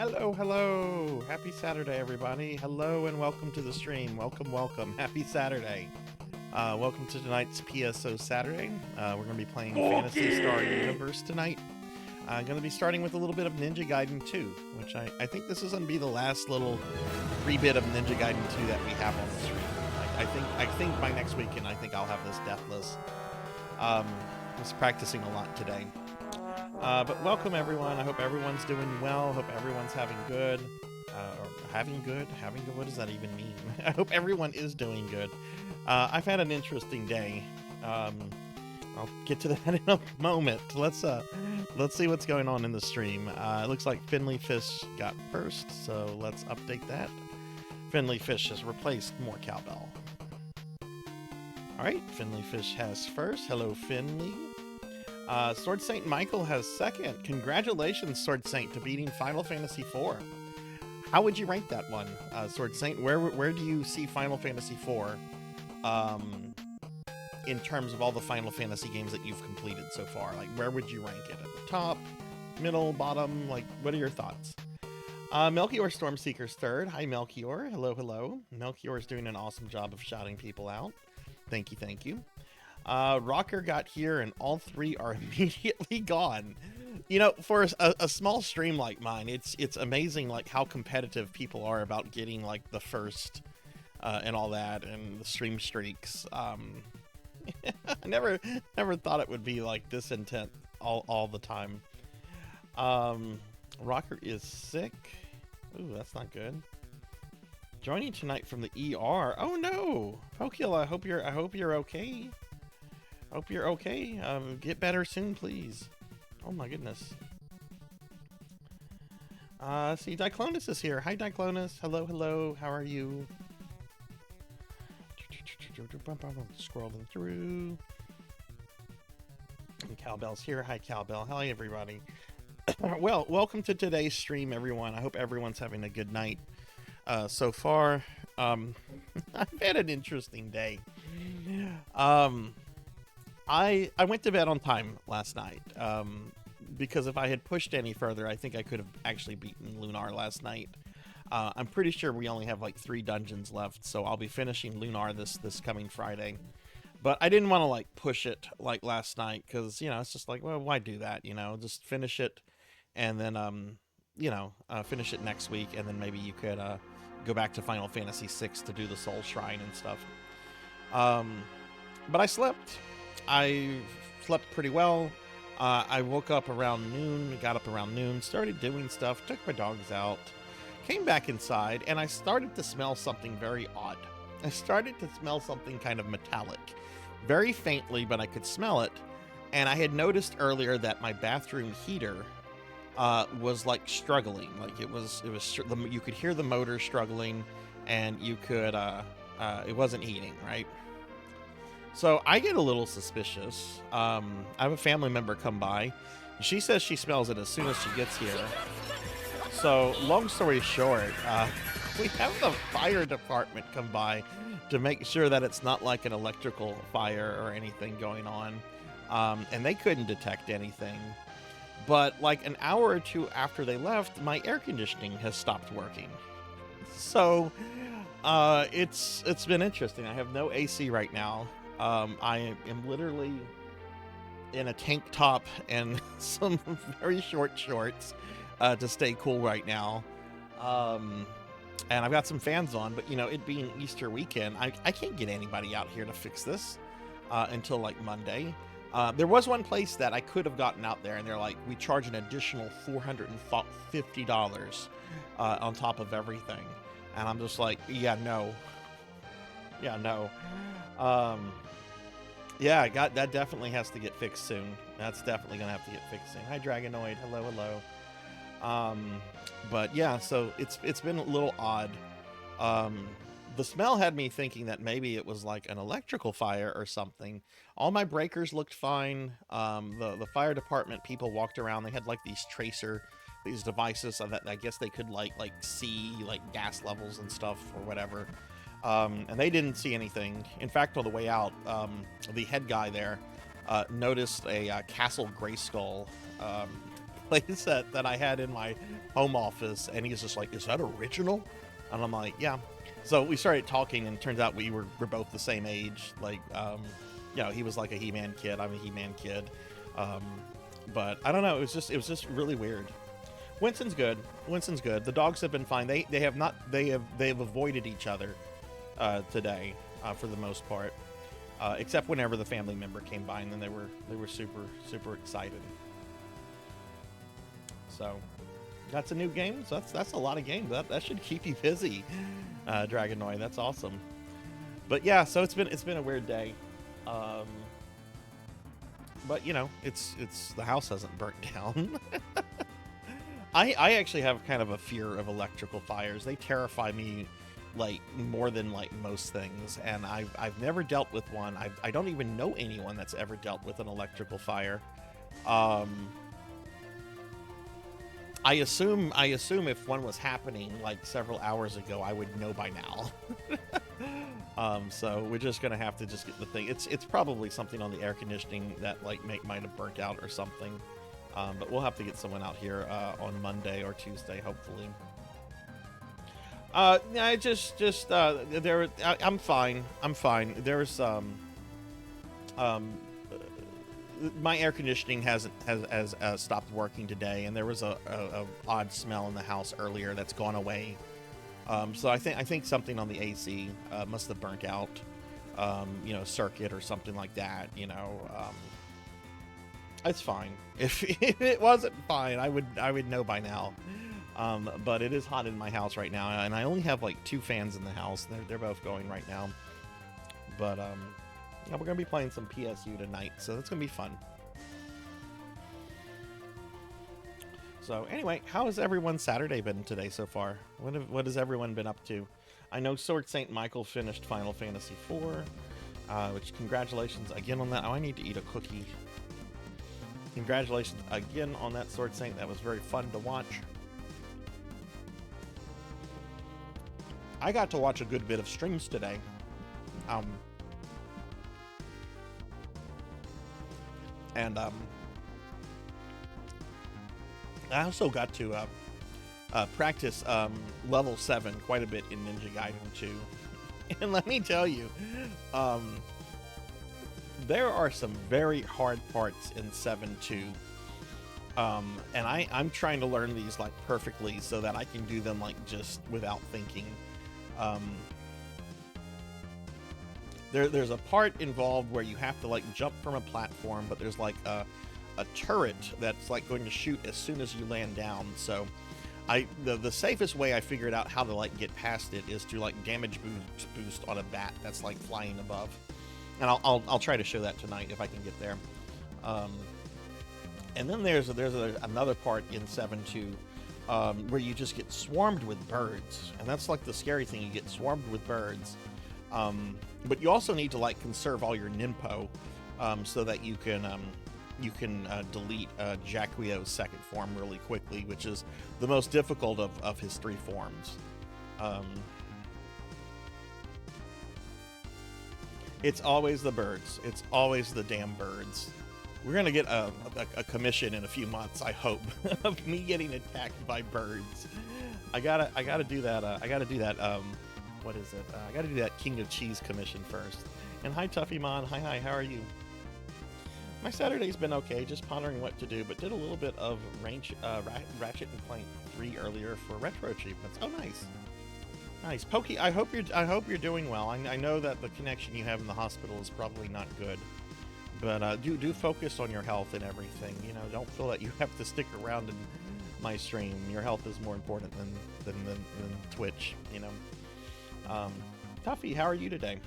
Hello, hello. Happy Saturday, everybody. Hello and welcome to the stream. Welcome, welcome. Happy Saturday. Welcome to tonight's PSO Saturday. We're going to be playing Phantasy Star Universe tonight. I'm going to be starting with a little bit of Ninja Gaiden 2, which I think this is going to be the last little free bit of Ninja Gaiden 2 that we have on the stream. I think by next weekend, I think I'll have this deathless. I was practicing a lot today. But welcome everyone. I hope everyone's doing well. Hope everyone's having good. Or having good? Having good? What does that even mean? I hope everyone is doing good. I've had an interesting day. I'll get to that in a moment. Let's see what's going on in the stream. It looks like Finley Fish got first, so let's update that. Finley Fish has replaced More Cowbell. All right, Finley Fish has first. Hello, Finley. Sword Saint Michael has second. Congratulations, Sword Saint, to beating Final Fantasy IV. How would you rank that one, Sword Saint? Where do you see Final Fantasy IV in terms of all the Final Fantasy games that you've completed so far? Like, where would you rank it? At the top, middle, bottom? Like, what are your thoughts? Melchior Stormseeker's third. Hi, Melchior. Hello, hello. Melchior's doing an awesome job of shouting people out. Thank you, thank you. Rocker got here and all three are immediately gone. You know, for a small stream like mine, it's amazing like how competitive people are about getting like the first and all that, and the stream streaks. I never thought it would be like this intense all the time. Rocker is sick. Ooh, that's not good. Joining tonight from the ER. Oh no, Pokilla, I hope you're okay. Hope you're okay. Get better soon, please. Oh my goodness. See, Diclonus is here. Hi, Diclonus. Hello, hello. How are you? Scrolling through. And Cowbell's here. Hi, Cowbell. Hi, everybody. Well, welcome to today's stream, everyone. I hope everyone's having a good night so far. I've had an interesting day. I went to bed on time last night, because if I had pushed any further, I think I could have actually beaten Lunar last night. I'm pretty sure we only have like 3 dungeons left, so I'll be finishing Lunar this coming Friday. But I didn't want to like push it like last night, because, you know, it's just like, well, why do that? You know, just finish it, and then, finish it next week, and then maybe you could go back to Final Fantasy VI to do the Soul Shrine and stuff. But I slept. I slept pretty well. I woke up around noon, got up around noon, started doing stuff, took my dogs out, came back inside, and I started to smell something very odd. I started to smell something kind of metallic. Very faintly, but I could smell it. And I had noticed earlier that my bathroom heater was like struggling. Like it was you could hear the motor struggling, and you could, it wasn't heating, right? So I get a little suspicious. I have a family member come by. She says she smells it as soon as she gets here. So long story short, we have the fire department come by to make sure that it's not like an electrical fire or anything going on. And they couldn't detect anything. But like an hour or two after they left, my air conditioning has stopped working. So it's been interesting. I have no AC right now. I am literally in a tank top and some very short shorts to stay cool right now. And I've got some fans on, but you know, it being Easter weekend, I can't get anybody out here to fix this until like Monday. There was one place that I could have gotten out there, and they're like, we charge an additional $450 on top of everything. And I'm just like, yeah, no. Yeah, no. Yeah, that definitely has to get fixed soon. That's definitely gonna have to get fixed soon. Hi, Dragonoid. Hello, hello. But yeah, so it's been a little odd. The smell had me thinking that maybe it was like an electrical fire or something. All my breakers looked fine. The fire department people walked around. They had like these devices so that I guess they could like see like gas levels and stuff or whatever. And they didn't see anything. In fact, on the way out, the head guy there noticed a Castle Grayskull playset that I had in my home office, and he's just like, "Is that original?" And I'm like, "Yeah." So we started talking, and it turns out we're both the same age. Like, he was like a He-Man kid. I'm a He-Man kid. Um, but I don't know. It was just really weird. Winston's good. Winston's good. The dogs have been fine. They have avoided each other today for the most part, except whenever the family member came by, and then they were super excited. So that's a new game. So that's a lot of games. That should keep you busy, Dragonoid. That's awesome. But yeah, so it's been a weird day. Um, but it's the house hasn't burnt down. I actually have kind of a fear of electrical fires. They terrify me like more than like most things, and I've never dealt with one. I don't even know anyone that's ever dealt with an electrical fire. Um, I assume if one was happening like several hours ago, I would know by now. So we're just gonna have to just get the thing. It's probably something on the air conditioning that like might have burnt out or something. But we'll have to get someone out here on Monday or Tuesday, hopefully. I I'm fine. I'm fine. There's um, my air conditioning has stopped working today, and there was a odd smell in the house earlier that's gone away. So I think something on the AC must have burnt out, circuit or something like that. It's fine. If it wasn't fine, I would know by now. But it is hot in my house right now, and I only have like 2 fans in the house. They're both going right now. But yeah, we're gonna be playing some PSU tonight, so that's gonna be fun. So anyway, how has everyone's Saturday been today so far? What has everyone been up to? I know Sword Saint Michael finished Final Fantasy IV, which congratulations again on that. Oh, I need to eat a cookie. Congratulations again on that, Sword Saint. That was very fun to watch. I got to watch a good bit of streams today. And I also got to practice level 7 quite a bit in Ninja Gaiden 2. And let me tell you, there are some very hard parts in 7-2. And I'm trying to learn these like perfectly so that I can do them like just without thinking. There's a part involved where you have to like jump from a platform, but there's like a turret that's like going to shoot as soon as you land down. So the safest way I figured out how to like get past it is to like damage boost on a bat that's like flying above. And I'll try to show that tonight if I can get there. And then there's another part in 7-2 where you just get swarmed with birds, and that's like the scary thing. You get swarmed with birds, but you also need to like conserve all your ninpo so that you can delete Jaquio's second form really quickly, which is the most difficult of his 3 forms. It's always the birds. It's always the damn birds. We're gonna get a commission in a few months, I hope, of me getting attacked by birds. I gotta do that. What is it? I gotta do that King of Cheese commission first. And hi, Tuffymon. Hi. How are you? My Saturday's been okay. Just pondering what to do, but did a little bit of Ratchet and Clank 3 earlier for retro achievements. Oh, nice. Nice. Pokey, I hope you're doing well. I know that the connection you have in the hospital is probably not good, but do focus on your health and everything. Don't feel that you have to stick around in my stream. Your health is more important than Twitch. Tuffy, how are you today?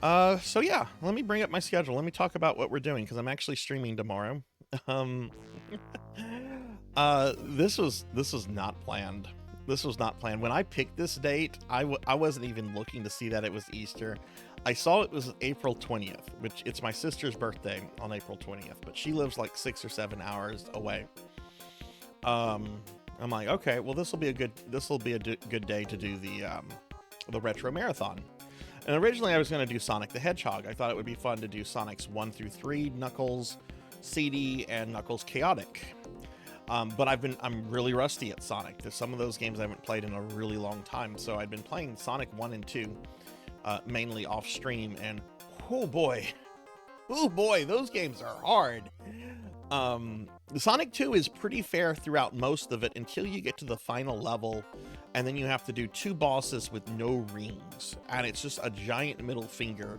So yeah, let me bring up my schedule. Let me talk about what we're doing, because I'm actually streaming tomorrow. This was not planned. This was not planned. When I picked this date, I wasn't even looking to see that it was Easter. I saw it was April 20th, which it's my sister's birthday on April 20th, but she lives like 6 or 7 hours away. I'm like, okay, well this will be a good day to do the retro marathon. And originally I was going to do Sonic the Hedgehog. I thought it would be fun to do Sonics 1 through 3, Knuckles, CD and Knuckles Chaotic. But I'm really rusty at Sonic. There's some of those games I haven't played in a really long time. So I've been playing Sonic 1 and 2, mainly off stream, and oh boy, those games are hard. Sonic 2 is pretty fair throughout most of it until you get to the final level, and then you have to do 2 bosses with no rings, and it's just a giant middle finger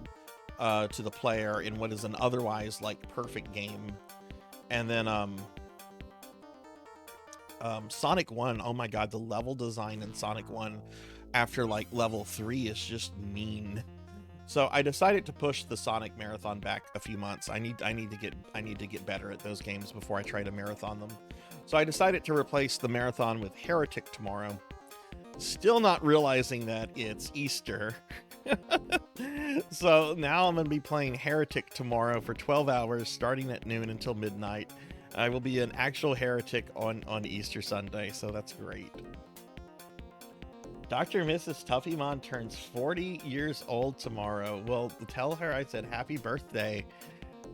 to the player in what is an otherwise like perfect game. And then Sonic 1, oh my god, the level design in Sonic 1 after like level 3 is just mean. So I decided to push the Sonic marathon back a few months. I need to get better at those games before I try to marathon them. So I decided to replace the marathon with Heretic tomorrow. Still not realizing that it's Easter. So now I'm going to be playing Heretic tomorrow for 12 hours starting at noon until midnight. I will be an actual heretic on Easter Sunday, so that's great. Dr. and Mrs. Tuffymon turns 40 years old tomorrow. Well, tell her I said happy birthday.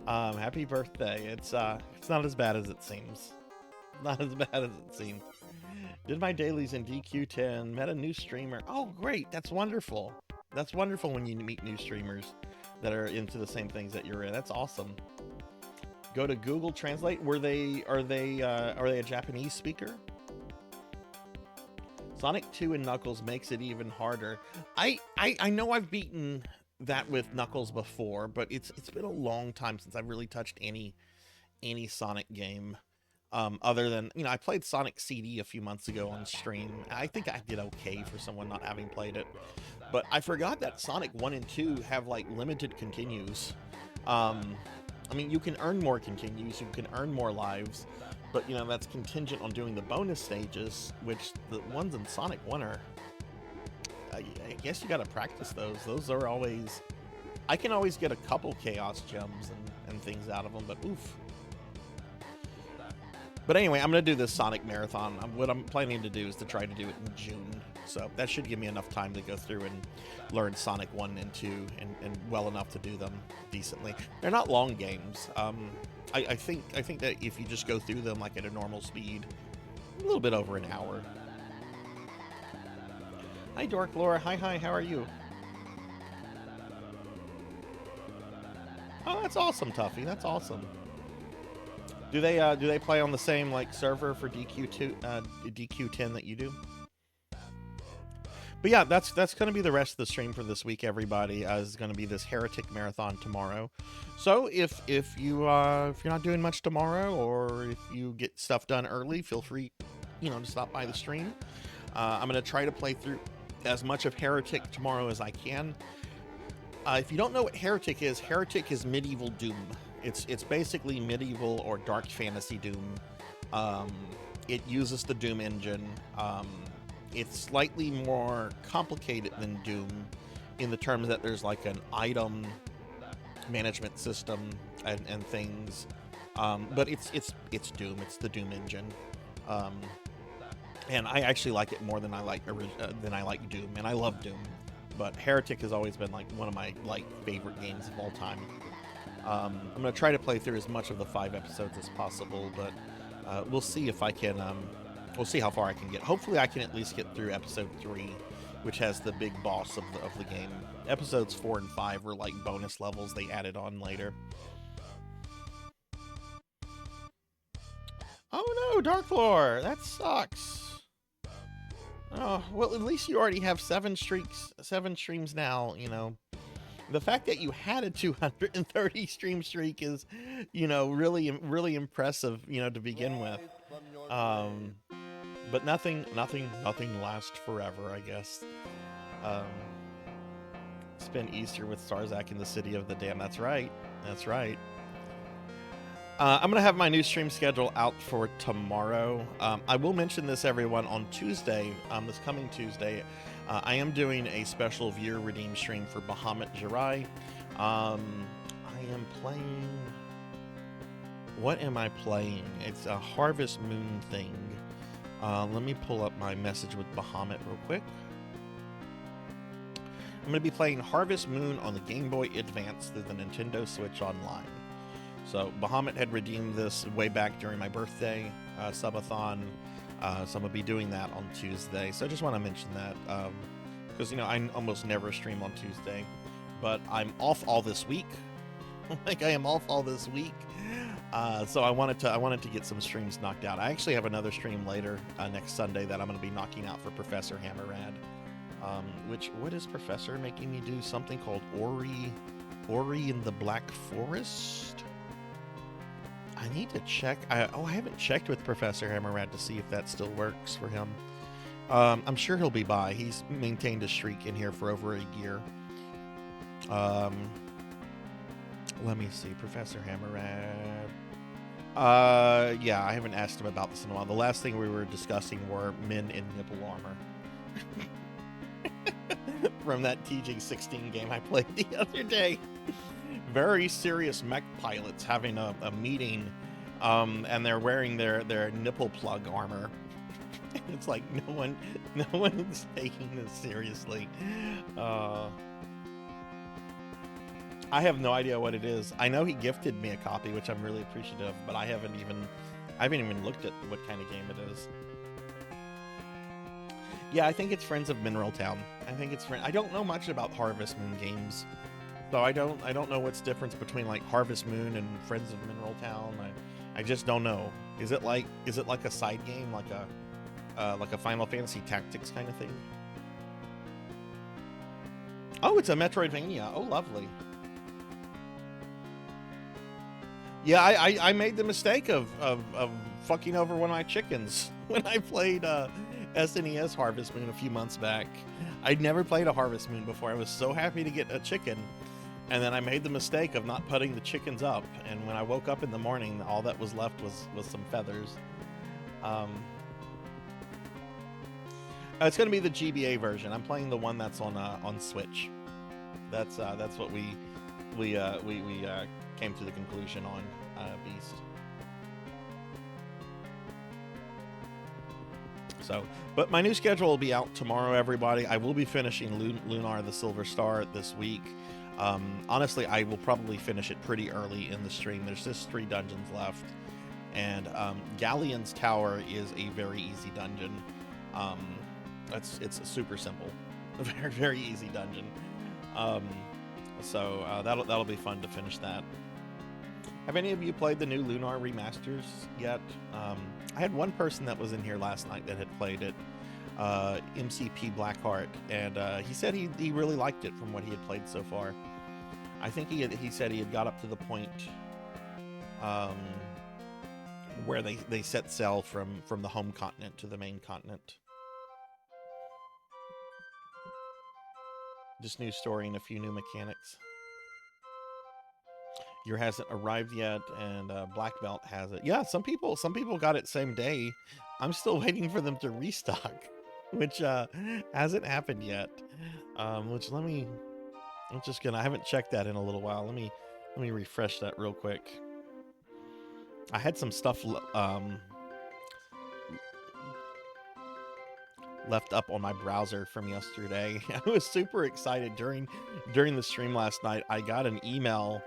Happy birthday. It's not as bad as it seems. Not as bad as it seems. Did my dailies in DQ10. Met a new streamer. Oh, great. That's wonderful. That's wonderful when you meet new streamers that are into the same things that you're in. That's awesome. Go to Google Translate. Are they a Japanese speaker? Sonic 2 and Knuckles makes it even harder. I know I've beaten that with Knuckles before, but it's been a long time since I've really touched any Sonic game. Other than, I played Sonic CD a few months ago on stream. I think I did okay for someone not having played it. But I forgot that Sonic 1 and 2 have like limited continues. I mean, you can earn more continues, you can earn more lives, but that's contingent on doing the bonus stages, which the ones in Sonic 1 are, I guess you gotta practice those. Those are always, I can always get a couple Chaos Gems and things out of them, but oof. But anyway, I'm gonna do this Sonic Marathon. What I'm planning to do is to try to do it in June. So that should give me enough time to go through and learn Sonic 1 and 2 and well enough to do them decently. They're not long games. I think that if you just go through them like at a normal speed, a little bit over an hour. Hi Dork Laura, hi, how are you? Oh, that's awesome, Tuffy, that's awesome. Do they play on the same like server for DQ10 that you do? But yeah, that's going to be the rest of the stream for this week, everybody. Is going to be this Heretic Marathon tomorrow. So if you're not doing much tomorrow, or if you get stuff done early, feel free, to stop by the stream. I'm going to try to play through as much of Heretic tomorrow as I can. If you don't know what Heretic is medieval Doom. It's basically medieval or dark fantasy Doom. It uses the Doom engine. It's slightly more complicated than Doom in the terms that there's like an item management system and things. But it's Doom. It's the Doom engine. And I actually like it more than I like Doom, and I love Doom. But Heretic has always been like one of my favorite games of all time. I'm gonna try to play through as much of the 5 episodes as possible, but we'll see if I can. We'll see how far I can get. Hopefully, I can at least get through episode 3, which has the big boss of the game. Episodes 4 and 5 were like bonus levels they added on later. Oh no, Dark Lore, that sucks. Oh well, at least you already have 7 streams now. The fact that you had a 230 stream streak is, really impressive, to begin with. But nothing lasts forever, I guess. Spend Easter with Starzak in the City of the Damned. That's right. I'm gonna have my new stream schedule out for tomorrow. I will mention this, everyone, on Tuesday, this coming Tuesday. I am doing a special viewer redeem stream for Bahamut Jirai. I am playing... What am I playing? It's a Harvest Moon thing. Let me pull up my message with Bahamut real quick. I'm going to be playing Harvest Moon on the Game Boy Advance through the Nintendo Switch Online. So Bahamut had redeemed this way back during my birthday subathon. So I'm gonna be doing that on Tuesday. So I just want to mention that because I almost never stream on Tuesday, but I'm off all this week. Like I am off all this week. So I wanted to get some streams knocked out. I actually have another stream later next Sunday that I'm going to be knocking out for Professor Hammerrad. What is Professor making me do? Something called Ori in the Black Forest. I need to check. I haven't checked with Professor Hammerrad to see if that still works for him. I'm sure he'll be by. He's maintained a streak in here for over a year. Let me see, Professor Hammerrad. Yeah, I haven't asked him about this in a while. The last thing we were discussing were men in nipple armor. From that TJ16 game I played the other day. Very serious mech pilots having a meeting, and they're wearing their nipple plug armor. It's like no one is taking this seriously. I have no idea what it is. I know he gifted me a copy, which I'm really appreciative, but I haven't even looked at what kind of game it is. Yeah, I think it's Friends of Mineral Town. I don't know much about Harvest Moon games, so I don't know what's difference between like Harvest Moon and Friends of Mineral Town. I just don't know. Is it like a side game, like a Final Fantasy Tactics kind of thing? Oh, it's a Metroidvania. Oh, lovely. Yeah, I made the mistake of fucking over one of my chickens when I played SNES Harvest Moon a few months back. I'd never played a Harvest Moon before. I was so happy to get a chicken, and then I made the mistake of not putting the chickens up. And when I woke up in the morning, all that was left was some feathers. It's going to be the GBA version. I'm playing the one that's on Switch. That's what we came to the conclusion on Beast. So, but my new schedule will be out tomorrow, everybody. I will be finishing Lunar the Silver Star this week. Honestly, I will probably finish it pretty early in the stream. There's just 3 dungeons left, and Galleon's Tower is a very easy dungeon. It's super simple, a very, very easy dungeon. So that'll be fun to finish that. Have any of you played the new Lunar remasters yet? I had one person that was in here last night that had played it, MCP Blackheart, and he said he really liked it from what he had played so far. I think he said he had got up to the point where they set sail from the home continent to the main continent. Just new story and a few new mechanics. Your hasn't arrived yet, and Black Belt has it. Yeah, some people got it same day. I'm still waiting for them to restock, which hasn't happened yet. I haven't checked that in a little while. Let me refresh that real quick. I had some stuff left up on my browser from yesterday. I was super excited during the stream last night. I got an email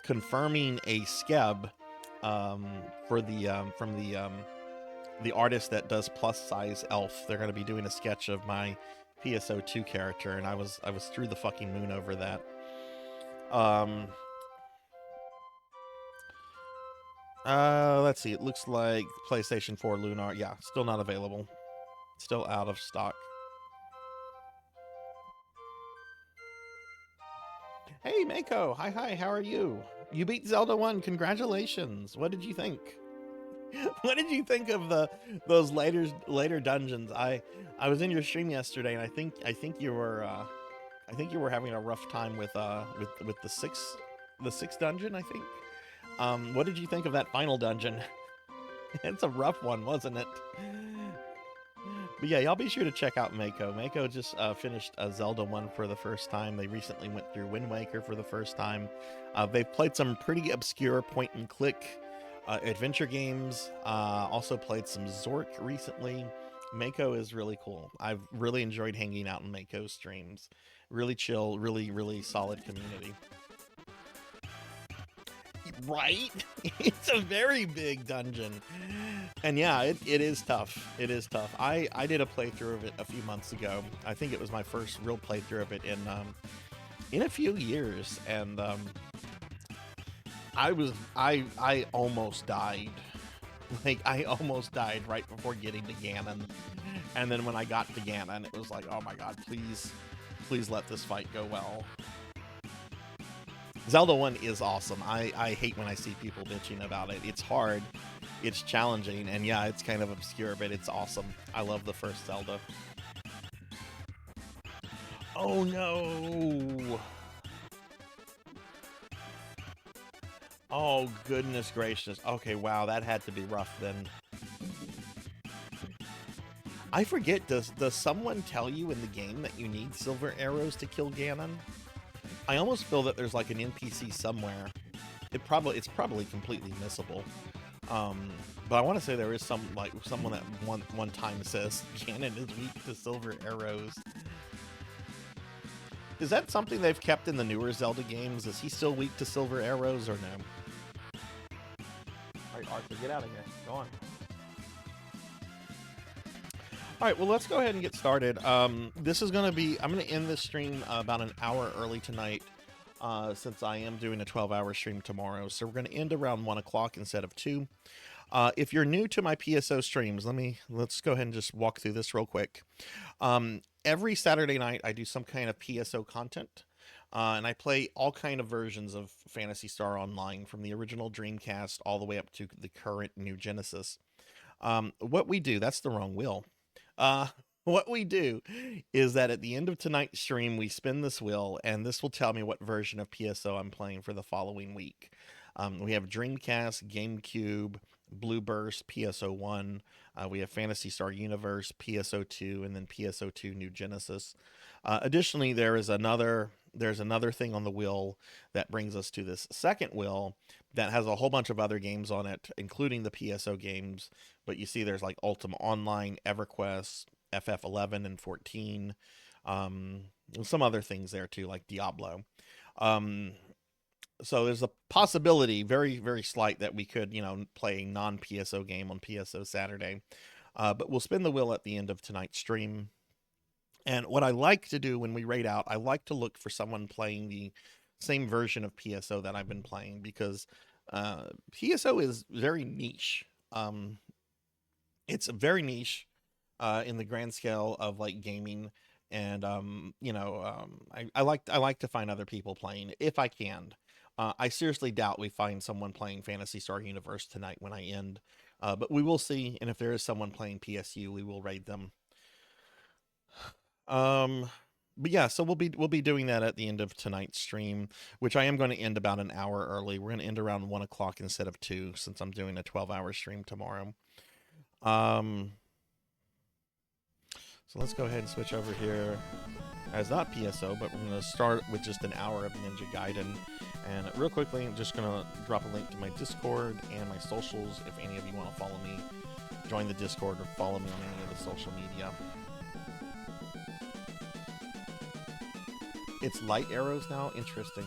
confirming a skeb for the artist that does Plus Size Elf. They're going to be doing a sketch of my PSO2 character, and I was through the fucking moon over that. Let's see. It looks like PlayStation 4 Lunar. Yeah, still not available. Still out of stock. Hey, Mako. Hi. How are you? You beat Zelda 1. Congratulations. What did you think? What did you think of those later dungeons? I was in your stream yesterday, and I think you were having a rough time with the sixth dungeon, I think. What did you think of that final dungeon? It's a rough one, wasn't it? But yeah, y'all be sure to check out Mako. Mako just finished Zelda 1 for the first time. They recently went through Wind Waker for the first time. They've played some pretty obscure point-and-click adventure games. Also played some Zork recently. Mako is really cool. I've really enjoyed hanging out in Mako streams. Really chill, really solid community. Right? It's a very big dungeon. And yeah, it is tough. It is tough. I did a playthrough of it a few months ago. I think it was my first real playthrough of it in a few years, and I almost died. Like, I almost died right before getting to Ganon. And then when I got to Ganon, it was like, oh my god, please let this fight go well. Zelda 1 is awesome. I hate when I see people bitching about it. It's hard, it's challenging, and yeah, it's kind of obscure, but it's awesome. I love the first Zelda. Oh no! Oh goodness gracious. Okay, wow, that had to be rough then. I forget, does someone tell you in the game that you need silver arrows to kill Ganon? I almost feel that there's like an NPC somewhere. It's probably completely missable. But I want to say there is someone that one time says Ganon is weak to silver arrows. Is that something they've kept in the newer Zelda games? Is he still weak to silver arrows or no? Alright, Arthur, get out of here. Go on. Alright, well, let's go ahead and get started. This is going to be... I'm going to end this stream about an hour early tonight, since I am doing a 12-hour stream tomorrow. So we're going to end around 1 o'clock instead of 2. If you're new to my PSO streams, let's go ahead and just walk through this real quick. Every Saturday night, I do some kind of PSO content, and I play all kind of versions of Phantasy Star Online, from the original Dreamcast all the way up to the current New Genesis. What we do, that's the wrong wheel. What we do is that at the end of tonight's stream, we spin this wheel, and this will tell me what version of PSO I'm playing for the following week. We have Dreamcast, GameCube, Blue Burst, PSO1. We have Phantasy Star Universe, PSO2, and then PSO2 New Genesis. Additionally, there's another thing on the wheel that brings us to this second wheel that has a whole bunch of other games on it, including the PSO games. But you see there's like Ultima Online, EverQuest, FF11 and 14, some other things there too, like Diablo. So there's a possibility, very, very slight, that we could, play a non-PSO game on PSO Saturday. But we'll spin the wheel at the end of tonight's stream. And what I like to do when we raid out, I like to look for someone playing the same version of PSO that I've been playing, because PSO is very niche. It's very niche in the grand scale of like gaming, and I like to find other people playing if I can. I seriously doubt we find someone playing Phantasy Star Universe tonight when I end, but we will see. And if there is someone playing PSU, we will raid them. But yeah, so we'll be doing that at the end of tonight's stream, which I am going to end about an hour early. We're going to end around 1 o'clock instead of 2, since I'm doing a 12-hour stream tomorrow. So let's go ahead and switch over here as not PSO, but we're going to start with just an hour of Ninja Gaiden. And real quickly, I'm just going to drop a link to my Discord and my socials if any of you want to follow me. Join the Discord or follow me on any of the social media. It's light arrows now? Interesting.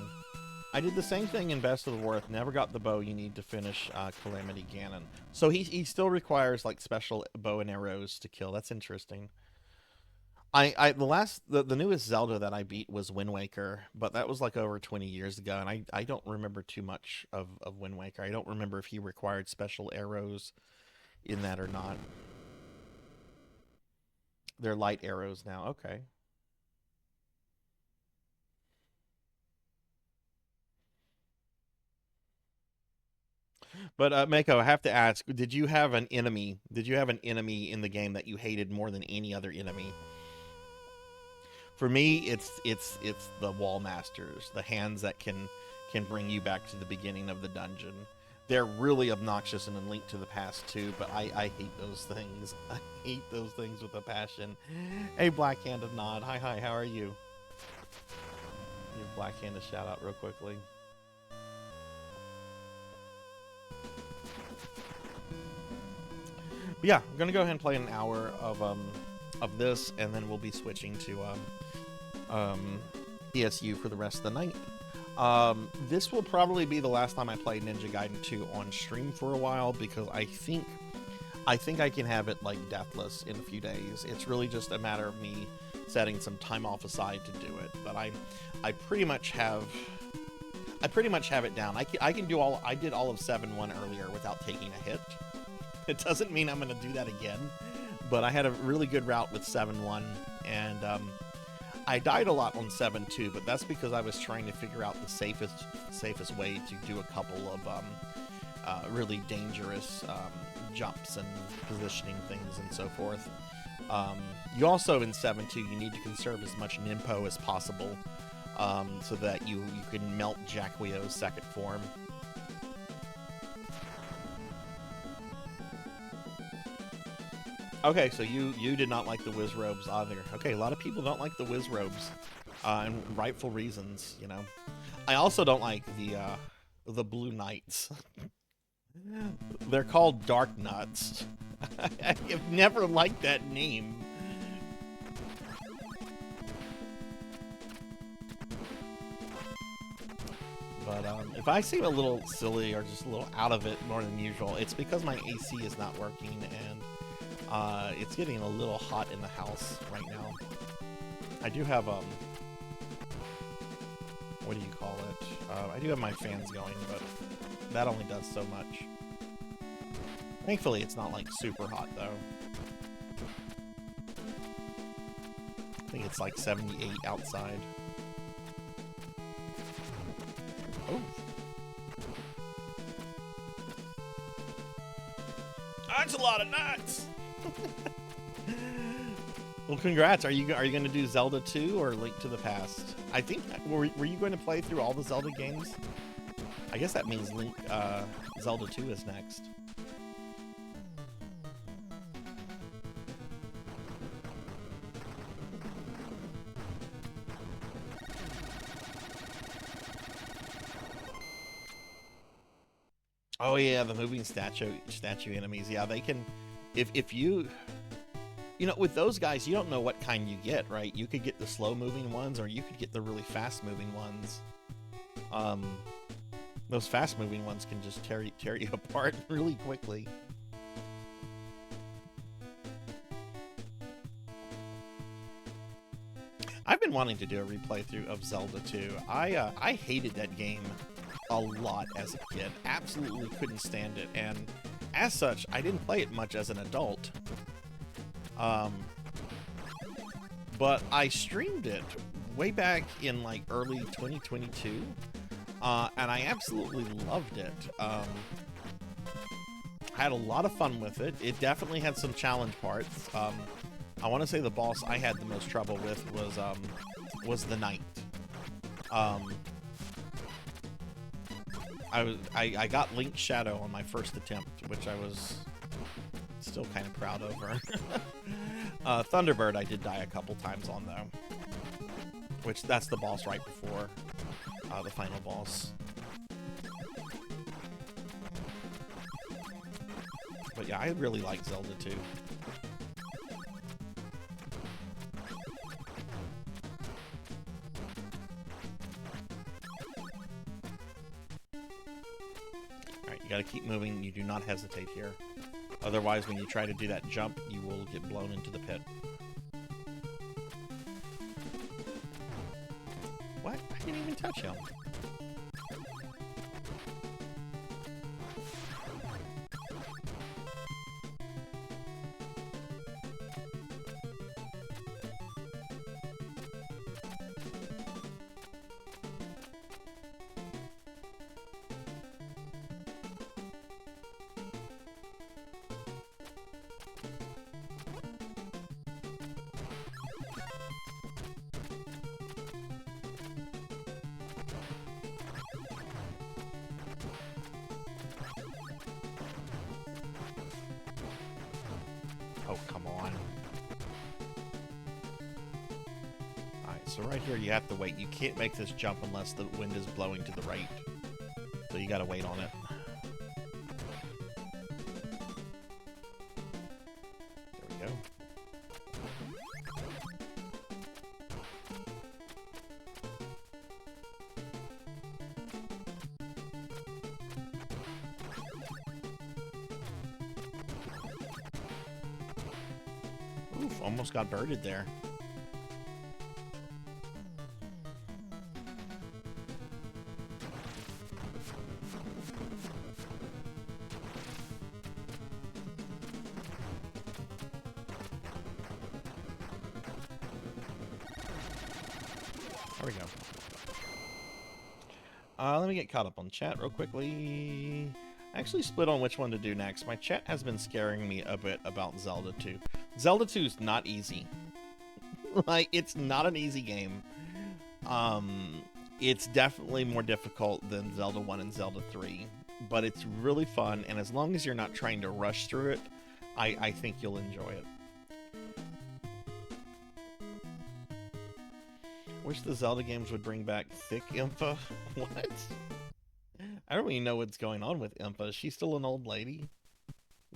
I did the same thing in Best of the Worth. Never got the bow you need to finish Calamity Ganon. So he still requires like special bow and arrows to kill. That's interesting. The newest Zelda that I beat was Wind Waker, but that was like over 20 years ago, and I don't remember too much of Wind Waker. I don't remember if he required special arrows in that or not. They're light arrows now. Okay. But Mako, I have to ask, did you have an enemy in the game that you hated more than any other enemy? For me, it's the Wall Masters, the hands that can bring you back to the beginning of the dungeon. They're really obnoxious in A Link to the Past too, but I hate those things. I hate those things with a passion. Hey, Black-Handed Nod. Hi, how are you? Give Blackhand a shout out real quickly. But yeah, I'm gonna go ahead and play an hour of this, and then we'll be switching to PSU for the rest of the night. This will probably be the last time I play Ninja Gaiden 2 on stream for a while, because I think I can have it like deathless in a few days. It's really just a matter of me setting some time off aside to do it. But I pretty much have it down. I can do all. I did all of 7-1 earlier without taking a hit. It doesn't mean I'm going to do that again, but I had a really good route with 7-1, and I died a lot on 7-2, but that's because I was trying to figure out the safest way to do a couple of really dangerous jumps and positioning things and so forth. You also, in 7-2, you need to conserve as much Ninpo as possible, so that you can melt Jacquio's second form. Okay, so you did not like the Wiz Robes either. Okay, a lot of people don't like the Wiz Robes, and rightful reasons, you know. I also don't like the Blue Knights. They're called Dark Nuts. I've never liked that name. But if I seem a little silly or just a little out of it more than usual, it's because my AC is not working, and it's getting a little hot in the house right now. I do have, what do you call it? I do have my fans going, but that only does so much. Thankfully, it's not, like, super hot, though. I think it's, like, 78 outside. Oh. That's a lot of nuts! Well, congrats. Are you going to do Zelda 2 or Link to the Past? I think, were you going to play through all the Zelda games? I guess that means Zelda 2 is next. Oh yeah, the moving statue enemies. Yeah, they can, if you know, with those guys, you don't know what kind you get, right? You could get the slow moving ones, or you could get the really fast moving ones. Those fast moving ones can just tear you apart really quickly. I've been wanting to do a replay through of Zelda 2. I hated that game a lot as a kid. Absolutely couldn't stand it, and as such, I didn't play it much as an adult. But I streamed it way back in like early 2022, and I absolutely loved it. I had a lot of fun with it. It definitely had some challenge parts. I want to say the boss I had the most trouble with was the Knight. I got Link's Shadow on my first attempt, which I was still kind of proud over. Thunderbird I did die a couple times on, though. Which, that's the boss right before the final boss. But yeah, I really like Zelda 2. Alright, you gotta keep moving. You do not hesitate here. Otherwise, when you try to do that jump, you will get blown into the pit. What? I didn't even touch him. Oh, come on. Alright, so right here you have to wait. You can't make this jump unless the wind is blowing to the right. So you gotta wait on it. There we go. almost got birded there. There we go. Let me get caught up on chat real quickly. I actually split on which one to do next. My chat has been scaring me a bit about Zelda 2. Zelda 2 is not easy. Like, it's not an easy game. It's definitely more difficult than Zelda 1 and Zelda 3. But it's really fun, and as long as you're not trying to rush through it, I think you'll enjoy it. Wish the Zelda games would bring back thick Impa. What? I don't really know what's going on with Impa. Is she still an old lady?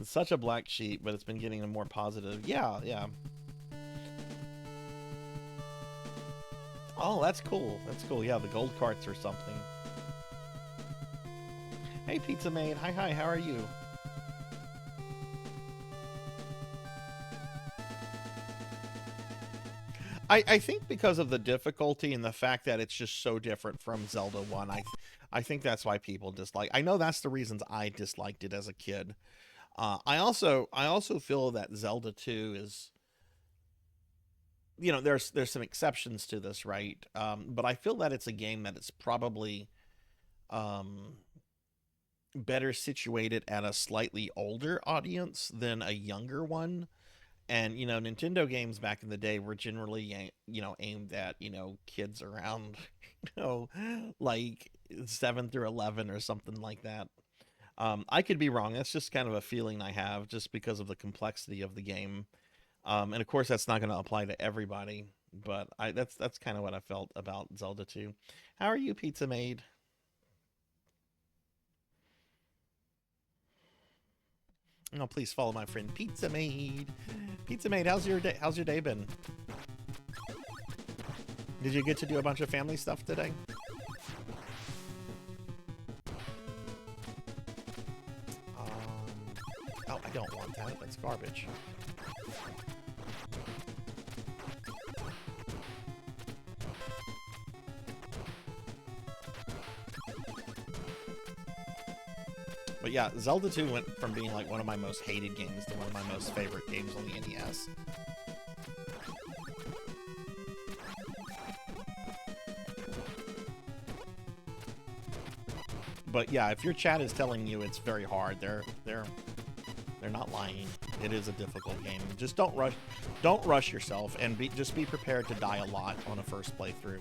It's such a black sheep, but it's been getting a more positive. Yeah, yeah. Oh, that's cool. That's cool. Yeah, the gold carts or something. Hey, Pizza Maid. Hi, hi. How are you? I think because of the difficulty and the fact that it's just so different from Zelda 1, I think that's why people dislike. I know that's the reasons I disliked it as a kid. I also feel that Zelda 2 is, you know, there's some exceptions to this, right? But I feel that it's a game that is probably better situated at a slightly older audience than a younger one. And, you know, Nintendo games back in the day were generally, you know, aimed at, you know, kids around, you know, like 7 through 11 or something like that. I could be wrong. That's just kind of a feeling I have just because of the complexity of the game. And of course, that's not going to apply to everybody. But that's kind of what I felt about Zelda 2. How are you, Pizza Maid? Oh, please follow my friend Pizza Maid. Pizza Maid, how's your day? How's your day been? Did you get to do a bunch of family stuff today? Oh, I don't want that. That's garbage. But yeah, Zelda 2 went from being like one of my most hated games to one of my most favorite games on the NES. But yeah, if your chat is telling you it's very hard, they're not lying. It is a difficult game. Just don't rush yourself, and just be prepared to die a lot on a first playthrough.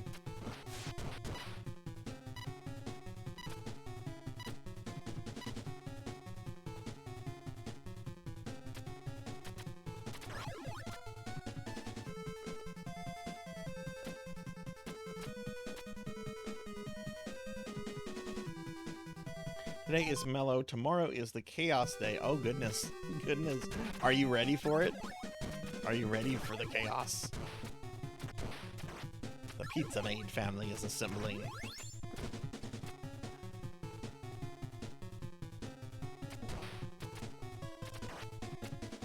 Today is mellow. Tomorrow is the chaos day. Oh, goodness. Goodness. Are you ready for it? Are you ready for the chaos? The Pizza Maid family is assembling.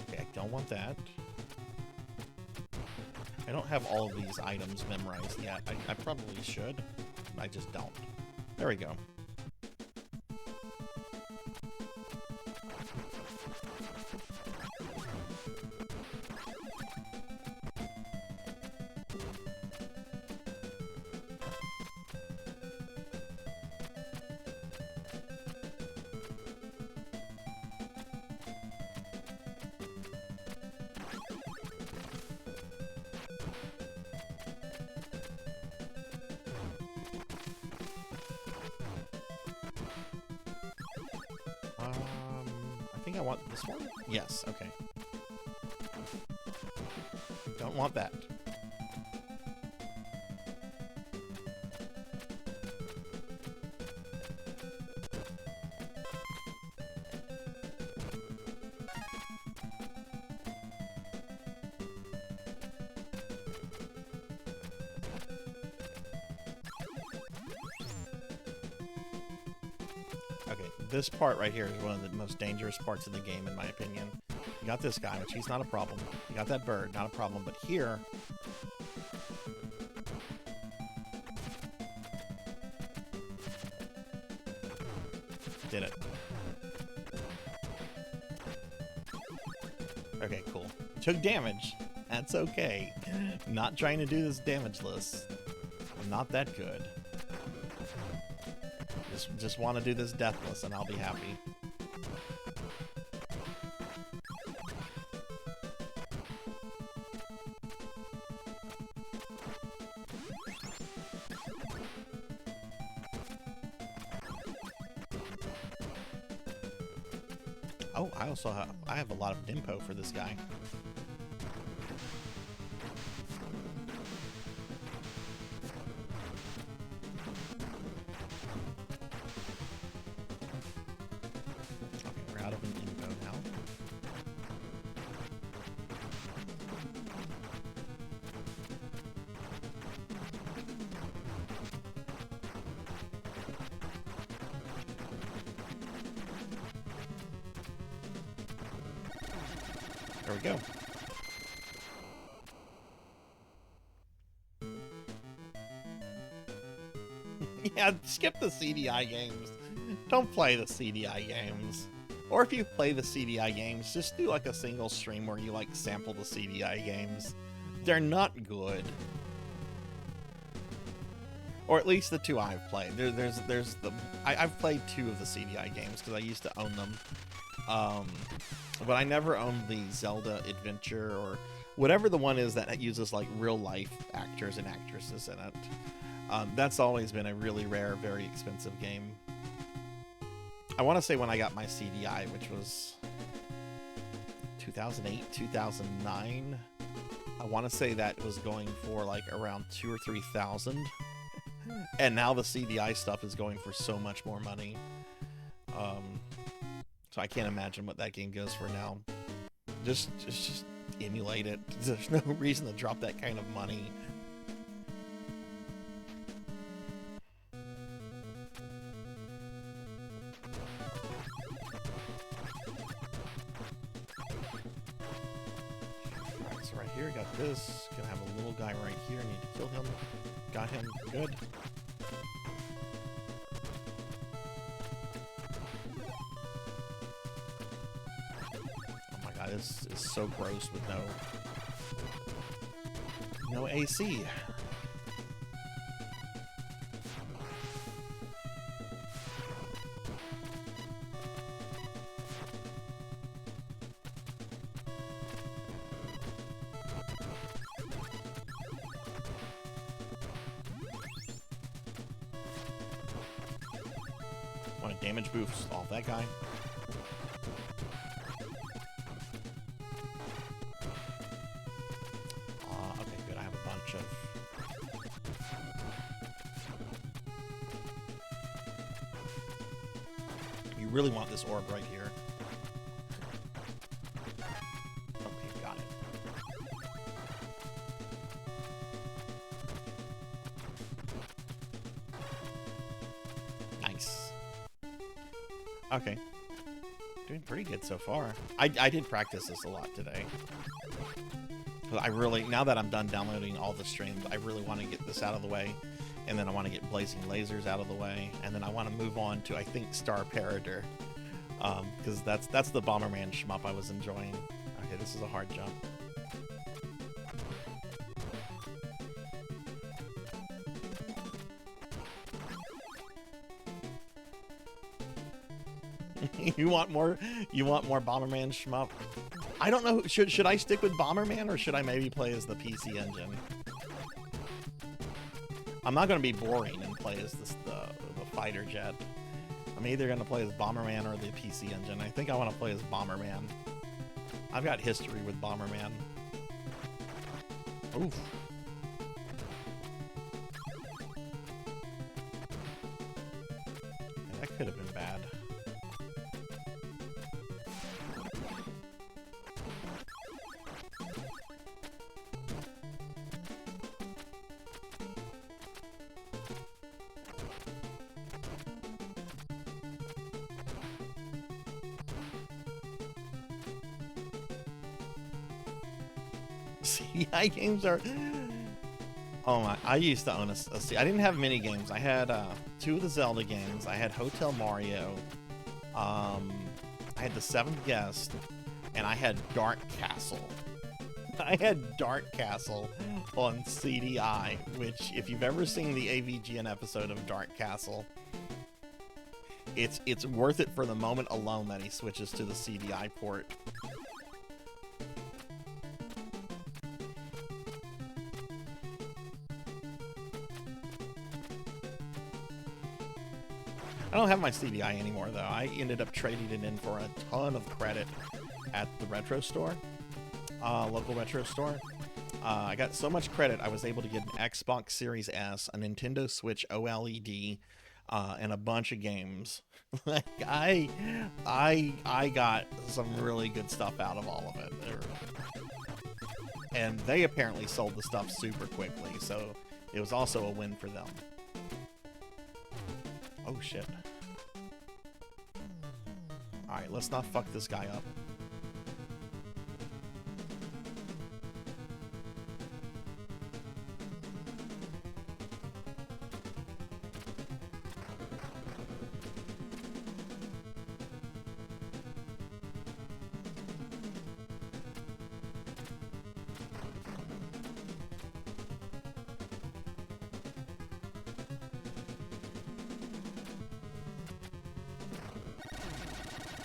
Okay, I don't want that. I don't have all of these items memorized yet. I probably should. I just don't. There we go. I want this one? Yes, okay. Don't want that. Okay, this part right here is one of the most dangerous parts of the game, in my opinion. You got this guy, which he's not a problem. You got that bird, not a problem. But here... Did it. Okay, cool. Took damage. That's okay. Not trying to do this damageless. I'm not that good. Just want to do this deathless and I'll be happy. Oh, I have a lot of Dimpo for this guy. Okay, we're out of an info now. There we go. Yeah, skip the CDI games. Don't play the CDI games. Or if you play the CDI games, just do like a single stream where you like sample the CDI games. They're not good. Or at least the two I've played. I've played 2 of the CDI games because I used to own them. But I never owned the Zelda Adventure or whatever the one is that uses like real life actors and actresses in it. That's always been a really rare, very expensive game. I want to say when I got my CDI, which was 2008, 2009, I want to say that was going for like around 2,000 or 3,000. And now the CDI stuff is going for so much more money. So I can't imagine what that game goes for now. Just emulate it. There's no reason to drop that kind of money. Alright, so right here, got this. Gonna have a little guy right here. Need to kill him. Got him. Good. This is so gross with no AC. Want to damage boost off that guy? Really want this orb right here. Okay, got it. Nice. Okay. Doing pretty good so far. I did practice this a lot today. I really, now that I'm done downloading all the streams, I really want to get this out of the way. And then I want to get Blazing Lasers out of the way, and then I want to move on to, I think, Star Parader, because that's the Bomberman shmup I was enjoying. Okay, this is a hard jump. You want more Bomberman shmup? I don't know. Should I stick with Bomberman, or should I maybe play as the PC engine? I'm not going to be boring and play as the fighter jet. I'm either going to play as Bomberman or the PC engine. I think I want to play as Bomberman. I've got history with Bomberman. Oof. Yeah, that could have been bad. CDI games are... Oh my, I used to own I didn't have many games. I had 2 of the Zelda games. I had Hotel Mario. I had The Seventh Guest. And I had Dark Castle. I had Dark Castle on CDI, which, if you've ever seen the AVGN episode of Dark Castle, it's worth it for the moment alone that he switches to the CDI port. I don't have my CDI anymore, though. I ended up trading it in for a ton of credit at the retro store, local retro store. I got so much credit, I was able to get an Xbox Series S, a Nintendo Switch OLED, and a bunch of games. Like, I got some really good stuff out of all of it. And they apparently sold the stuff super quickly, so it was also a win for them. Oh shit. Alright, let's not fuck this guy up.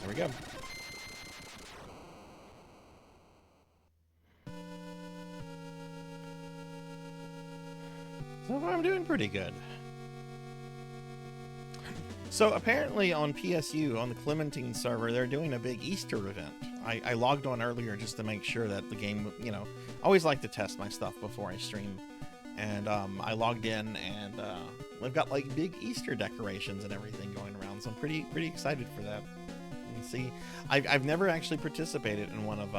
There we go. So far I'm doing pretty good. So apparently on PSU, on the Clementine server, they're doing a big Easter event. I logged on earlier just to make sure that the game, you know, I always like to test my stuff before I stream. And I logged in, and they've got like big Easter decorations and everything going around. So I'm pretty excited for that. And see, I've never actually participated in one of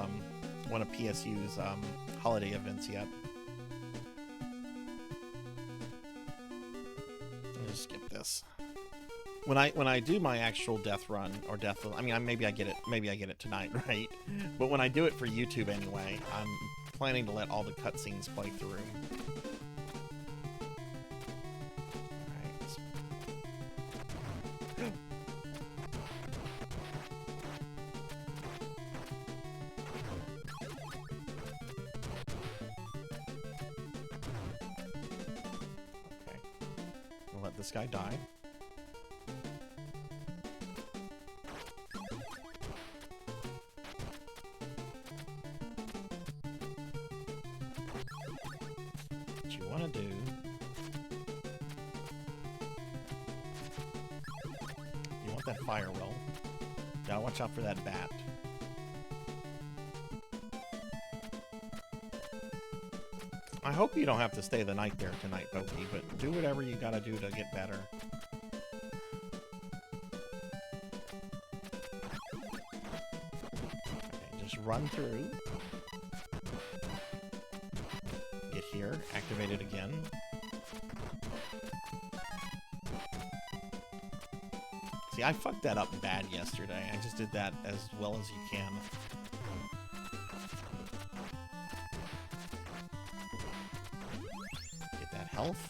PSU's holiday events yet. I'll just skip this. When I do my actual death run or death, I mean, maybe I get it tonight, right? But when I do it for YouTube anyway, I'm planning to let all the cutscenes play through. Okay, we'll let this guy die. Do you want that fire well? Gotta watch out for that bat. I hope you don't have to stay the night there tonight, Pokey, but do whatever you gotta do to get better. Okay, just run through. Here, activate it again. See, I fucked that up bad yesterday. I just did that as well as you can. Get that health.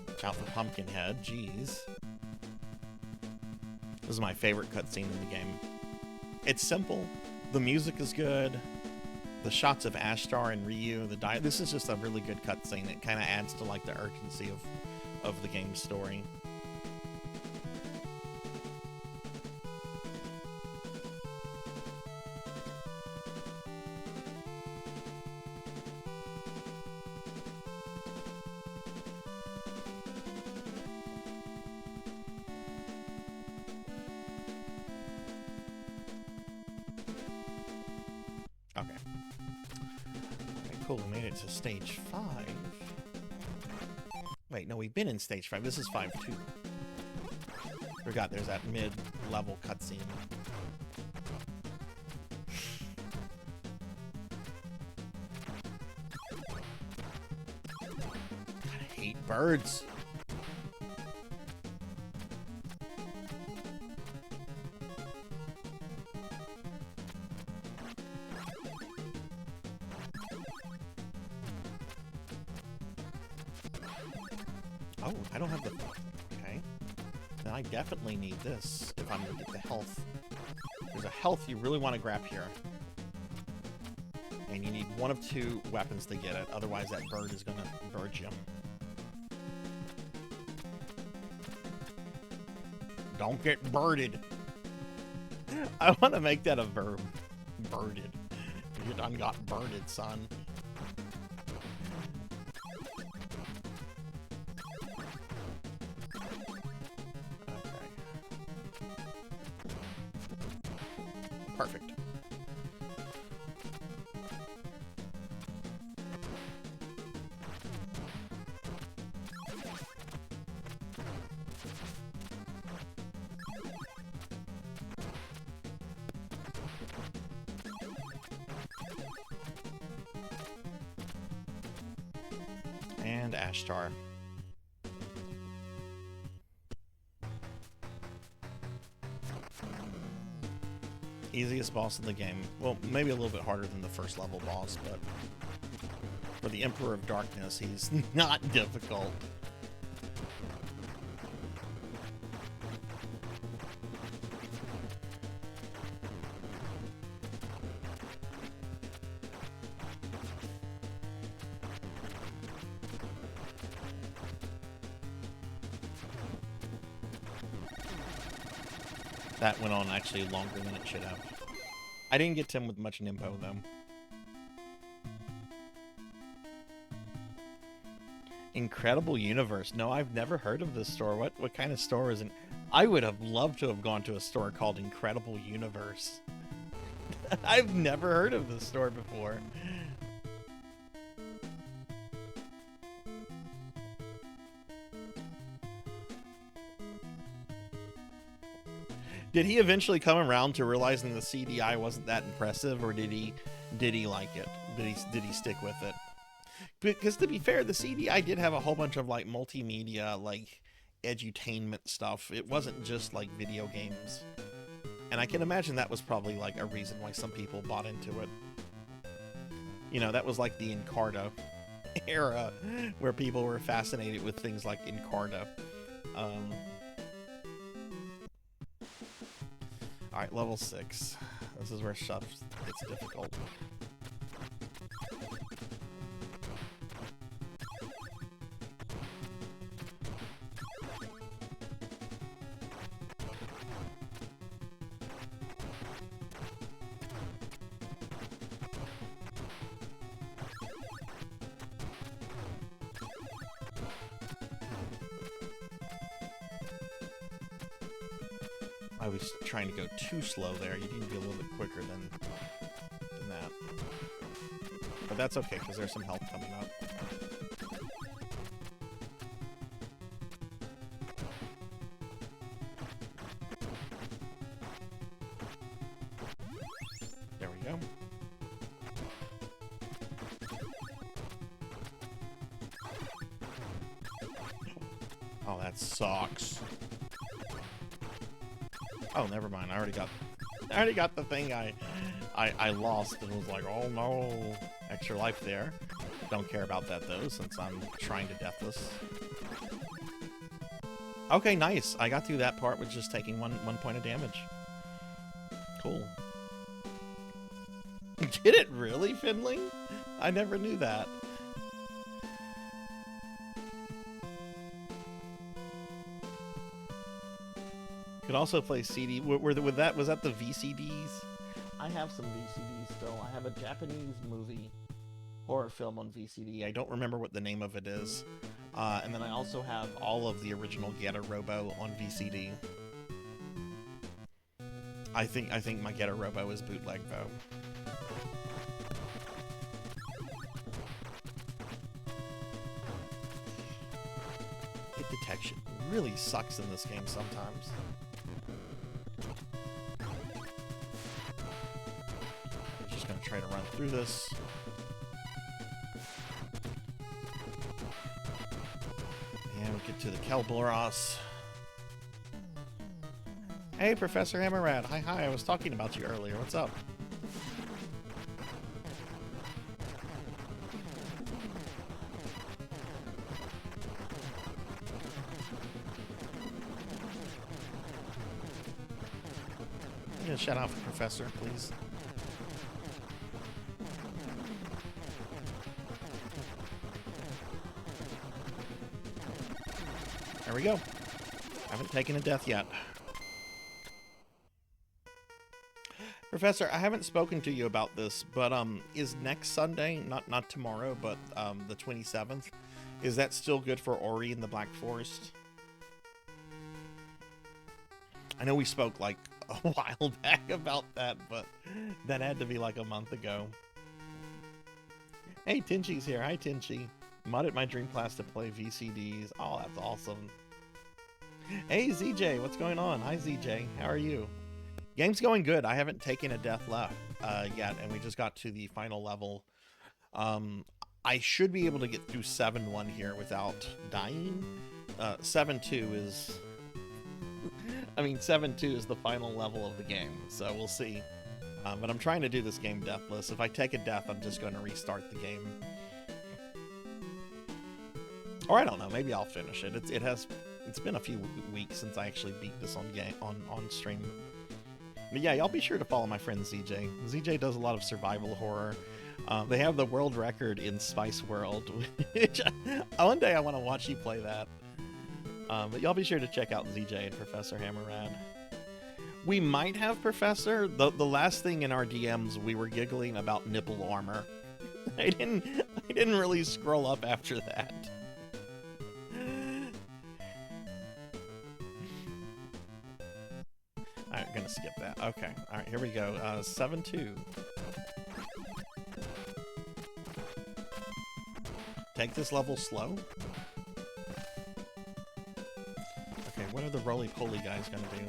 Watch out for Pumpkinhead, jeez. This is my favorite cutscene in the game. It's simple, the music is good, the shots of Ashtar and Ryu, this is just a really good cutscene. It kind of adds to like the urgency of the game's story. Okay. Okay, cool. We made it to stage 5. Wait, no, we've been in stage 5. This is 5 too. Forgot there's that mid-level cutscene. I hate birds. Oh, I don't have the... Okay. Then I definitely need this if I'm going to get the health. There's a health you really want to grab here. And you need one of two weapons to get it. Otherwise, that bird is going to bird you. Don't get birded. I want to make that a verb. Birded. You done got birded, son. Okay. Perfect. And Ashtar. Easiest boss in the game. Well, maybe a little bit harder than the first level boss, but for the Emperor of Darkness, he's not difficult. That went on actually longer than it should have. I didn't get to him with much Nimbo, though. Incredible Universe. No, I've never heard of this store. What kind of store is it? I would have loved to have gone to a store called Incredible Universe. I've never heard of this store before. Did he eventually come around to realizing the CDI wasn't that impressive, or did he like it? Did he stick with it? Because to be fair, the CDI did have a whole bunch of like multimedia, like edutainment stuff. It wasn't just like video games. And I can imagine that was probably like a reason why some people bought into it. You know, that was like the Encarta era where people were fascinated with things like Encarta. Alright, level 6. This is where stuff gets difficult. I was trying to go too slow there. You need to be a little bit quicker than that. But that's okay, because there's some health coming up. There we go. Oh, that sucks. Oh, never mind. I already got the thing I lost and was like, oh no, extra life there. Don't care about that though, since I'm trying to death this. Okay, nice. I got through that part with just taking one point of damage. Cool. Did it really, Finley? I never knew that. Could also play CD. Was that the VCDs? I have some VCDs still. I have a Japanese movie horror film on VCD. I don't remember what the name of it is. And then I also have all of the original Getter Robo on VCD. I think my Getter Robo is bootleg though. Hit detection really sucks in this game sometimes. Try to run through this. And we get to the Kelboros. Hey, Professor Hammerrad. Hi, I was talking about you earlier. What's up? gonna shut off the professor, please? There we go. Haven't taken a death yet. Professor, I haven't spoken to you about this, but is next Sunday, not tomorrow, but the 27th, is that still good for Ori in the Black Forest? I know we spoke like a while back about that, but that had to be like a month ago. Hey, Tinchi's here. Hi, Tinchi. Modded my dream class to play VCDs. Oh, that's awesome. Hey, ZJ, what's going on? Hi, ZJ. How are you? Game's going good. I haven't taken a death left yet, and we just got to the final level. I should be able to get through 7-1 here without dying. 7-2 is... I mean, 7-2 is the final level of the game, so we'll see. But I'm trying to do this game deathless. If I take a death, I'm just going to restart the game. Or I don't know, maybe I'll finish it. It's been a few weeks since I actually beat this on stream. But yeah, y'all be sure to follow my friend ZJ. ZJ does a lot of survival horror. They have the world record in Spice World, which one day I want to watch you play that. But y'all be sure to check out ZJ and Professor Hammerrad. We might have Professor. The last thing in our DMs, we were giggling about nipple armor. I didn't really scroll up after that. Alright, I'm gonna skip that. Okay, alright, here we go. 7-2. Take this level slow. Okay, what are the roly-poly guys gonna do?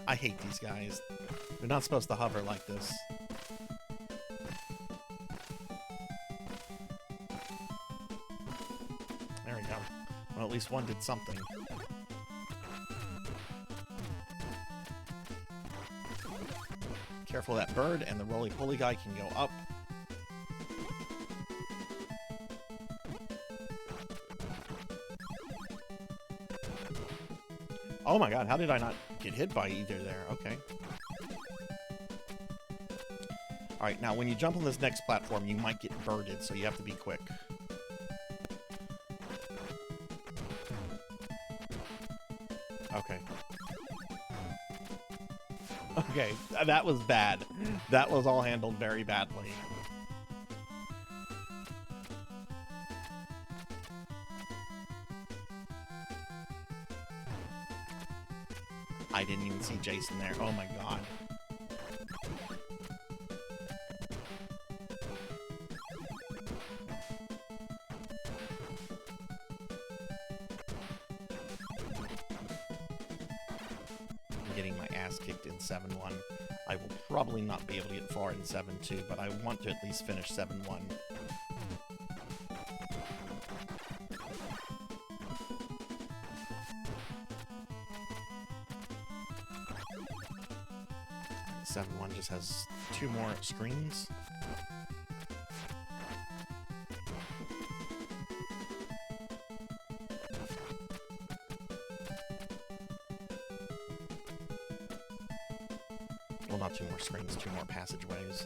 I hate these guys. They're not supposed to hover like this. There we go. Well, at least one did something. Careful of that bird, and the roly-poly guy can go up. Oh my god, how did I not get hit by either there? Okay. Alright, now when you jump on this next platform, you might get birded, so you have to be quick. Okay. Okay, that was bad. That was all handled very badly. I didn't even see Jason there. Oh my god. I'm getting my ass kicked in 7-1. I will probably not be able to get far in 7-2, but I want to at least finish 7-1. 7-1 just has 2 more screens. Well, not 2 more screens, 2 more passageways.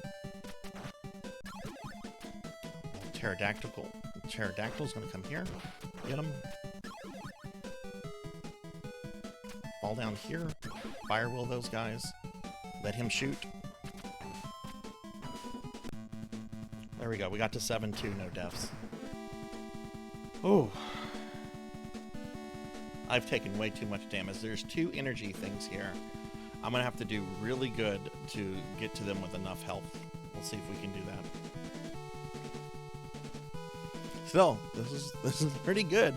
Pterodactyl's gonna come here. Get him. Fall down here. Firewheel those guys. Let him shoot. There we go. We got to 7-2, no deaths. Oh. I've taken way too much damage. There's 2 energy things here. I'm gonna have to do really good to get to them with enough health. We'll see if we can do that. Still, this is pretty good.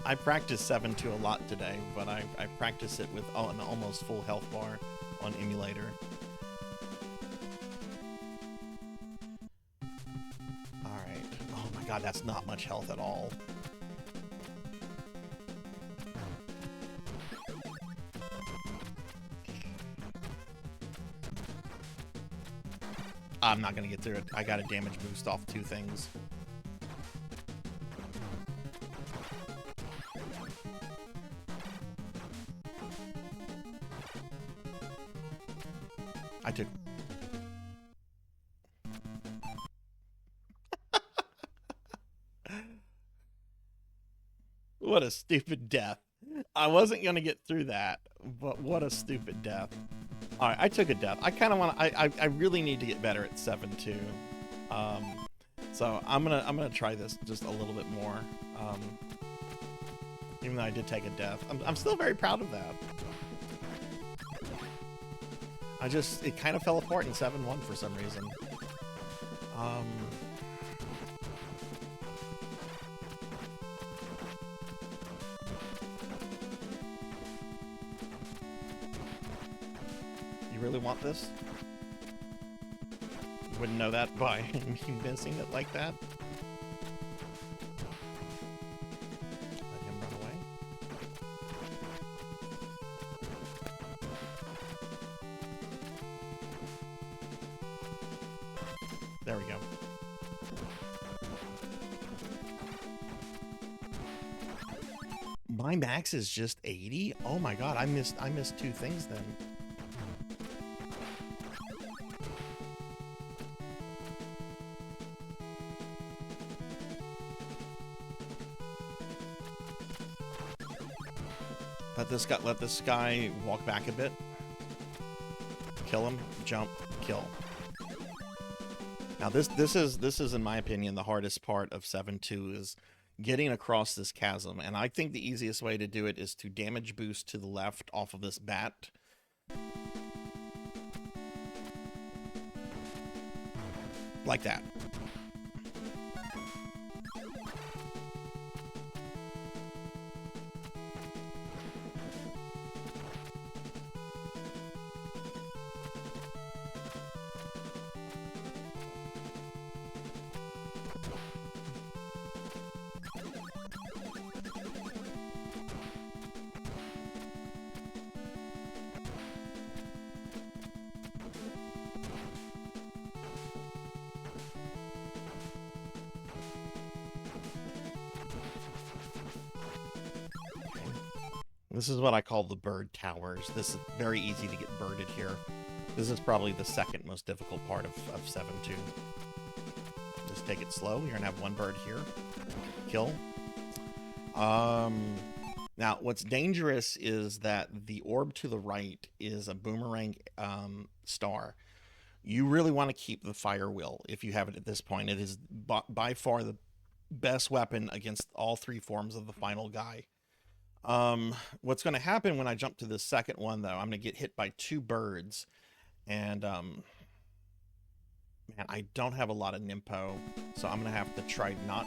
I practiced 7-2 a lot today, but I practiced it with an almost full health bar on emulator. Alright. Oh my god, that's not much health at all. I'm not gonna get through it. I got a damage boost off 2 things. I took... What a stupid death. I wasn't going to get through that, but what a stupid death. All right, I took a death. I kind of want to... I really need to get better at 7-2. So I'm gonna try this just a little bit more. Even though I did take a death, I'm still very proud of that. It kind of fell apart in 7-1 for some reason. You really want this? You wouldn't know that by me missing it like that. Let him run away. There we go. My max is just 80? Oh my god, I missed 2 things then. Let this guy walk back a bit. Kill him, jump, kill. Now this is in my opinion the hardest part of 7-2 is getting across this chasm, and I think the easiest way to do it is to damage boost to the left off of this bat. Like that. This is what I call the bird towers. This is very easy to get birded here. This is probably the second most difficult part of 7-2. Just take it slow. You're going to have one bird here. Kill. Now, what's dangerous is that the orb to the right is a boomerang star. You really want to keep the fire wheel if you have it at this point. It is by far the best weapon against all 3 forms of the final guy. What's going to happen when I jump to the second one, though, I'm going to get hit by 2 birds, and man, I don't have a lot of Nimpo, so I'm going to have to try not.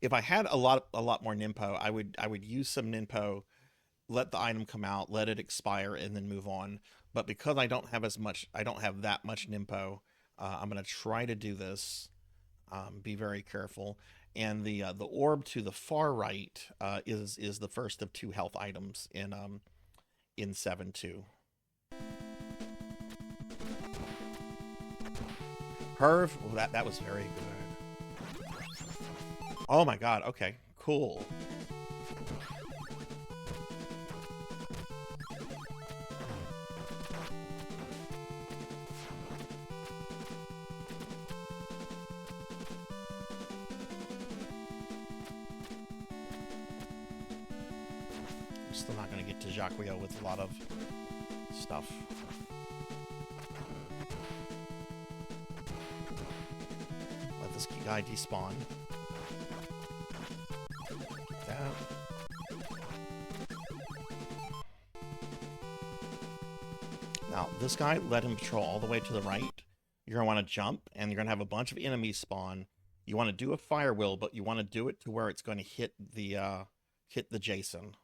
If I had a lot more Nimpo, I would use some Nimpo, let the item come out, let it expire, and then move on. But because I don't have that much Nimpo, I'm going to try to do this. Be very careful. And the orb to the far right is the first of 2 health items in 7-2. Perv, well, that was very good. Oh my god, okay, cool. Still not going to get to Jacquio with a lot of stuff. Let this guy despawn. Get that. Now, this guy, let him patrol all the way to the right. You're going to want to jump, and you're going to have a bunch of enemies spawn. You want to do a fire wheel, but you want to do it to where it's going to hit the Jason.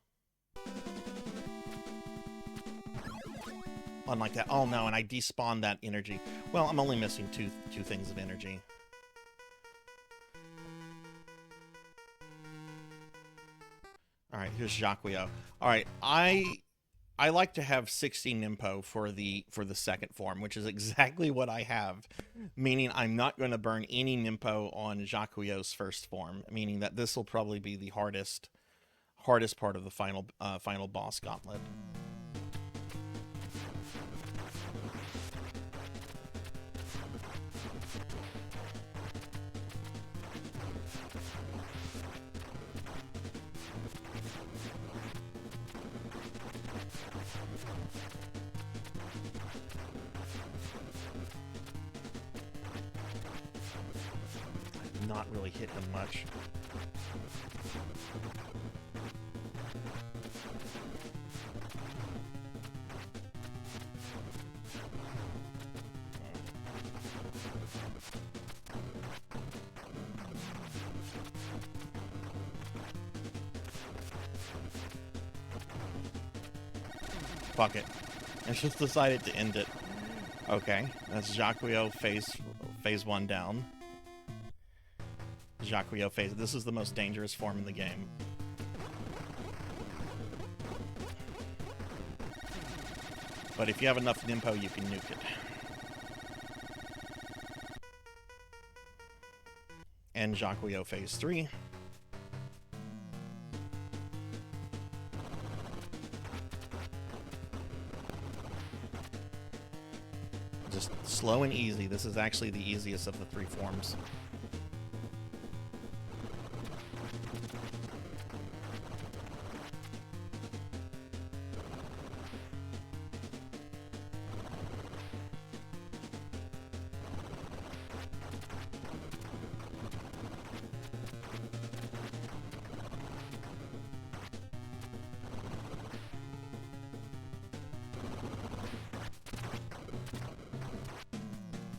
Unlike that. Oh no, and I despawned that energy. Well, I'm only missing two things of energy. Alright, here's Jacquio. Alright, I like to have 60 Nimpo for the second form, which is exactly what I have. Meaning I'm not going to burn any Nimpo on Jacquio's first form, meaning that this will probably be the hardest part of the final boss gauntlet. not really hit him much. Fuck it. I just decided to end it. Okay, that's Jacquio phase 1 down. Jacquio phase. This is the most dangerous form in the game. But if you have enough Nimpo, you can nuke it. And Jacquio phase 3. Just slow and easy. This is actually the easiest of the 3 forms.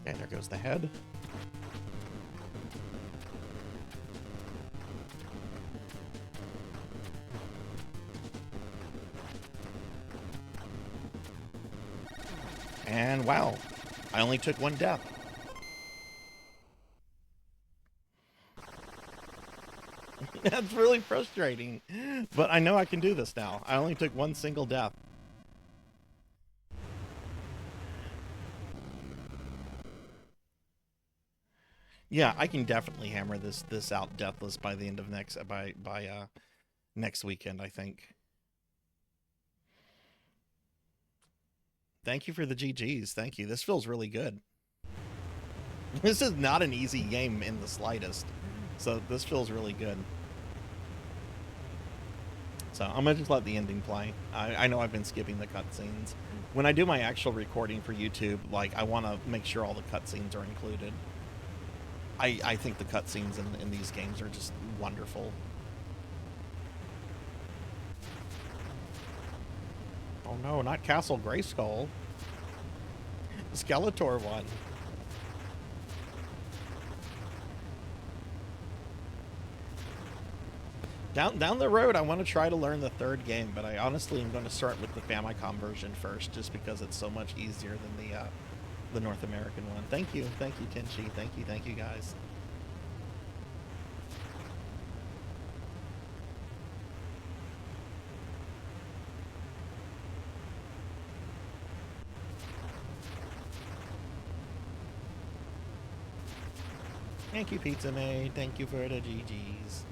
Okay, there goes the head. And wow, I only took 1 death. That's really frustrating, but I know I can do this now. I only took 1 single death. Yeah, I can definitely hammer this out deathless by the end of next weekend, I think. Thank you for the GGs. Thank you. This feels really good. This is not an easy game in the slightest. So this feels really good. So I'm gonna just let the ending play. I know I've been skipping the cutscenes. When I do my actual recording for YouTube, like, I want to make sure all the cutscenes are included. I think the cutscenes in these games are just wonderful. Oh no, not Castle Grayskull. Skeletor won. Down the road, I want to try to learn the 3rd game, but I honestly am going to start with the Famicom version first, just because it's so much easier than the North American one. Thank you, Tenchi. Thank you, guys. Thank you, Pizza Maid. Thank you for the GGs.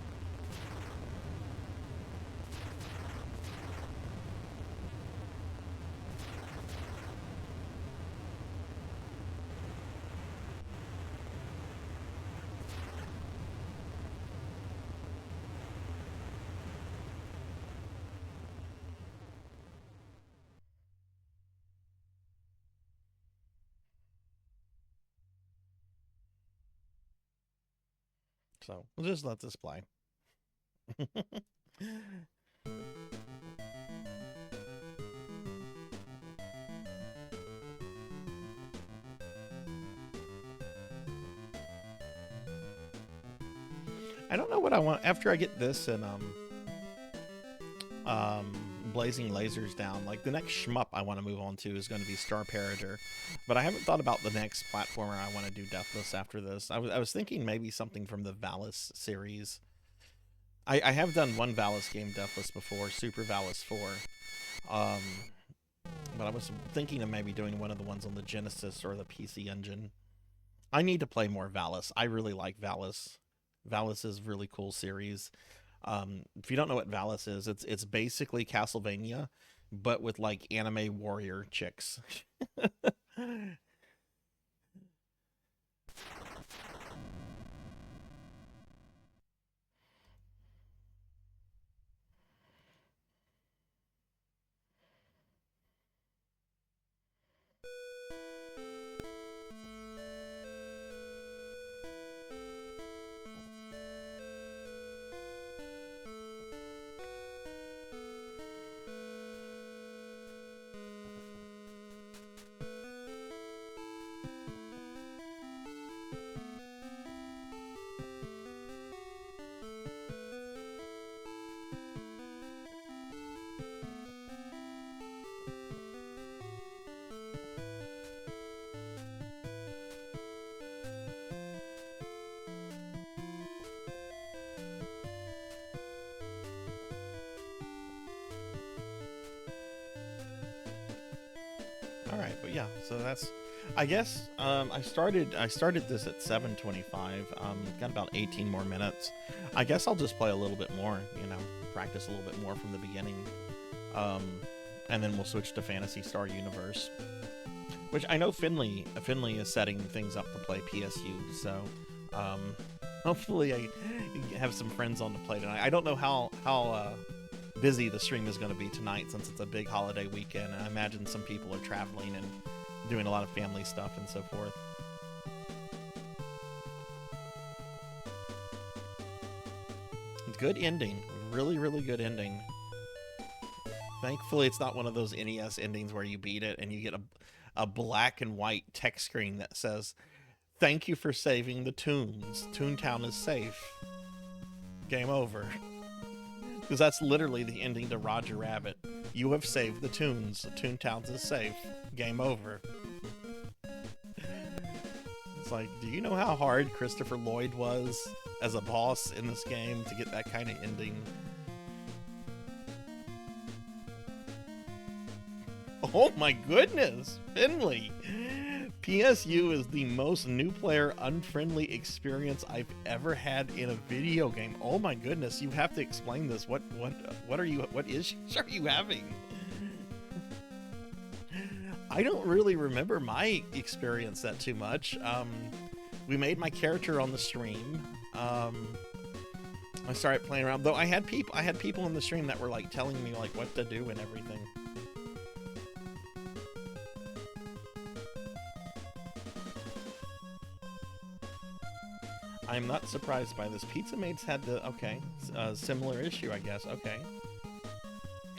So we'll just let this play. I don't know what I want after I get this and Blazing Lasers down. Like, the next shmup I want to move on to is going to be Star Parager, but I haven't thought about the next platformer I want to do deathless after this. I was thinking maybe something from the Valis series. I have done one Valis game deathless before, Super Valis 4. But I was thinking of maybe doing one of the ones on the Genesis or the PC Engine. I need to play more Valis. I really like Valis. Valis is a really cool series. If you don't know what Valis is, it's basically Castlevania, but with like anime warrior chicks. All right, but yeah, so that's. I guess I started this at 7:25. Got about 18 more minutes. I guess I'll just play a little bit more. Practice a little bit more from the beginning, um, and then we'll switch to Phantasy Star Universe, which I know Finley is setting things up to play PSU. So hopefully I have some friends on to play tonight. I don't know how busy the stream is going to be tonight since it's a big holiday weekend, and I imagine some people are traveling and doing a lot of family stuff and so forth. Good ending. Really, really good ending. Thankfully, it's not one of those NES endings where you beat it and you get a black and white text screen that says, "Thank you for saving the Toons. Toontown is safe. Game over." Because that's literally the ending to Roger Rabbit. You have saved the Toons. Toontown is safe. Game over. It's like, do you know how hard Christopher Lloyd was as a boss in this game to get that kind of ending? Oh my goodness, Finley! PSU is the most new player unfriendly experience I've ever had in a video game. Oh my goodness, you have to explain this. What issues are you having? I don't really remember my experience that too much. We made my character on the stream. I started playing around, though I had people in the stream that were like telling me like what to do and everything. I'm not surprised by this. Pizza Mates had the similar issue, I guess. Okay.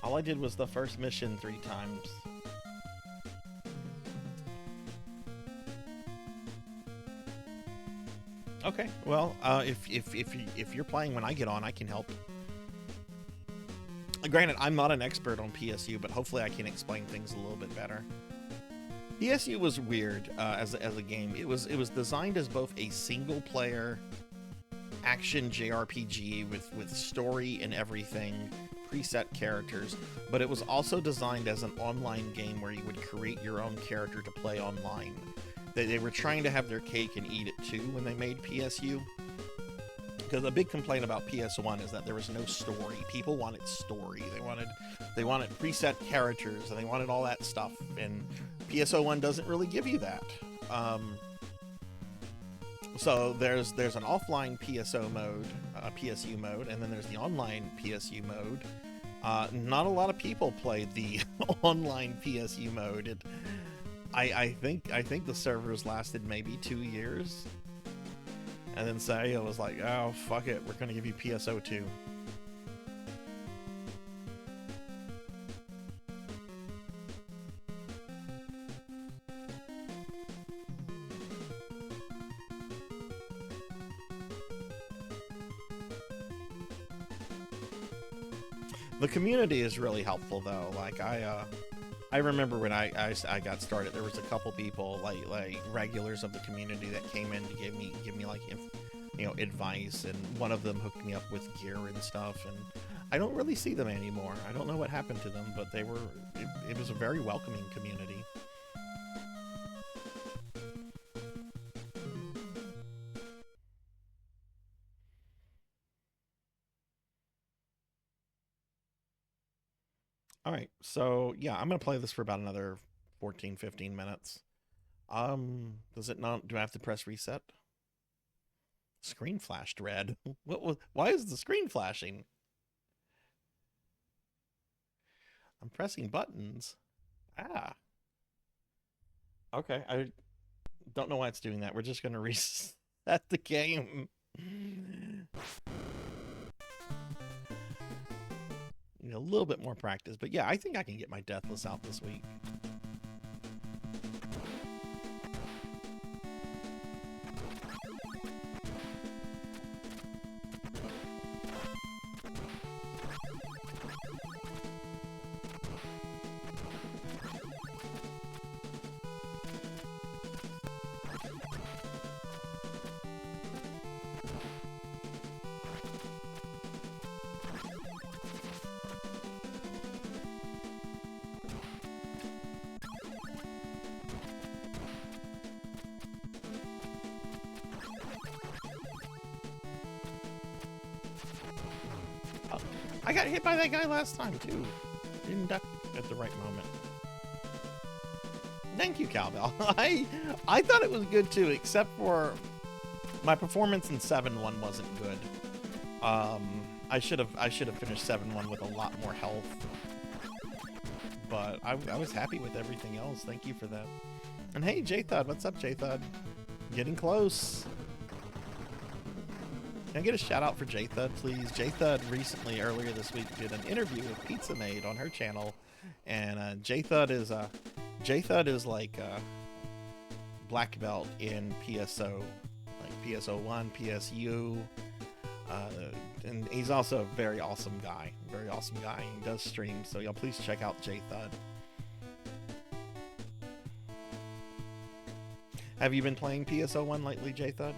All I did was the first mission 3 times. Okay, well, if you're playing when I get on, I can help. Granted, I'm not an expert on PSU, but hopefully I can explain things a little bit better. PSU was weird as a game. It was designed as both a single player action JRPG with story and everything, preset characters, but it was also designed as an online game where you would create your own character to play online. They were trying to have their cake and eat it too when they made PSU. Because a big complaint about PS1 is that there was no story. People wanted story. They wanted preset characters and they wanted all that stuff. And PSO1 doesn't really give you that. So there's an offline PSU mode, and then there's the online PSU mode. Not a lot of people played the online PSU mode. I think the servers lasted maybe 2 years. And then Saya was like, oh, fuck it, we're gonna give you PSO2. The community is really helpful though. Like I remember when I got started, there was a couple people like regulars of the community that came in to give me like advice, and one of them hooked me up with gear and stuff, and I don't really see them anymore. I don't know what happened to them, but it was a very welcoming community. All right, so yeah, I'm gonna play this for about another 14-15 minutes. Does it not? Do I have to press reset? Screen flashed red. Why is the screen flashing? I'm pressing buttons. Ah. Okay, I don't know why it's doing that. We're just gonna reset the game. A little bit more practice, but yeah, I think I can get my Deathless out this week. Oh, I got hit by that guy last time, too. Didn't duck at the right moment. Thank you, Cowbell. I thought it was good, too, except for my performance in 7-1 wasn't good. I should have finished 7-1 with a lot more health. But I was happy with everything else. Thank you for that. And hey, J-Thud. What's up, J-Thud? Getting close. Can I get a shout out for J-Thud, please? J-Thud recently, earlier this week, did an interview with Pizza Maid on her channel. And J-Thud is like black belt in PSO. Like PSO1, PSU. And he's also a very awesome guy. Very awesome guy. He does stream, so y'all please check out J-Thud. Have you been playing PSO1 lately, J-Thud?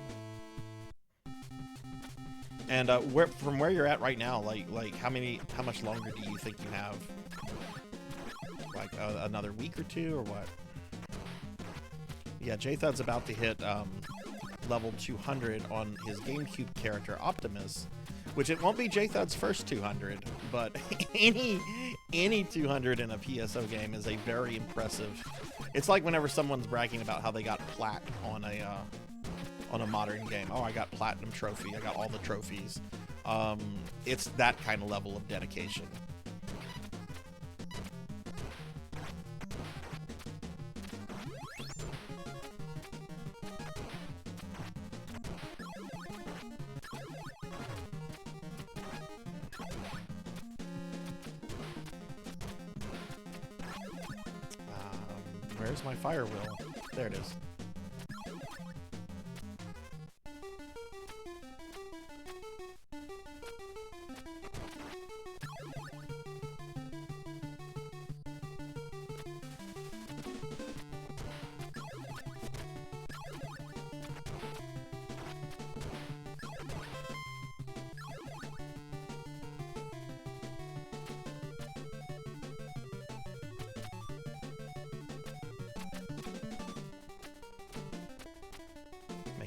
And from where you're at right now, like how much longer do you think you have? Like another week or two, or what? Yeah, J-Thud's about to hit level 200 on his GameCube character Optimus, which it won't be J-Thud's first 200, but any 200 in a PSO game is a very impressive. It's like whenever someone's bragging about how they got plat on a modern game. Oh, I got platinum trophy. I got all the trophies. It's that kind of level of dedication. Where's my fire wheel? There it is.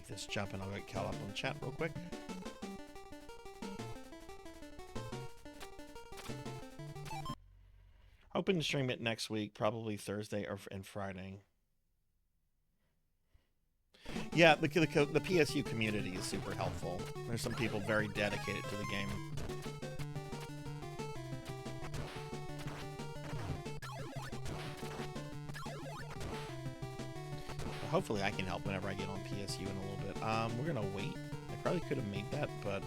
This jump and I'll get caught up on the chat real quick. Hoping to stream it next week, probably Thursday and Friday. Yeah, the PSU community is super helpful. There's some people very dedicated to the game. Hopefully I can help whenever I get on PSU in a little bit. We're gonna wait. I probably could have made that, but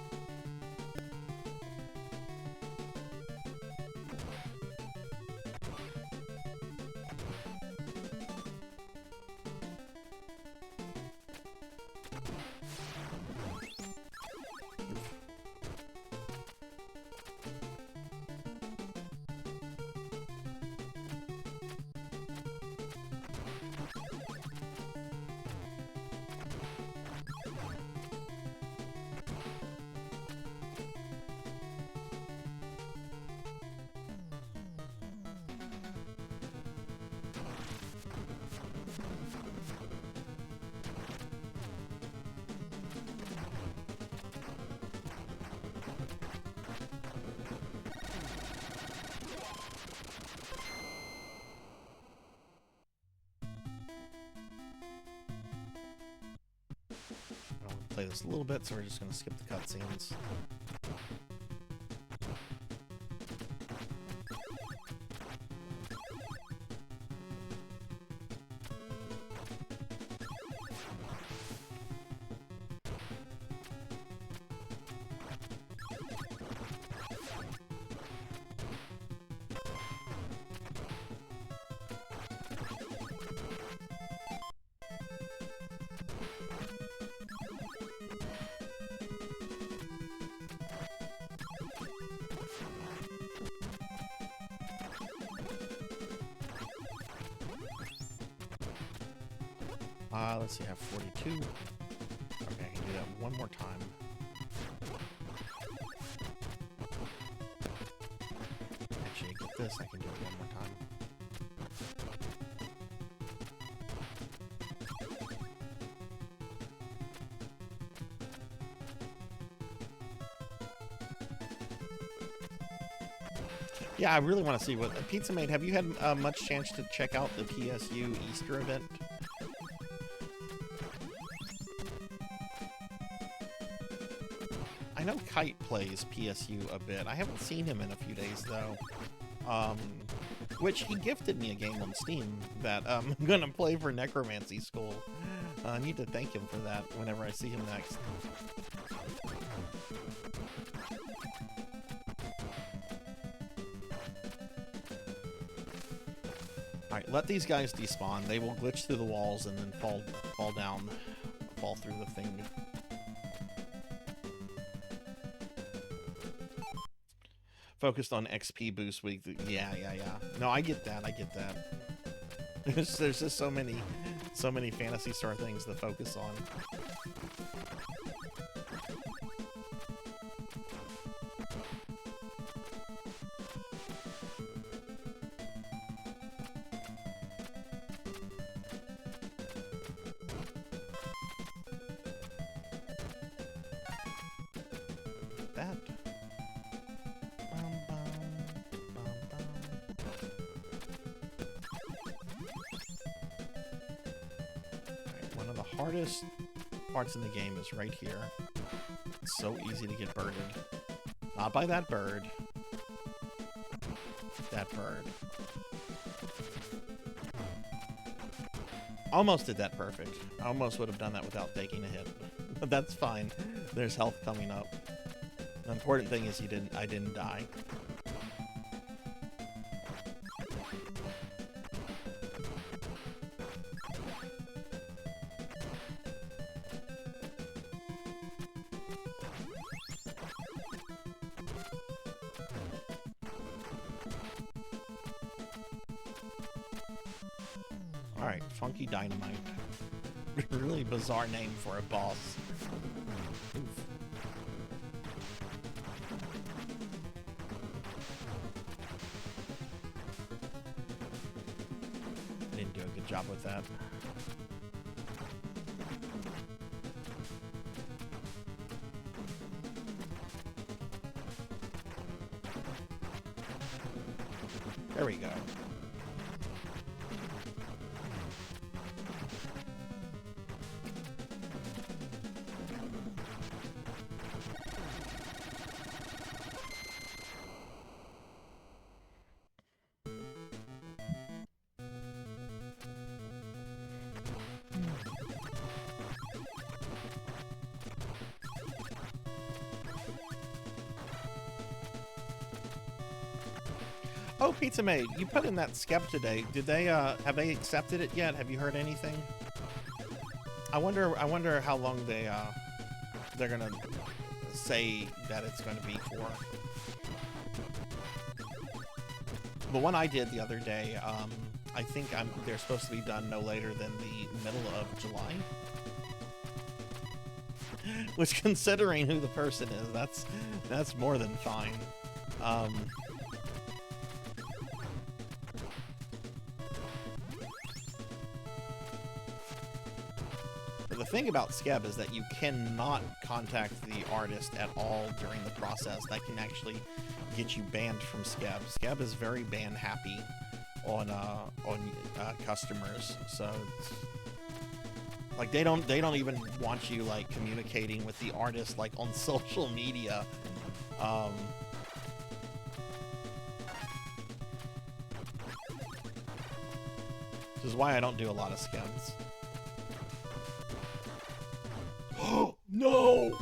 play this a little bit, so we're just going to skip the cutscenes. Let's see, I have 42. Okay, I can do that one more time. Actually, get this, I can do it one more time. Yeah, I really want to see what Pizza Mate. Have you had much chance to check out the PSU Easter event? I know Kite plays PSU a bit. I haven't seen him in a few days though. Which he gifted me a game on Steam that I'm gonna play for Necromancy School. I need to thank him for that whenever I see him next. Alright, let these guys despawn. They will glitch through the walls and then fall down, fall through the thing. Focused on XP boost week. Yeah. No, I get that. There's just so many Phantasy Star things to focus on. That. One of the hardest parts in the game is right here. It's so easy to get birded. Not by that bird. That bird. Almost did that perfect. I almost would have done that without taking a hit. But that's fine. There's health coming up. The important thing is I didn't die. Alright, Funky Dynamite. Really bizarre name for a boss. Oof. I didn't do a good job with that. There we go. Oh, Pizza Maid, you put in that Skeb today. Did they have they accepted it yet? Have you heard anything? I wonder how long they're gonna say that it's gonna be for. The one I did the other day, I think they're supposed to be done no later than the middle of July. Which, considering who the person is, that's more than fine. The thing about Skeb is that you cannot contact the artist at all during the process. That can actually get you banned from Skeb. Skeb is very ban happy on customers, so it's, like they don't even want you like communicating with the artist like on social media. This is why I don't do a lot of Skebs. No!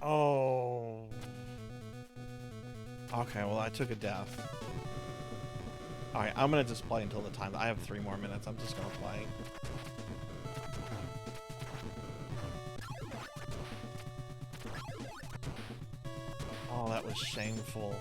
Oh. Okay, well, I took a death. Alright, I'm gonna just play until the time. I have 3 more minutes. I'm just gonna play. Oh, that was shameful.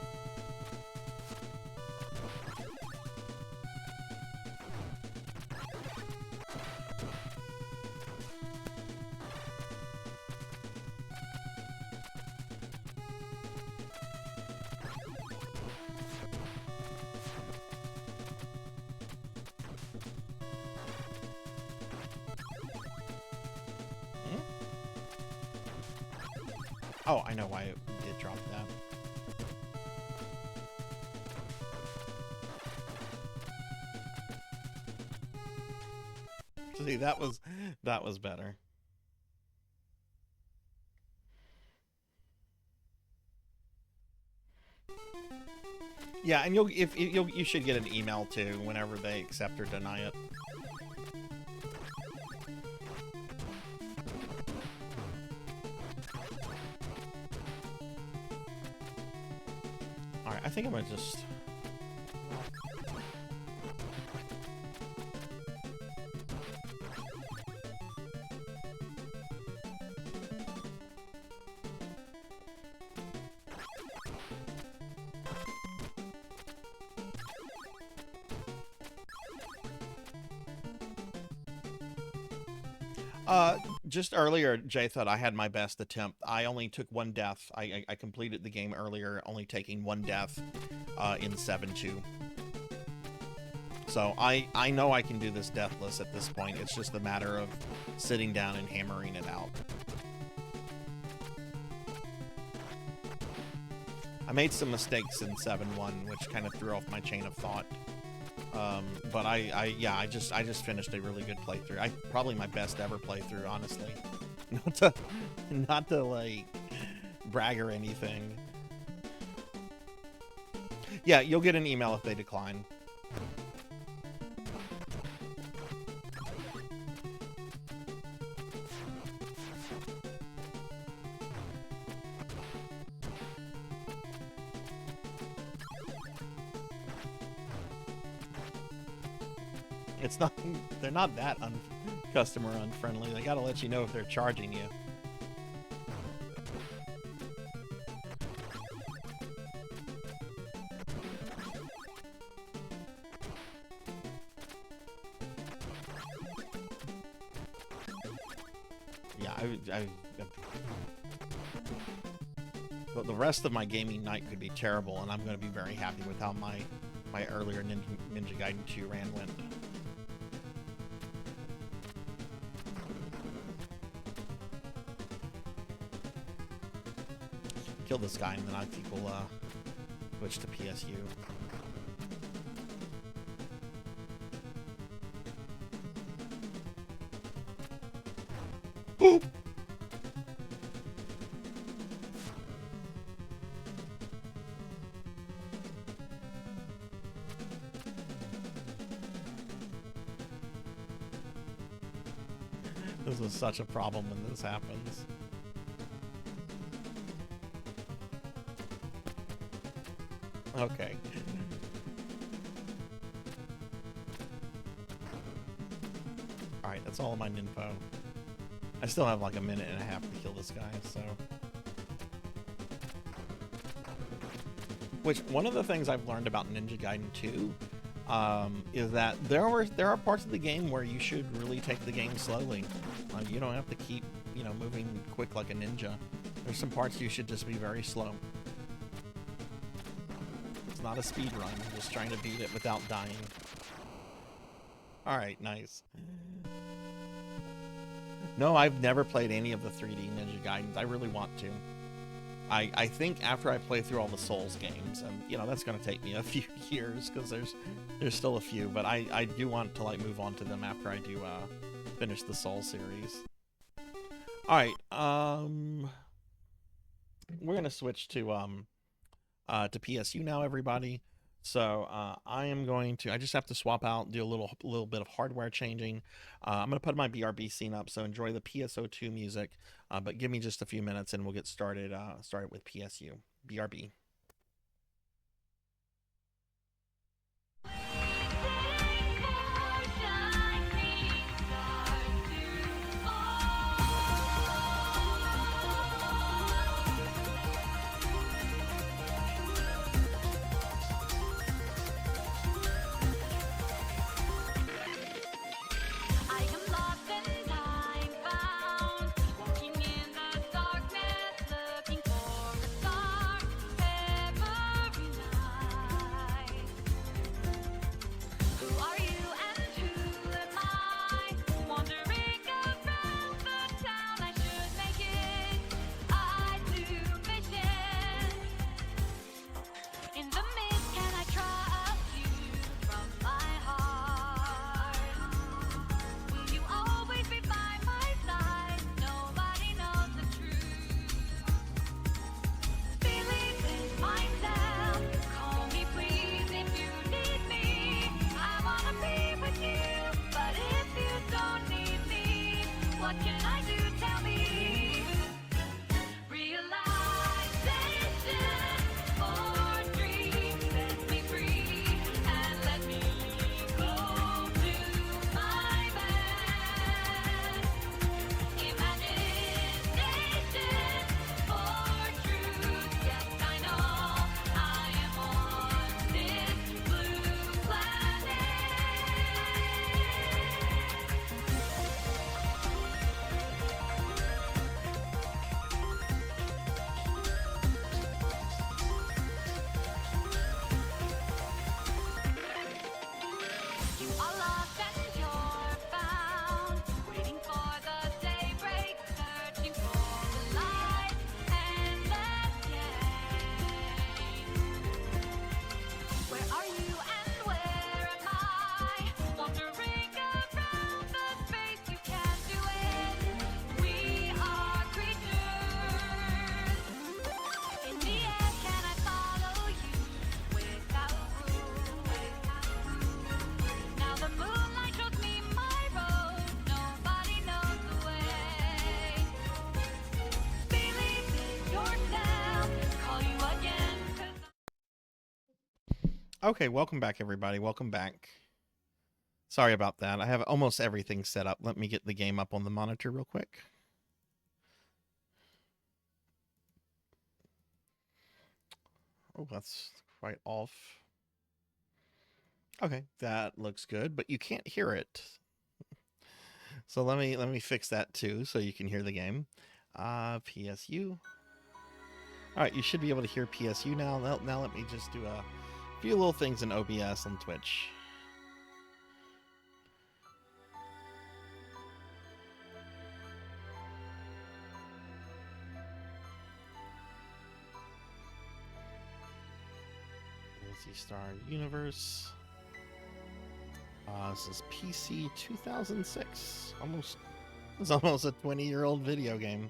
Oh, I know why it did drop that. See, that was better. Yeah, and you should get an email too whenever they accept or deny it. All right, I think I'm gonna just. Just earlier, Jay thought I had my best attempt. I only took one death. I completed the game earlier, only taking one death in 7-2. So I know I can do this deathless at this point. It's just a matter of sitting down and hammering it out. I made some mistakes in 7-1, which kind of threw off my chain of thought. But I just finished a really good playthrough. Probably my best ever playthrough, honestly. Not to like brag or anything. Yeah, you'll get an email if they decline. It's not, they're not that customer unfriendly. They gotta let you know if they're charging you. Yeah, but the rest of my gaming night could be terrible, and I'm going to be very happy with how my earlier Ninja Gaiden 2 ran went. Kill this guy, and then I think we'll switch to PSU. Ooh! This is such a problem when this happens. Okay. Alright, that's all of my info. I still have like a minute and a half to kill this guy, so... Which, one of the things I've learned about Ninja Gaiden 2 is that there are parts of the game where you should really take the game slowly. You don't have to keep, you know, moving quick like a ninja. There's some parts you should just be very slow. It's not a speed run, I'm just trying to beat it without dying. Alright, nice. No, I've never played any of the 3D Ninja Gaidens. I really want to. I think after I play through all the Souls games, and you know that's going to take me a few years because there's still a few, but I do want to like move on to them after I do finish the Souls series. All right, we're gonna switch to PSU now, everybody. So I am going to. I just have to swap out, do a little bit of hardware changing. I'm gonna put my BRB scene up, so enjoy the PSO2 music. But give me just a few minutes, and we'll get started. Started with PSU BRB. Okay, welcome back, everybody. Welcome back. Sorry about that. I have almost everything set up. Let me get the game up on the monitor real quick. Oh, that's quite off. Okay, that looks good, but you can't hear it. So let me fix that too, so you can hear the game. PSU. All right, you should be able to hear PSU now. Now let me just do a few little things in OBS on Twitch. Phantasy Star Universe. This is PC 2006. It's almost a 20-year-old video game.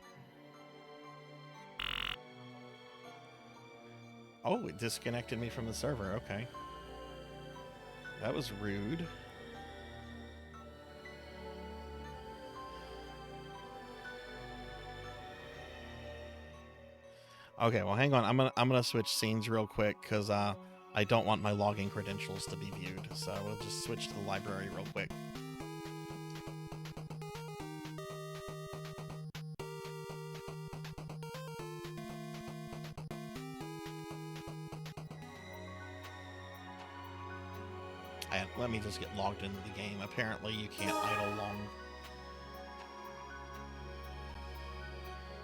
Oh, it disconnected me from the server. Okay. That was rude. Okay, well, hang on. I'm gonna switch scenes real quick because I don't want my login credentials to be viewed. So we'll just switch to the library real quick. And let me just get logged into the game. Apparently, you can't idle long.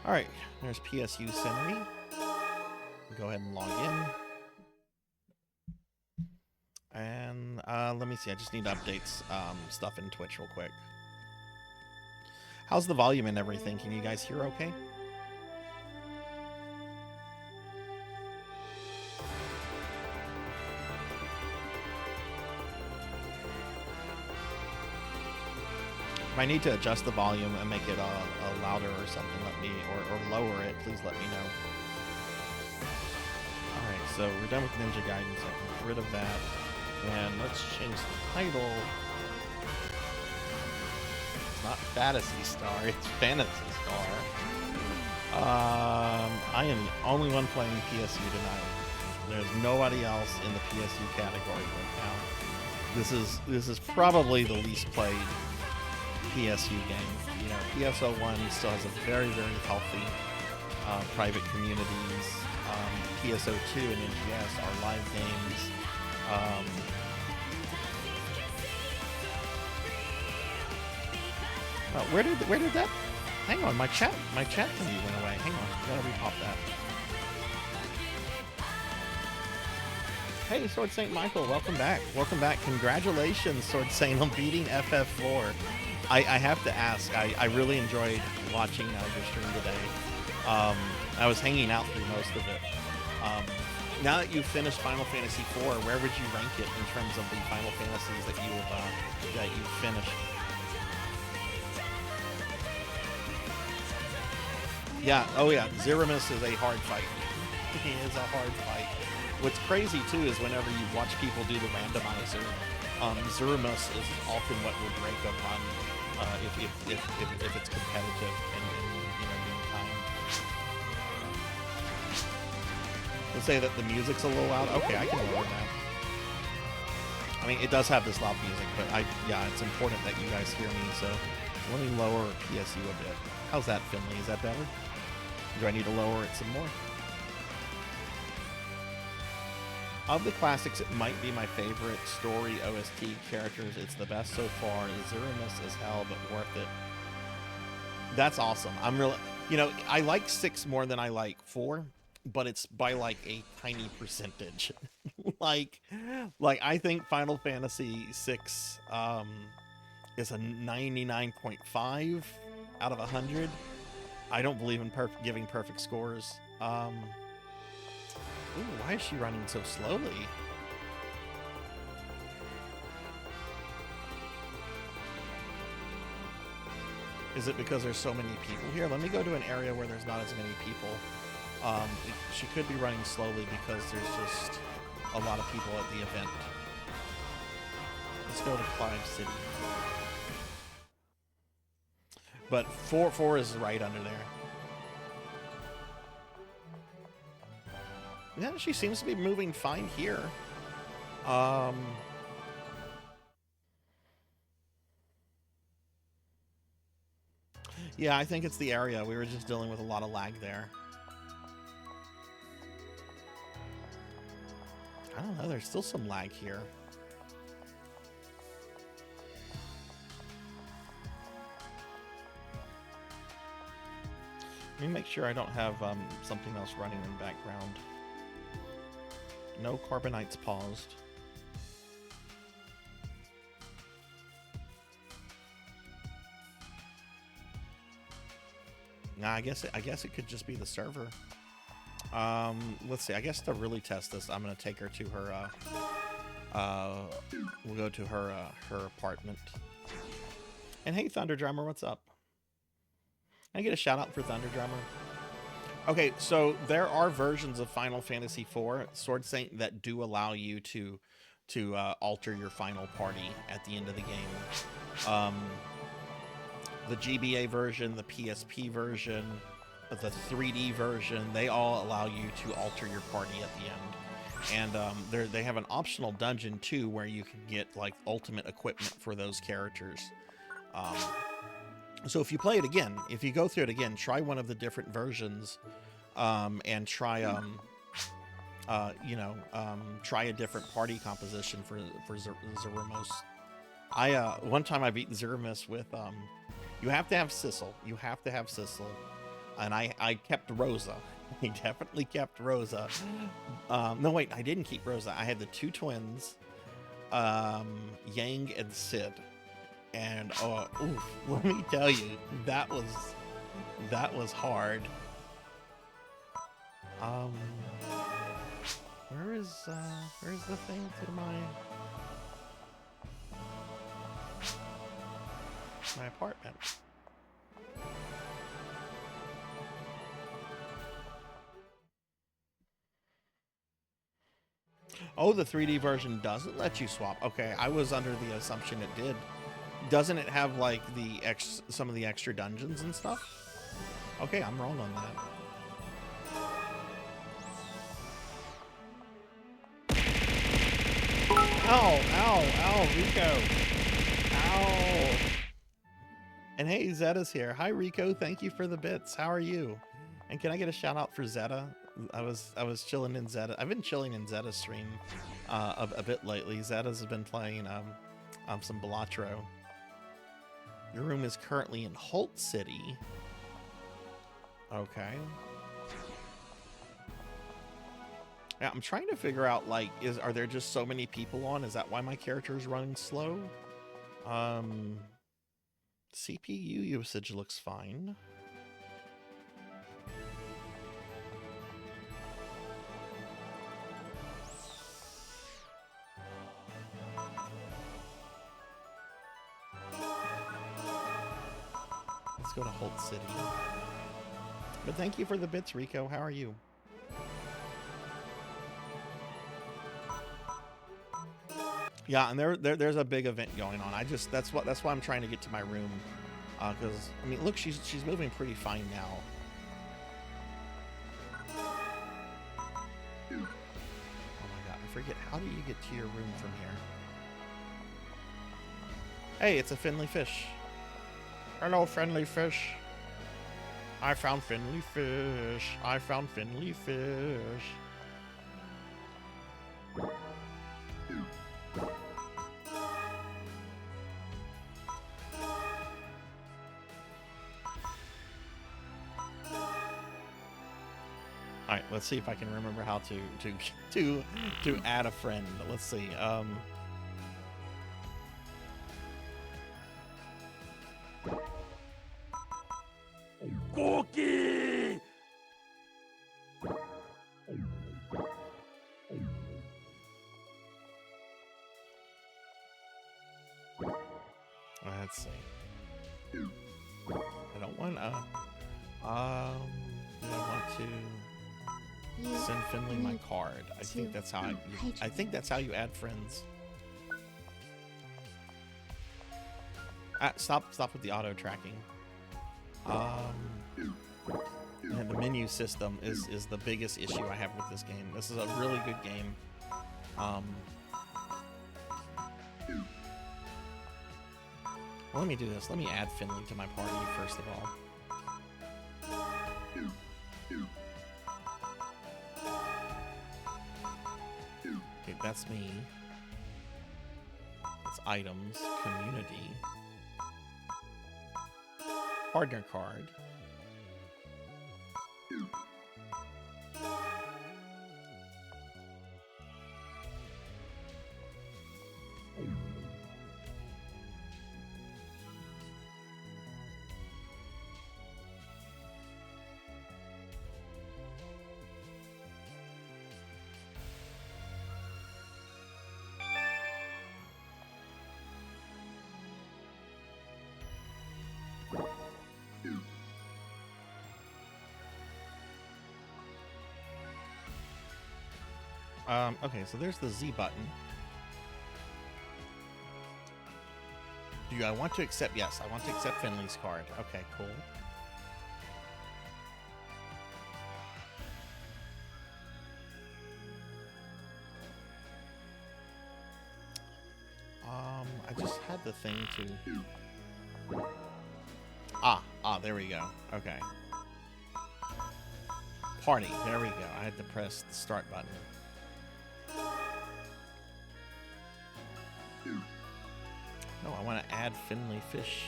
All right, there's PSU Scenery. Go ahead and log in. And let me see. I just need to update stuff in Twitch real quick. How's the volume and everything? Can you guys hear okay? If I need to adjust the volume and make it louder or something, let me, or lower it, please let me know. Alright, so we're done with Ninja Gaiden, so I can get rid of that. And let's change the title. It's not Fantasy Star, it's Fantasy Star. I am the only one playing PSU tonight. There's nobody else in the PSU category right now. This is probably the least played PSU game. You know, PSO1 still has a very, very healthy private communities. PSO2 and NGS are live games. Where did that? Hang on, my chat thingy went away. Hang on, gotta repop that. Hey, Sword Saint Michael, welcome back. Welcome back. Congratulations, Sword Saint, on beating FF4. I have to ask, I really enjoyed watching your stream today. I was hanging out through most of it. Now that you've finished Final Fantasy IV, where would you rank it in terms of the Final Fantasies that you've finished? Yeah, oh yeah, Zeramus is a hard fight. He is a hard fight. What's crazy too is whenever you watch people do the randomizer, Zeramus is often what will break a run if it's competitive and in time. We'll say that the music's a little loud. Okay, I can lower that. I mean, it does have this loud music, but yeah, it's important that you guys hear me. So let me lower PSU a bit. How's that, Finley? Is that better? Do I need to lower it some more? Of the classics, it might be my favorite story OST characters. It's the best so far. Zeramus is hell, but worth it. That's awesome. I'm really, I like 6 more than I like 4, but it's by like a tiny percentage. like I think Final Fantasy 6 is a 99.5 out of 100. I don't believe in giving perfect scores. Ooh, why is she running so slowly? Is it because there's so many people here? Let me go to an area where there's not as many people. She could be running slowly because there's just a lot of people at the event. Let's go to Clive City. But 4 is right under there. Yeah, she seems to be moving fine here. Um, yeah, I think it's the area. We were just dealing with a lot of lag there. I don't know. There's still some lag here. Let me make sure I don't have something else running in the background. No Carbonites paused. Nah, I guess it could just be the server. Let's see. I guess to really test this, I'm gonna take her to her. We'll go to her her apartment. And hey, Thunder Drummer, what's up? Can I get a shout out for Thunder Drummer? Okay, so there are versions of Final Fantasy IV Sword Saint that do allow you to alter your final party at the end of the game. The GBA version, the PSP version, the 3D version, they all allow you to alter your party at the end. And they have an optional dungeon too where you can get like ultimate equipment for those characters. So if you play it again, if you go through it again, try one of the different versions, and try try a different party composition for Zerumos. One time I beat Zerumos with you have to have Sissel. You have to have Sissel. And I kept Rosa. I definitely kept Rosa. No, wait, I didn't keep Rosa. I had the two twins, Yang and Sid. And let me tell you, that was hard. Where's the thing to my apartment? Oh, the 3D version doesn't let you swap. Okay, I was under the assumption it did. Doesn't it have like some of the extra dungeons and stuff? Okay, I'm wrong on that. Ow, ow, ow, Rico. Ow. And hey, Zeta's here. Hi, Rico. Thank you for the bits. How are you? And can I get a shout out for Zeta? I was chilling in Zeta. I've been chilling in Zeta's stream a bit lately. Zeta's been playing some Balatro. Your room is currently in Holt City. Okay. Yeah, I'm trying to figure out, like, are there just so many people on? Is that why my character is running slow? CPU usage looks fine. Let's go to Holt City. But thank you for the bits, Rico. How are you? Yeah, and there's a big event going on. That's why I'm trying to get to my room, because I mean, look, she's moving pretty fine now. Oh my god, I forget, how do you get to your room from here? Hey, it's a Finley fish. Hello, friendly fish. I found Finley fish. I found Finley fish. All right, let's see if I can remember how to add a friend. Let's see. Cookie. Let's see. I don't want do I want to send Finley my card? I think that's how you add friends. Stop with the auto tracking. And the menu system is the biggest issue I have with this game. This is a really good game. Let me do this. Let me add Finley to my party first of all. Okay, that's me. It's items, community, partner card. Okay, so there's the Z button. Do I want to accept? Yes, I want to accept Finley's card. Okay, cool. I just had the thing to... there we go. Okay. Party, there we go. I had to press the start button. No, I want to add Finley Fish.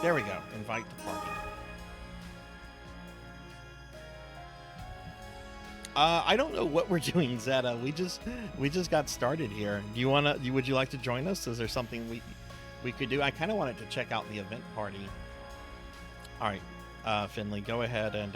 There we go. Invite to party. I don't know what we're doing, Zeta. We just got started here. Do you wanna? Would you like to join us? Is there something we could do? I kind of wanted to check out the event party. All right, Finley, go ahead and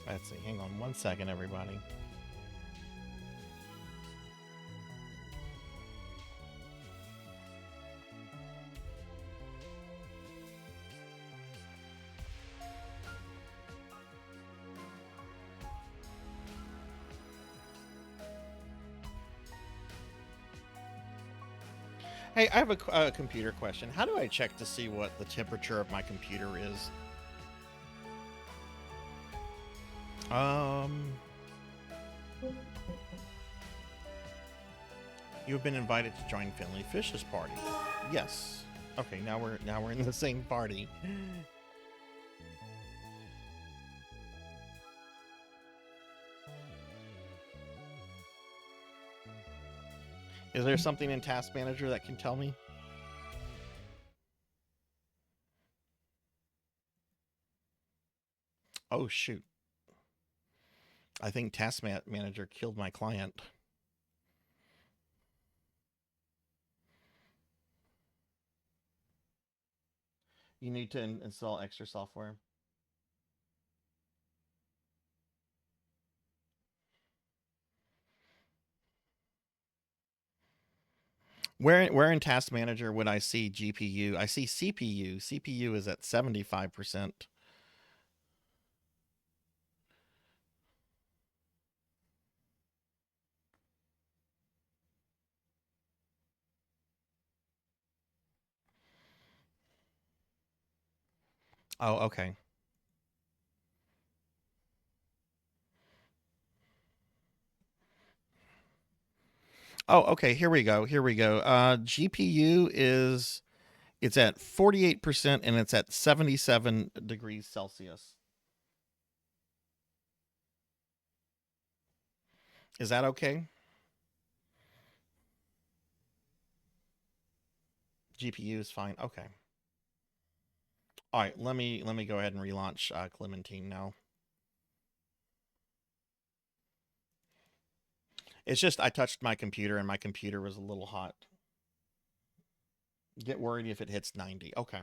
let's see. Hang on 1 second, everybody. Hey, I have a computer question. How do I check to see what the temperature of my computer is? You've been invited to join Finley Fish's party. Yes. Okay, now we're in the same party. Is there something in Task Manager that can tell me? Oh, shoot. I think Task Manager killed my client. You need to install extra software. Where in Task Manager would I see GPU? I see CPU. CPU is at 75%. Oh, okay. Oh, okay. Here we go. Here we go. GPU it's at 48% and it's at 77 degrees Celsius. Is that okay? GPU is fine. Okay. All right. Let me go ahead and relaunch Clementine now. It's just I touched my computer and my computer was a little hot. Get worried if it hits 90. Okay.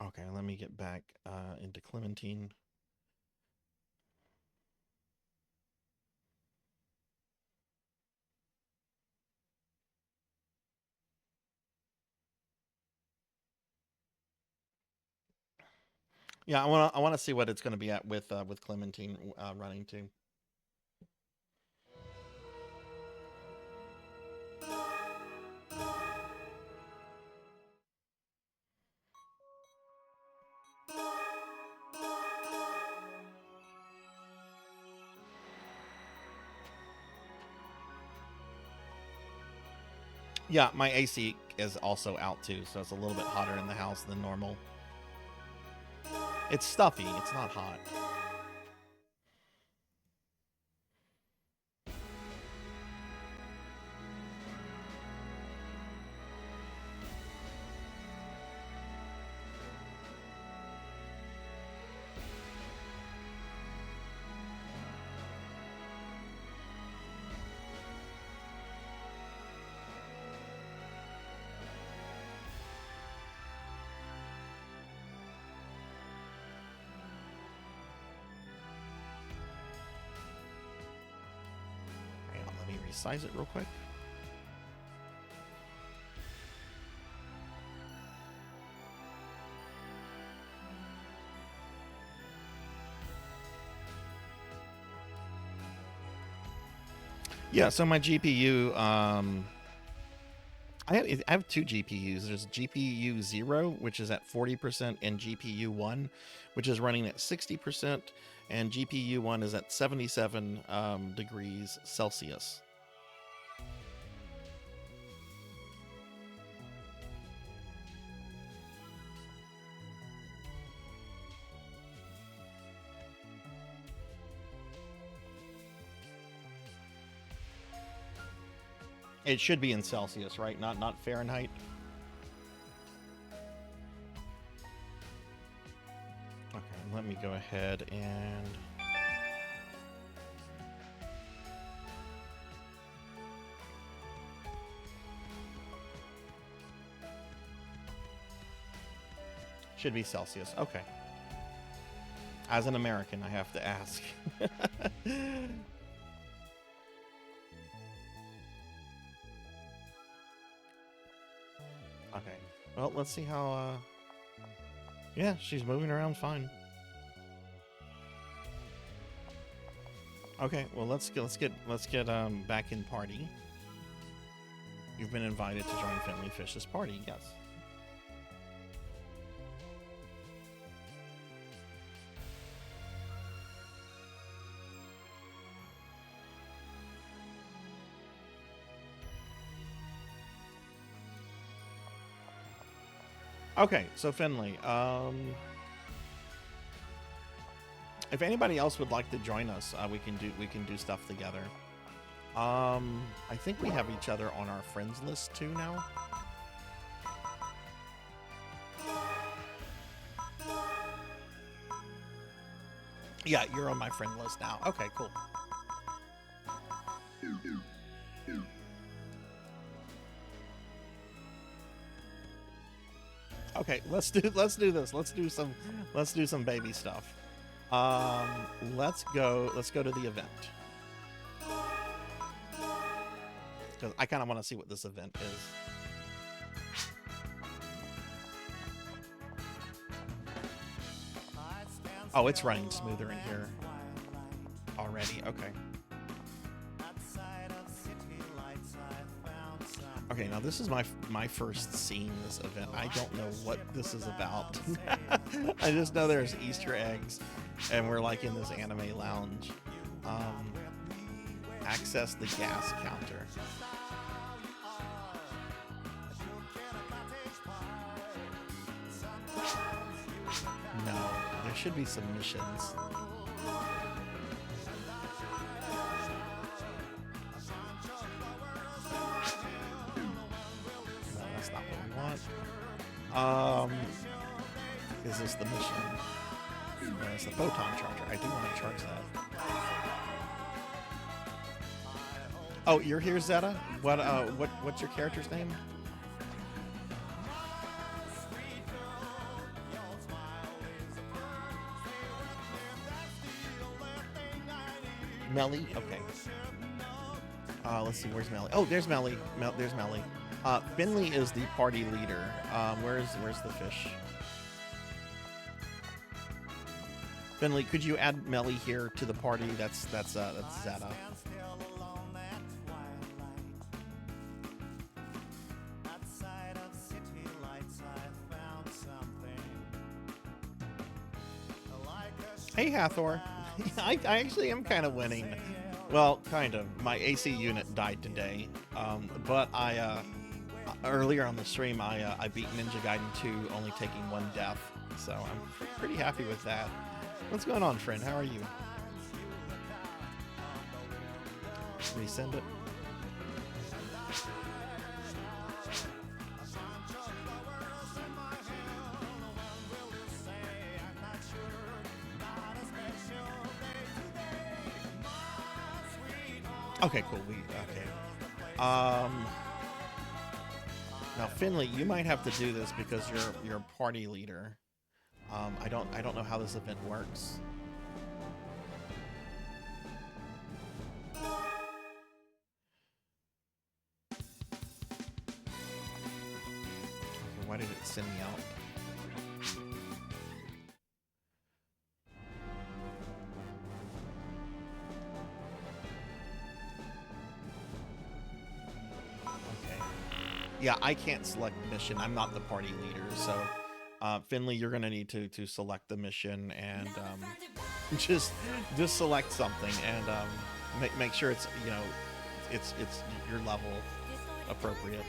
Okay, let me get back into Clementine. Yeah, I want to see what it's going to be at with Clementine running too. Yeah, my AC is also out too, so it's a little bit hotter in the house than normal. It's stuffy. It's not hot. Hang on, let me resize it real quick. Yeah, so my GPU, I have two GPUs. There's GPU 0, which is at 40%, and GPU 1, which is running at 60%, and GPU 1 is at 77 degrees Celsius. It should be in Celsius, right? Not Fahrenheit. Okay, let me go ahead and should be Celsius. Okay. As an American, I have to ask. Okay. Well, let's see how. Yeah, she's moving around fine. Okay. Well, let's get back in party. You've been invited to join Finley Fish's party. Yes. Okay. So Finley, if anybody else would like to join us, we can do stuff together. I think we have each other on our friends list too now. Yeah, you're on my friend list now. Okay, cool. Okay, let's do this. Let's do some baby stuff. Um, let's go to the event. Because I kind of want to see what this event is. Oh, it's running smoother in here already. Okay. Okay, now this is my first seeing this event. I don't know what this is about. I just know there's Easter eggs, and we're like in this anime lounge. Um, access the gas counter. No, there should be some missions. No, that's not what we want. Um, is this the mission? No, it's the photon charger. I do want to charge that. Oh, you're here, Zeta? What's your character's name? Melly? Okay. Let's see, where's Melly? Oh, there's Melly. There's Melly. Finley is the party leader. Where's the fish? Finley, could you add Melly here to the party? That's Zeta. Hey, Hathor. I actually am kind of winning. Well, kind of. My AC unit died today, but I earlier on the stream I beat Ninja Gaiden 2, only taking 1 death, so I'm pretty happy with that. What's going on, friend? How are you? Resend it. Okay, cool. Okay. Now Finley, you might have to do this because you're a party leader. I don't know how this event works. Okay, why did it send me out? Yeah, I can't select mission. I'm not the party leader, so Finley, you're gonna need to select the mission and just select something and make sure it's it's your level appropriate.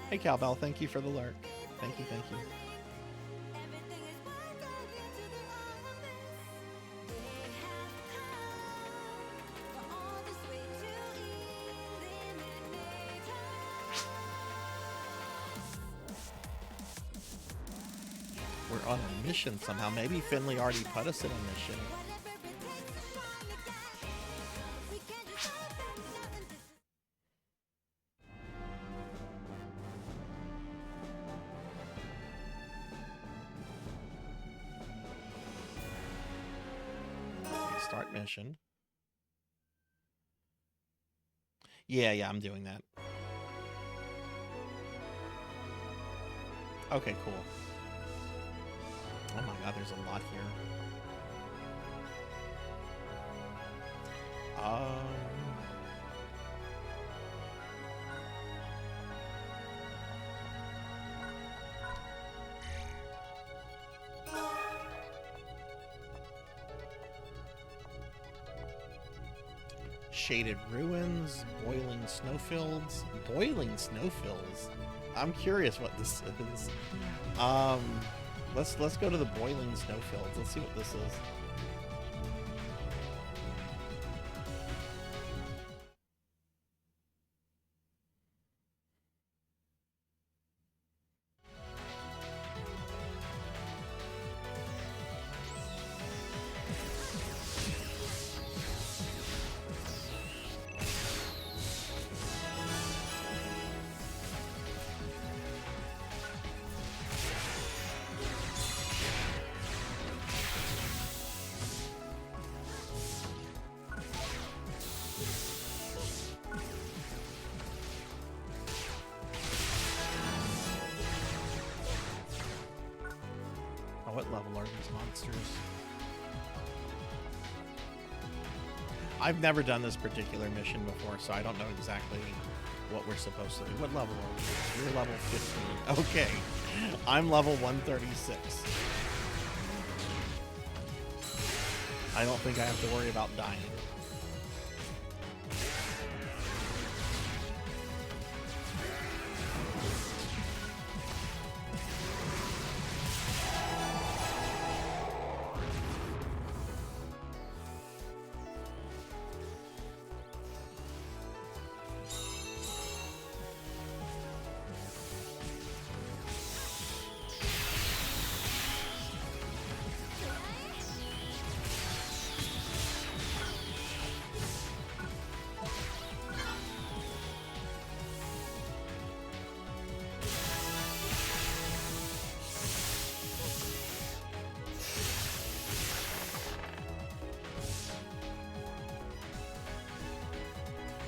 Hey Cowbell, thank you for the lurk. Thank you. We're on a mission somehow. Maybe Finley already put us in a mission. Okay, start mission. Yeah, I'm doing that. Okay, cool. Oh my god, there's a lot here. Shaded ruins, boiling snowfields. Boiling snowfields? I'm curious what this is. Let's go to the boiling snowfields. Let's see what this is. What level are these monsters? I've never done this particular mission before, so I don't know exactly what we're supposed to do. What level are you? You're level 15. Okay. I'm level 136. I don't think I have to worry about dying.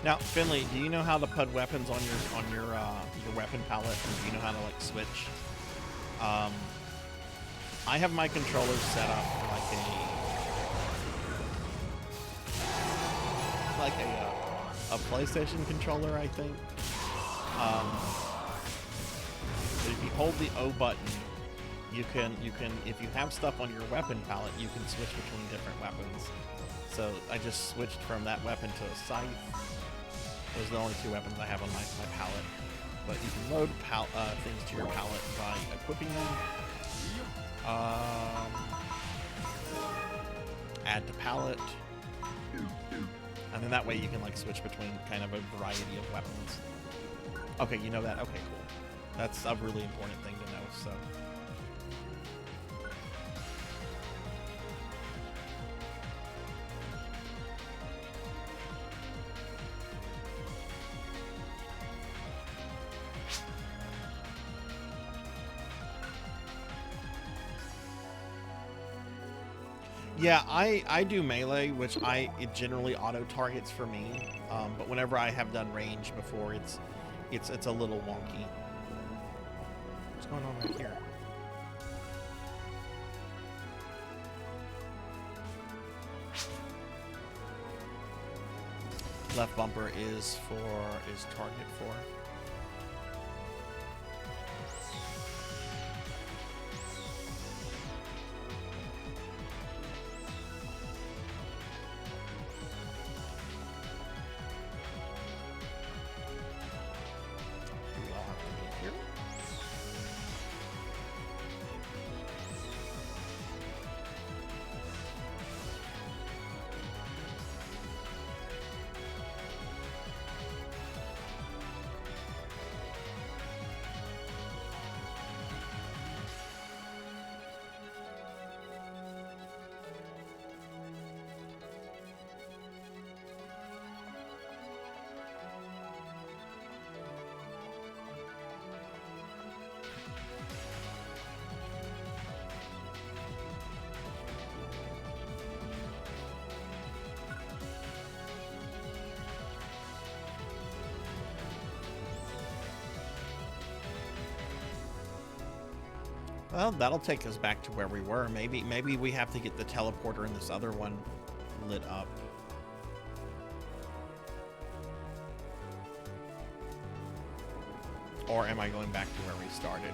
Now, Finley, do you know how to put weapons on your weapon palette? Or do you know how to like switch? Um, I have my controllers set up like a PlayStation controller, I think. So if you hold the O button, you can if you have stuff on your weapon palette, you can switch between different weapons. So I just switched from that weapon to a scythe. Those are the only two weapons I have on my palette. But you can load things to your palette by equipping them. Add to palette. And then that way you can like switch between kind of a variety of weapons. Okay, you know that? Okay, cool. That's a really important thing to know, so. Yeah, I do melee, which it generally auto targets for me. But whenever I have done range before, it's a little wonky. What's going on right here? Left bumper is target for. Well, that'll take us back to where we were. Maybe we have to get the teleporter in this other one lit up. Or am I going back to where we started?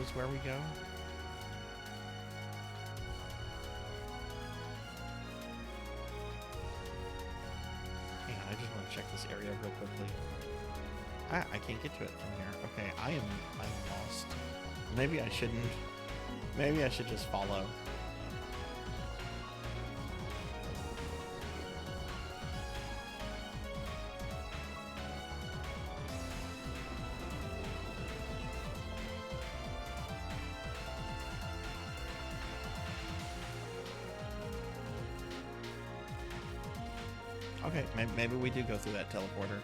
Is where we go. Hang on, I just want to check this area real quickly. I can't get to it from here. Okay, I'm lost. Maybe I shouldn't. Maybe I should just follow. Okay, maybe we do go through that teleporter.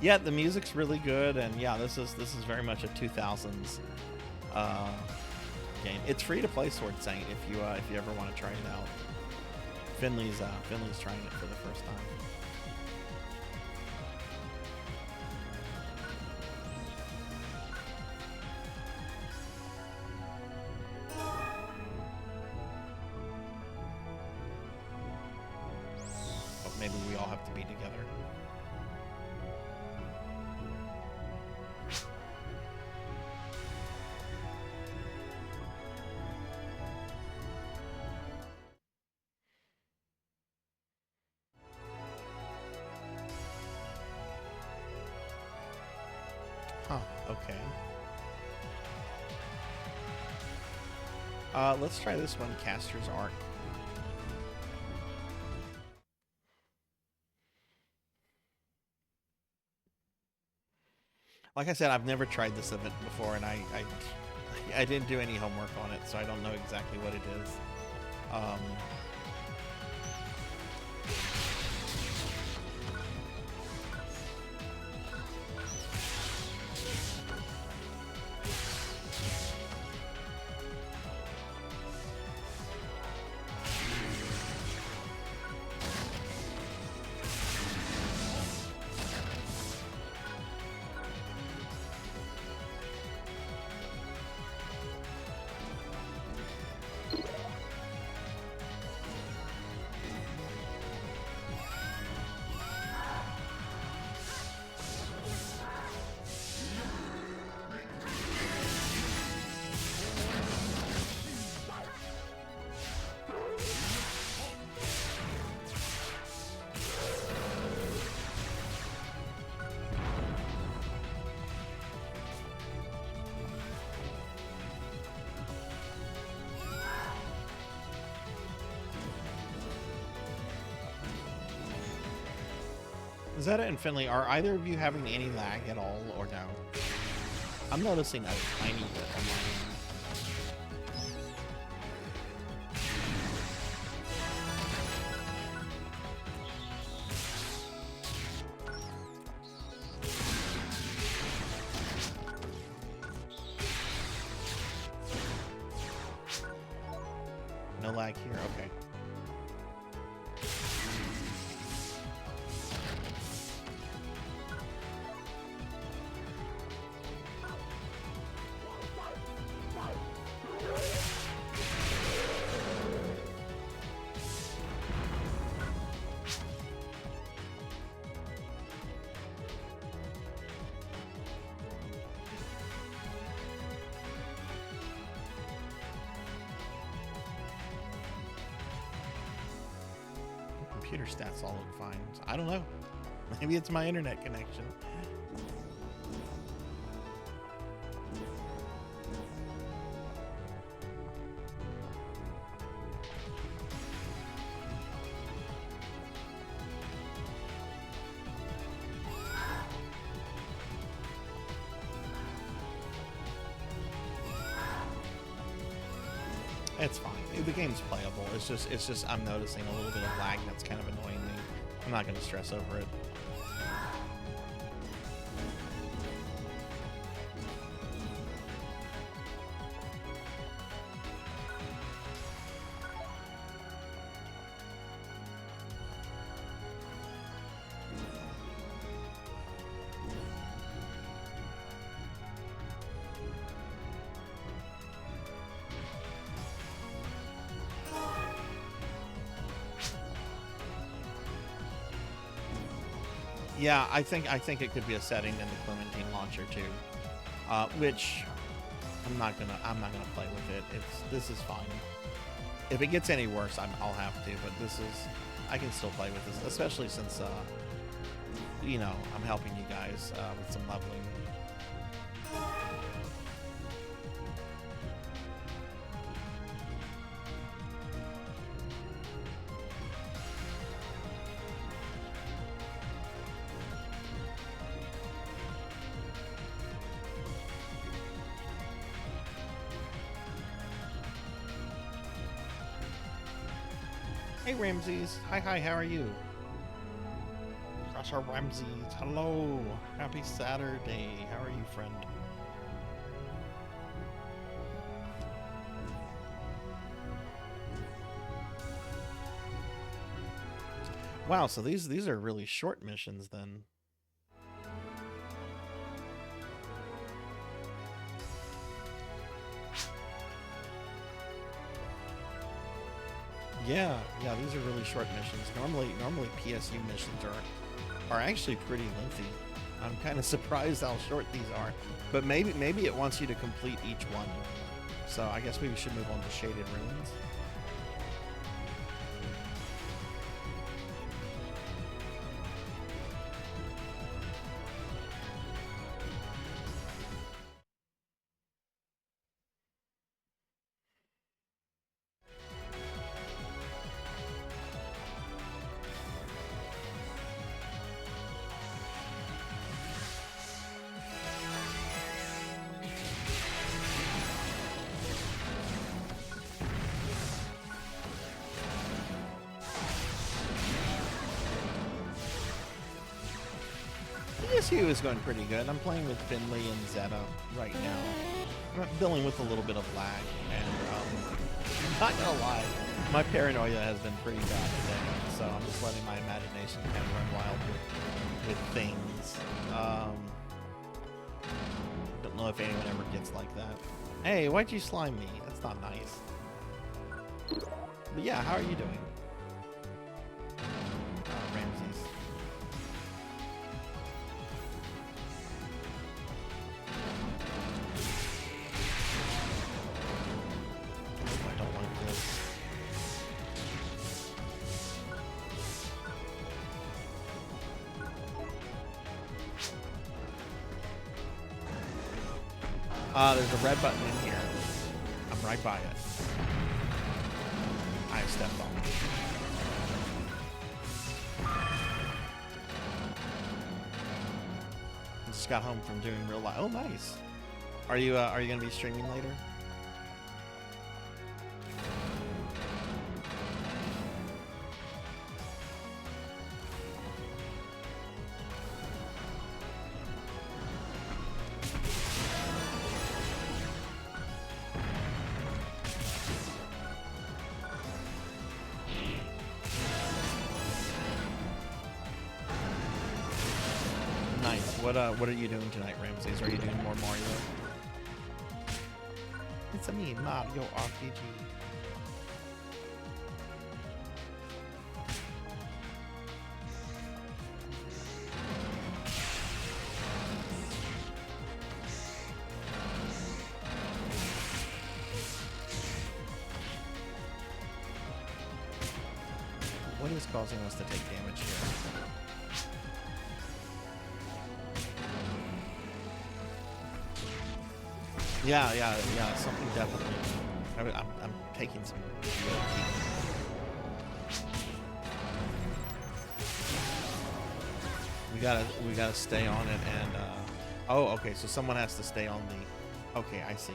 Yeah, the music's really good, and yeah, this is very much a 2000s game. It's free to play, Sword Saint, if you ever want to try it out. Finley's trying it for the first time. Maybe we all have to be together. Huh, okay. Let's try this one, Caster's Arc. Like I said, I've never tried this event before, and I didn't do any homework on it, so I don't know exactly what it is. Um, Zeta and Finley, are either of you having any lag at all, or no? I'm noticing a tiny bit on my end. No lag here? Okay. Computer stats all look fine. So I don't know. Maybe it's my internet connection. It's fine. The game's playable. It's just I'm noticing a little bit of lag that's kind of annoying me. I'm not going to stress over it. Yeah, I think it could be a setting in the Clementine launcher too, which I'm not gonna play with it. This is fine. If it gets any worse, I'll have to. But I can still play with this, especially since you know, I'm helping you guys with some leveling. Hey Ramses, hi, how are you? Crusher Ramses, hello, happy Saturday, how are you, friend? Wow, so these are really short missions then. Yeah, these are really short missions. Normally PSU missions are actually pretty lengthy. I'm kind of surprised how short these are, but maybe it wants you to complete each one. So I guess we should move on to Shaded Ruins. CSU is going pretty good. I'm playing with Finley and Zeta right now. I'm dealing with a little bit of lag, and I'm not gonna lie, my paranoia has been pretty bad today, so I'm just letting my imagination kind of run wild with things. Don't know if anyone ever gets like that. Hey, why'd you slime me? That's not nice. But yeah, how are you doing? Ramses. Oh, I don't like this. There's a red button in here. I'm right by it. I stepped on it. Just got home from doing real life. Oh, nice. Are you gonna be streaming later? What are you doing tonight, Ramses? Are you doing more Mario? It's me, Mario RPG. What is causing us to take damage here? Yeah, something definitely. I'm taking some. We gotta stay on it, and oh, okay. So someone has to stay on the. Okay, I see.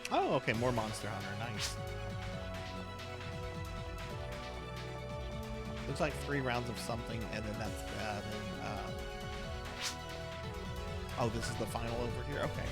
Oh, okay, more Monster Hunter, nice. Looks like 3 rounds of something, and then that's, oh, this is the final over here? Okay.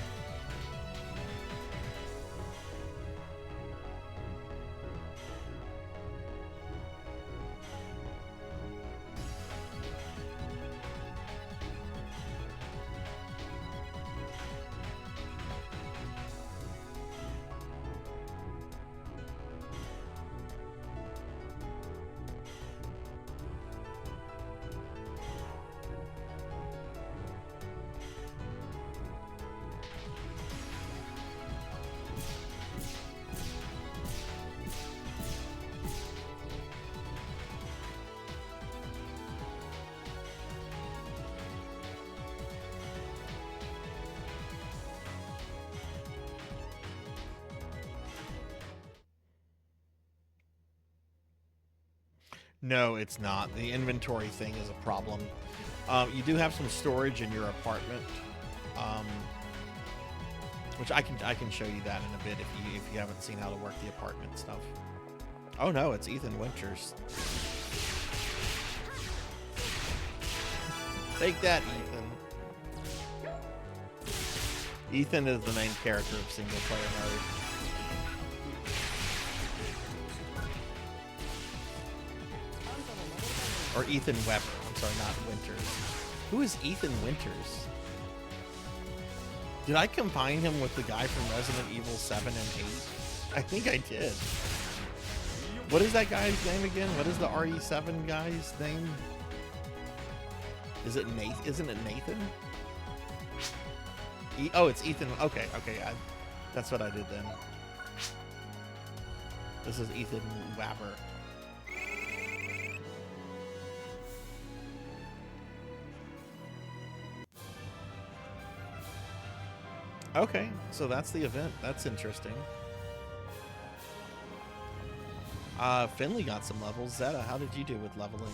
No, it's not. The inventory thing is a problem. You do have some storage in your apartment, which I can show you that in a bit if you haven't seen how to work the apartment stuff. Oh no, it's Ethan Winters. Take that, Ethan. Ethan is the main character of single player mode. Or Ethan Weber. I'm sorry, not Winters. Who is Ethan Winters? Did I combine him with the guy from Resident Evil 7 and 8? I think I did. What is that guy's name again? What is the RE7 guy's name? Is it Nathan? Isn't it Nathan? Oh, it's Ethan. Okay. That's what I did then. This is Ethan Weber. Okay, so that's the event. That's interesting. Finley got some levels. Zeta, how did you do with leveling?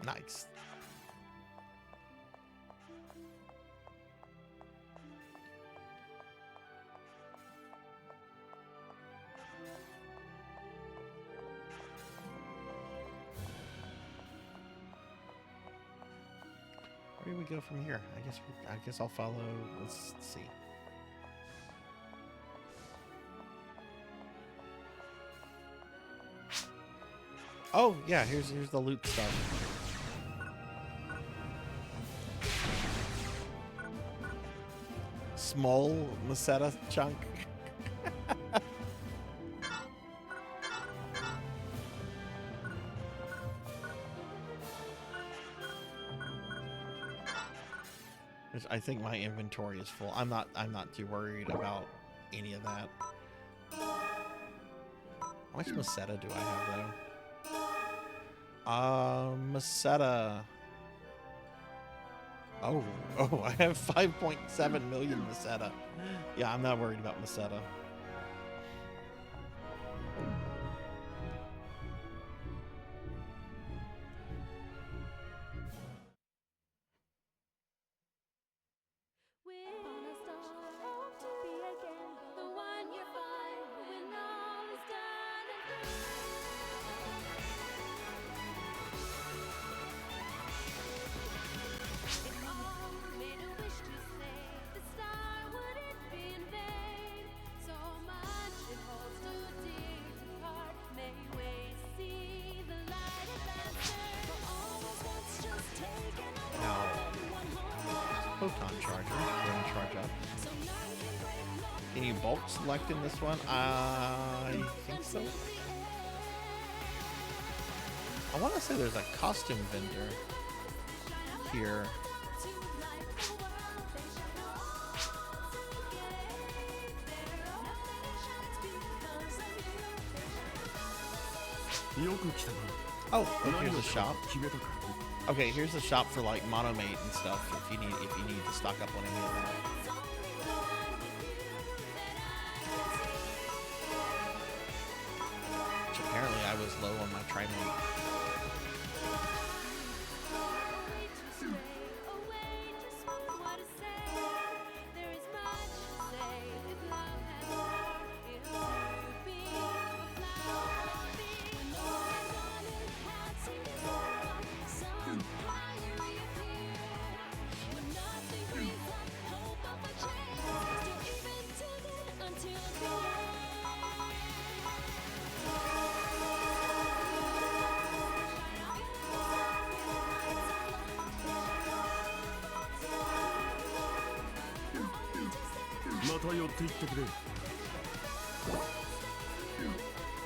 Nice. Where do we go from here? I guess I'll follow. Let's see. Oh yeah, here's the loot stuff. Small Meseta chunk. I think my inventory is full. I'm not too worried about any of that. How much Meseta do I have though? Meseta. Oh, I have 5.7 million Meseta. Yeah, I'm not worried about Meseta. Photon charger. Go and charge up. Can you bulk select in this one? I think so. I want to say there's a costume vendor here. Oh, here's a shop. Okay, here's a shop for like Monomate and stuff if you need to stock up on any of that. Which apparently I was low on my Trimate.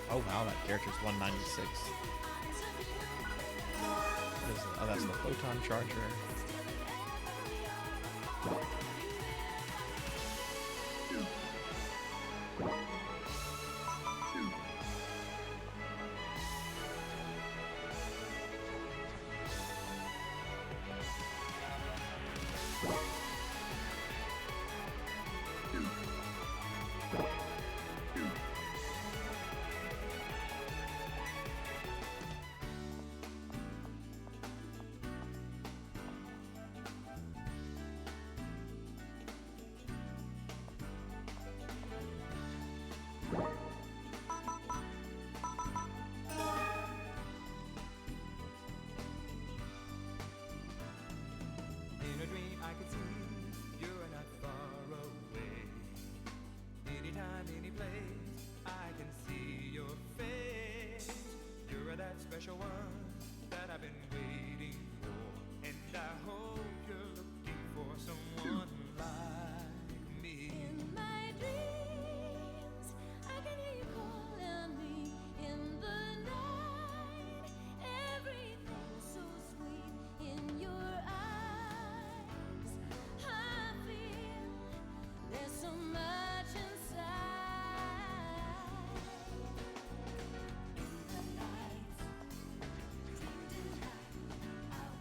Oh wow, that character's 196. Oh, that's the photon charger.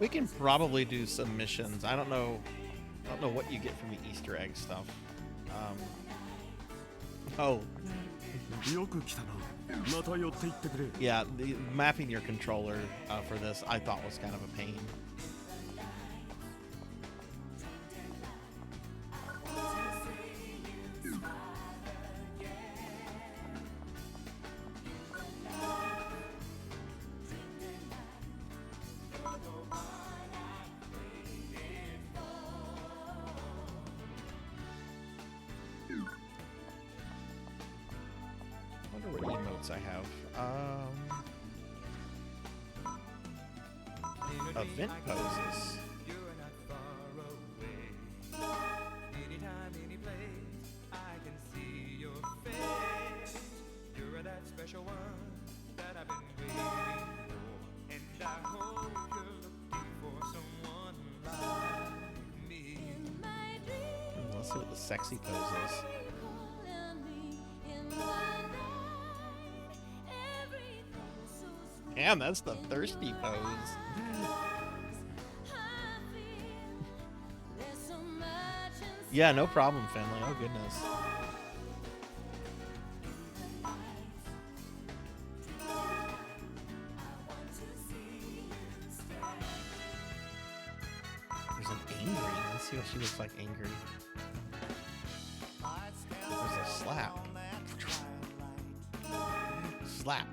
We can probably do some missions. I don't know. I don't know what you get from the Easter egg stuff. Oh. Yeah, the mapping your controller for this I thought was kind of a pain. I have event poses. Anytime, any place, I can see your face. You're that special one that I've been waiting for, and I hope you're looking for someone like me. Let's see what the sexy pose is. Damn, that's the thirsty pose. Yeah, no problem, Finley. Oh, goodness. There's an angry. Let's see what she looks like angry. There's a slap. Slap.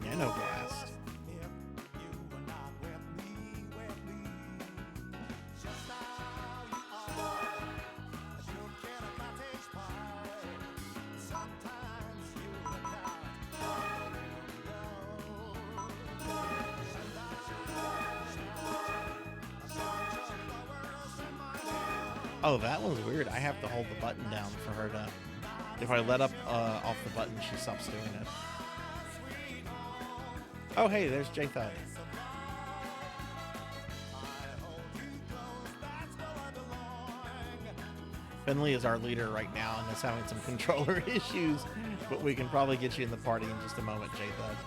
Nanoblast. Oh, that was weird. I have to hold the button down for her to... If I let up off the button, she stops doing it. Oh, hey, there's J-Thud. Finley is our leader right now and is having some controller issues, but we can probably get you in the party in just a moment, J-Thud.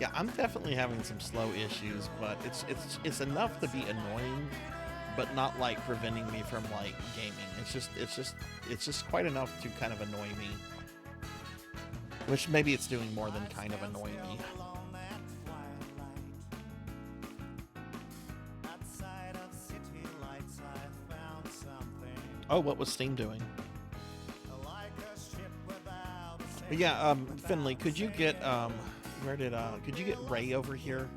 Yeah, I'm definitely having some slow issues, but it's enough to be annoying, but not like preventing me from like gaming. It's just quite enough to kind of annoy me. Which maybe it's doing more than kind of annoy me. Oh, what was Steam doing? But yeah, Finley, could you get could you get Ray over here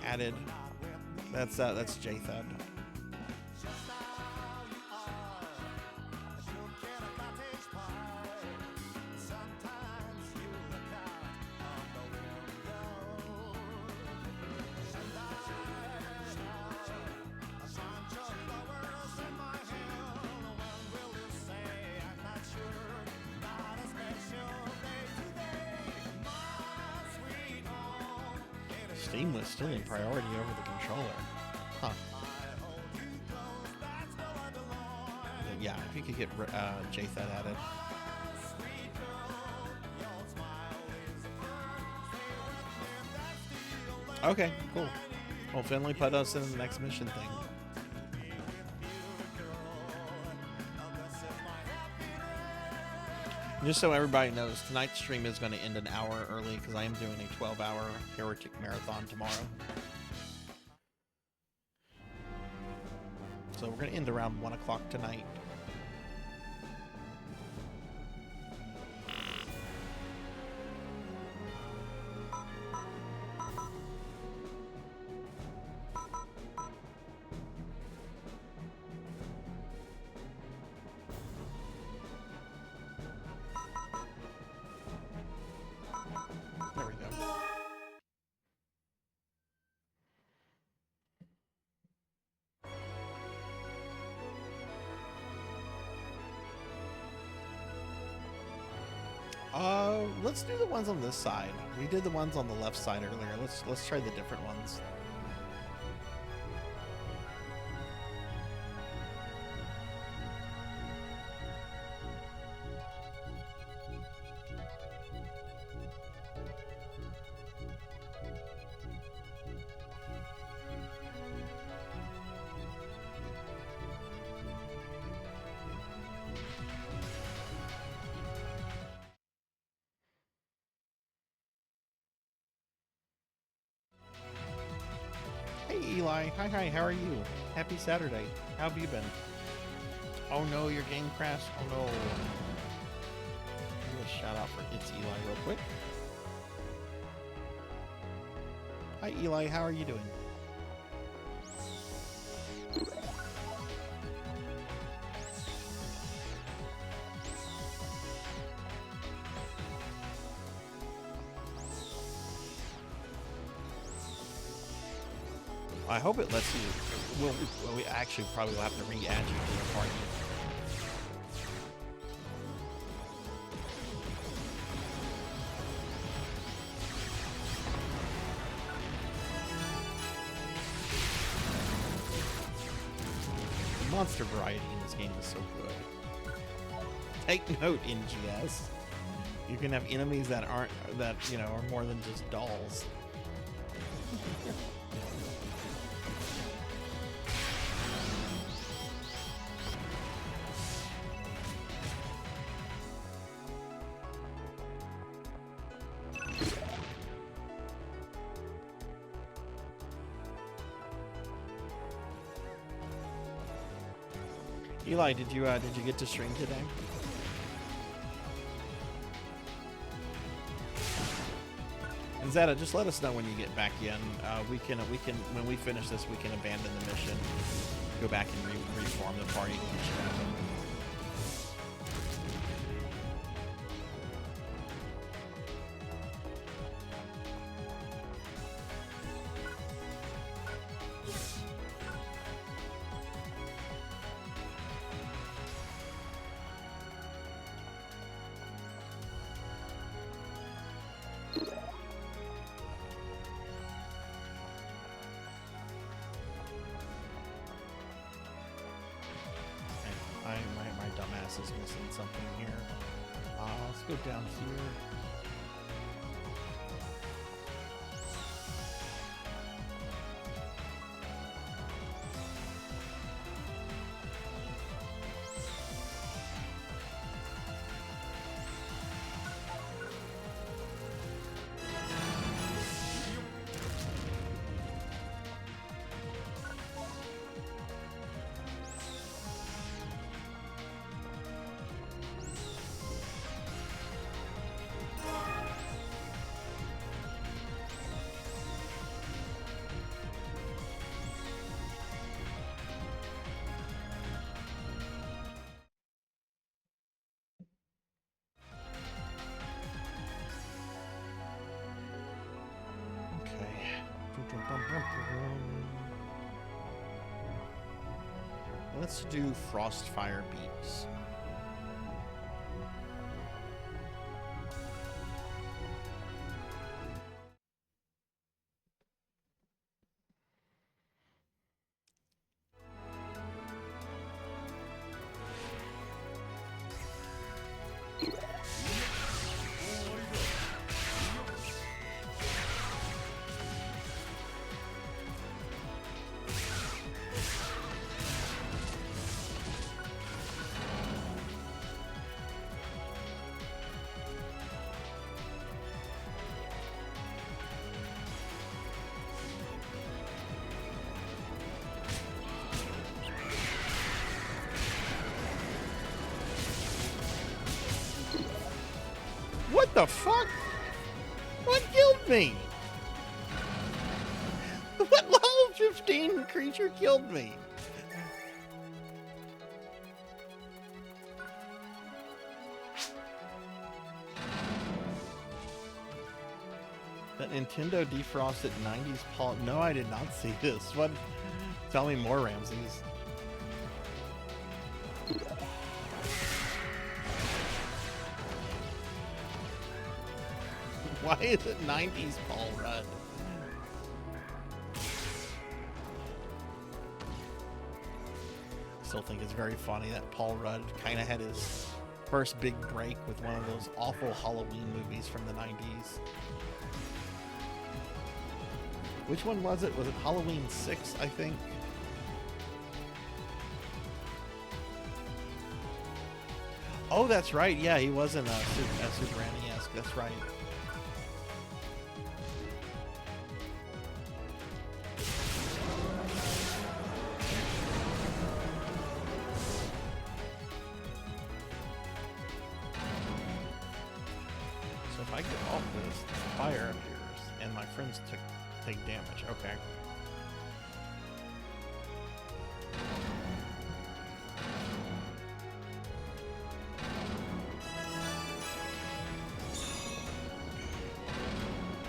added? That's J-Thud. Steam was still in priority over the controller. Huh. But yeah, if you could get J-Thud added. Okay, cool. Well, Finley put us in the next mission thing. Just so everybody knows, tonight's stream is going to end an hour early because I am doing a 12-hour Heretic Marathon tomorrow. So we're going to end around 1 o'clock tonight. There we go. Let's do the ones on this side. We did the ones on the left side earlier. Let's try the different ones. Eli. Hi, how are you? Happy Saturday. How have you been? Oh no, your game crashed. Oh no. Give a shout out for It's Eli real quick. Hi Eli, how are you doing? I hope it lets you. Well, we actually probably will have to re-add you to the party. The monster variety in this game is so good. Take note, NGS. You can have enemies that aren't are more than just dolls. Eli, did you get to stream today? And Zeta, just let us know when you get back in. We can when we finish this, we can abandon the mission, go back and reform the party. My dumbass is missing something here. Let's go down here. Let's do Frostfire Beats. What the fuck? What killed me? What level 15 creature killed me? That Nintendo defrosted 90s Paul. No, I did not see this. What? Tell me more, Ramses. Why is it 90s Paul Rudd? Still think it's very funny that Paul Rudd kind of had his first big break with one of those awful Halloween movies from the 90s. Which one was it? Was it Halloween 6, I think? Oh, that's right. Yeah, he was in Super NES. That's right. So if I get off this, fire appears, and my friends take damage. Okay.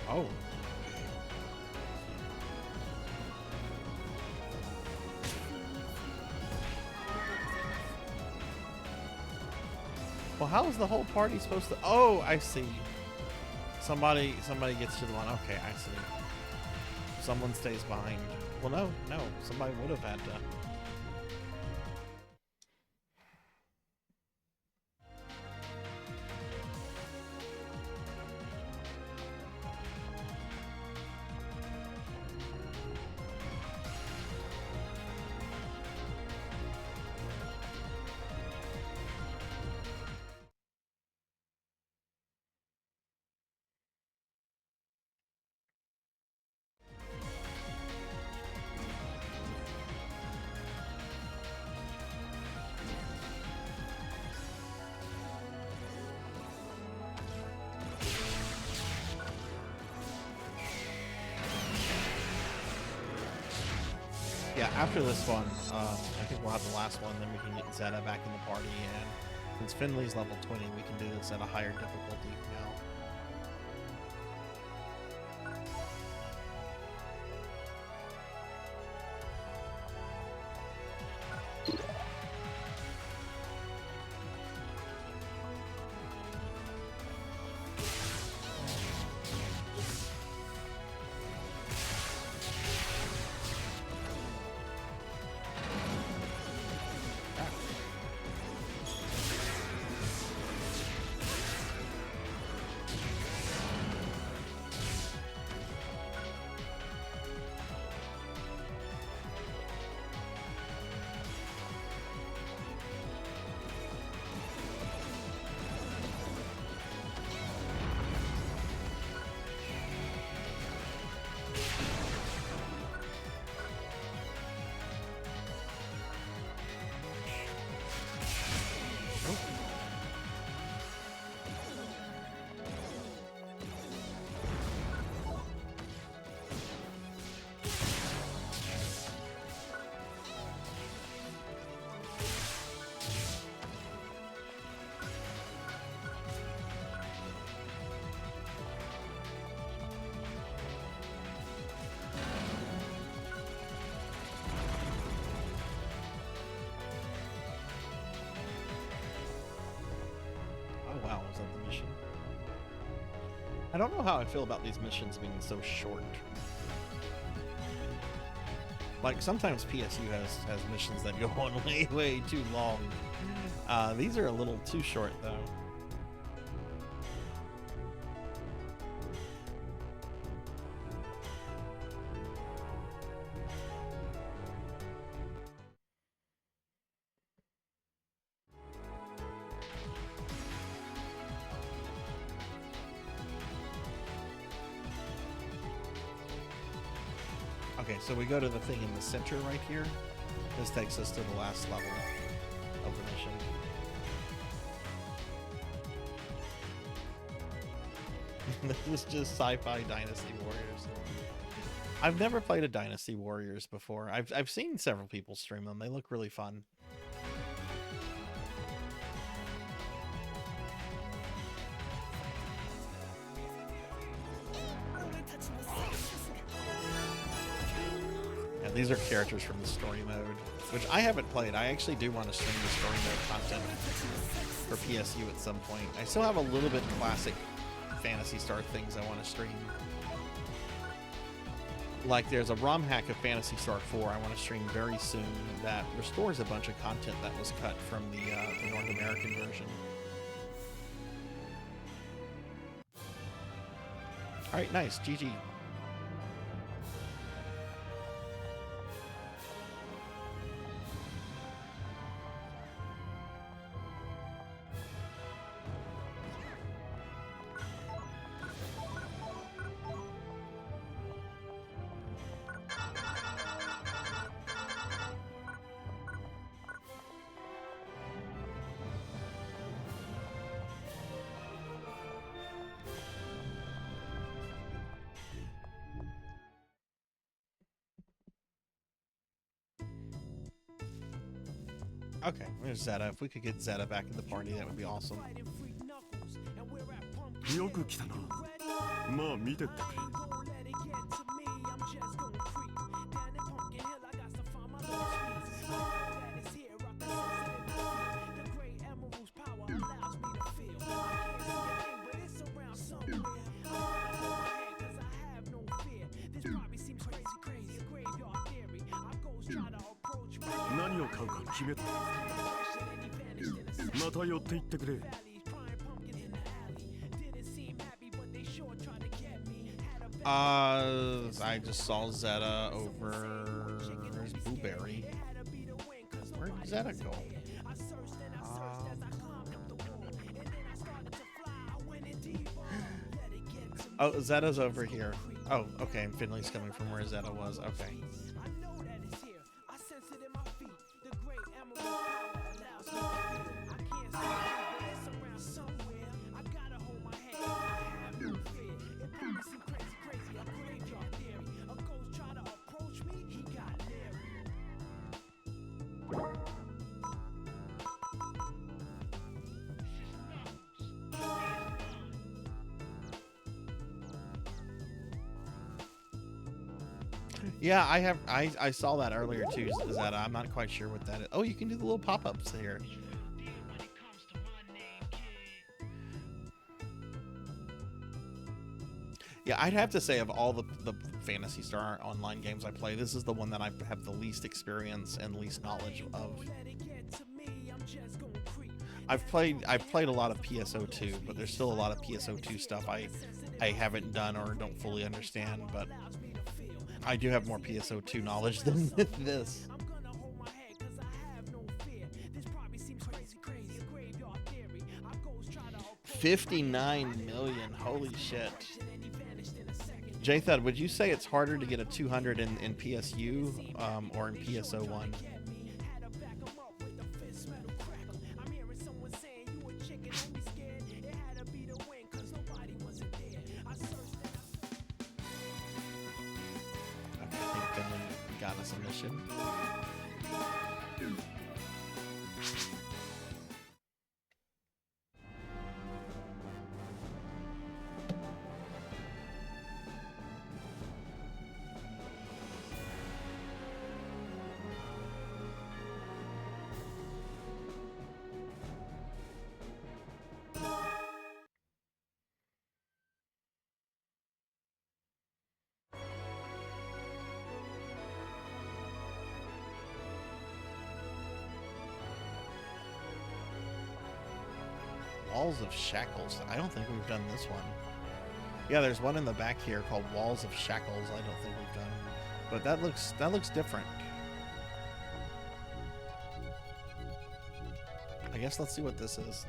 Oh. Well, how is the whole party supposed to... Oh, I see. Somebody gets to the line. Okay, I see. Someone stays behind. Well, no. Somebody would have had to... Yeah, after this one, I think we'll have the last one, then we can get Zeta back in the party, and since Finley's level 20, we can do this at a higher difficulty now. Wow, was that the mission? I don't know how I feel about these missions being so short. Like, sometimes PSU has missions that go on way too long. These are a little too short, though. Okay, so we go to the thing in the center right here. This takes us to the last level of the mission. This is just sci-fi Dynasty Warriors. I've never played a Dynasty Warriors before. I've seen several people stream them. They look really fun. These are characters from the story mode, which I haven't played. I actually do want to stream the story mode content for PSU at some point. I still have a little bit classic Phantasy Star things I want to stream. Like there's a ROM hack of Phantasy Star 4 I want to stream very soon that restores a bunch of content that was cut from the North American version. Alright, nice. GG. Okay, there's Zeta. If we could get Zeta back in the party, that would be awesome. よく来たな。まあ見てってくれ。何を買うか決めた。また寄っていってくれ。I just saw Zeta over. There's Blueberry. Where'd Zeta go? Oh, Zeta's over here. Oh, okay. And Finley's coming from where Zeta was. Okay. Yeah, I saw that earlier too, Zeta. I'm not quite sure what that is. Oh, you can do the little pop-ups here. Yeah, I'd have to say of all the Phantasy Star Online games I play, this is the one that I have the least experience and least knowledge of. I've played a lot of PSO2, but there's still a lot of PSO2 stuff I haven't done or don't fully understand, but I do have more PSO2 knowledge than this. 59 million, holy shit. Jthud, would you say it's harder to get a 200 in PSU or in PSO1? Got us a mission. Walls of Shackles. I don't think we've done this one. Yeah, there's one in the back here called Walls of Shackles. I don't think we've done, but that looks different. I guess let's see what this is.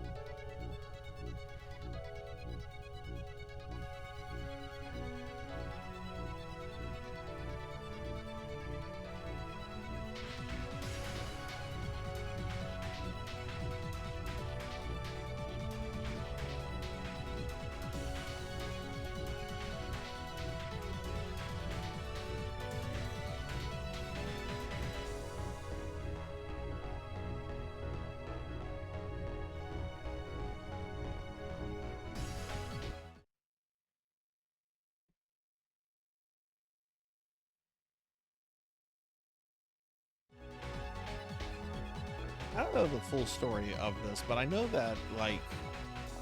I don't know the full story of this, but I know that like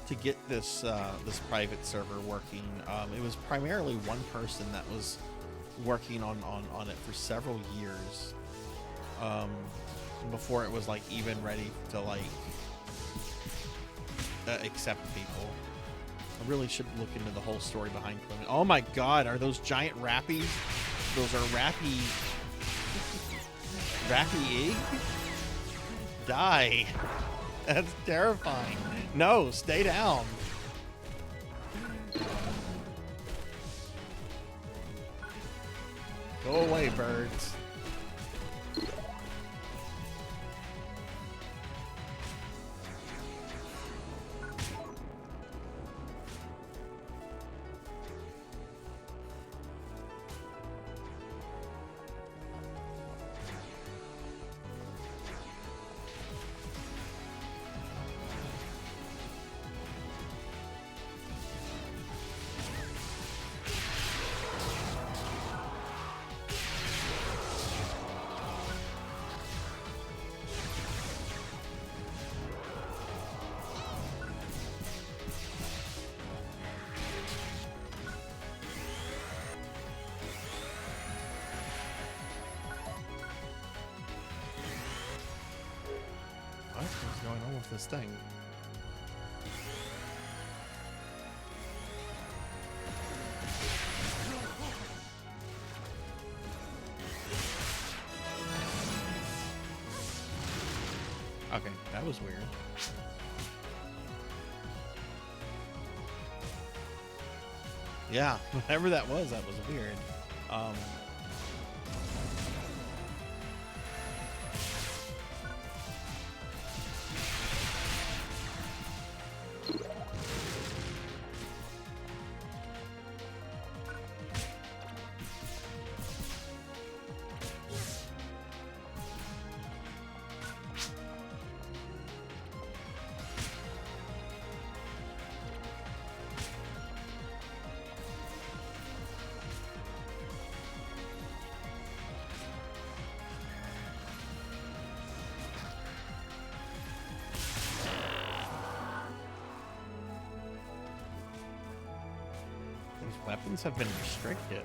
to get this this private server working, it was primarily one person that was working on it for several years before it was like even ready to like accept people. I really should look into the whole story behind Clement. Oh my God, are those giant rappies? Those are rappy egg? Die. That's terrifying. No, stay down. Go away, birds. this thing? Okay, that was weird. Yeah, whatever that was weird. These weapons have been restricted.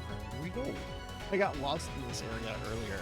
Where do we go? I got lost in this area earlier.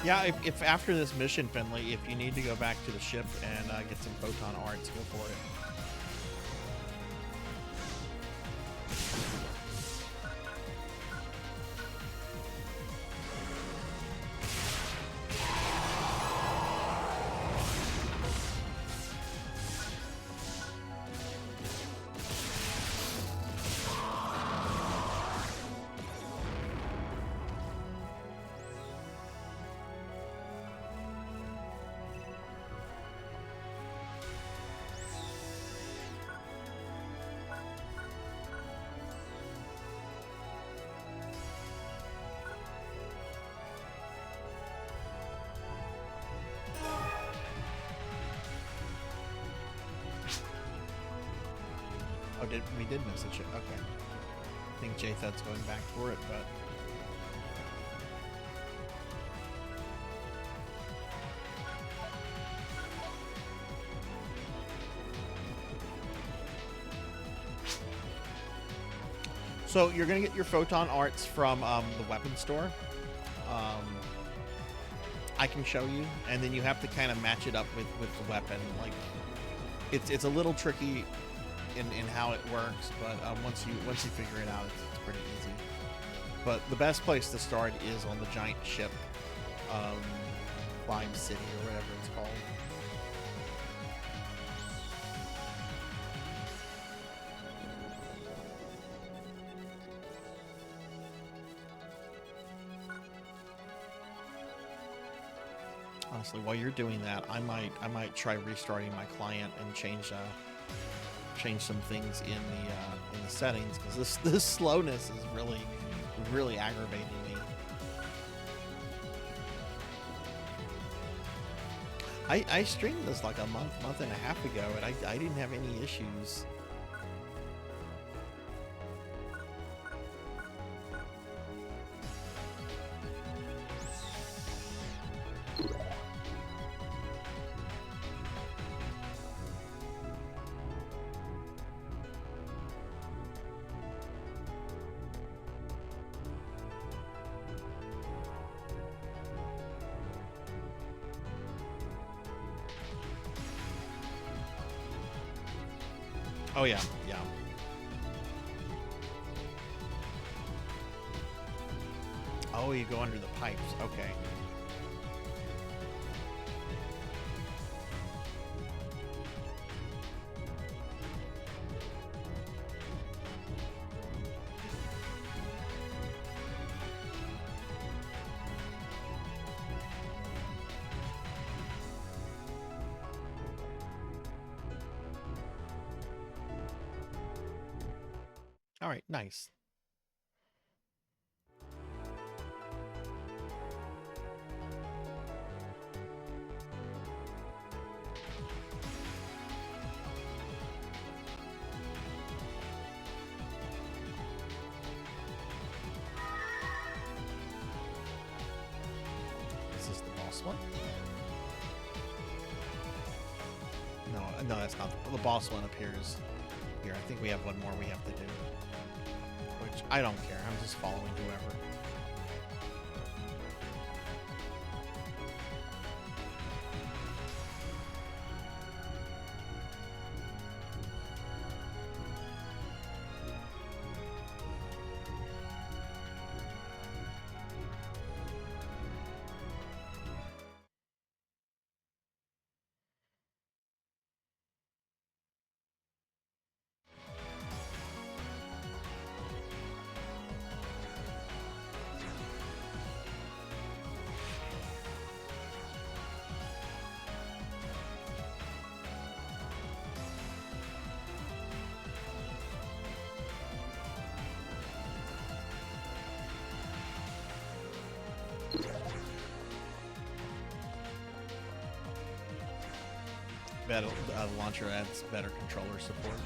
Yeah, if after this mission, Finley, if you need to go back to the ship and get some photon arts, go for it. Oh, we did miss a ship. Okay. I think Jathet's going back for it, but So you're gonna get your photon arts from the weapon store. I can show you, and then you have to kind of match it up with the weapon. Like it's a little tricky in how it works, but once you figure it out, it's pretty easy. But the best place to start is on the giant ship, Lime City or whatever it's called. Honestly, while you're doing that, I might try restarting my client and change some things in the settings, because this slowness is really aggravating me. I streamed this like a month and a half ago, and I didn't have any issues. Oh yeah, yeah. Oh, you go under the pipes. Okay. All right, nice. Is this the boss one? No, that's not. The boss one appears here. I think we have one more we have to do. Which I don't care. I'm just following whoever. Better launcher adds better controller support.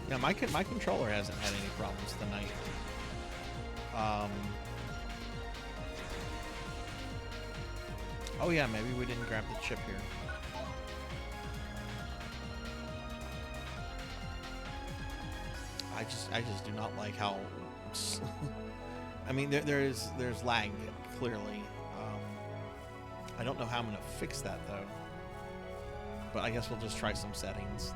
Yeah, my controller hasn't had any problems tonight. Oh yeah, maybe we didn't grab the chip here. I just do not like how. I mean, there's lag clearly. I don't know how I'm gonna fix that though. But I guess we'll just try some settings.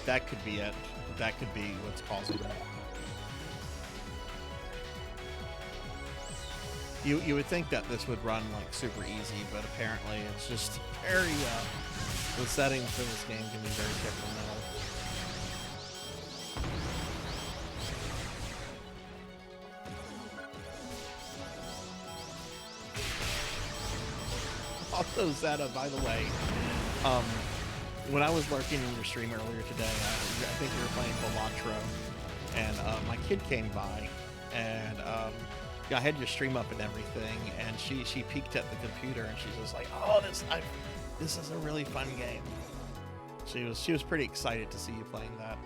That could be it. That could be what's causing it. You would think that this would run like super easy, but apparently it's just very the settings for this game can be very temperamental. So Zeta, by the way, when I was lurking in your stream earlier today, I think you were playing Balatro, and my kid came by, and I had your stream up and everything, and she peeked at the computer, and she's just like, "Oh, this is a really fun game." She was pretty excited to see you playing that.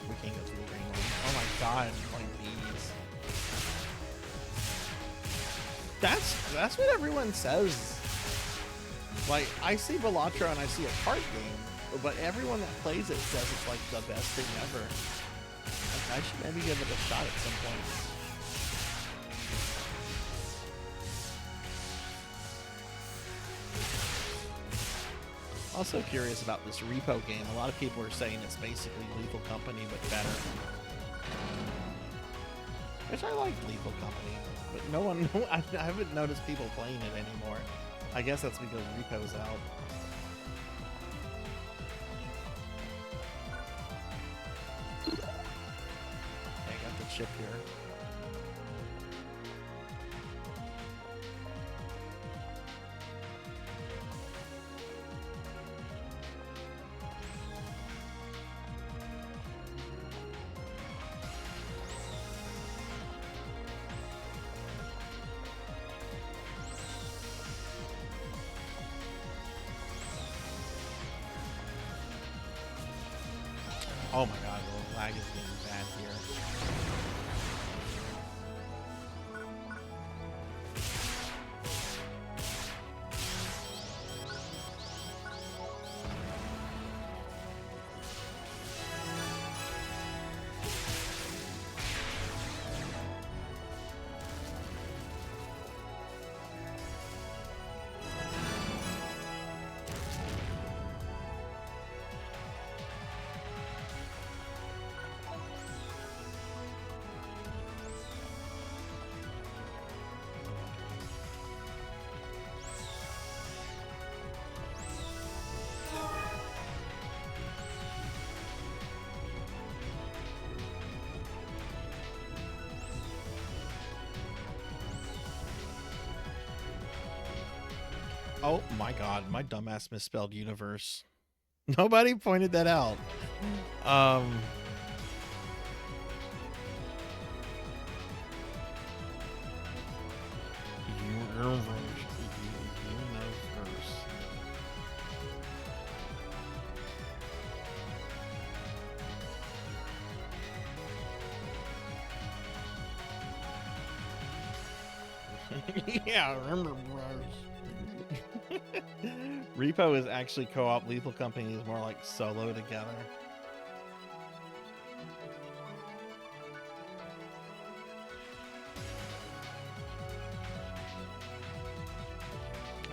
We can't go through the green ones. Oh my god, like these. That's what everyone says. Like, I see Balatro and I see a card game, but everyone that plays it says it's like the best thing ever. Like, I should maybe give it a shot at some point. Also curious about this repo game. A lot of people are saying it's basically Lethal Company, but better. Which I like Lethal Company, but I haven't noticed people playing it anymore. I guess that's because repo's out. Okay, got the chip here. Oh my god, the lag is getting bad here. Oh my god, my dumbass misspelled universe. Nobody pointed that out. Universe. Yeah, I remember, bros. Repo is actually co-op. Lethal Company is more like solo together.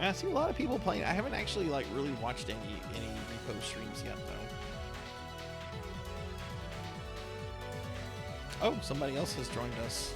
I see a lot of people playing. I haven't actually like really watched any Repo streams yet though. Oh, somebody else has joined us.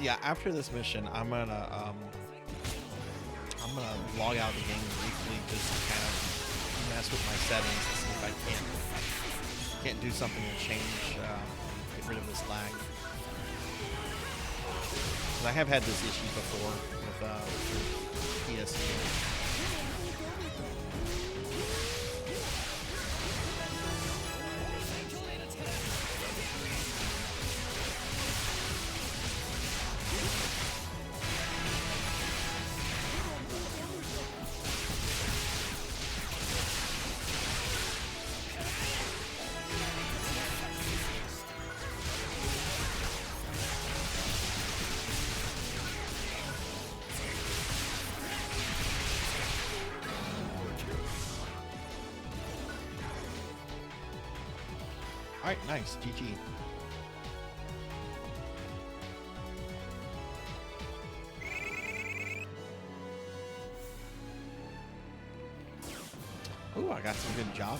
Yeah, after this mission, I'm gonna log out of the game briefly just to kind of mess with my settings to see if I can't do something to change, get rid of this lag. 'Cause I have had this issue before with PSU. All right, nice. GG. Ooh, I got some good job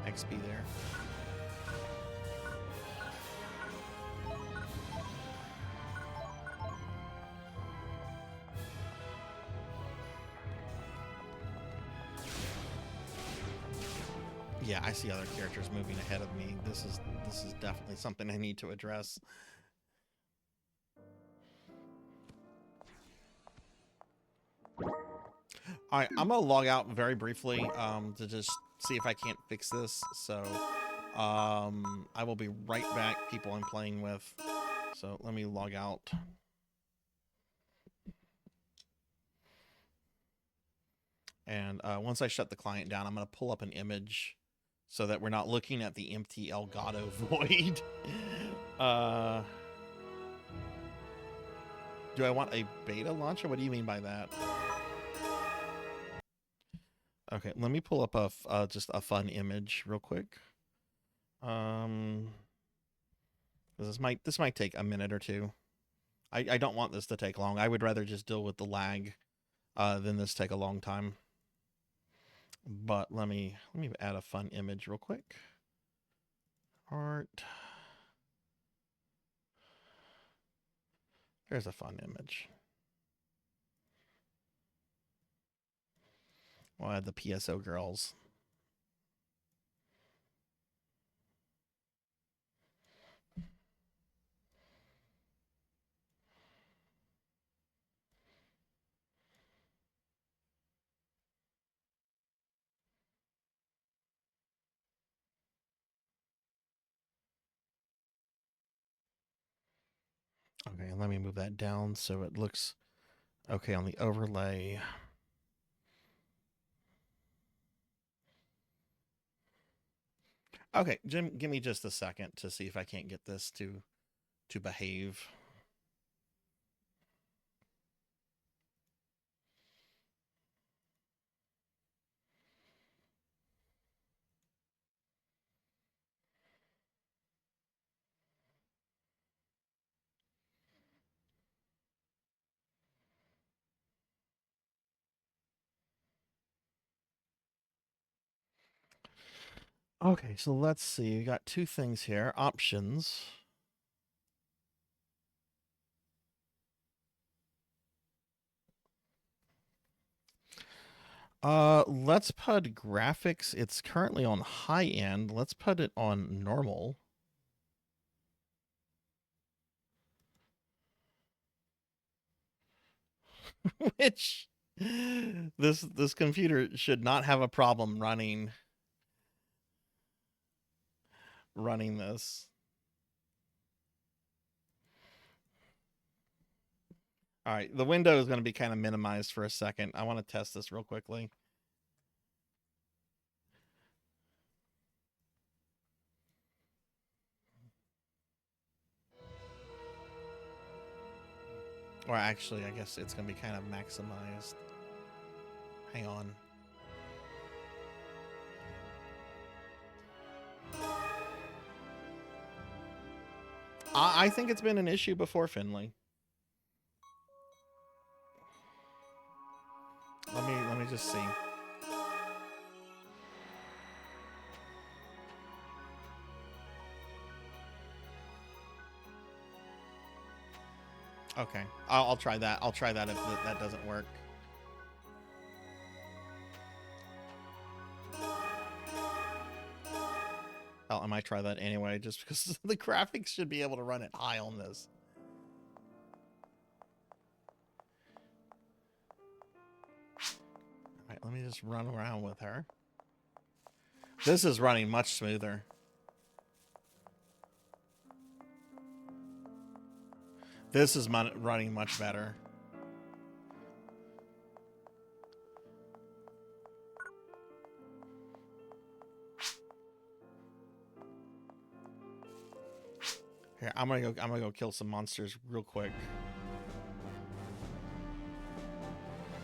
XP there. Yeah, I see other characters moving ahead of me. This is definitely something I need to address. All right, I'm gonna log out very briefly to just see if I can't fix this. So I will be right back, people I'm playing with. So let me log out. And once I shut the client down, I'm gonna pull up an image so that we're not looking at the empty Elgato void. Do I want a beta launcher? What do you mean by that? Okay, let me pull up a just a fun image real quick. This might take a minute or two. I don't want this to take long. I would rather just deal with the lag than this take a long time. But let me add a fun image real quick. Art. There's a fun image. We'll add the PSO girls. Okay, let me move that down so it looks okay on the overlay. Okay, Jim, give me just a second to see if I can't get this to behave. Okay, so let's see. We got two things here. Options. Let's put graphics. It's currently on high end. Let's put it on normal. Which this computer should not have a problem running this. All right, the window is going to be kind of minimized for a second. I want to test this real quickly. Or actually, I guess it's going to be kind of maximized. Hang on. I think it's been an issue before, Finley. Let me just see. Okay, I'll try that. I'll try that if that doesn't work. I might try that anyway, just because the graphics should be able to run it high on this. All right, let me just run around with her. This is running much smoother. This is running much better. Here, I'm gonna go kill some monsters real quick.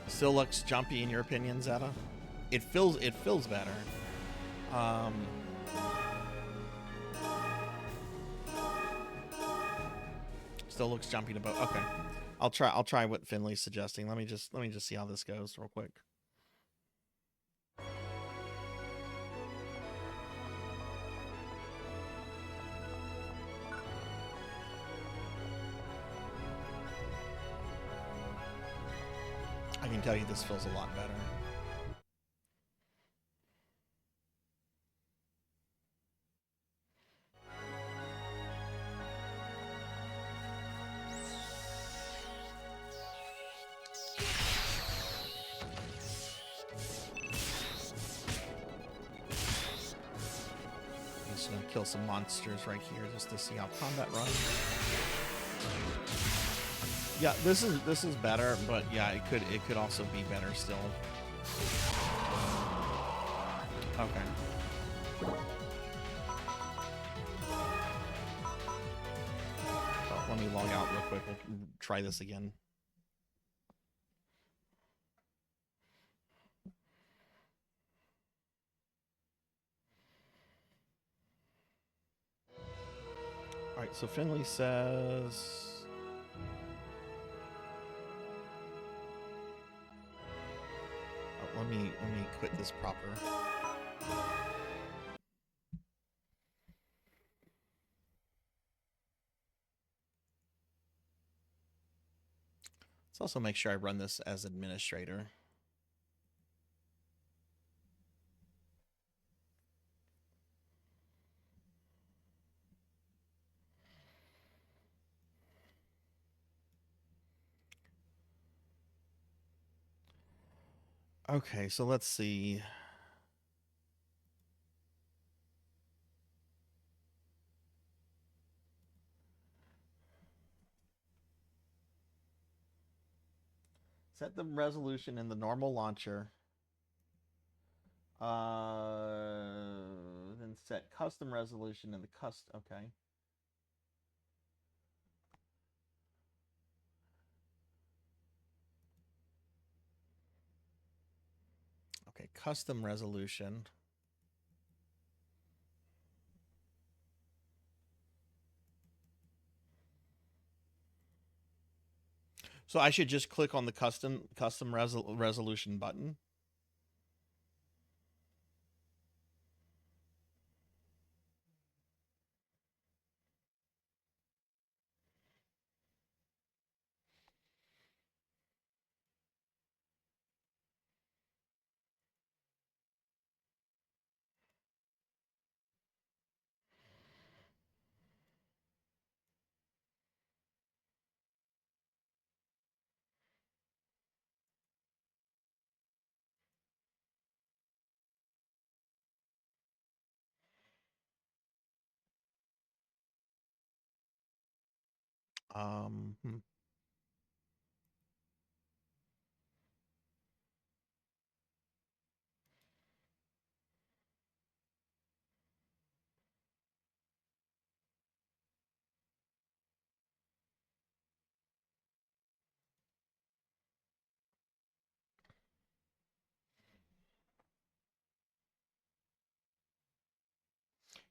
Still looks jumpy in your opinion, Zeta? It feels better. Still looks jumpy to both. Okay. I'll try what Finley's suggesting. Let me just see how this goes real quick. I can tell you this feels a lot better. I'm just gonna kill some monsters right here just to see how combat runs. Yeah, this is better, but yeah, it could also be better still. Okay. Oh, let me log out real quick. We'll try this again. All right, so Finley says. Let me quit this proper. Let's also make sure I run this as administrator. Okay, so let's see. Set the resolution in the normal launcher. Then set custom resolution in the okay. Okay, custom resolution. So I should just click on the custom resolution button. Hmm.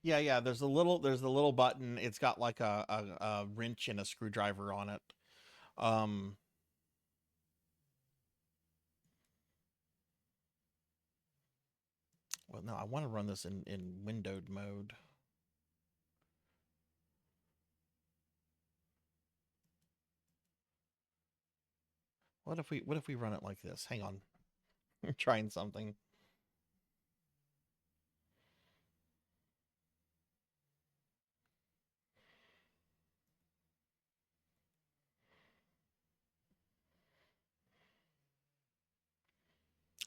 Yeah. There's the little button. It's got like a wrench and a screwdriver on it. Well, no, I want to run this in windowed mode. What if we run it like this? Hang on. I'm trying something.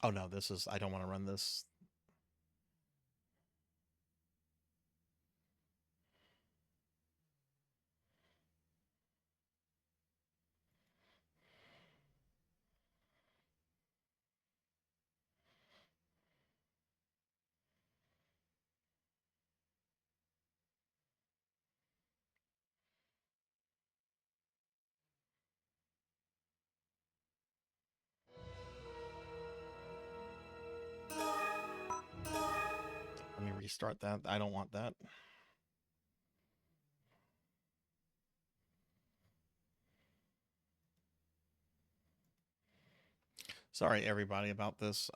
Oh no, I don't want to run this. Let me restart that. I don't want that. Sorry, everybody, about this.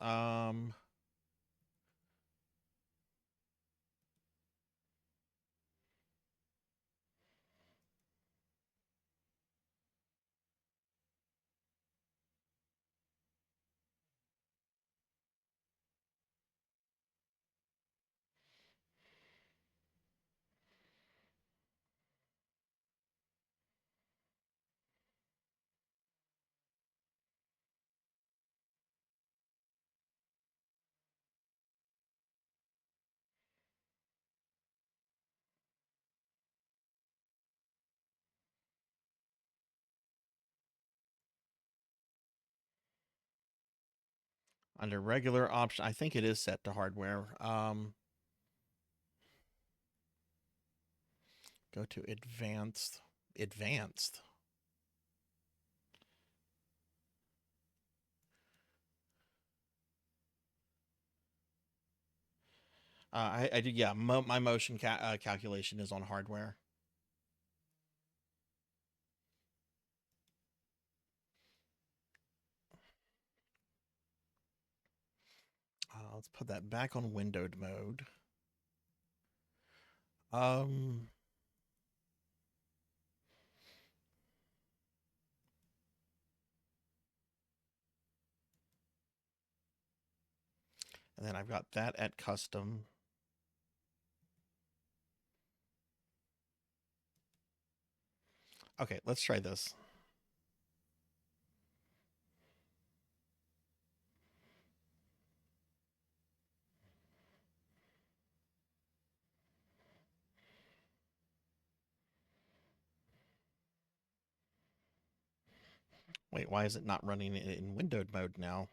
Under regular option, I think it is set to hardware. Go to advanced. Advanced. I did, yeah. My motion calculation is on hardware. Let's put that back on windowed mode. And then I've got that at custom. Okay, let's try this. Wait, why is it not running in windowed mode now?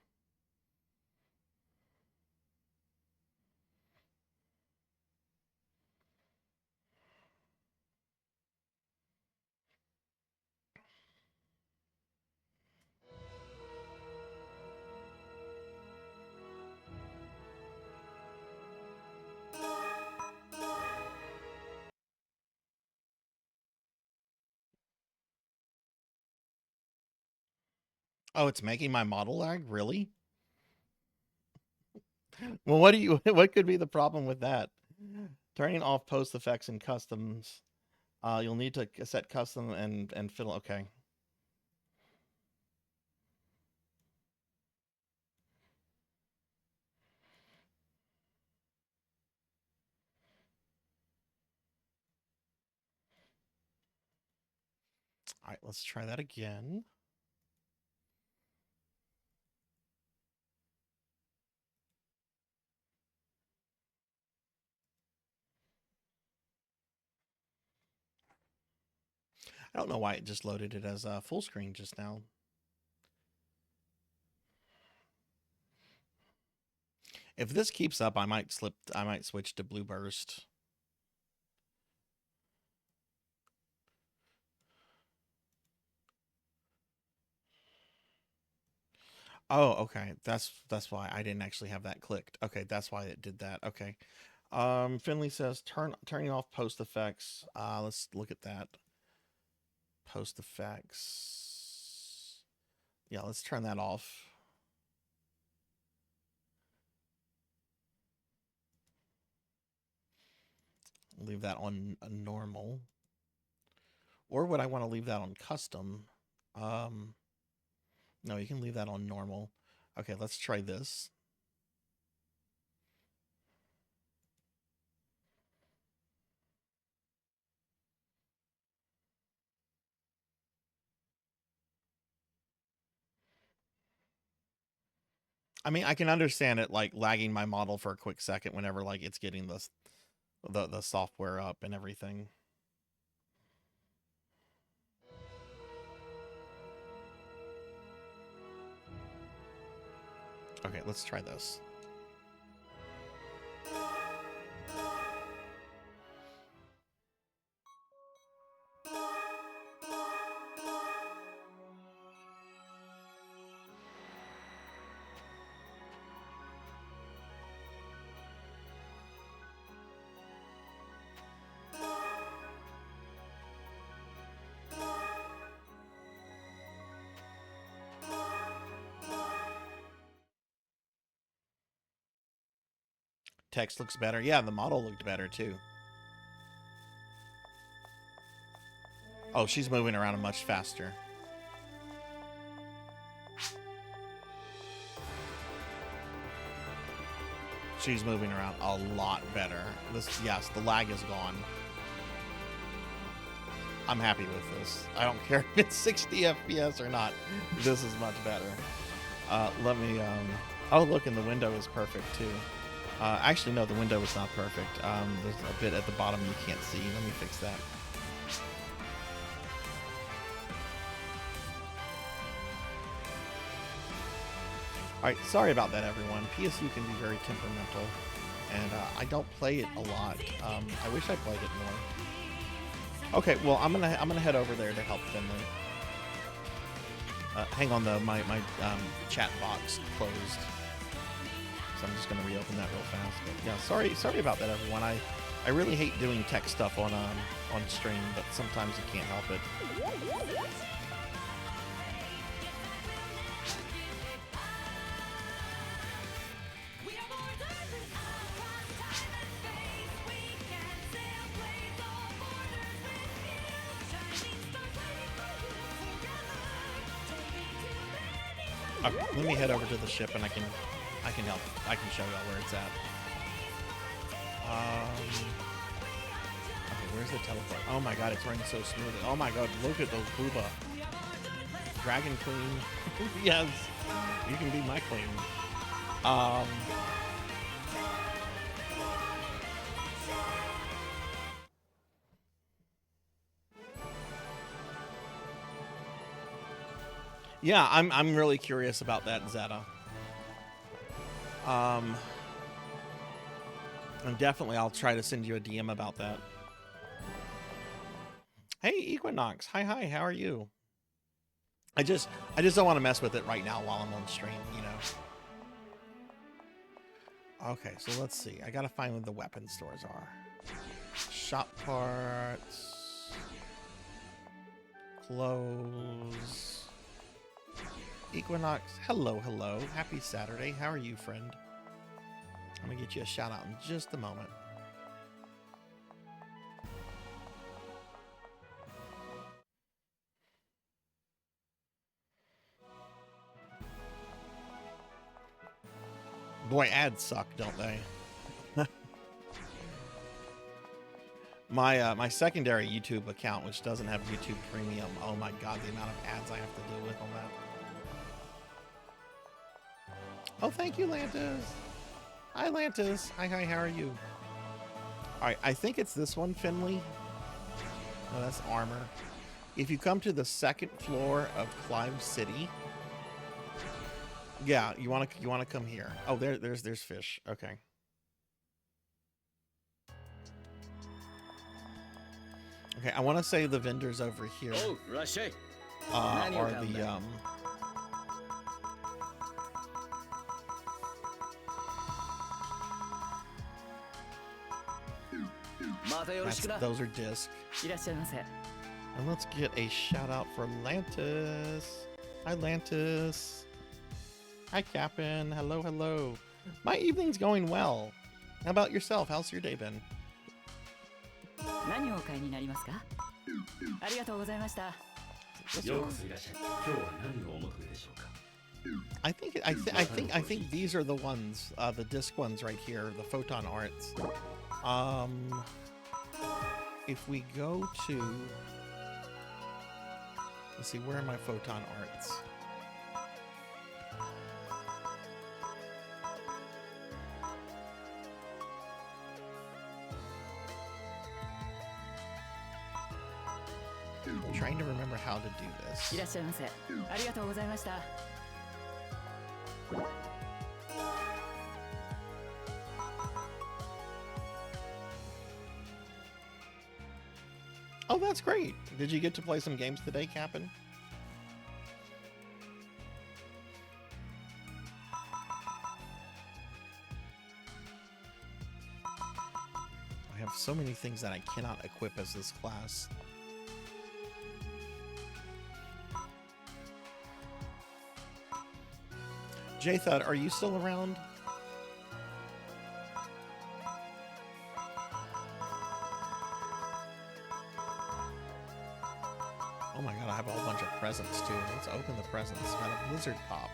Oh, it's making my model lag? Really? Well, what could be the problem with that? Turning off post effects and customs. You'll need to set custom and fiddle. Okay. All right, let's try that again. I don't know why it just loaded it as full screen just now. If this keeps up, I might switch to Blue Burst. Oh, okay. That's why I didn't actually have that clicked. Okay, that's why it did that. Okay. Finley says turning off post effects. Let's look at that. Post effects. Yeah, let's turn that off. Leave that on normal. Or would I want to leave that on custom? No, you can leave that on normal. Okay, let's try this. I mean, I can understand it like lagging my model for a quick second whenever like it's getting the software up and everything. Okay, let's try this. Text looks better. Yeah, the model looked better too. Oh, she's moving around much faster. She's moving around a lot better. Yes, the lag is gone. I'm happy with this. I don't care if it's 60 FPS or not. This is much better. Let me, oh, look, and the window is perfect too. Actually, no, the window is not perfect. There's a bit at the bottom you can't see. Let me fix that. Alright, sorry about that, everyone. PSU can be very temperamental, and I don't play it a lot. I wish I played it more. Okay, well, I'm gonna head over there to help Finley. Hang on, though, my chat box closed, so I'm just gonna reopen that real fast. But yeah, sorry about that, everyone. I really hate doing tech stuff on stream, but sometimes you can't help it. Okay, let me head over to the ship and I can help. I can show y'all where it's at. Okay, where's the teleport? Oh my god, it's running so smoothly. Oh my god, look at those booba. Dragon Queen. Yes, you can be my queen. Yeah, I'm really curious about that, Zeta. And definitely I'll try to send you a DM about that. Hey, Equinox. Hi, how are you? I just don't want to mess with it right now while I'm on stream, you know. Okay, so let's see. I gotta find where the weapon stores are. Shop parts. Clothes. Equinox, hello. Happy Saturday. How are you, friend? I'm gonna get you a shout out in just a moment. Boy, ads suck, don't they? My secondary YouTube account, which doesn't have YouTube Premium, oh my god, the amount of ads I have to deal with on that. Oh, thank you, Lantis. Hi, Lantis. Hi, how are you? Alright, I think it's this one, Finley. Oh, that's armor. If you come to the second floor of Clive City, yeah, you wanna come here. Oh, there's fish. Okay. Okay, I want to say the vendors over here are the those are disc. And let's get a shout out for Lantis. Hi, Lantis. Hi, Captain. Hello. My evening's going well. How about yourself? How's your day been? I think these are the ones, the disc ones right here, the Photon Arts. If we go to, let's see, where are my Photon Arts? I'm trying to remember how to do this. Oh, that's great. Did you get to play some games today, Captain? I have so many things that I cannot equip as this class. J-Thud, are you still around? Oh my god, I have a whole bunch of presents too. Let's open the presents. Got a Blizzard Pop.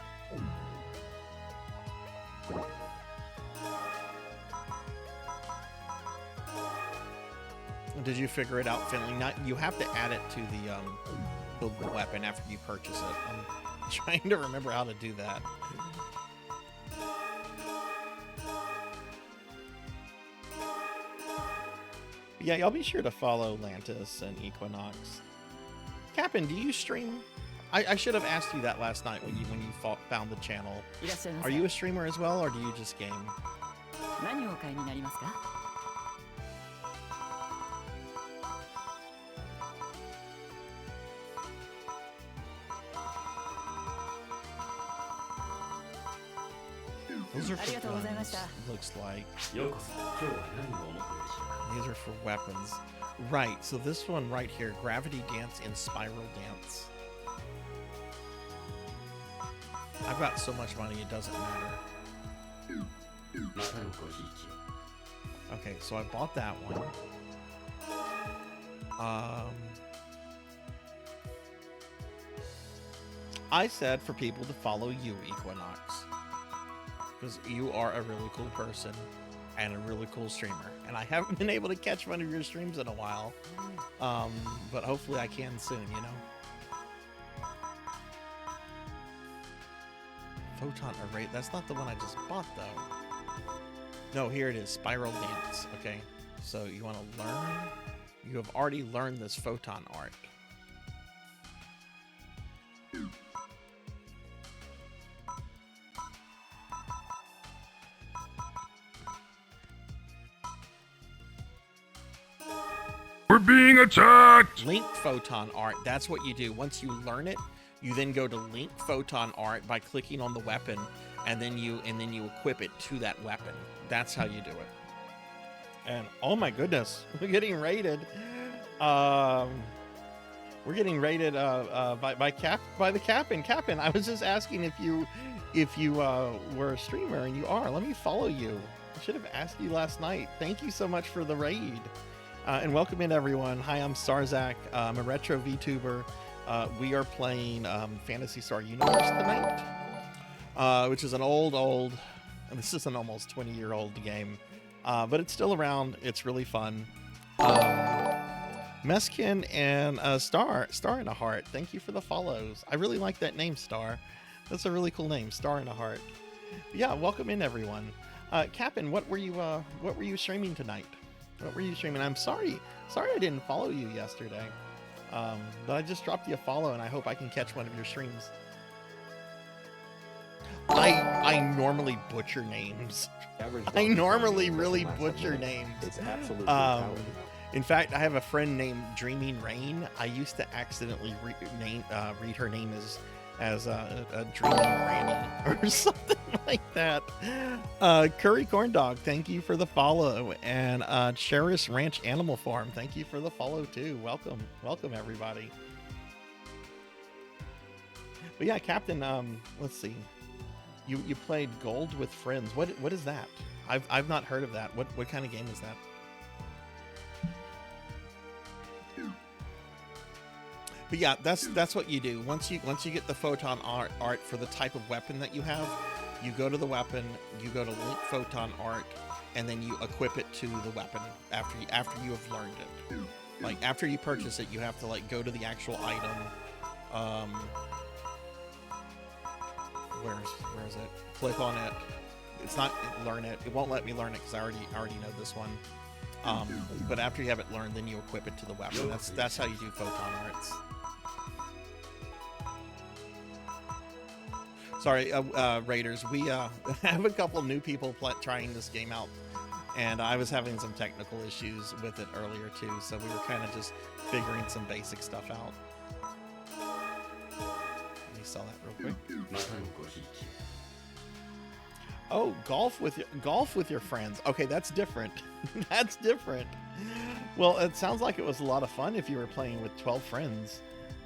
Did you figure it out, Finley? Not, you have to add it to the weapon after you purchase it. I'm trying to remember how to do that. Yeah, y'all be sure to follow Lantis and Equinox. Captain, do you stream? I should have asked you that last night when you found the channel. いらっしゃいま Are せ you a streamer as well, or do you just game? 何をお買いになりますか Those are ありがとうございまし for た guns, looks like. ようこそ今日は何をお持ちでしょう These are for weapons. Right, so this one right here, Gravity Dance and Spiral Dance. I've got so much money, it doesn't matter. またのごひいきを Okay, so I bought that one. I said for people to follow you, Equinox, because you are a really cool person and a really cool streamer, and I haven't been able to catch one of your streams in a while, but hopefully I can soon, you know. Photon Array, that's not the one I just bought though. No, here it is, Spiral Dance. Okay, so you want to learn? You have already learned this photon art. We're being attacked! Link photon art, that's what you do. Once you learn it, you then go to link photon art by clicking on the weapon, and then you equip it to that weapon. That's how you do it. And oh my goodness, we're getting raided. We're getting raided by the Captain. Captain, I was just asking if you were a streamer, and you are. Let me follow you. I should have asked you last night. Thank you so much for the raid. And welcome in, everyone. Hi, I'm Starzak. I'm a retro VTuber. We are playing Phantasy Star Universe tonight, which is an old, and this is an almost 20-year-old game, but it's still around. It's really fun. Meskin and Star in a Heart, thank you for the follows. I really like that name, Star. That's a really cool name, Star in a Heart. Yeah, welcome in, everyone. Captain, what were you streaming tonight? What were you streaming? I'm sorry I didn't follow you yesterday. But I just dropped you a follow, and I hope I can catch one of your streams. I normally butcher names. I normally really butcher names. It's absolutely in fact, I have a friend named Dreaming Rain. I used to accidentally read her name as a Dreaming Granny or something like that. Curry Corn Dog, thank you for the follow, and Cherish Ranch Animal Farm, thank you for the follow too. Welcome everybody. But yeah, Captain, let's see. You played Gold with Friends. What is that? I've not heard of that. What kind of game is that? But yeah, that's what you do. Once you get the photon art for the type of weapon that you have, you go to the weapon, you go to link photon art, and then you equip it to the weapon after you have learned it. Like after you purchase it, you have to like go to the actual item. Where is it? Click on it. It's not learn it. It won't let me learn it because I already know this one. But after you have it learned, then you equip it to the weapon. That's how you do photon arts. Sorry, Raiders. We have a couple new people trying this game out, and I was having some technical issues with it earlier too. So we were kind of just figuring some basic stuff out. Let me sell that real quick. Oh, golf with your friends. Okay, that's different. That's different. Well, it sounds like it was a lot of fun if you were playing with 12 friends.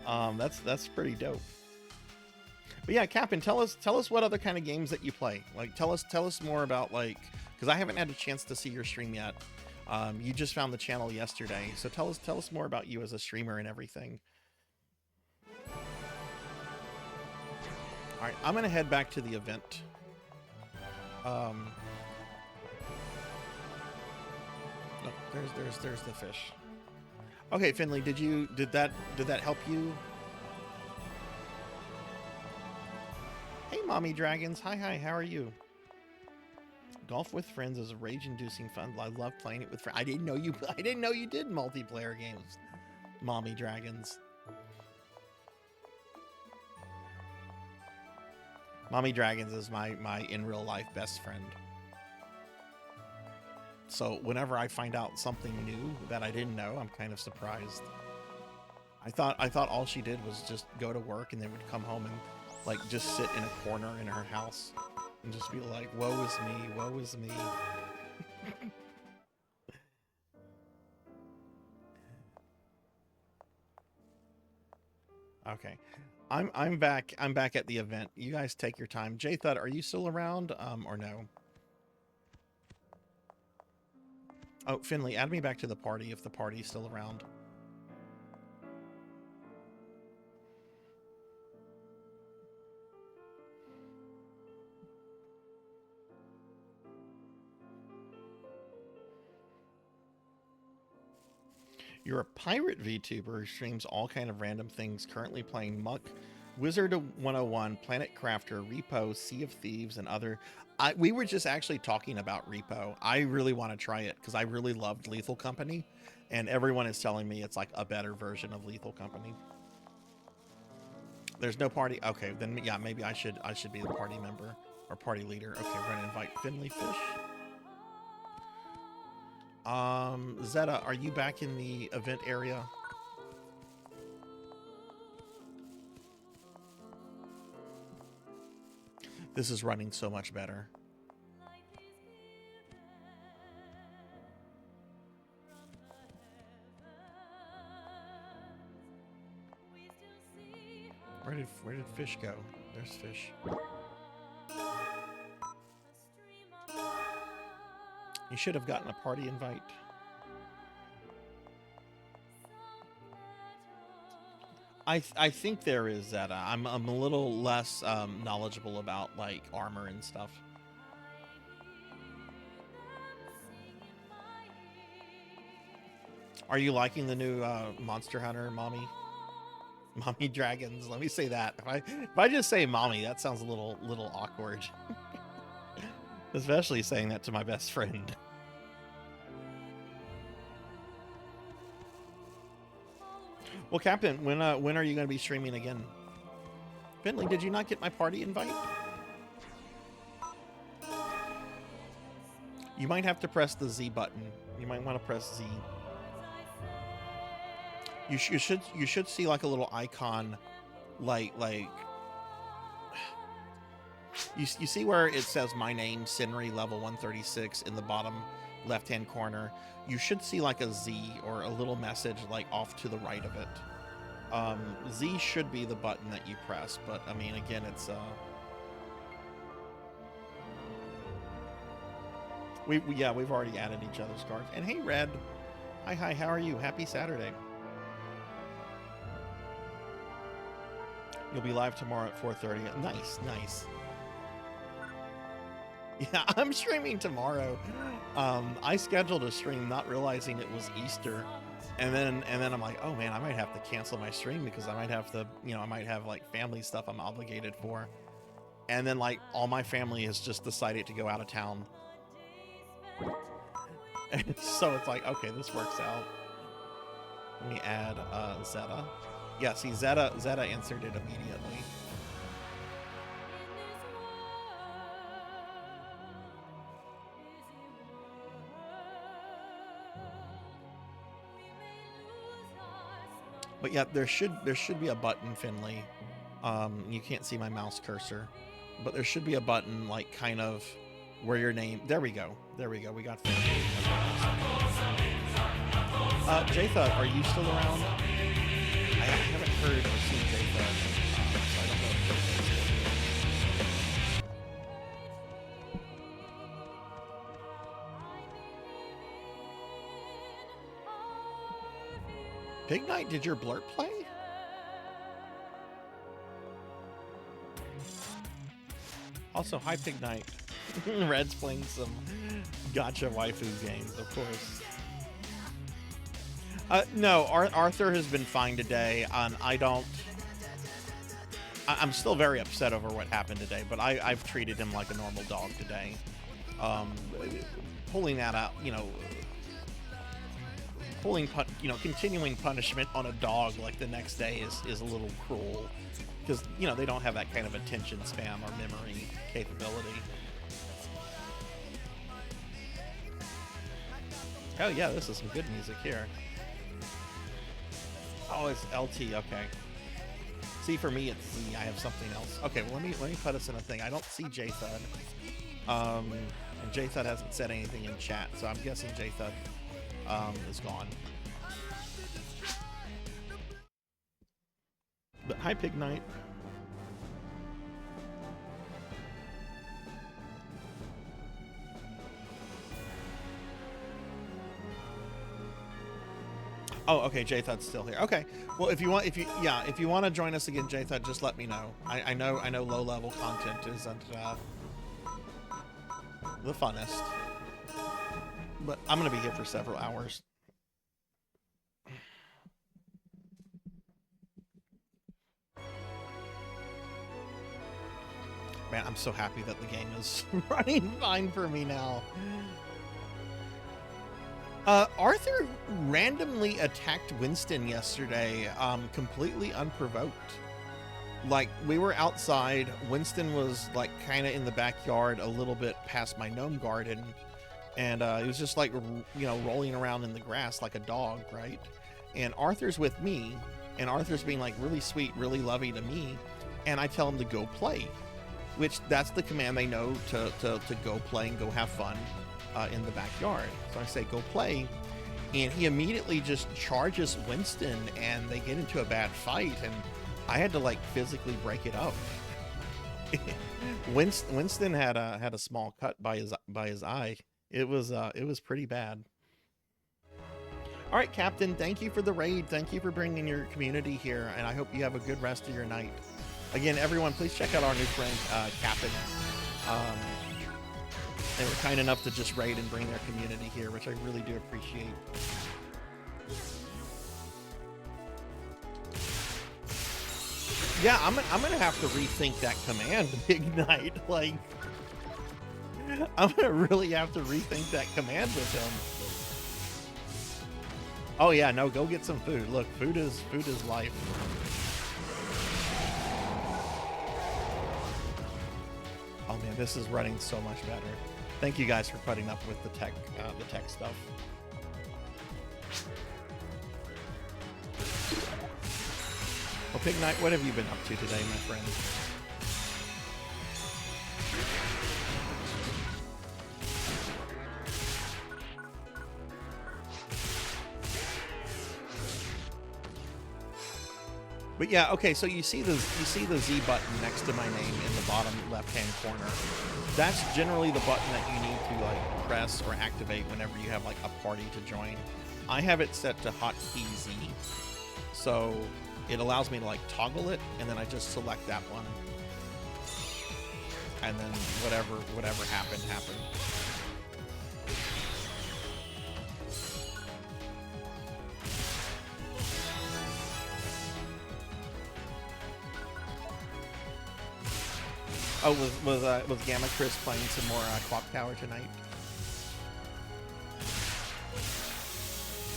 That's pretty dope. But yeah, Captain, tell us what other kind of games that you play. Like, tell us more about, like, because I haven't had a chance to see your stream yet. You just found the channel yesterday, so tell us more about you as a streamer and everything. All right, I'm gonna head back to the event. Look, there's the fish. Okay, Finley, did that help you? Hey, mommy dragons. Hi, how are you? Golf with friends is a rage-inducing fun. I love playing it with friends. I didn't know you did multiplayer games, mommy dragons. Mommy Dragons is my in real life best friend. So whenever I find out something new that I didn't know, I'm kind of surprised. I thought all she did was just go to work and then would come home and like just sit in a corner in her house and just be like, woe is me, woe is me. Okay. I'm back at the event. You guys take your time. J-Thud, are you still around or no? Oh, Finley, add me back to the party if the party's still around. You're a pirate VTuber who streams all kind of random things, currently playing Muck, Wizard 101, Planet Crafter, Repo, Sea of Thieves, and other... we were just actually talking about Repo. I really want to try it because I really loved Lethal Company, and everyone is telling me it's like a better version of Lethal Company. There's no party? Okay, then yeah, maybe I should be the party member or party leader. Okay, we're gonna invite Finley Fish. Zeta, are you back in the event area? This is running so much better. Where did Fish go? There's Fish. You should have gotten a party invite. I think there is that. I'm a little less knowledgeable about like armor and stuff. Are you liking the new Monster Hunter, mommy? Mommy dragons. Let me say that. If I just say mommy, that sounds a little awkward. Especially saying that to my best friend. Well, Captain, when are you going to be streaming again? Finley, did you not get my party invite? You might have to press the Z button. You might want to press Z. You should see like a little icon, like you see where it says my name, Sinri, level 136 in the bottom left-hand corner. You should see like a Z or a little message like off to the right of it. Z should be the button that you press, but I mean, again, it's we've already added each other's cards. And hey, Red, hi, how are you? Happy Saturday. You'll be live tomorrow at 4:30. Nice. Yeah, I'm streaming tomorrow. I scheduled a stream not realizing it was Easter. And then I'm like, oh man, I might have to cancel my stream because I might have to, I might have like family stuff I'm obligated for. And then like all my family has just decided to go out of town. And so it's like, okay, this works out. Let me add Zeta. Yeah, see, Zeta answered it immediately. But yeah, there should be a button, Finley. You can't see my mouse cursor, but there should be a button like kind of where your name. There we go. We got Finley. J-Thud, are you still around? I haven't heard or seen J-Thud, so I don't know if J-Thud's still here. Pig Knight, did your blurp play? Also, hi Pig Knight. Red's playing some gotcha waifu games, of course. No, Arthur has been fine today. I'm still very upset over what happened today, but I've treated him like a normal dog today. Pulling that out, continuing punishment on a dog like the next day is a little cruel, because they don't have that kind of attention span or memory capability. Oh yeah, this is some good music here. Oh, it's LT. Okay. See, for me, it's Z. I have something else. Okay, well, let me put us in a thing. I don't see JThud. And JThud hasn't said anything in chat, so I'm guessing JThud is gone. But hi, Pig Knight. Oh, okay, JThud's still here. Okay, well, if you want to join us again, JThud, just let me know. I know low level content isn't the funnest, but I'm gonna be here for several hours. Man, I'm so happy that the game is running fine for me now. Arthur randomly attacked Winston yesterday, completely unprovoked. Like, we were outside, Winston was like kind of in the backyard a little bit past my gnome garden, and he was just like, rolling around in the grass like a dog, right? And Arthur's with me, and Arthur's being like really sweet, really lovey to me, and I tell him to go play, which that's the command they know to go play and go have fun. In the backyard. So I say, go play. And he immediately just charges Winston, and they get into a bad fight, and I had to like physically break it up. Winston had a small cut by his eye. It was pretty bad. All right, Captain, thank you for the raid. Thank you for bringing your community here, and I hope you have a good rest of your night. Again, everyone, please check out our new friend, Captain. They were kind enough to just raid and bring their community here, which I really do appreciate. Yeah, I'm gonna have to rethink that command, Big Knight. Like, I'm gonna really have to rethink that command with him. Oh yeah, no, go get some food. Look, food is life. Oh man, this is running so much better. Thank you guys for putting up with the tech stuff. Well, Pig Knight, what have you been up to today, my friend? But yeah, okay, so you see the Z button next to my name in the bottom left-hand corner. That's generally the button that you need to like press or activate whenever you have like a party to join. I have it set to hotkey Z, so it allows me to like toggle it, and then I just select that one, and then whatever happened. Oh, was Gamma Chris playing some more Clock Tower tonight?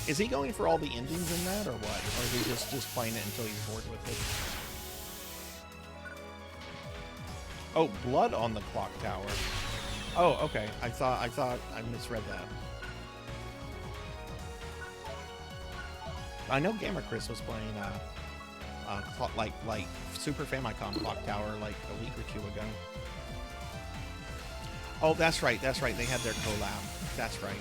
Is he going for all the endings in that, or what? Or is he just playing it until he's bored with it? Oh, blood on the Clock Tower. Oh, okay. I thought I misread that. I know Gamma Chris was playing like Super Famicom Clock Tower like a week or two ago. Oh, that's right. They had their collab. That's right.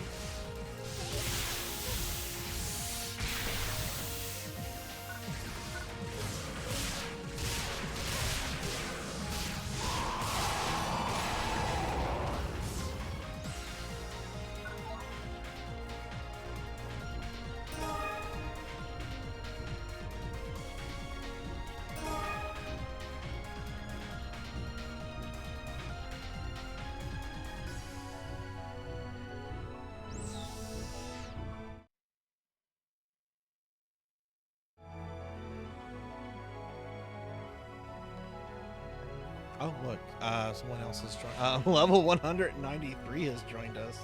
Someone else has joined. Level 193 has joined us.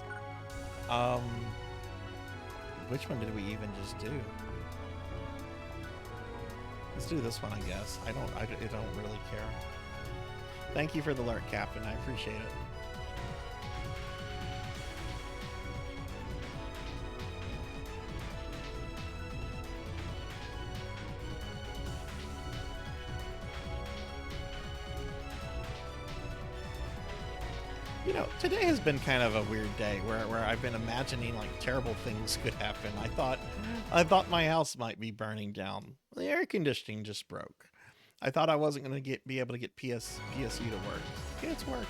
Which one did we even just do? Let's do this one, I guess. I don't really care. Thank you for the alert, Captain. I appreciate it. You know, today has been kind of a weird day where I've been imagining like terrible things could happen. I thought my house might be burning down. The air conditioning just broke. I thought I wasn't going to be able to get PSU to work. It's working.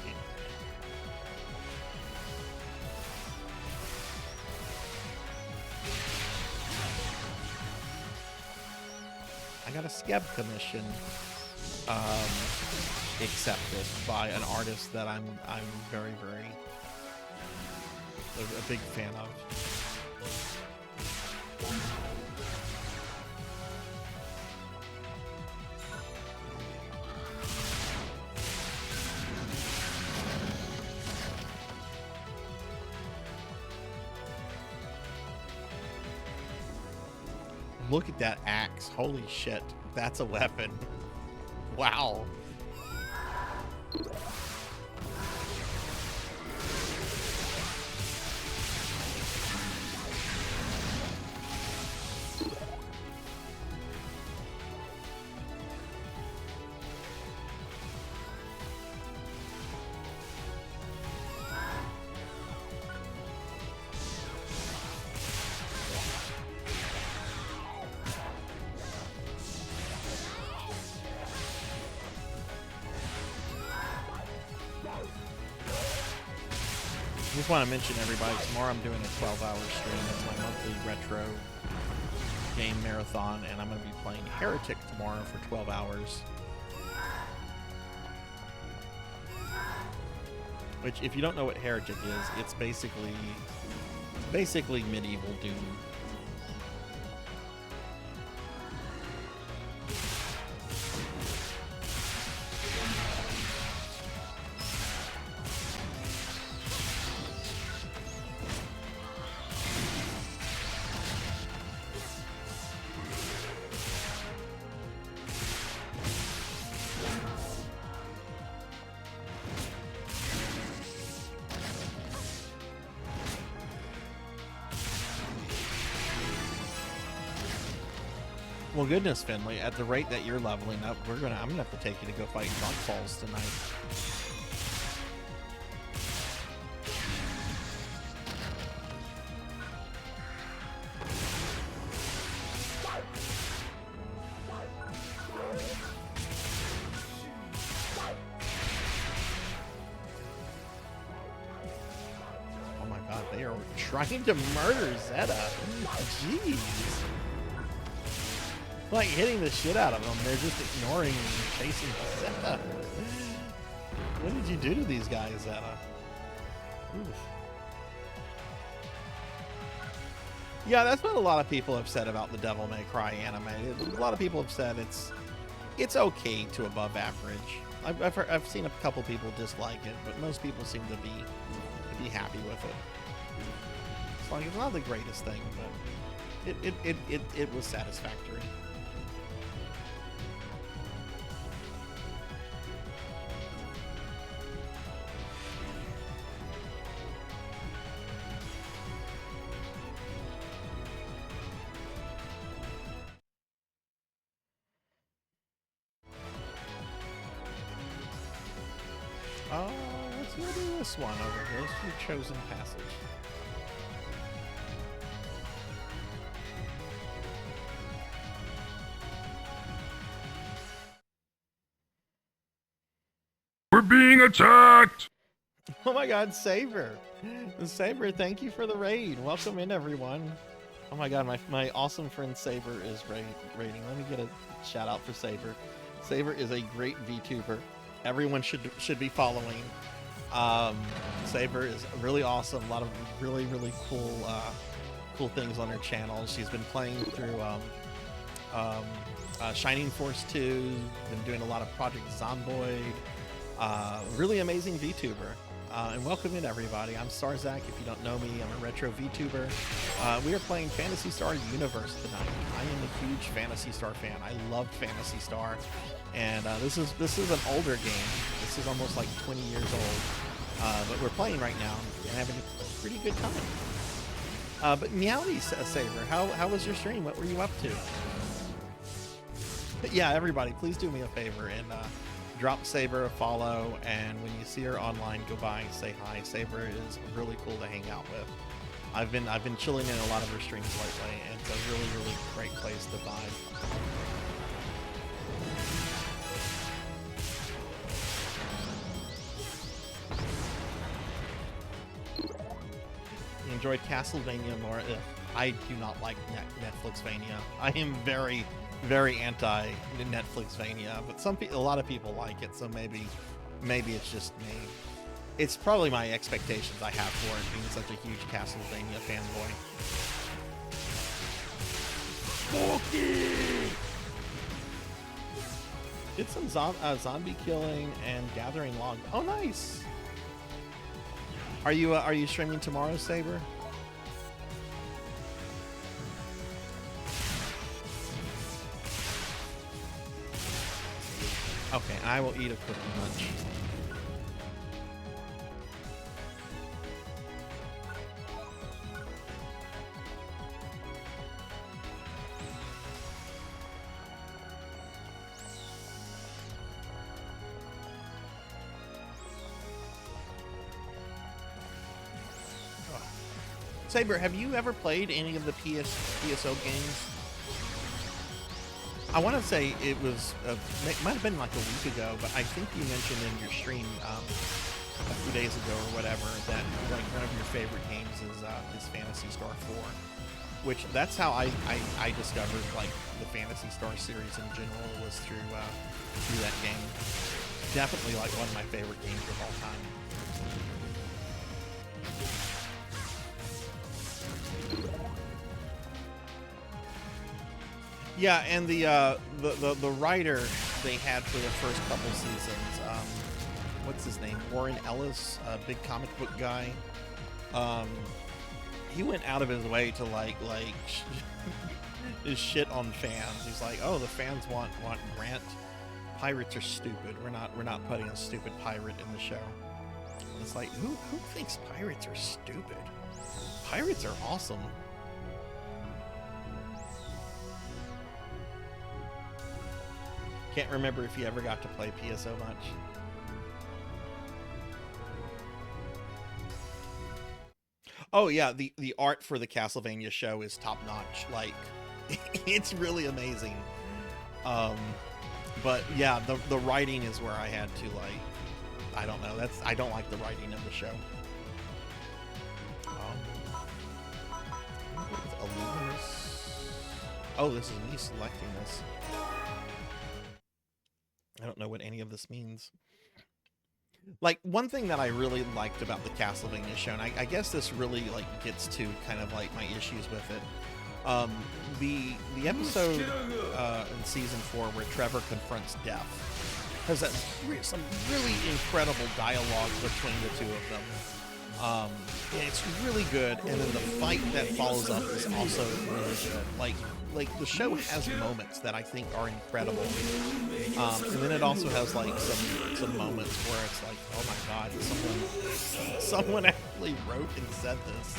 I got a scab commission accepted by an artist that I'm very a big fan of. Look at that axe. Holy shit. That's a weapon. Wow. Just want to mention, everybody, tomorrow I'm doing a 12-hour stream. It's my monthly retro game marathon, and I'm going to be playing Heretic tomorrow for 12 hours. Which, if you don't know what Heretic is, it's basically medieval Doom. Well, goodness, Finley, at the rate that you're leveling up, I'm gonna have to take you to go fight Dark Falls tonight. Oh my god, they are trying to murder Zeta. Jeez. Like hitting the shit out of them, they're just ignoring and chasing Zeta. What did you do to these guys, Zeta? Oof. Yeah, that's what a lot of people have said about the Devil May Cry anime. A lot of people have said it's okay to above average. I've seen a couple people dislike it, but most people seem to be happy with it. It's like it's not the greatest thing, but it was satisfactory. Let's do this one over here. Let's do Chosen Passage. We're being attacked! Oh my god, Saber! Saber, thank you for the raid. Welcome in, everyone. Oh my god, my awesome friend Saber is raiding. Let me get a shout out for Saber. Saber is a great VTuber. Everyone should be following. Saber is really awesome. A lot of really cool things on her channel. She's been playing through Shining Force 2. Been doing a lot of Project Zomboid. really amazing VTuber. And welcome in, everybody. I'm Starzak. If you don't know me, I'm a retro VTuber. We are playing Phantasy Star Universe tonight. I am a huge Phantasy Star fan. I love Phantasy Star, and this is an older game. This is almost like 20 years old, but we're playing right now and having a pretty good time. But Meowdy Saber, how was your stream? What were you up to? But yeah, everybody, please do me a favor and drop Saber a follow, and when you see her online, go by and say hi. Saber is really cool to hang out with. I've been chilling in a lot of her streams lately, and it's a really, really great place to vibe. You enjoyed Castlevania more? Ugh, I do not like Netflixvania. I am very, very anti Netflixvania, but a lot of people like it, so maybe it's just me. It's probably my expectations I have for it, being such a huge Castlevania fanboy. Smokey! Did some zombie killing and gathering log. Oh, nice! Are you streaming tomorrow, Saber? Okay, I will eat a cookie lunch. Saber, have you ever played any of the PSO games? I want to say it was, it might have been like a week ago, but I think you mentioned in your stream a few days ago or whatever that like one of your favorite games is Phantasy Star 4, which that's how I discovered like the Phantasy Star series in general was through that game. Definitely like one of my favorite games of all time. Yeah, and the writer they had for the first couple seasons, what's his name? Warren Ellis, a big comic book guy. He went out of his way to like his shit on fans. He's like, oh, the fans want Grant. Pirates are stupid. We're not putting a stupid pirate in the show. And it's like, who thinks pirates are stupid? Pirates are awesome. Can't remember if you ever got to play PSO much. Oh yeah, the art for the Castlevania show is top notch. Like, it's really amazing. But yeah, the writing is where I had to like, I don't know. I don't like the writing of the show. Oh, this is me selecting this. I don't know what any of this means. Like, one thing that I really liked about the Castlevania show, and I guess this really like gets to kind of like my issues with it. The episode in season 4 where Trevor confronts Death has some really incredible dialogue between the two of them. And it's really good, and then the fight that follows up is also really good. Like the show has moments that I think are incredible, and then it also has like some moments where it's like, oh my god, someone actually wrote and said this.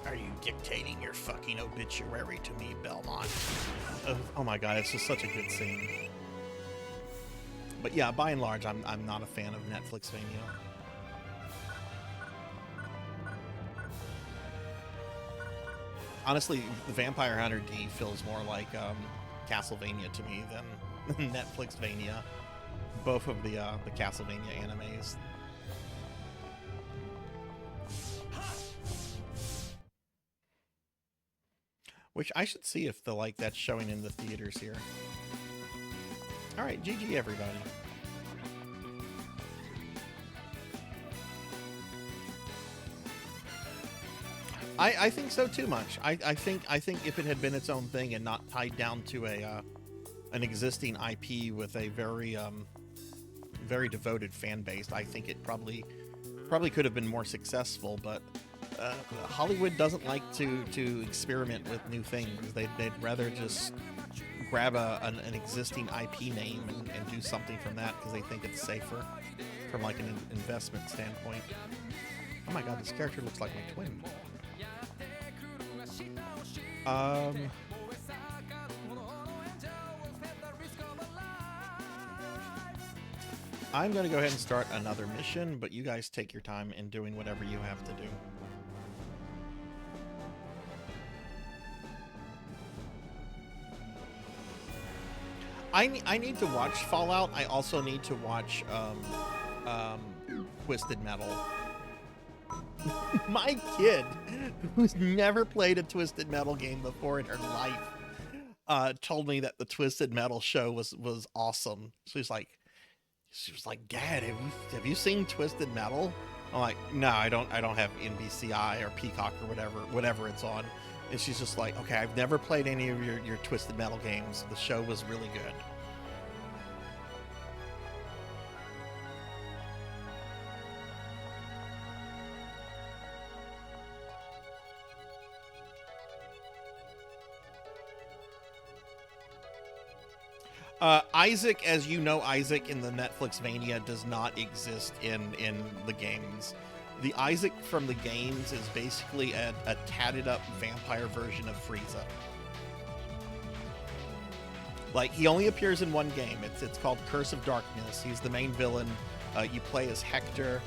Are you dictating your fucking obituary to me, Belmont? Oh my god, it's just such a good scene. But yeah, by and large, I'm not a fan of Netflixvania. Honestly, the Vampire Hunter D feels more like Castlevania to me than Netflixvania. Both of the Castlevania animes. Which I should see if that's showing in the theaters here. All right, GG everybody. I think so too much. I think if it had been its own thing and not tied down to a an existing IP with a very very devoted fan base, I think it probably could have been more successful. But Hollywood doesn't like to experiment with new things. They'd rather just grab an existing IP name and do something from that because they think it's safer from like an investment standpoint. Oh my god, this character looks like my twin. I'm going to go ahead and start another mission, but you guys take your time in doing whatever you have to do. I need to watch Fallout. I also need to watch Twisted Metal. My kid, who's never played a Twisted Metal game before in her life, told me that the Twisted Metal show was awesome. She was like, Dad, have you seen Twisted Metal? I'm like, no, I don't have NBCI or Peacock or whatever it's on. And she's just like, okay, I've never played any of your Twisted Metal games. The show was really good. Isaac, as you know, Isaac in the Netflixvania does not exist in the games. The Isaac from the games is basically a tatted up vampire version of Frieza. Like, he only appears in one game. It's called Curse of Darkness. He's the main villain. You play as Hector,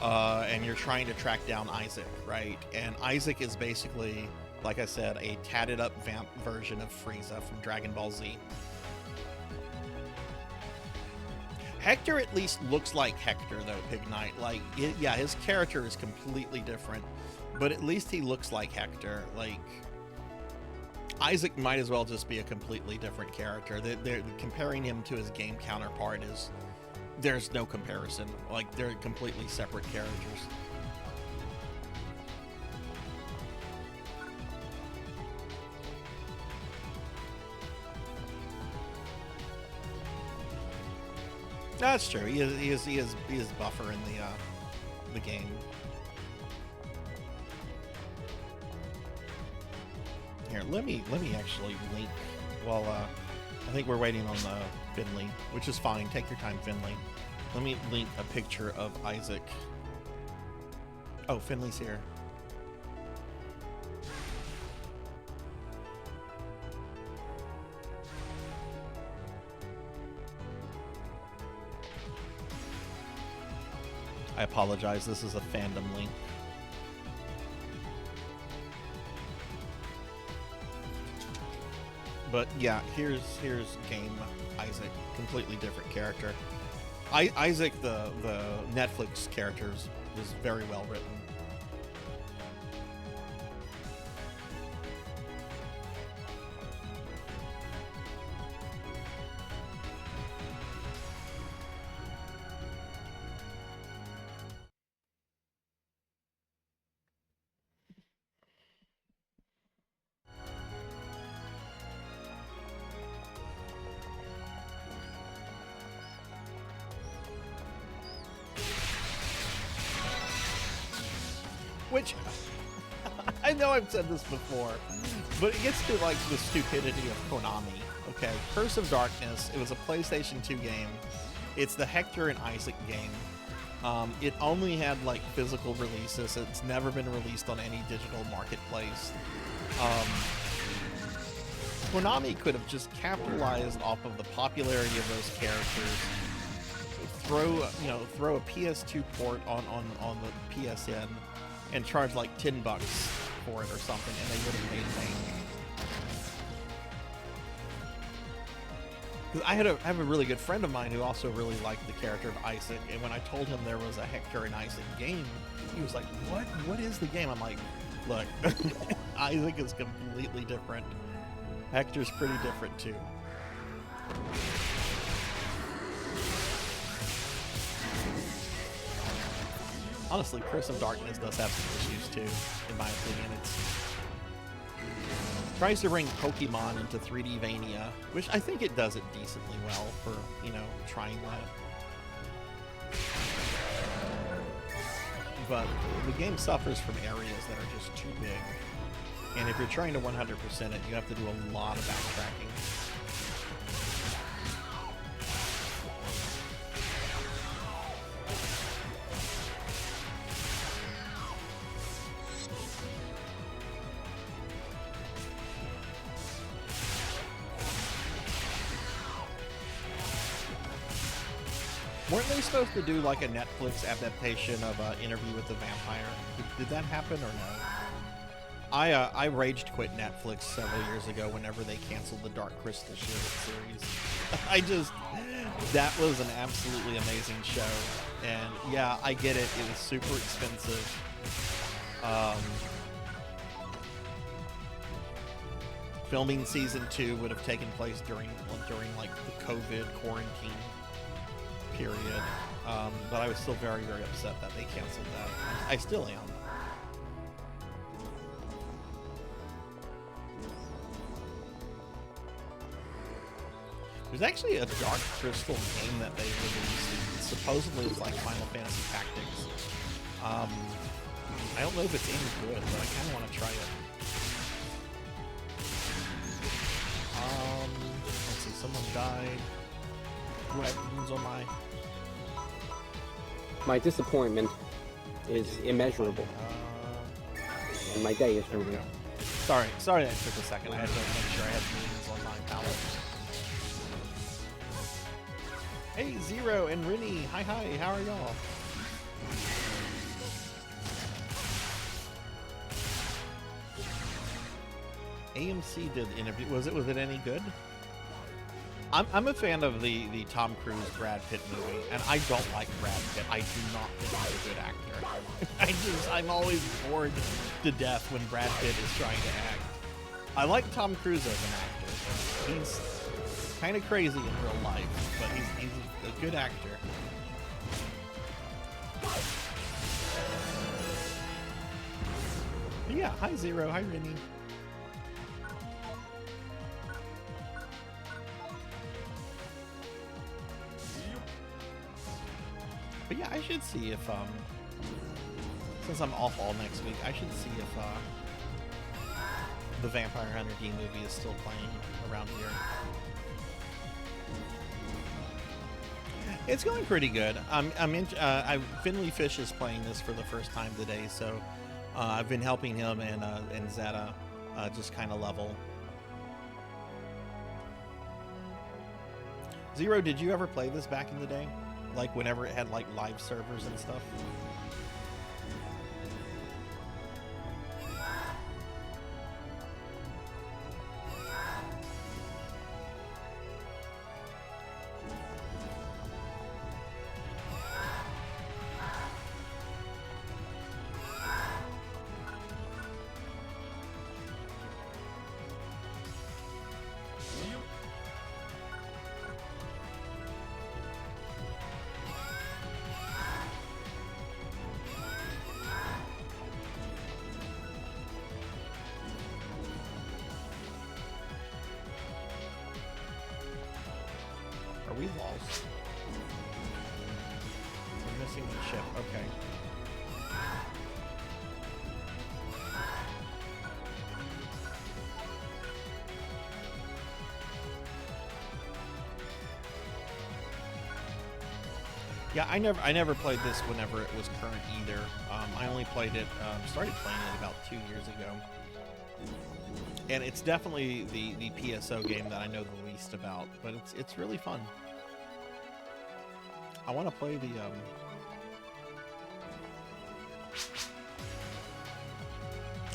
and you're trying to track down Isaac, right? And Isaac is basically, like I said, a tatted up vamp version of Frieza from Dragon Ball Z. Hector at least looks like Hector, though, Pig Knight. Like, yeah, his character is completely different, but at least he looks like Hector. Like, Isaac might as well just be a completely different character. They're comparing him to his game counterpart there's no comparison. Like, they're completely separate characters. That's true. He is buffer in the game. Here, let me actually link while I think we're waiting on Finley, which is fine. Take your time, Finley. Let me link a picture of Isaac. Oh, Finley's here. I apologize, this is a fandom link. But yeah, here's game Isaac, completely different character. Isaac, the Netflix characters, was very well written. Which, I know I've said this before, but it gets to like the stupidity of Konami. Okay, Curse of Darkness, it was a PlayStation 2 game. It's the Hector and Isaac game. It only had like physical releases. It's never been released on any digital marketplace. Konami could have just capitalized off of the popularity of those characters. Throw a PS2 port on the PSN and charge like $10 for it or something, and they would have made bank. Because I have a really good friend of mine who also really liked the character of Isaac, and when I told him there was a Hector and Isaac game, he was like, What is the game? I'm like, look, Isaac is completely different. Hector's pretty different too. Honestly, Curse of Darkness does have some issues too, in my opinion. It tries to bring Pokemon into 3D Vania, which I think it does it decently well for, you know, trying that. But the game suffers from areas that are just too big. And if you're trying to 100% it, you have to do a lot of backtracking. Weren't they supposed to do like a Netflix adaptation of Interview with the Vampire? Did that happen or no? I raged quit Netflix several years ago whenever they canceled the Dark Crystal series. That was an absolutely amazing show. And yeah, I get it. It was super expensive. Filming season 2 would have taken place during like the COVID quarantine period. But I was still very, very upset that they canceled that. I still am. There's actually a Dark Crystal game that they released. Supposedly it's like Final Fantasy Tactics. I don't know if it's any good, but I kind of want to try it. Let's see, someone died. Weapons on My disappointment is immeasurable, and my day is ruined. Sorry that took a second. I had to make sure I had meetings on my palette. Hey, Zero and Rinny. Hi, how are y'all? AMC did the interview. Was it any good? I'm a fan of the Tom Cruise Brad Pitt movie, and I don't like Brad Pitt. I do not think he's a good actor. I'm always bored to death when Brad Pitt is trying to act. I like Tom Cruise as an actor. He's kind of crazy in real life, but he's a good actor. But yeah, hi Zero, hi Rennie. But yeah, I should see if, since I'm off all next week, I should see if, the Vampire Hunter D movie is still playing around here. It's going pretty good. Finley Fish is playing this for the first time today, so I've been helping him and Zeta just kind of level. Zero, did you ever play this back in the day? Like whenever it had like live servers and stuff? Are we lost? We're missing the ship. Okay. Yeah, I never played this whenever it was current either. I only played it, started playing it about 2 years ago. And it's definitely the PSO game that I know the least about, but it's really fun. I want to play the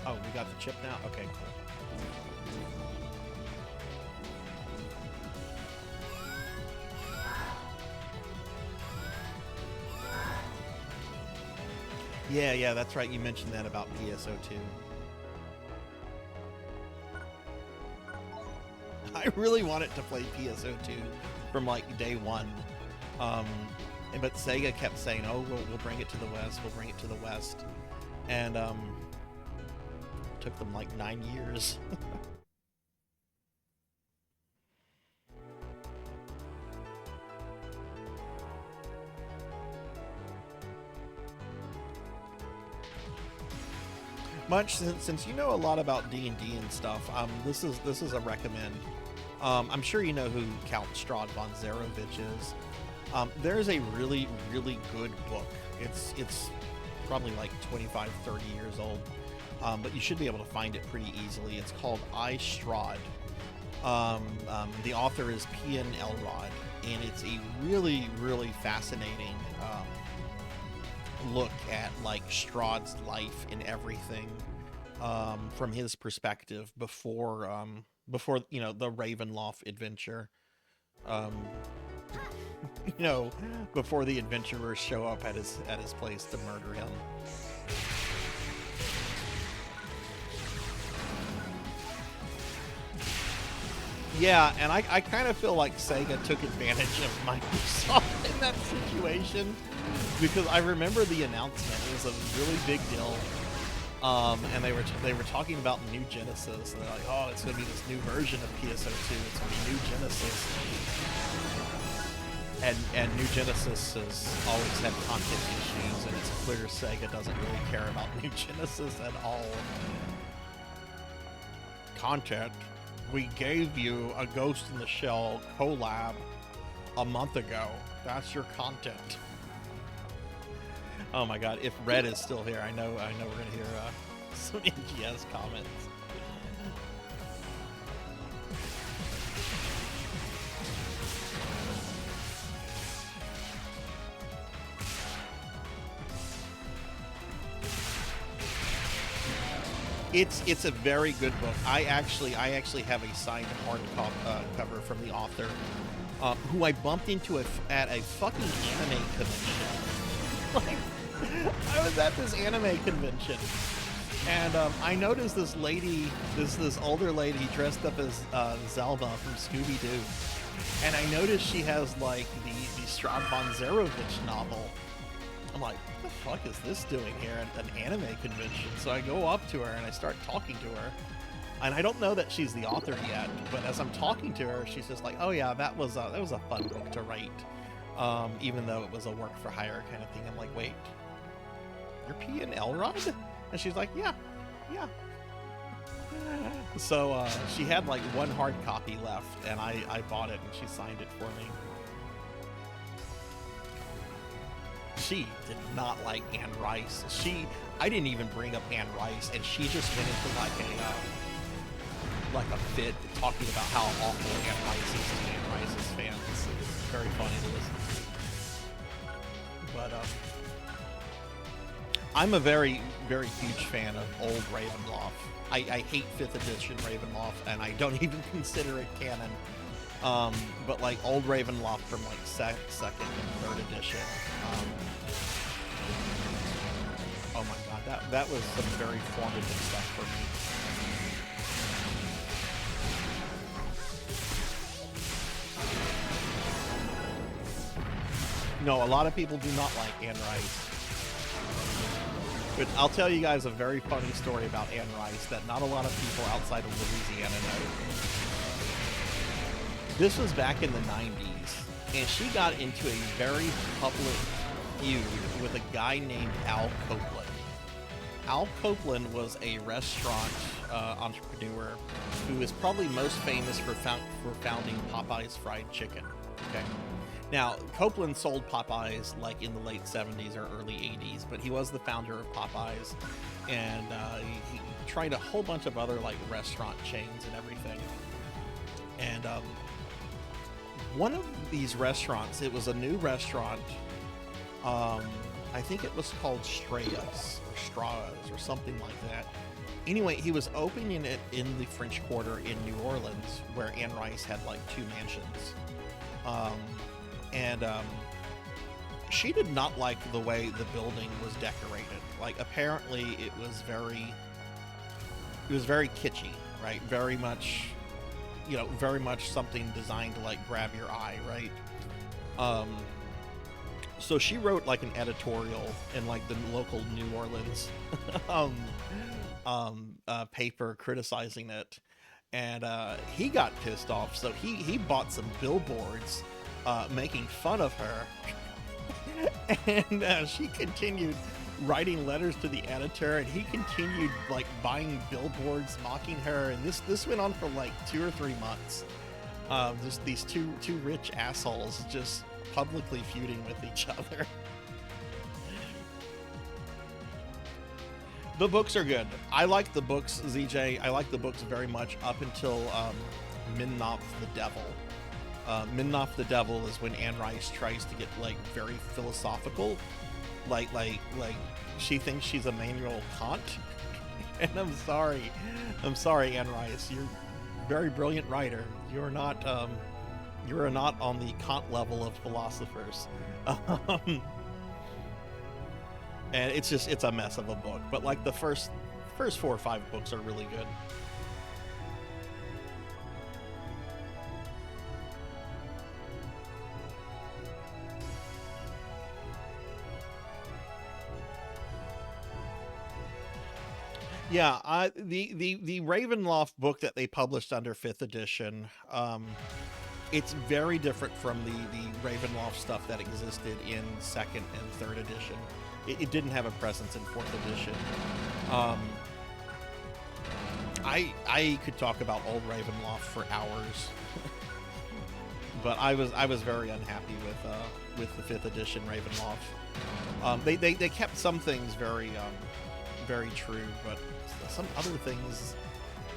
Oh, we got the chip now? Okay, cool. Yeah, that's right. You mentioned that about PSO2. I really wanted to play PSO2 from like day one. but Sega kept saying, "Oh, we'll bring it to the West. We'll bring it to the West," and took them like 9 years. Munch, since you know a lot about D&D and stuff, this is a recommend. I'm sure you know who Count Strahd von Zarovich is. There's a really, really good book. It's probably like 25, 30 years old, but you should be able to find it pretty easily. It's called I, Strahd. The author is P.N. Elrod, and it's a really, really fascinating look at like Strahd's life and everything from his perspective before you know, the Ravenloft adventure. You know, before the adventurers show up at his place to murder him. Yeah, and I kind of feel like Sega took advantage of Microsoft in that situation, because I remember the announcement. It was a really big deal, and they were talking about New Genesis, and they're like, "Oh, it's going to be this new version of PSO2. It's going to be New Genesis." And New Genesis has always had content issues, and it's clear Sega doesn't really care about New Genesis at all. Content. We gave you a Ghost in the Shell collab a month ago. That's your content. Oh my god, if Red is still here, I know we're gonna hear some NGS comments. It's a very good book. I actually have a signed hard cover from the author, who I bumped into at a fucking anime convention. Like, I was at this anime convention, and I noticed this lady, this older lady dressed up as Zelda from Scooby-Doo, and I noticed she has like the Strahd von Zarovich novel. I'm like, what the fuck is this doing here at an anime convention? So I go up to her and I start talking to her. And I don't know that she's the author yet, but as I'm talking to her, she's just like, oh yeah, that was a fun book to write. Even though it was a work for hire kind of thing. I'm like, wait, you're P.N. Elrod? And she's like, yeah. So she had like one hard copy left, and I bought it and she signed it for me. She did not like Anne Rice. I didn't even bring up Anne Rice, and she just went into like a fit talking about how awful Anne Rice is to Anne Rice's fans. It's very funny to listen to. But I'm a very, very huge fan of old Ravenloft. I hate 5th edition Ravenloft, and I don't even consider it canon. But like old Ravenloft from like 2nd and 3rd edition. Oh my god, that was some very formative stuff for me. No, a lot of people do not like Anne Rice. But I'll tell you guys a very funny story about Anne Rice that not a lot of people outside of Louisiana know. This was back in the 90s, and she got into a very public feud with a guy named Al Copeland. Al Copeland was a restaurant entrepreneur who is probably most famous for founding Popeye's Fried Chicken. Okay. Now, Copeland sold Popeyes like in the late 70s or early 80s, but he was the founder of Popeyes, and he tried a whole bunch of other like restaurant chains and everything. And one of these restaurants, it was a new restaurant. I think it was called Strayas or Straws or something like that. Anyway, he was opening it in the French Quarter in New Orleans, where Anne Rice had like 2 mansions. And she did not like the way the building was decorated. Like, apparently it was very kitschy, right? Very much, you know, very much something designed to like grab your eye, right? So she wrote like an editorial in like the local New Orleans paper criticizing it, and he got pissed off. So he bought some billboards making fun of her, and she continued writing letters to the editor, and he continued like buying billboards mocking her, and this went on for like 2 or 3 months. Just these two rich assholes just publicly feuding with each other. The books are good. I like the books, ZJ. I like the books very much up until Minnoth the Devil. Minnoth the Devil is when Anne Rice tries to get like very philosophical, like she thinks she's Immanuel Kant. And I'm sorry, Anne Rice. You're a very brilliant writer. You're not on the Kant level of philosophers. And it's a mess of a book. But like the first 4 or 5 books are really good. Yeah, the Ravenloft book that they published under 5th edition, it's very different from the Ravenloft stuff that existed in 2nd and 3rd edition. It didn't have a presence in 4th edition. I could talk about old Ravenloft for hours, but I was very unhappy with the 5th edition Ravenloft. They kept some things very true, but some other things,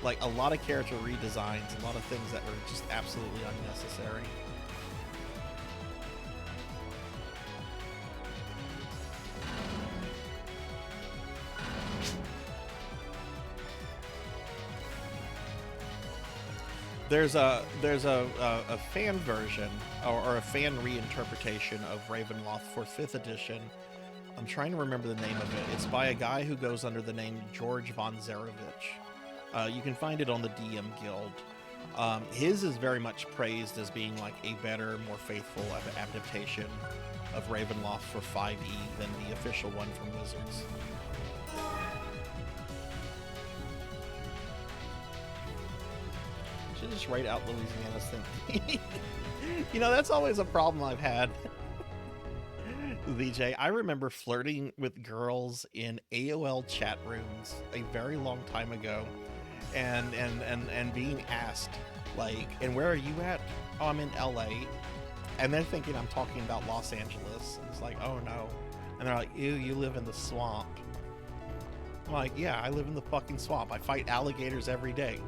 like a lot of character redesigns, a lot of things that were just absolutely unnecessary. There's a fan version or a fan reinterpretation of Ravenloft for 5th edition. I'm trying to remember the name of it. It's by a guy who goes under the name George von Zarevich. You can find it on the DM Guild. His is very much praised as being like a better, more faithful adaptation of Ravenloft for 5e than the official one from Wizards. Should just write out Louisiana's thing. You know, that's always a problem I've had. VJ, I remember flirting with girls in AOL chat rooms a very long time ago, and being asked, like, and where are you at? Oh, I'm in LA. And they're thinking I'm talking about Los Angeles. And it's like, oh no. And they're like, ew, you live in the swamp. I'm like, yeah, I live in the fucking swamp. I fight alligators every day.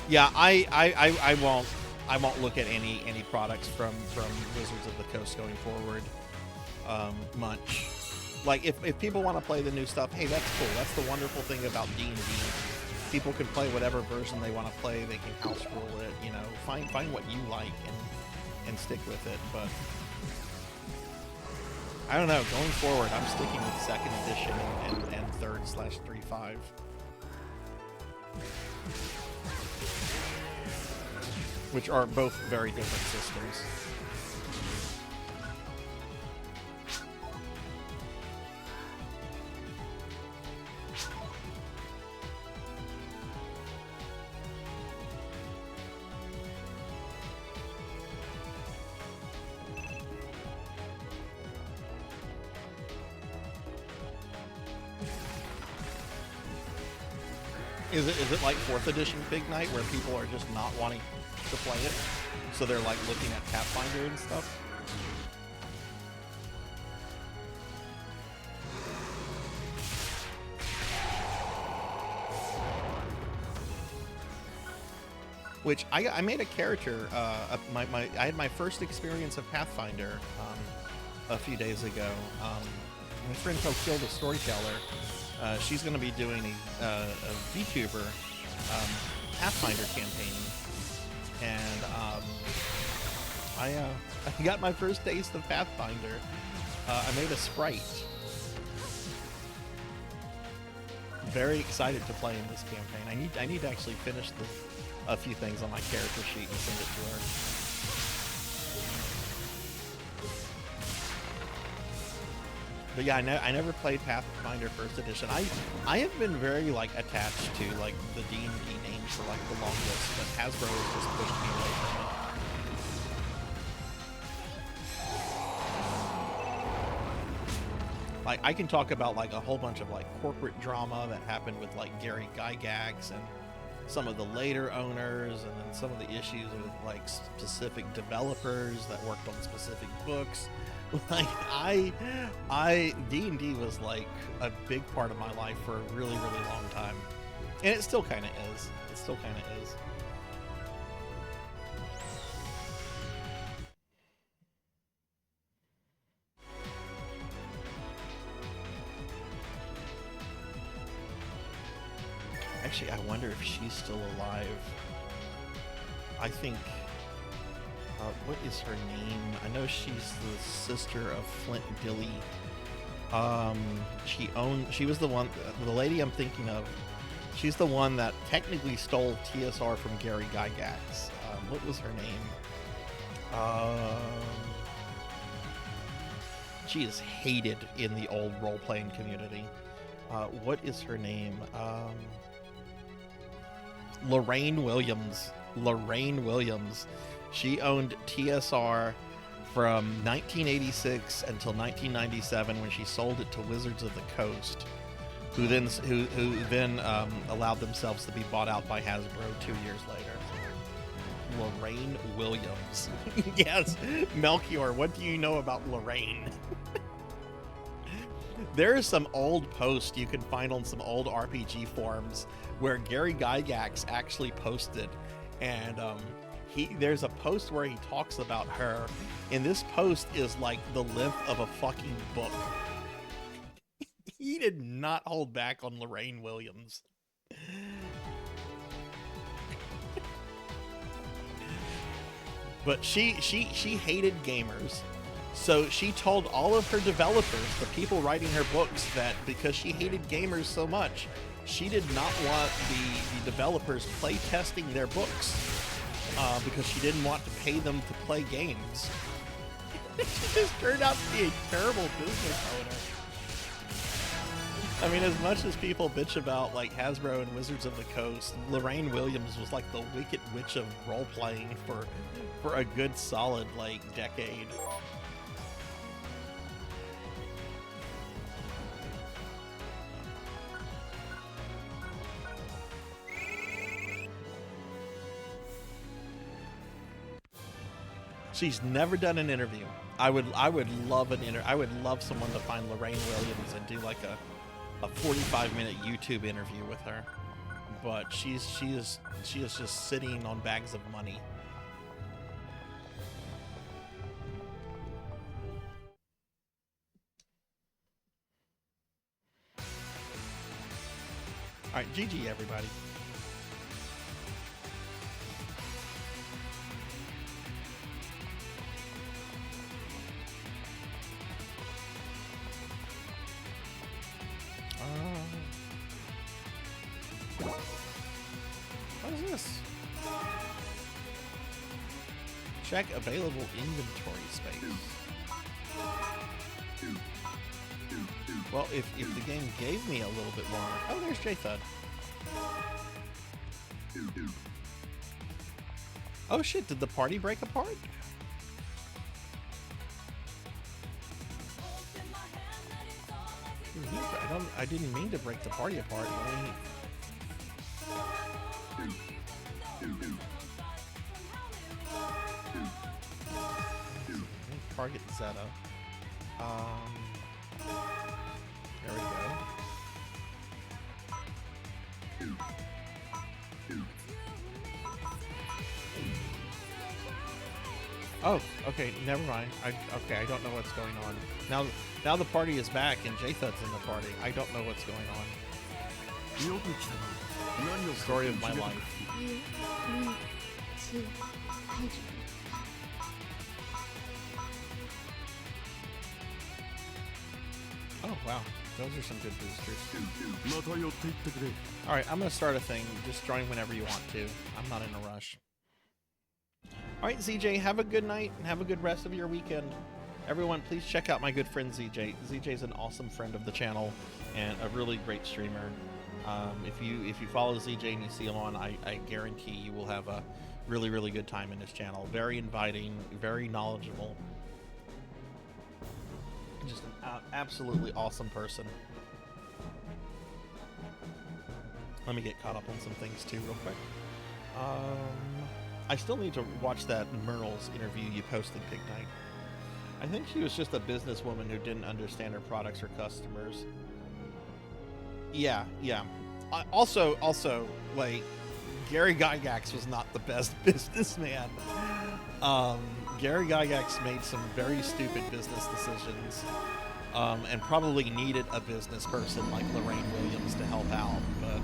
Yeah, I won't look at any products from Wizards of the Coast going forward much. Like if people want to play the new stuff, hey, that's cool. That's the wonderful thing about D&D. People can play whatever version they want to play. They can house rule it. You know, find what you like and stick with it. But I don't know. Going forward, I'm sticking with 2nd edition and 3rd/3.5. Which are both very different systems. Is it like 4th edition Big Night where people are just not wanting to play it, so they're like looking at Pathfinder and stuff? Which I made a character. I had my first experience of Pathfinder a few days ago. My friend Kill the Storyteller. She's going to be doing a VTuber Pathfinder campaign, and I got my first taste of Pathfinder. I made a sprite. Very excited to play in this campaign. I need to actually finish a few things on my character sheet and send it to her. But yeah, I never played Pathfinder First Edition. I have been very like attached to like the D&D names for like the longest, but Hasbro has just pushed me away from it. Like I can talk about like a whole bunch of like corporate drama that happened with like Gary Gygax and some of the later owners, and then some of the issues with like specific developers that worked on specific books. Like D&D was like a big part of my life for a really, really long time, and it still kind of is. It still kind of is. Actually, I wonder if she's still alive. I think. What is her name? I know she's the sister of Flint Dille. She was the one, the lady I'm thinking of. She's the one that technically stole TSR from Gary Gygax. What was her name? She is hated in the old role-playing community. What is her name? Lorraine Williams. Lorraine Williams. She owned TSR from 1986 until 1997 when she sold it to Wizards of the Coast, who then allowed themselves to be bought out by Hasbro 2 years later. Lorraine Williams. Yes, Melchior, what do you know about Lorraine? There is some old post you can find on some old RPG forums where Gary Gygax actually posted, and there's a post where he talks about her, and this post is like the length of a fucking book. He did not hold back on Lorraine Williams. But she hated gamers. So she told all of her developers, the people writing her books, that because she hated gamers so much, she did not want the developers play testing their books. Because she didn't want to pay them to play games. She just turned out to be a terrible business owner. I mean, as much as people bitch about like Hasbro and Wizards of the Coast, Lorraine Williams was like the Wicked Witch of role-playing for a good solid like decade. She's never done an interview. I would love I would love someone to find Lorraine Williams and do like a 45-minute YouTube interview with her. But she is just sitting on bags of money. All right, GG everybody. What is this? Check available inventory space. Well, if the game gave me a little bit more... Oh, there's J-Thud. Oh shit, did the party break apart? I didn't mean to break the party apart. Target Zeta. There we go. Oh, okay, never mind. I don't know what's going on. Now the party is back and J-Thud's in the party. I don't know what's going on. Story of my life. Wow, those are some good boosters. また寄っていってくれ。 All right, I'm gonna start a thing. Just join whenever you want to. I'm not in a rush. All right, ZJ, have a good night and have a good rest of your weekend. Everyone, please check out my good friend ZJ. ZJ is an awesome friend of the channel and a really great streamer. If you follow ZJ and you see him on, I guarantee you will have a really, really good time in his channel. Very inviting, very knowledgeable. Just an absolutely awesome person. Let me get caught up on some things too real quick. I still need to watch that Merle's interview you posted, Pig Knight. I think she was just a businesswoman who didn't understand her products or customers. Yeah. Also, like, Gary Gygax was not the best businessman. Gary Gygax made some very stupid business decisions, and probably needed a business person like Lorraine Williams to help out. But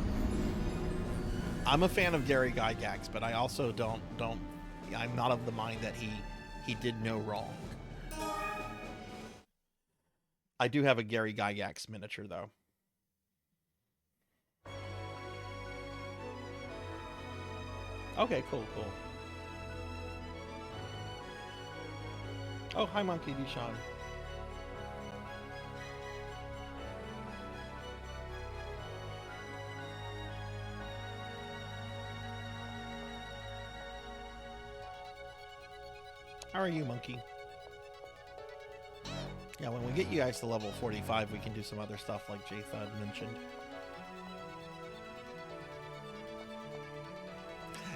I'm a fan of Gary Gygax, but I also don't. I'm not of the mind that he did no wrong. I do have a Gary Gygax miniature though. Okay, cool. Oh, hi, Monkey D. Sean. How are you, Monkey? Yeah, when we get you guys to level 45, we can do some other stuff like J-Thud mentioned.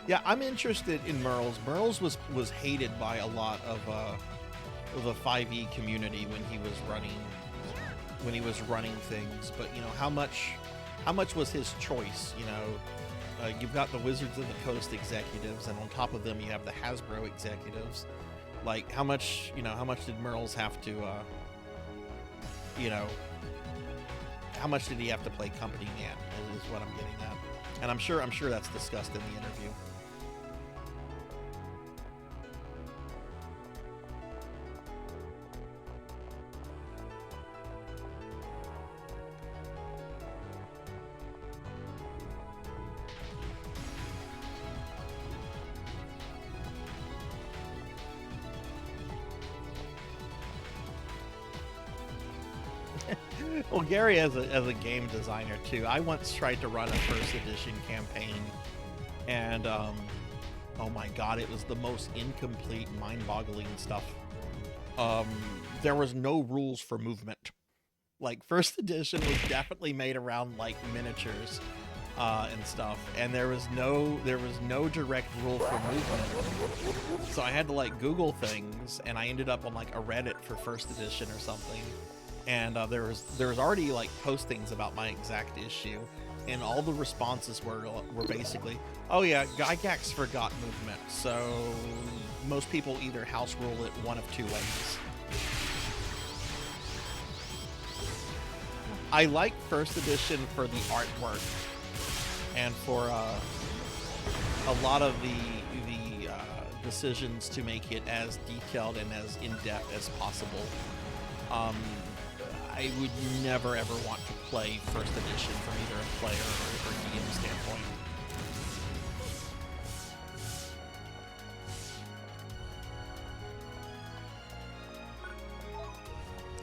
Yeah, I'm interested in Merle's. Merle's was hated by a lot of the 5e community when he was running things. But you know, how much was his choice? You know, you've got the Wizards of the Coast executives, and on top of them, you have the Hasbro executives. Like, how much did Merle's have to, you know, how much did he have to play company man? Is what I'm getting at, and I'm sure that's discussed in the interview. Well, Gary, as a game designer too, I once tried to run a first edition campaign, and oh my god, it was the most incomplete, mind-boggling stuff. There was no rules for movement. Like, first edition was definitely made around like miniatures and stuff, and there was no direct rule for movement. So I had to like Google things, and I ended up on like a Reddit for first edition or something. And there was already like postings about my exact issue, and all the responses were basically, oh yeah, Gygax forgot movement, so most people either house rule it one of two ways. I like first edition for the artwork and for a lot of the decisions to make it as detailed and as in-depth as possible. I would never ever want to play first edition from either a player or DM standpoint.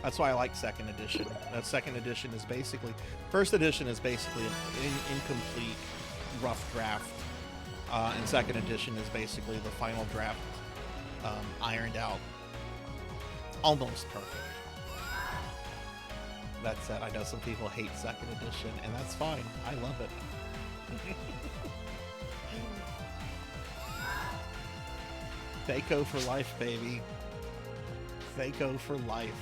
That's why I like second edition. That second edition is basically, first edition is basically an incomplete rough draft, and second edition is basically the final draft, ironed out, almost perfect. That said, I know some people hate second edition, and that's fine. I love it. Faco for life, baby. Faco for life.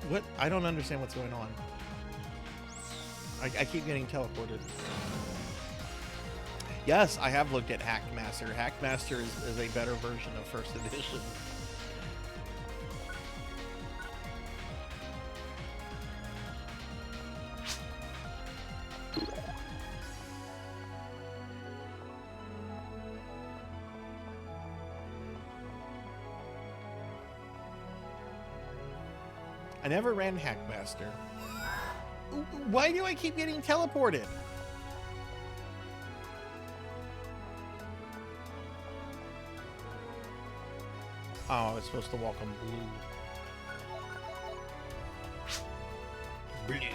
What? I don't understand what's going on. I keep getting teleported. Yes, I have looked at Hackmaster. Hackmaster is a better version of first edition. never ran Hackmaster. Why do I keep getting teleported? Oh, I was supposed to walk on blue. Blue.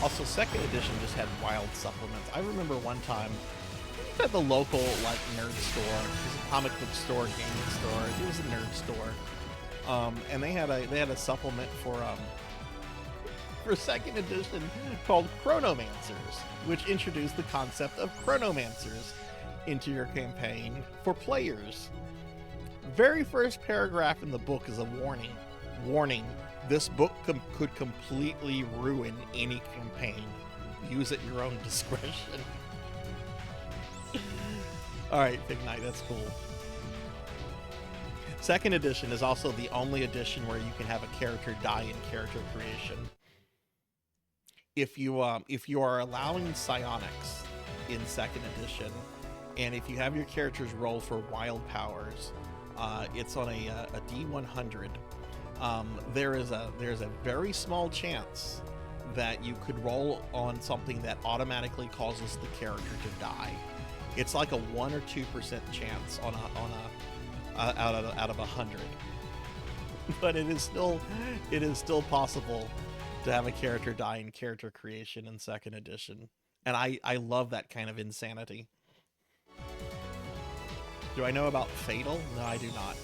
Also, second edition just had wild supplements. I remember one time at the local like nerd store, it was a comic book store, gaming store. It was a nerd store, and they had a supplement for second edition called Chronomancers, which introduced the concept of Chronomancers into your campaign for players. Very first paragraph in the book is a warning. Warning. This book could completely ruin any campaign. Use at your own discretion. Alright, Big Knight, that's cool. Second edition is also the only edition where you can have a character die in character creation. If you are allowing psionics in second edition, and if you have your characters roll for wild powers, it's on a D100. There's a very small chance that you could roll on something that automatically causes the character to die. It's like a 1 or 2% chance out of 100, but it is still possible to have a character die in character creation in second edition, and I love that kind of insanity. Do I know about Fatal? No, I do not.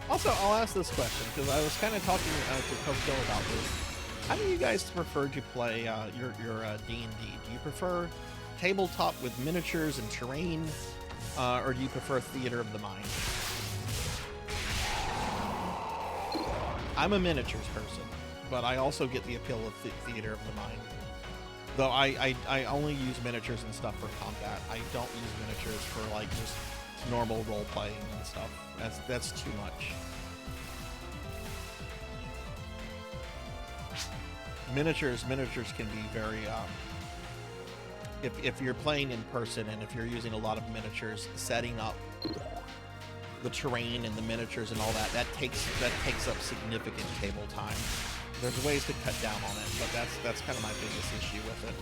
Also, I'll ask this question, because I was kind of talking to Coach Bill about this. How do you guys prefer to play your D&D? Do you prefer tabletop with miniatures and terrain, or do you prefer theater of the mind? I'm a miniatures person, but I also get the appeal of theater of the mind. Though I only use miniatures and stuff for combat. I don't use miniatures for like just normal role playing and stuff. That's too much. Miniatures can be very if you're playing in person and if you're using a lot of miniatures, setting up the terrain and the miniatures and all that takes up significant table time. There's ways to cut down on it, but that's kind of my biggest issue with it.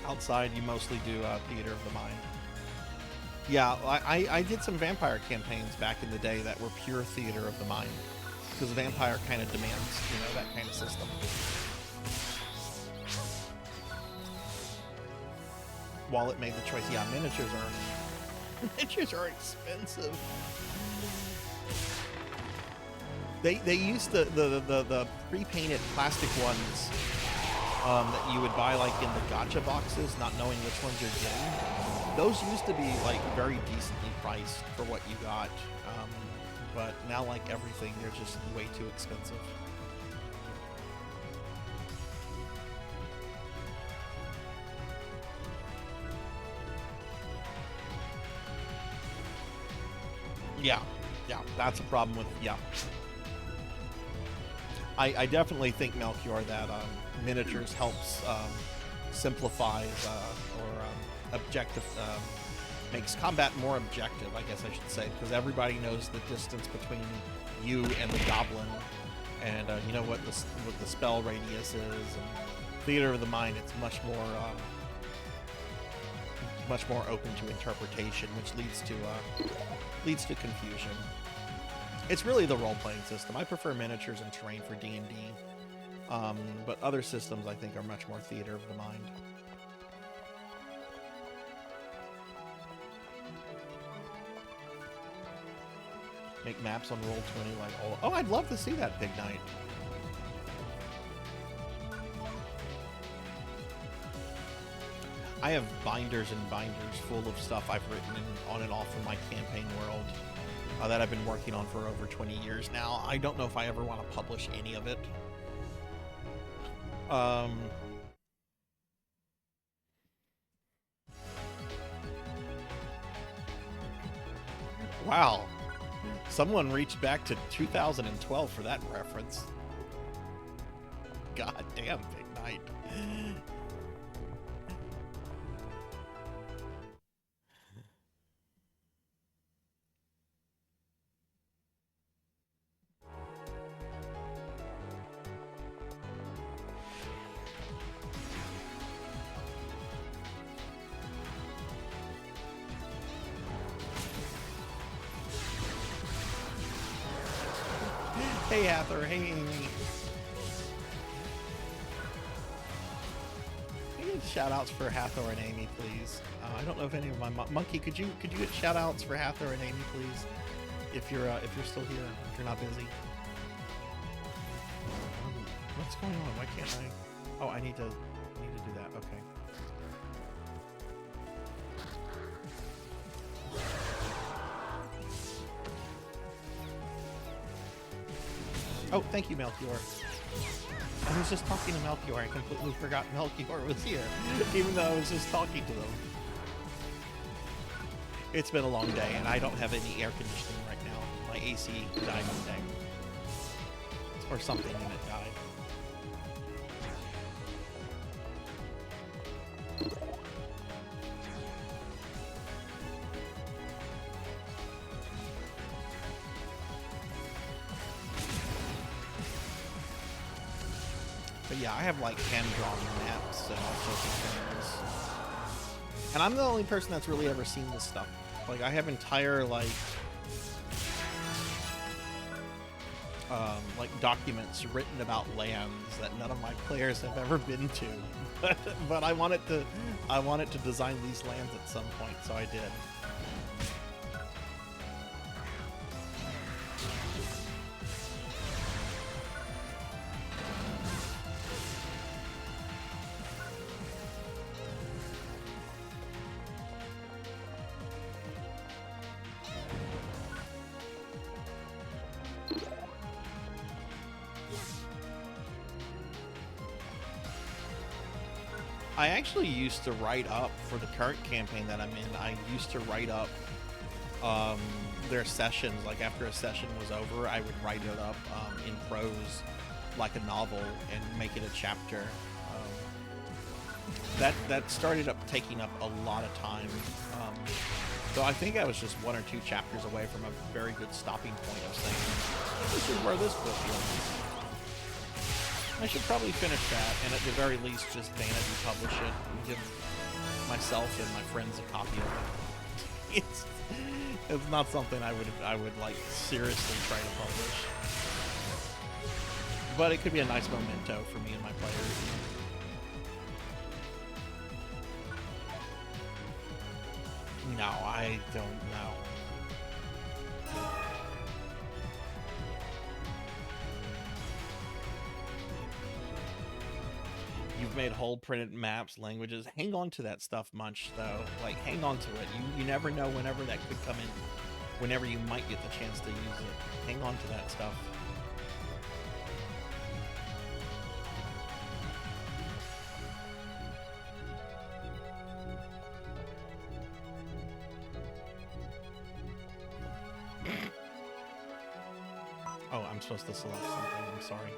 Outside, you mostly do theater of the mind. Yeah, I did some vampire campaigns back in the day that were pure theater of the mind, because vampire kind of demands, that kind of system. Wallet made the choice. Yeah, miniatures are expensive. They used the pre-painted plastic ones that you would buy like in the gacha boxes, not knowing which ones you're getting. Those used to be like very decently priced for what you got, but now like everything, they're just way too expensive. Yeah, that's a problem with, yeah. I definitely think, Melchior, that miniatures helps simplifies or objective, makes combat more objective, I guess I should say, because everybody knows the distance between you and the goblin, and you know what the spell radius is. And theater of the mind, it's much more open to interpretation, which leads to confusion. It's really the role-playing system. I prefer miniatures and terrain for D&D, but other systems I think are much more theater of the mind. Make maps on Roll20 like all. Oh, I'd love to see that, Big Knight. I have binders and binders full of stuff I've written on and off from my campaign world that I've been working on for over 20 years now. I don't know if I ever want to publish any of it. Wow. Someone reached back to 2012 for that reference. God damn, Big Night. Hey, Hathor. Hey, Amy. Can you get shout-outs for Hathor and Amy, please? I don't know if any of my Monkey, could you get shout-outs for Hathor and Amy, please? If you're still here, if you're not busy. What's going on? Why can't I? Oh, I need to do that. Okay. Oh, thank you, Melchior. I was just talking to Melchior. I completely forgot Melchior was here, even though I was just talking to them. It's been a long day, and I don't have any air conditioning right now. My AC died today. Or something in it died. But yeah, I have like hand-drawn maps and all sorts of things. And I'm the only person that's really ever seen this stuff. Like, I have entire, like documents written about lands that none of my players have ever been to. But I wanted to design these lands at some point, so I did. I actually used to write up, for the current campaign that I'm in, I used to write up their sessions. Like, after a session was over, I would write it up in prose, like a novel, and make it a chapter. That started up taking up a lot of time. So I think I was just 1 or 2 chapters away from a very good stopping point of saying, this is where this book ends. I should probably finish that, and at the very least just vanity publish it and give myself and my friends a copy of it. It's not something I would like seriously try to publish. But it could be a nice memento for me and my players. No, I don't know. You've made whole printed maps, languages. Hang on to that stuff, Munch, though. Like, hang on to it. You never know whenever that could come in, whenever you might get the chance to use it. Hang on to that stuff. Oh, I'm supposed to select something. I'm sorry.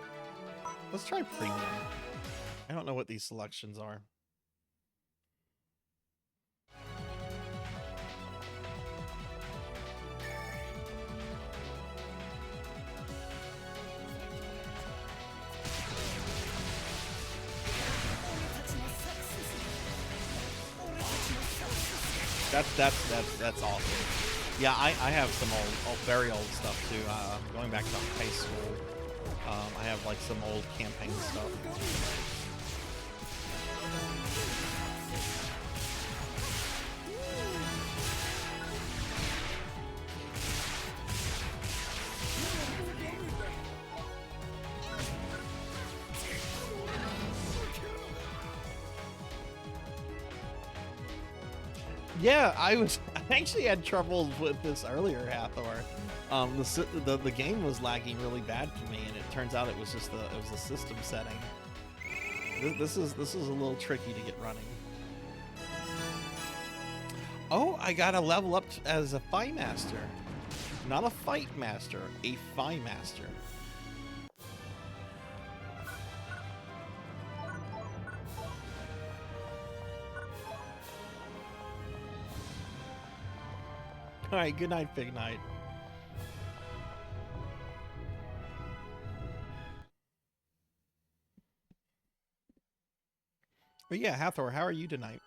Let's try premium. I don't know what these selections are. That's awesome. Yeah, I have some old, very old stuff too. Going back to high school, I have like some old campaign stuff. Yeah, I actually had trouble with this earlier, Hathor. The game was lagging really bad for me, and it turns out it was just the system setting. This is a little tricky to get running. Oh, I got to level up as a Phi Master. Not a Fight Master, a Phi Master. Alright, good night, Big Night. But yeah, Hathor, how are you tonight?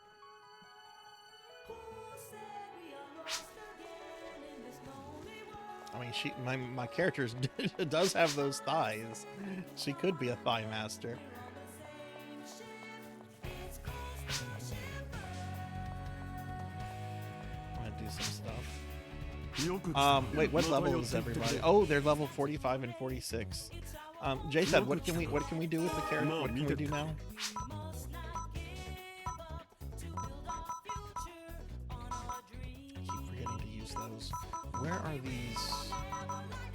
I mean, my character does have those thighs. She could be a Thigh Master. I'm gonna do some stuff. Wait, what level is everybody? Oh, they're level 45 and 46. Jason, what can we do with the character? What can we do now? Keep forgetting to use those. Where are these?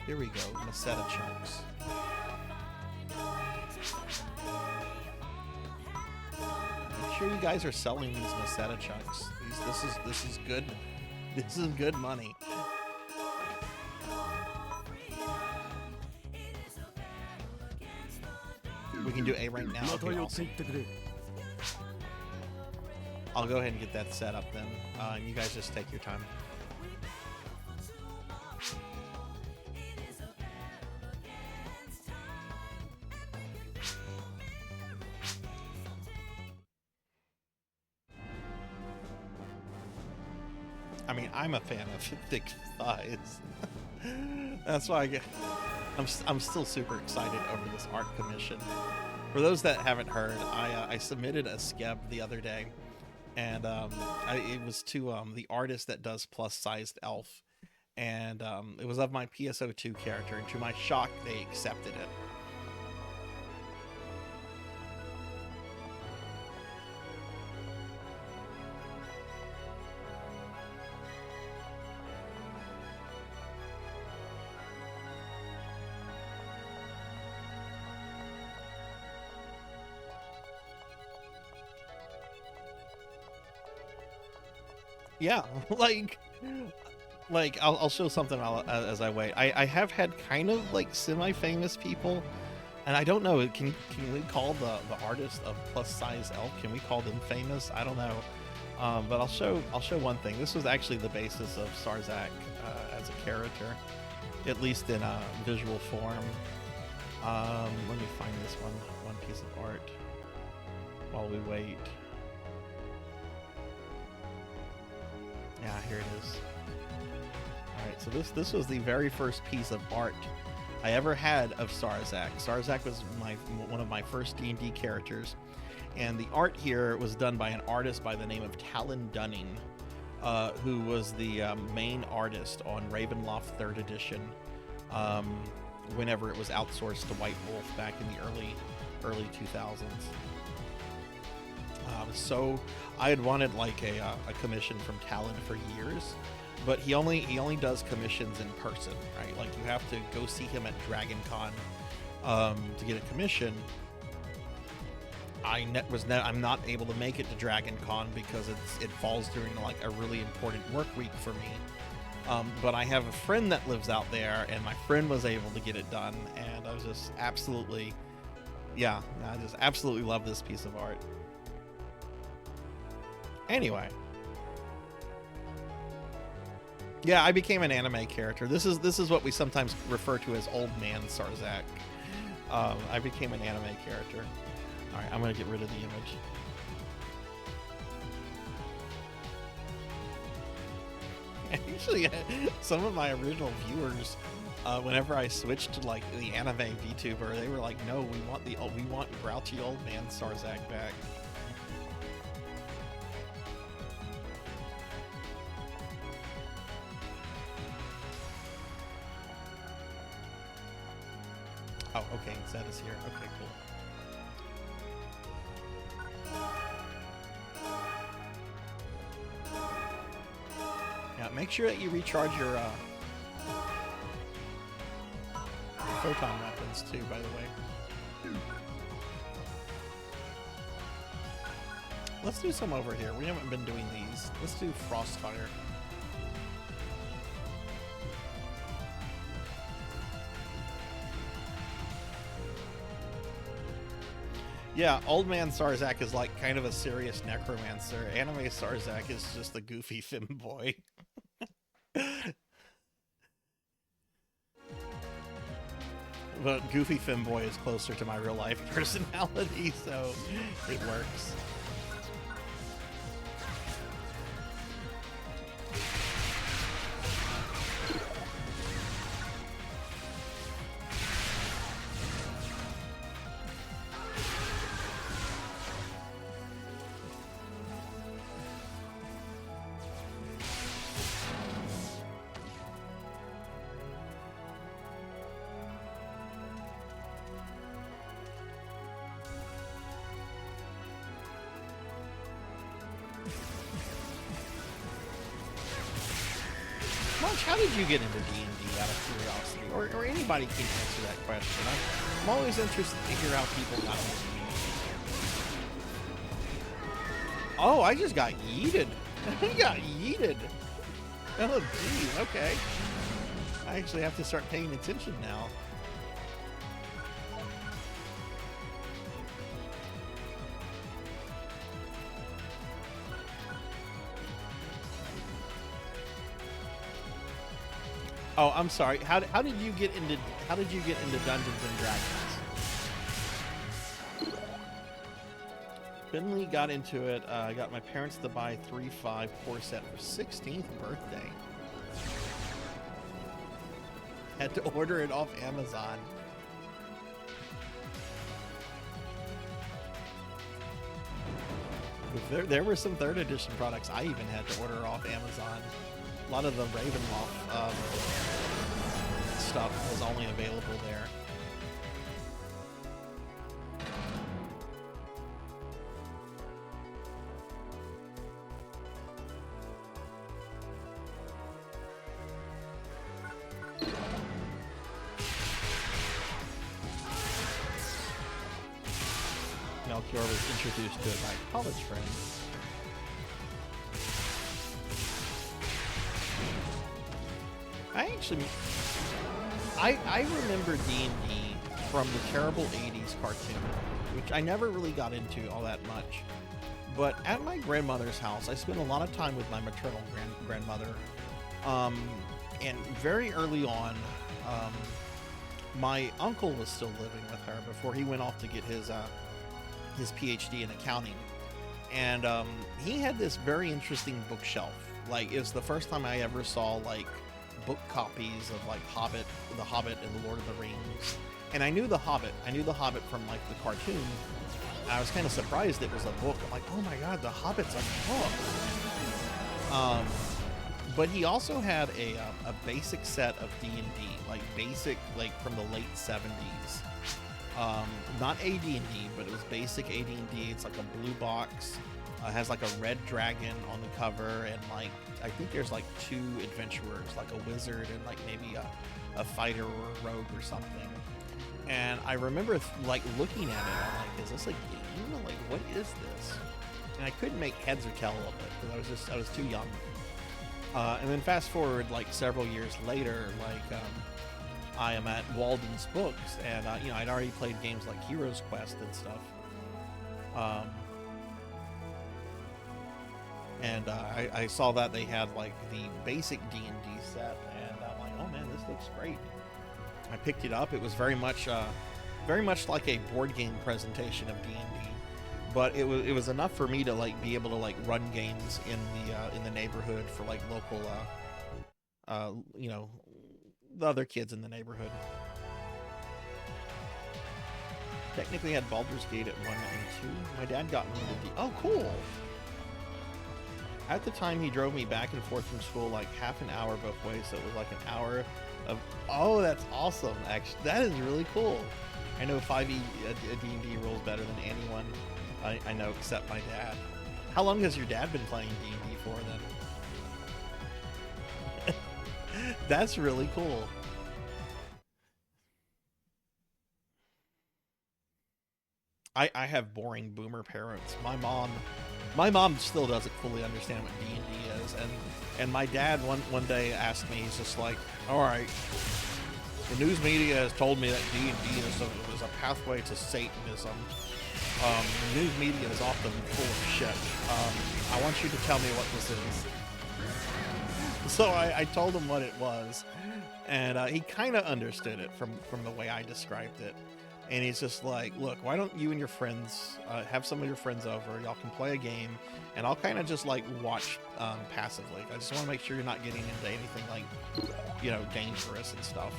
Here we go, Meseta chunks. Make sure you guys are selling these Meseta chunks. This is good. This is good money. We can do A rank now. Okay, awesome. I'll go ahead and get that set up then. And you guys just take your time. I mean, I'm a fan of thick thighs. That's why I'm still super excited over this art commission. For those that haven't heard, I submitted a skeb the other day, and it was to the artist that does plus-sized elf, and it was of my PSO2 character, and to my shock, they accepted it. Yeah, like I'll show something as I wait. I have had kind of like semi-famous people, and I don't know. Can we call the artist of plus size elf? Can we call them famous? I don't know. But I'll show one thing. This was actually the basis of Sarzak as a character, at least in visual form. Let me find this one piece of art while we wait. Yeah, here it is. Alright, so this was the very first piece of art I ever had of Sarzak. Sarzak was one of my first D&D characters, and the art here was done by an artist by the name of Talon Dunning, who was the main artist on Ravenloft 3rd edition, whenever it was outsourced to White Wolf back in the early 2000s. So I had wanted like a commission from Talon for years, but he only does commissions in person, right? Like you have to go see him at Dragon Con to get a commission. I'm not able to make it to Dragon Con because it falls during like a really important work week for me. But I have a friend that lives out there, and my friend was able to get it done, and I was just absolutely, I just absolutely love this piece of art. Anyway, yeah, I became an anime character. This is what we sometimes refer to as old man Sarzak. I became an anime character. All right, I'm gonna get rid of the image. Actually, some of my original viewers, whenever I switched to like the anime VTuber, they were like, "No, we want grouchy old man Sarzak back." Oh, okay, Zed is here. Okay, cool. Yeah, make sure that you recharge your photon weapons too, by the way. Let's do some over here. We haven't been doing these. Let's do Frostfire. Yeah, Old Man Sarzak is like kind of a serious necromancer. Anime Sarzak is just a goofy femboy. But goofy femboy is closer to my real life personality, so it works. Munch, how did you get into D&D out of curiosity? Or anybody can answer that question. I'm always interested to hear how people got into D&D. Oh, I just got yeeted. I got yeeted. Oh, geez, okay. I actually have to start paying attention now. Oh, I'm sorry. How did you get into Dungeons and Dragons? Finley got into it. I got my parents to buy 3/5 core set for 16th birthday. Had to order it off Amazon. There were some 3rd edition products I even had to order off Amazon. A lot of the Ravenloft stuff was only available there. Melchior was introduced to it by a college friend. I remember D&D from the terrible 80s cartoon, which I never really got into all that much. But at my grandmother's house, I spent a lot of time with my maternal grandmother. And very early on, my uncle was still living with her before he went off to get his PhD in accounting. And he had this very interesting bookshelf. Like, it was the first time I ever saw, like, book copies of like The Hobbit and The Lord of the Rings. And I knew The Hobbit. I knew The Hobbit from like the cartoon. I was kind of surprised it was a book. I'm like, oh my god, The Hobbit's a book. But he also had a basic set of D&D, like basic, like from the late 70s. Not AD&D, but it was basic AD&D. It's like a blue box. Has like a red dragon on the cover, and like I think there's like 2 adventurers, like a wizard and like maybe a fighter or a rogue or something. And I remember like looking at it, I'm like, is this a game? Like, what is this? And I couldn't make heads or tail of it because I was too young. And then fast forward like several years later, like I am at Walden's Books, and you know, I'd already played games like Heroes Quest and stuff. And I saw that they had like the basic D&D set, and I'm like, oh man, this looks great. I picked it up. It was very much like a board game presentation of D&D, but it was enough for me to like be able to like run games in the neighborhood for like local, you know, the other kids in the neighborhood. Technically had Baldur's Gate at 1 and 2. My dad got me into oh, cool. At the time, he drove me back and forth from school like half an hour both ways, so it was like an hour of... Oh, that's awesome, actually. That is really cool. I know 5e D&D rules better than anyone I know except my dad. How long has your dad been playing D&D for, then? That's really cool. I have boring boomer parents. My mom still doesn't fully understand what D&D is, and my dad one day asked me, he's just like, all right, the news media has told me that D&D is a pathway to Satanism. The news media is often full of shit. I want you to tell me what this is. So I told him what it was, and he kind of understood it from the way I described it. And he's just like, look, why don't you and your friends have some of your friends over? Y'all can play a game, and I'll kind of just like watch passively. I just want to make sure you're not getting into anything like, you know, dangerous and stuff.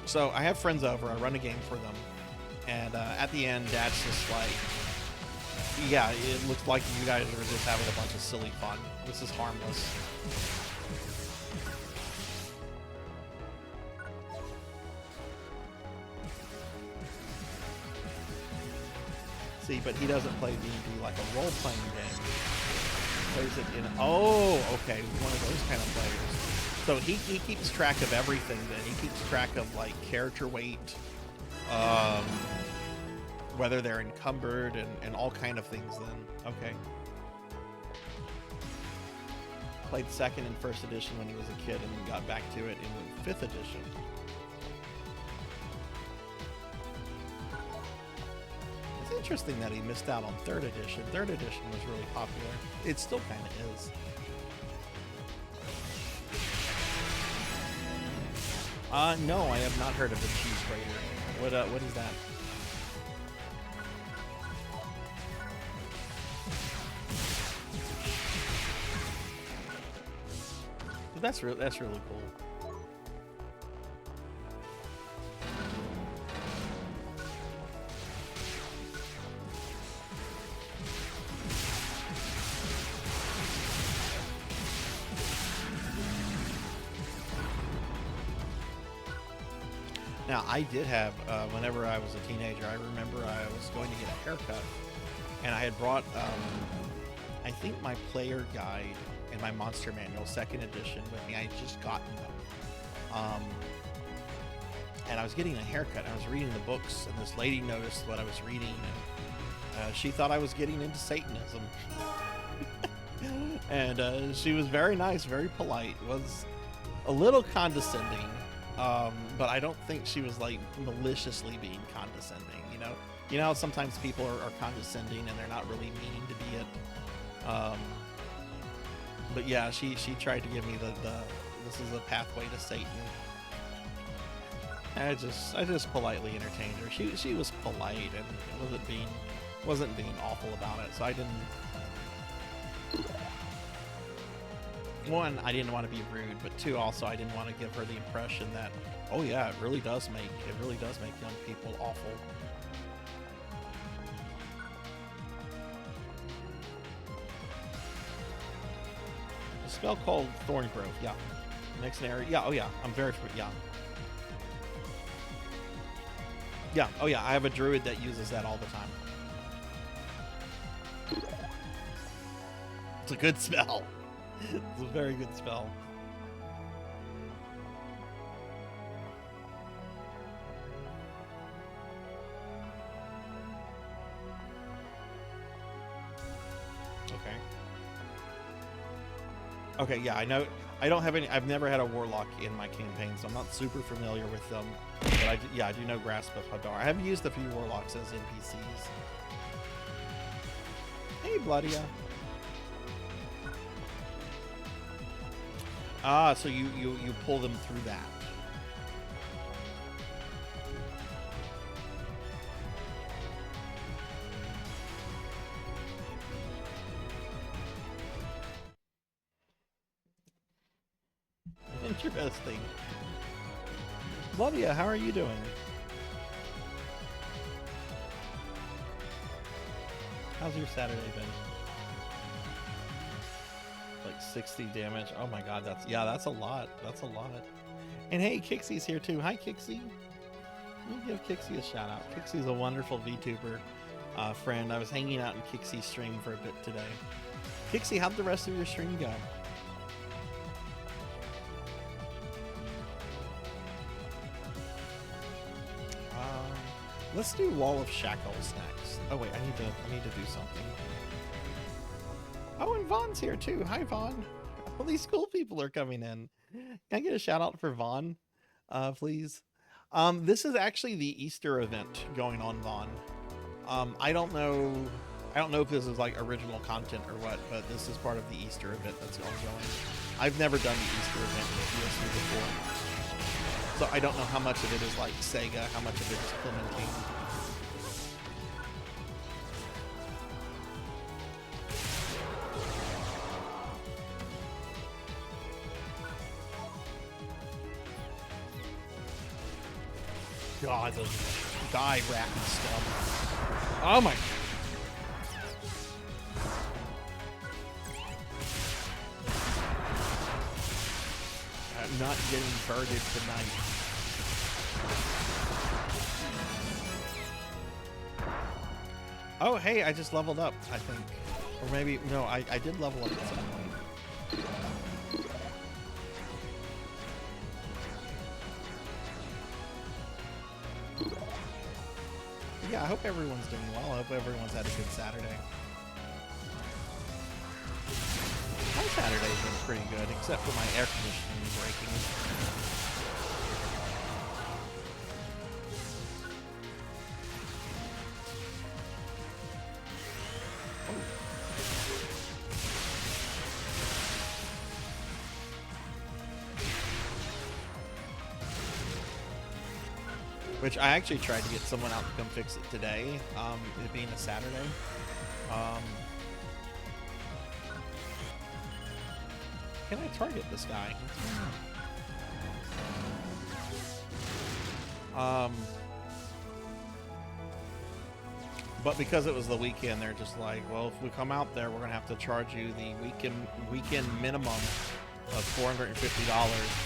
So I have friends over. I run a game for them, and at the end, Dad's just like, yeah, it looks like you guys are just having a bunch of silly fun. This is harmless. See, but he doesn't play D&D like a role-playing game. He plays it in... Oh, okay, one of those kind of players. So he keeps track of everything then. He keeps track of, like, character weight, whether they're encumbered, and all kind of things then. Okay. Played 2nd and 1st edition when he was a kid, and then got back to it in 5th edition. Interesting that he missed out on 3rd edition. 3rd edition was really popular. It still kind of is. No, I have not heard of the Cheese Raider. What is that? But that's really cool. Now, I did have, whenever I was a teenager, I remember I was going to get a haircut, and I had brought, I think my player guide and my monster manual, 2nd edition, with me. I had just gotten them. And I was getting a haircut, and I was reading the books, and this lady noticed what I was reading, and she thought I was getting into Satanism. And she was very nice, very polite, was a little condescending. But I don't think she was like maliciously being condescending, you know? You know how sometimes people are condescending and they're not really meaning to be it. But yeah, she tried to give me the this is a pathway to Satan. I just politely entertained her. She was polite and wasn't being awful about it. So I didn't. One, I didn't want to be rude, but 2, also I didn't want to give her the impression that, oh yeah, it really does make young people awful. A spell called Thorngrove, yeah. Next area, yeah, oh yeah, I'm very familiar, yeah. Yeah, oh yeah, I have a druid that uses that all the time. It's a good spell. It's a very good spell. Okay. Okay, yeah, I know. I don't have any. I've never had a warlock in my campaign, so I'm not super familiar with them. But I do know Grasp of Hadar. I have used a few warlocks as NPCs. Hey, Bloodia. Ah, so you pull them through that. Interesting. Flavia, how are you doing? How's your Saturday been? Like 60 damage. Oh my god, that's a lot. That's a lot. And hey, Kixie's here too. Hi, Kixie. Let me give Kixie a shout out. Kixie's a wonderful VTuber friend. I was hanging out in Kixie's stream for a bit today. Kixie, how'd the rest of your stream go? Let's do Wall of Shackles next. Oh wait, I need to do something. Oh, and Vaughn's here too. Hi, Vaughn. All these cool people are coming in. Can I get a shout out for Vaughn, please? This is actually the Easter event going on, Vaughn. I don't know if this is like original content or what, but this is part of the Easter event that's ongoing. I've never done the Easter event with PSU before, so I don't know how much of it is like Sega, how much of it is Clementine. God, those die racking stuff. Oh my. I'm not getting birded tonight. Oh, hey, I just leveled up, I think. Or maybe, no, I did level up at some point. Yeah, I hope everyone's doing well. I hope everyone's had a good Saturday. My Saturday's been pretty good, except for my air conditioning breaking. Which I actually tried to get someone out to come fix it today, it being a Saturday. Can I target this guy? But because it was the weekend, they're just like, well, if we come out there, we're gonna have to charge you the weekend minimum of $450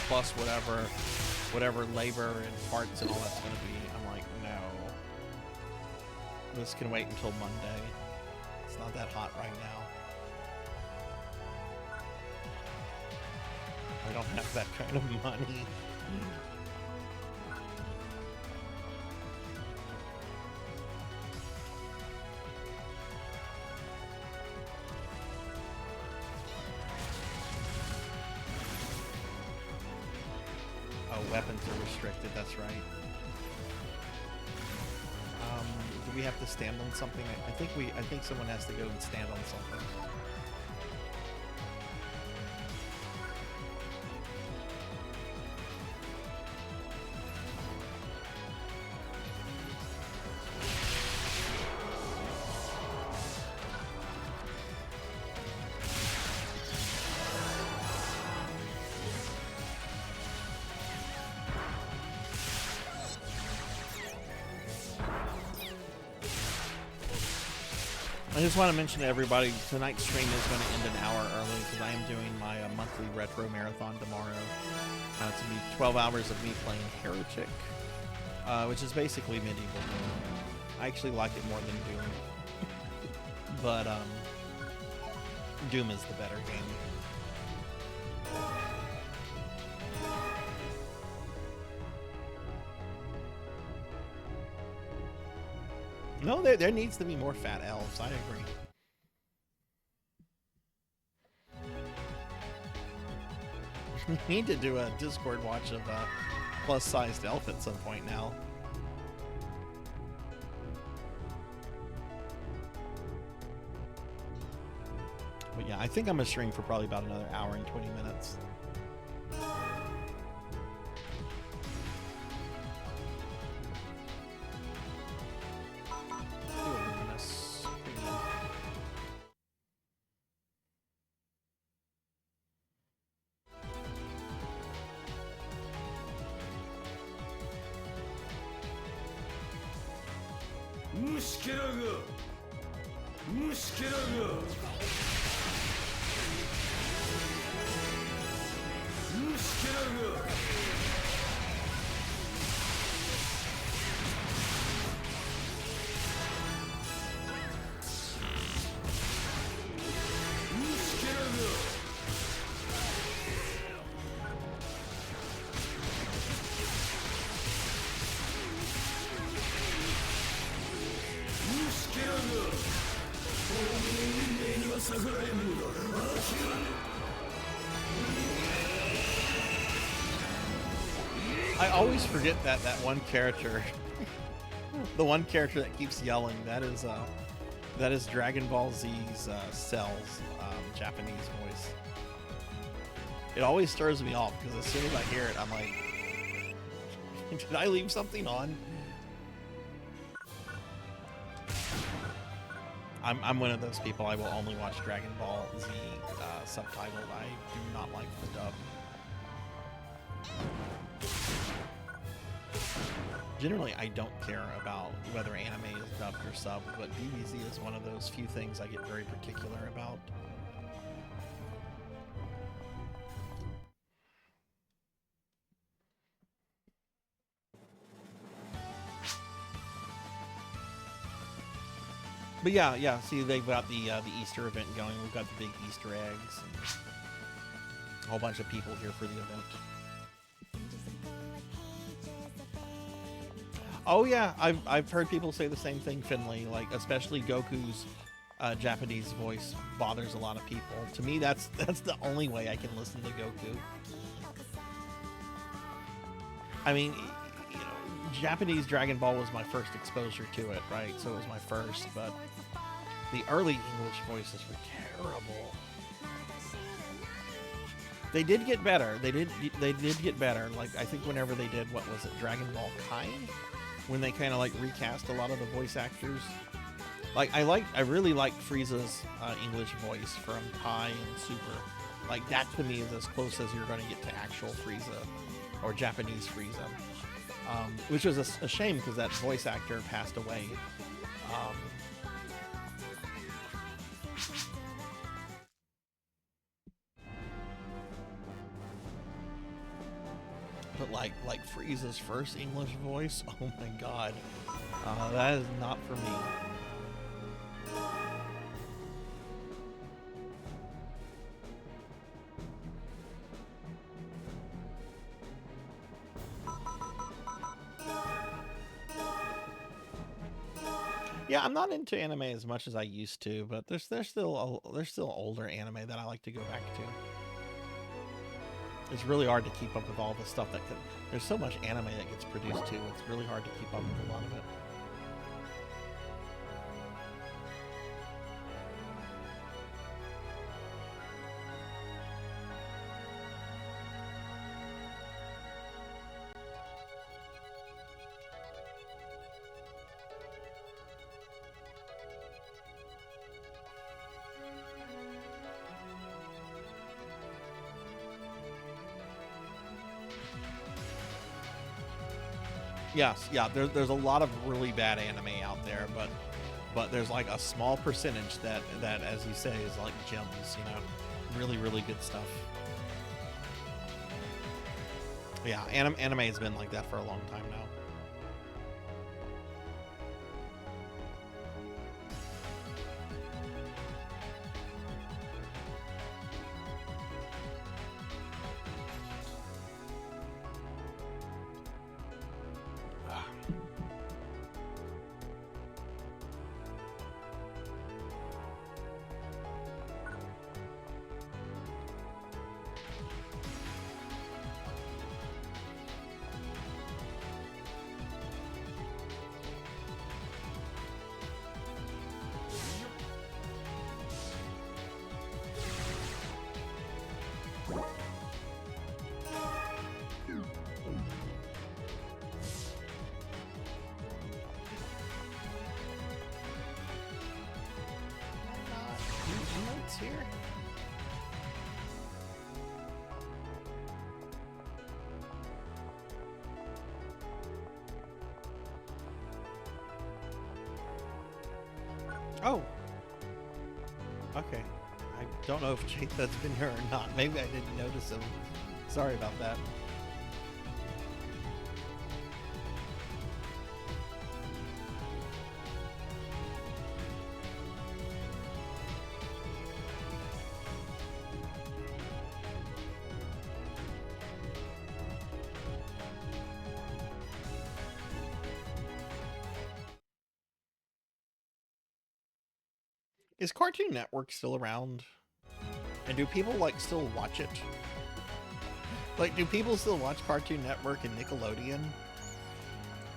plus whatever labor and parts and all that's going to be. I'm like, no. This can wait until Monday. It's not that hot right now. I don't have that kind of money. Weapons are restricted, that's right. Do we have to stand on something? I think someone has to go and stand on something. I just want to mention to everybody, tonight's stream is going to end an hour early because I am doing my monthly retro marathon tomorrow. It's going to be 12 hours of me playing Heretic, which is basically medieval Doom. I actually like it more than Doom, but Doom is the better game. No, there needs to be more fat elves. I agree. We need to do a Discord watch of plus-sized elf at some point now. But yeah, I think I'm gonna stream for probably about another hour and 20 minutes. Get I always forget that one character, the one character that keeps yelling. That is Dragon Ball Z's Cell's Japanese voice. It always throws me off because as soon as I hear it, I'm like, did I leave something on? I'm one of those people. I will only watch Dragon Ball Z subtitled. I do not like the dub. Generally, I don't care about whether anime is dubbed or subbed, but DBZ is one of those few things I get very particular about. But yeah. See, they've got the Easter event going. We've got the big Easter eggs, and a whole bunch of people here for the event. Oh yeah, I've heard people say the same thing, Finley. Like especially Goku's Japanese voice bothers a lot of people. To me, that's the only way I can listen to Goku. I mean, you know, Japanese Dragon Ball was my first exposure to it, right? So it was my first, but the early English voices were terrible. They did get better. They did get better. Like I think whenever they did, what was it, Dragon Ball Kai? When they kind of like recast a lot of the voice actors. Like I really liked Frieza's English voice from Kai and Super. Like that to me is as close as you're going to get to actual Frieza or Japanese Frieza. Which was a shame because that voice actor passed away. But like Frieza's first English voice, oh my god, that is not for me. Yeah, I'm not into anime as much as I used to, but there's still older anime that I like to go back to. It's really hard to keep up with all the stuff there's so much anime that gets produced too. It's really hard to keep up with a lot of it. Yes, yeah, there's a lot of really bad anime out there, but there's like a small percentage that as you say is like gems, you know, really good stuff. Yeah, anime has been like that for a long time now. Here. Oh. Okay. I don't know if Jathan's been here or not. Maybe I didn't notice him. Sorry about that. Is Cartoon Network still around? And do people like still watch it? Like, do people still watch Cartoon Network and Nickelodeon?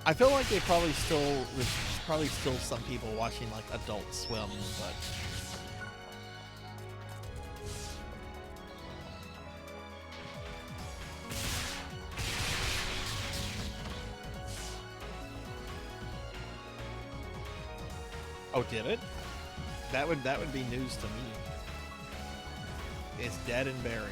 I feel like there's probably still some people watching like Adult Swim, but oh, did it? That would be news to me. It's dead and buried.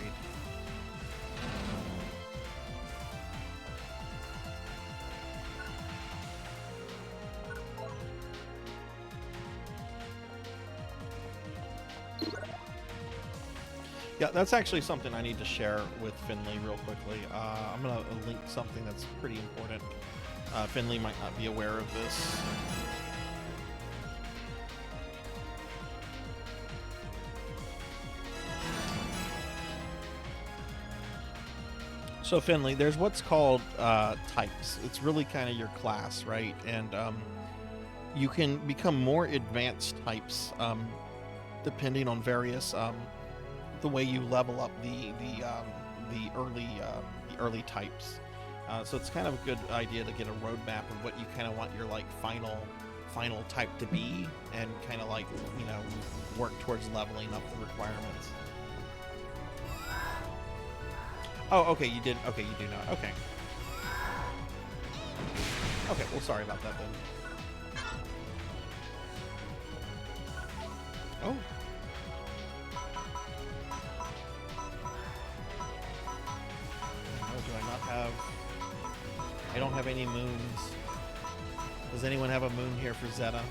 Yeah, that's actually something I need to share with Finley real quickly. I'm gonna link something that's pretty important. Finley might not be aware of this. So Finley, there's what's called types. It's really kind of your class, right? And you can become more advanced types depending on various the way you level up the early types. So it's kind of a good idea to get a roadmap of what you kind of want your like final type to be, and kind of like, you know, work towards leveling up the requirements. Oh, okay, you did. Okay, you do know. Okay. Okay, well, sorry about that then. Oh. Oh, do I not have... I don't have any moons. Does anyone have a moon here for Zeta?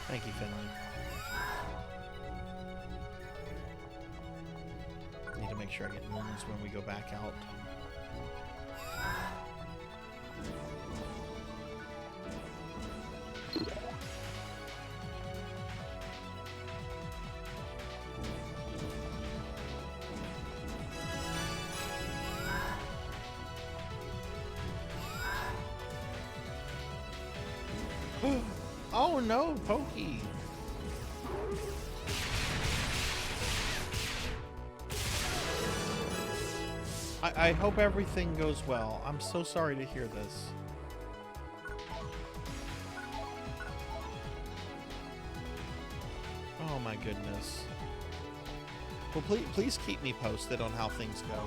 Thank you, Finley. Need to make sure I get moons when we go back out. Oh no, Pokey! I hope everything goes well. I'm so sorry to hear this. Oh my goodness. Well, please keep me posted on how things go.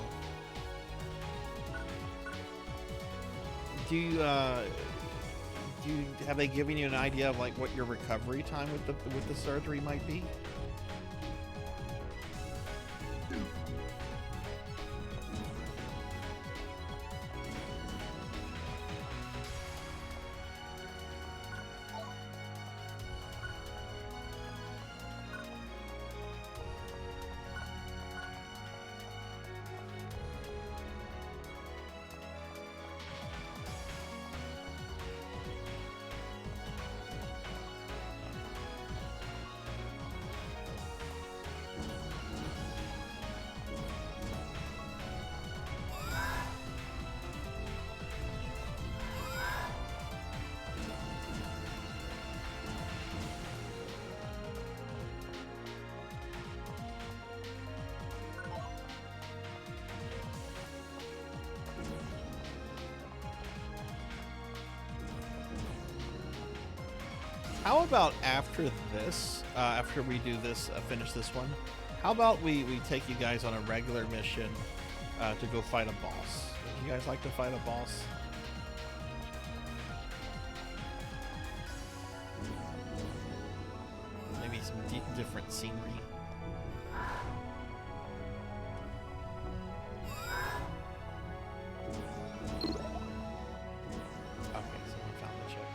Have they given you an idea of like what your recovery time with the surgery might be? How about after this, after we do this, finish this one, how about we take you guys on a regular mission to go fight a boss? Would you guys like to fight a boss? Maybe some different scenery. Okay, someone found the chip.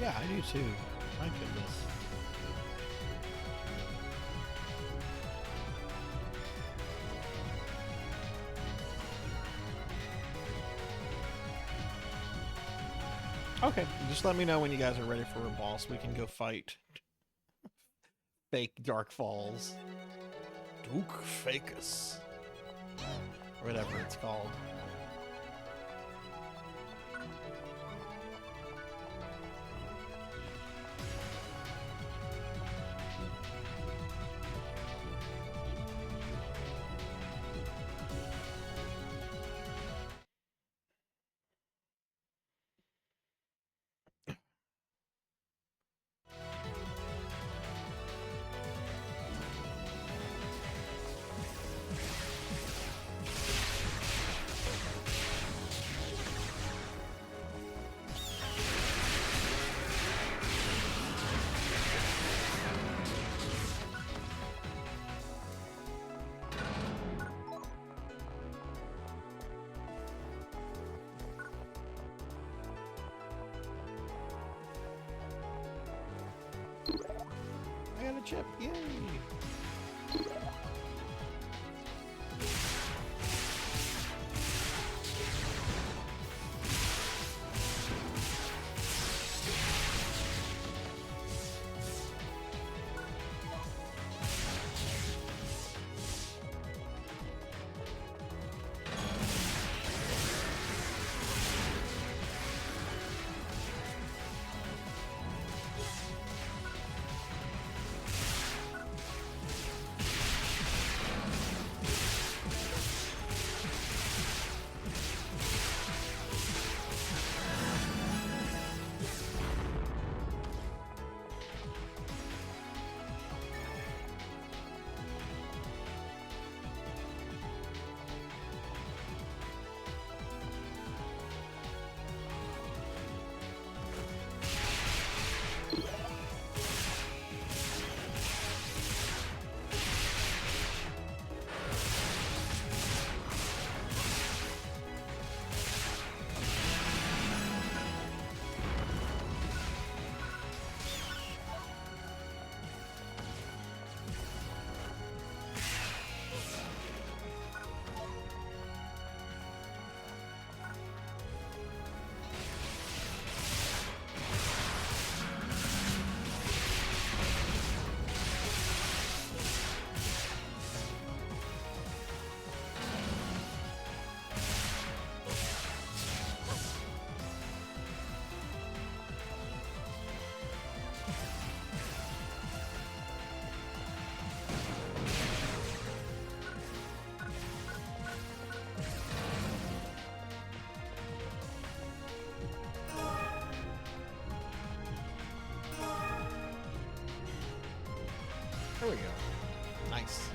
Yeah, I do too. My goodness. Okay, just let me know when you guys are ready for a boss. We can go fight fake Dark Falls. Duke Facus. Or whatever it's called. I got a chip, yay! There we go. Nice.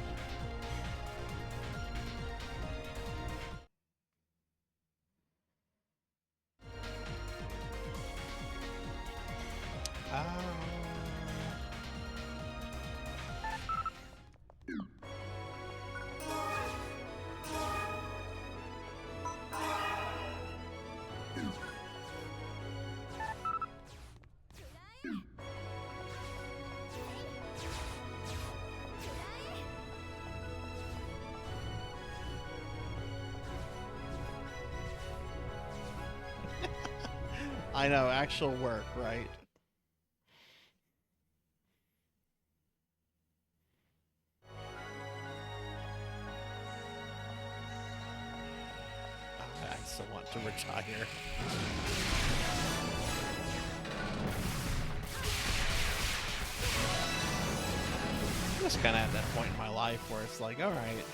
I know, actual work, right? I still want to retire. I'm just kind of at that point in my life where it's like, all right,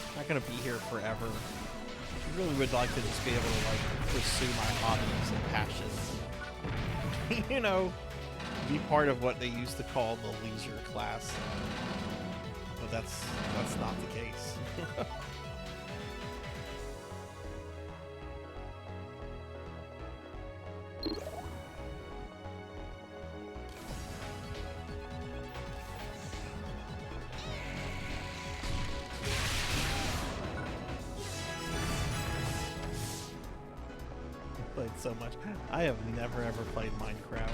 I'm not going to be here forever. I really would like to just be able to like pursue my hobbies and passions. You know, be part of what they used to call the leisure class. But that's not the case. played so much. I have never ever played Minecraft.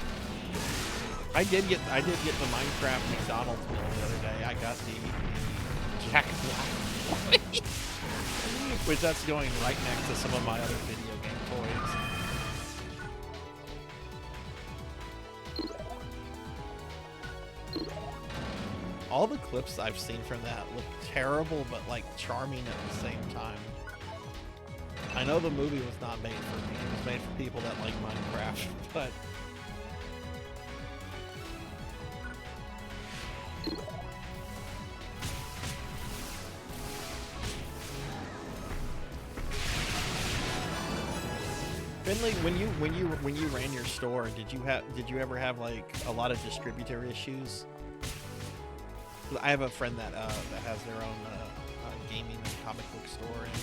I did get the Minecraft McDonald's meal the other day. I got the Jack Black, which that's going right next to some of my other video game toys. All the clips I've seen from that look terrible, but like charming at the same time. I know the movie was not made for me. It was made for people that like Minecraft, but Finley, when you ran your store, did you ever have like a lot of distributor issues? I have a friend that has their own gaming and comic book store, and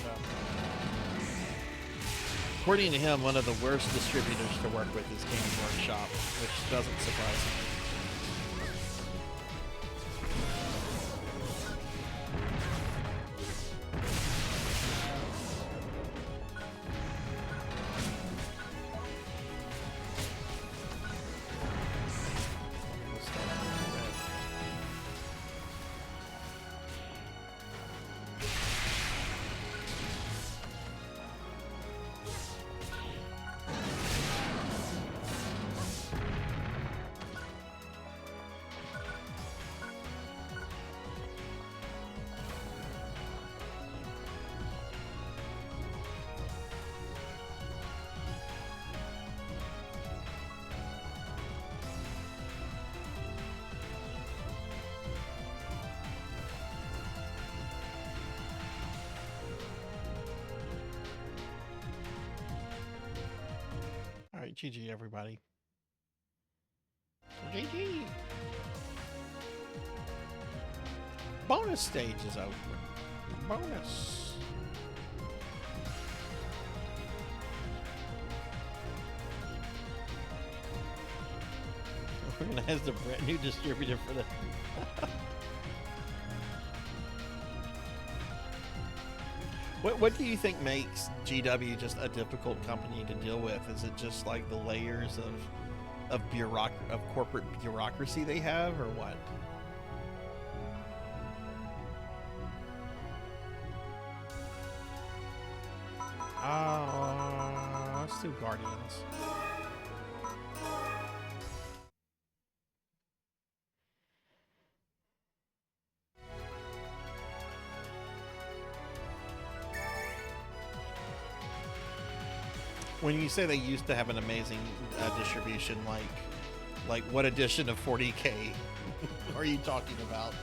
according to him, one of the worst distributors to work with is Games Workshop, which doesn't surprise me. All right, GG everybody. GG. Bonus stage is over. Bonus. Organized a brand new distributor for the. What do you think makes GW just a difficult company to deal with? Is it just like the layers of corporate bureaucracy they have, or what? Let's do Guardians. When you say they used to have an amazing distribution, like what edition of 40K are you talking about?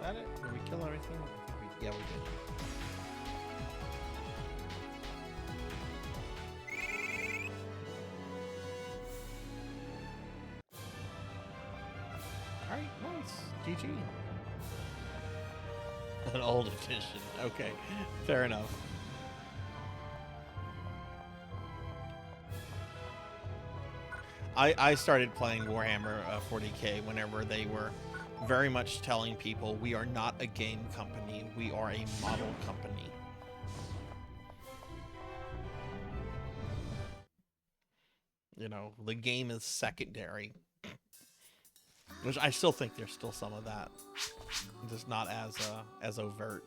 That it? Did we kill everything? I think yeah, we did. Alright, nice. GG. An old edition. Okay, fair enough. I started playing Warhammer 40K whenever they were very much telling people we are not a game company, we are a model company. You know, the game is secondary. Which I still think there's still some of that. Just not as overt.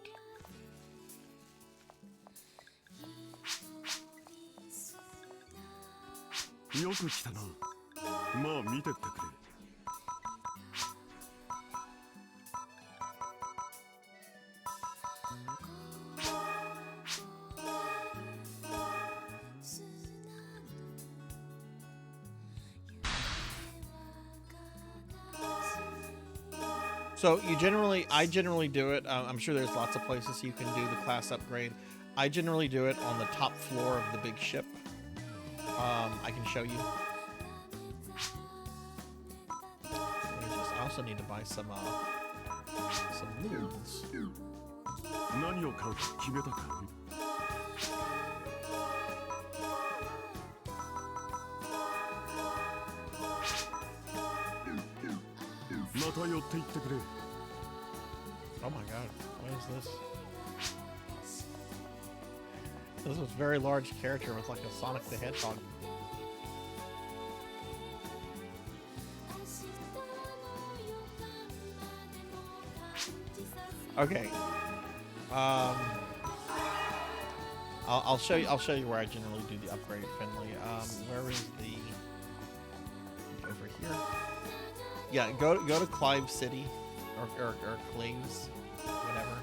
よく来たな。まあ見てってくれ。So I generally do it. I'm sure there's lots of places you can do the class upgrade. I generally do it on the top floor of the big ship. I can show you. I also need to buy some moons. 何を買うか決めたか。また寄っていってくれ。Oh my god, what is this? This is a very large character with like a Sonic the Hedgehog. Okay. I'll show you where I generally do the upgrade, Finley. Where is the over here? Yeah, go to Clive City or Cleves, whatever.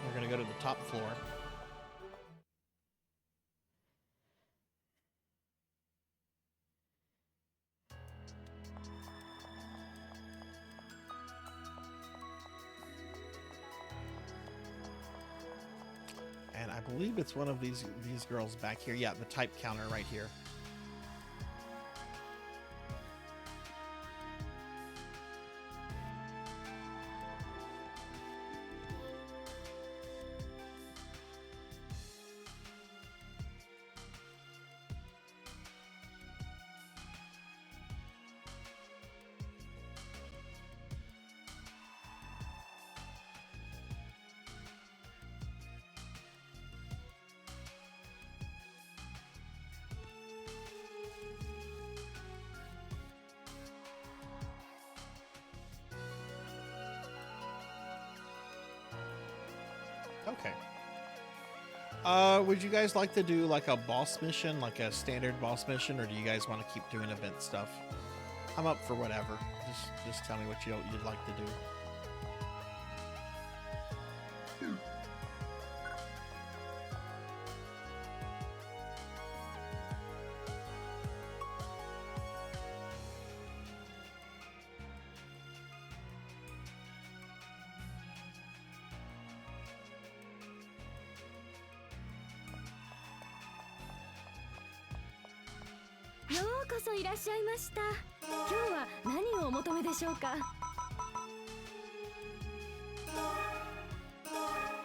We're gonna go to the top floor. And I believe it's one of these girls back here. Yeah, the type counter right here. Okay. Would you guys like to do like a boss mission, like a standard boss mission, or do you guys want to keep doing event stuff? I'm up for whatever. Just tell me what you'd like to do.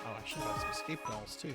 Oh, I should have some escape dolls too.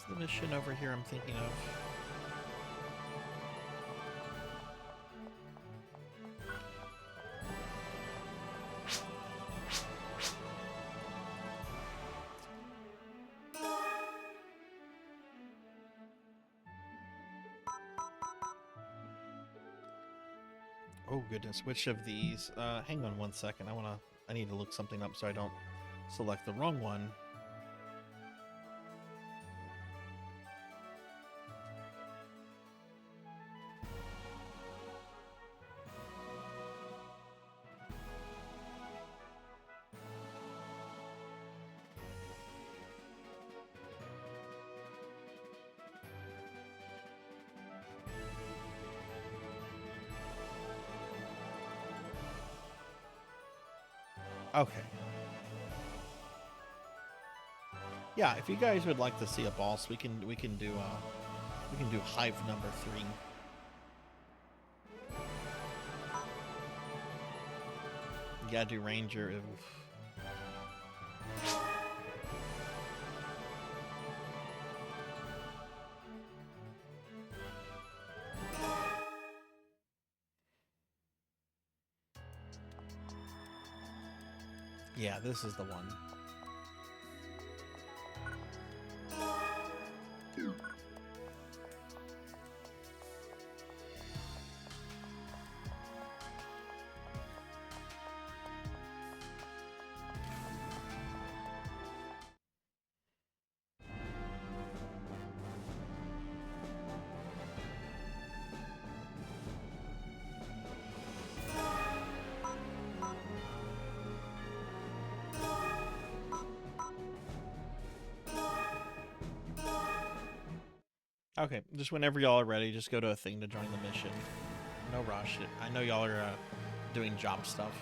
The mission over here I'm thinking of. Oh goodness, which of these? Hang on one second. I need to look something up so I don't select the wrong one. Okay. Yeah, if you guys would like to see a boss, we can do Hive number 3. You gotta do Ranger. Yeah, this is the one. Okay, just whenever y'all are ready, just go to a thing to join the mission. No rush. I know y'all are doing job stuff.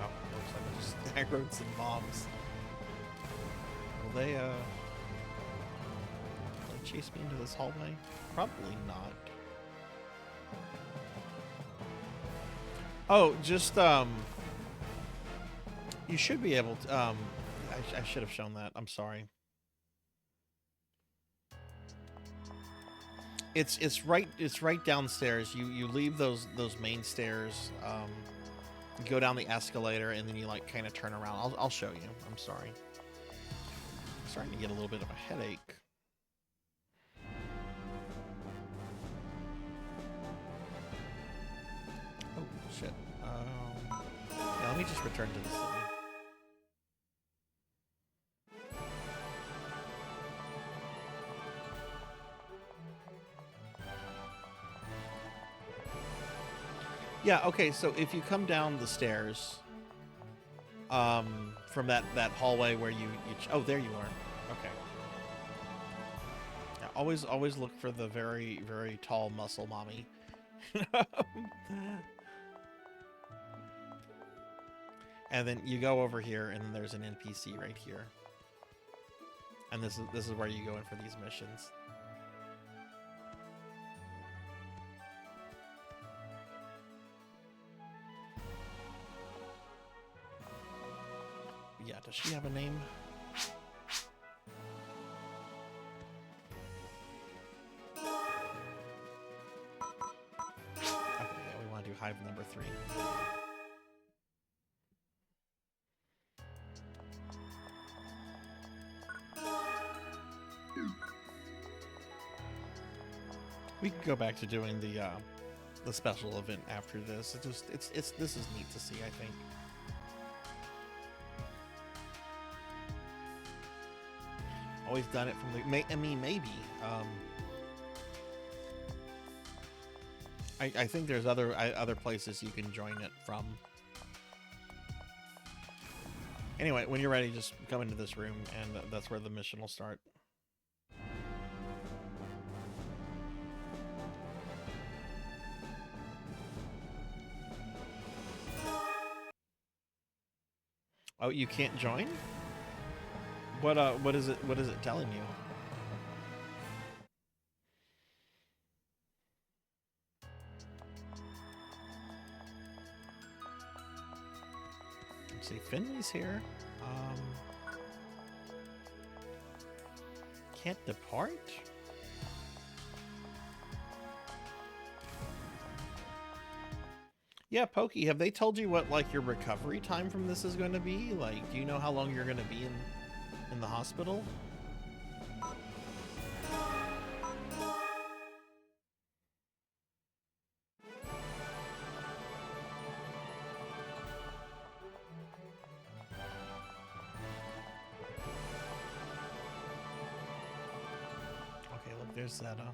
Oh, looks like I just aggroed some mobs. Will they chase me into this hallway? Probably not. Oh, just, you should be able to, I should have shown that. I'm sorry. It's right downstairs. You leave those main stairs, you go down the escalator, and then you, like, kind of turn around. I'll show you. I'm sorry. I'm starting to get a little bit of a headache. Oh, shit. Yeah, let me just return to the city. Yeah, okay, so if you come down the stairs, from that hallway where you oh, there you are. Okay. Yeah, always look for the very, very tall muscle mommy. And then you go over here, and then there's an NPC right here. And this is where you go in for these missions. Yeah, does she have a name? Okay, yeah, we want to do hive number 3. We can go back to doing the special event after this. This is neat to see, I think. Always done it from the. I mean, maybe. I think there's other places you can join it from. Anyway, when you're ready, just come into this room, and that's where the mission will start. Oh, you can't join? What is it telling you? Let's see, Finley's here. Can't depart? Yeah, Pokey, have they told you what, like, your recovery time from this is going to be? Like, do you know how long you're going to be in the hospital? Okay, look, there's Zeta.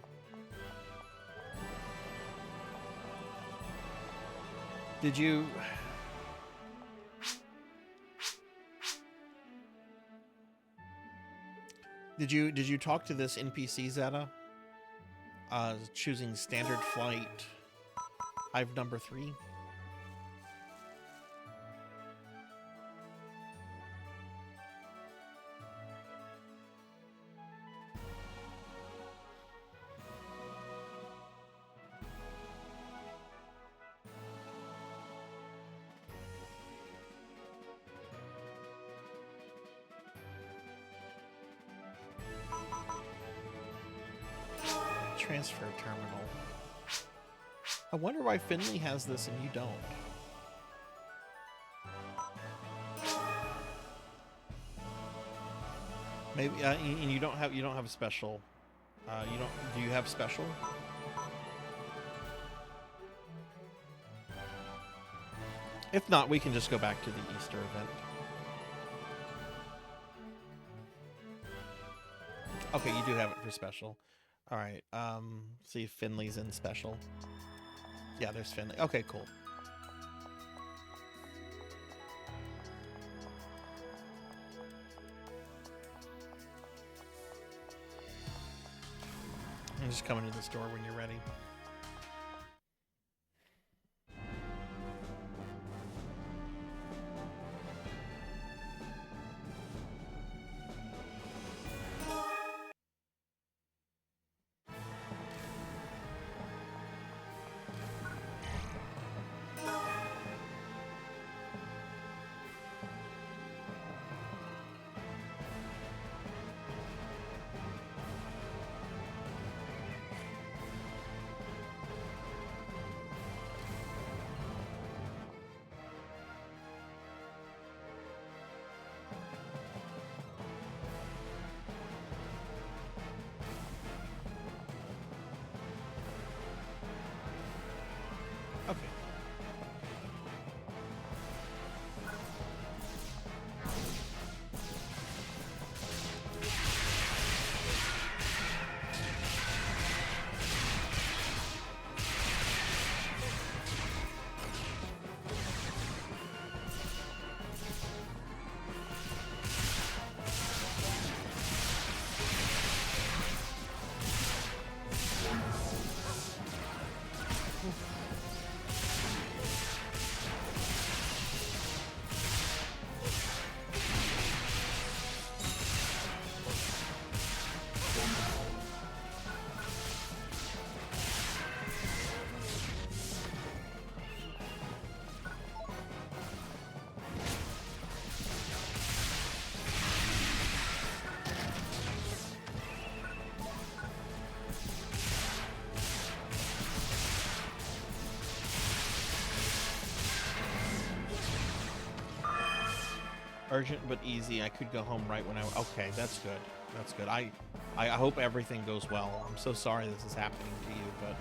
Did you talk to this NPC, Zeta? Choosing standard flight, hive number 3. transfer terminal. I wonder why Finley has this and you don't. Maybe and you don't have a special. You don't. Do you have special? If not, we can just go back to the Easter event. Okay, you do have it for special. All right. See if Finley's in special. Yeah, there's Finley. Okay, cool. I'm just coming to the store when you're ready. Okay. Urgent but easy. I could go home right when I... Okay, that's good. That's good. I hope everything goes well. I'm so sorry this is happening to you, but...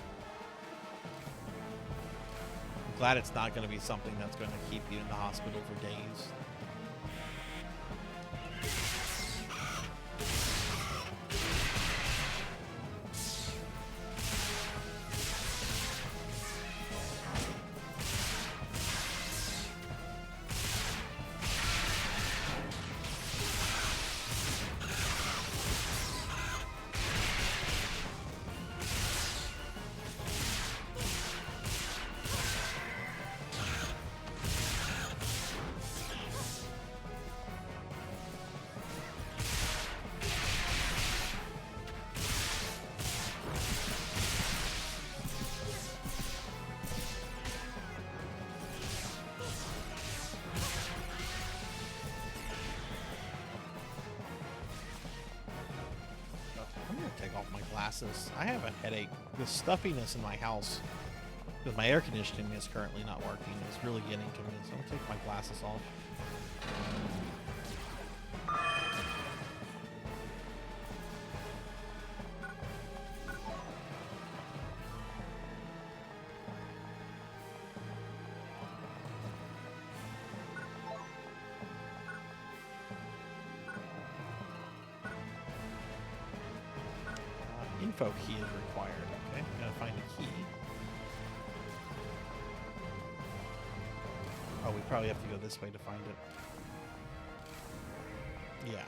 I'm glad it's not going to be something that's going to keep you in the hospital for days. I have a headache. The stuffiness in my house, because my air conditioning is currently not working, is really getting to me. So I'm gonna take my glasses off. Info key is required. Okay, gotta find a key. Oh, we probably have to go this way to find it. Yeah.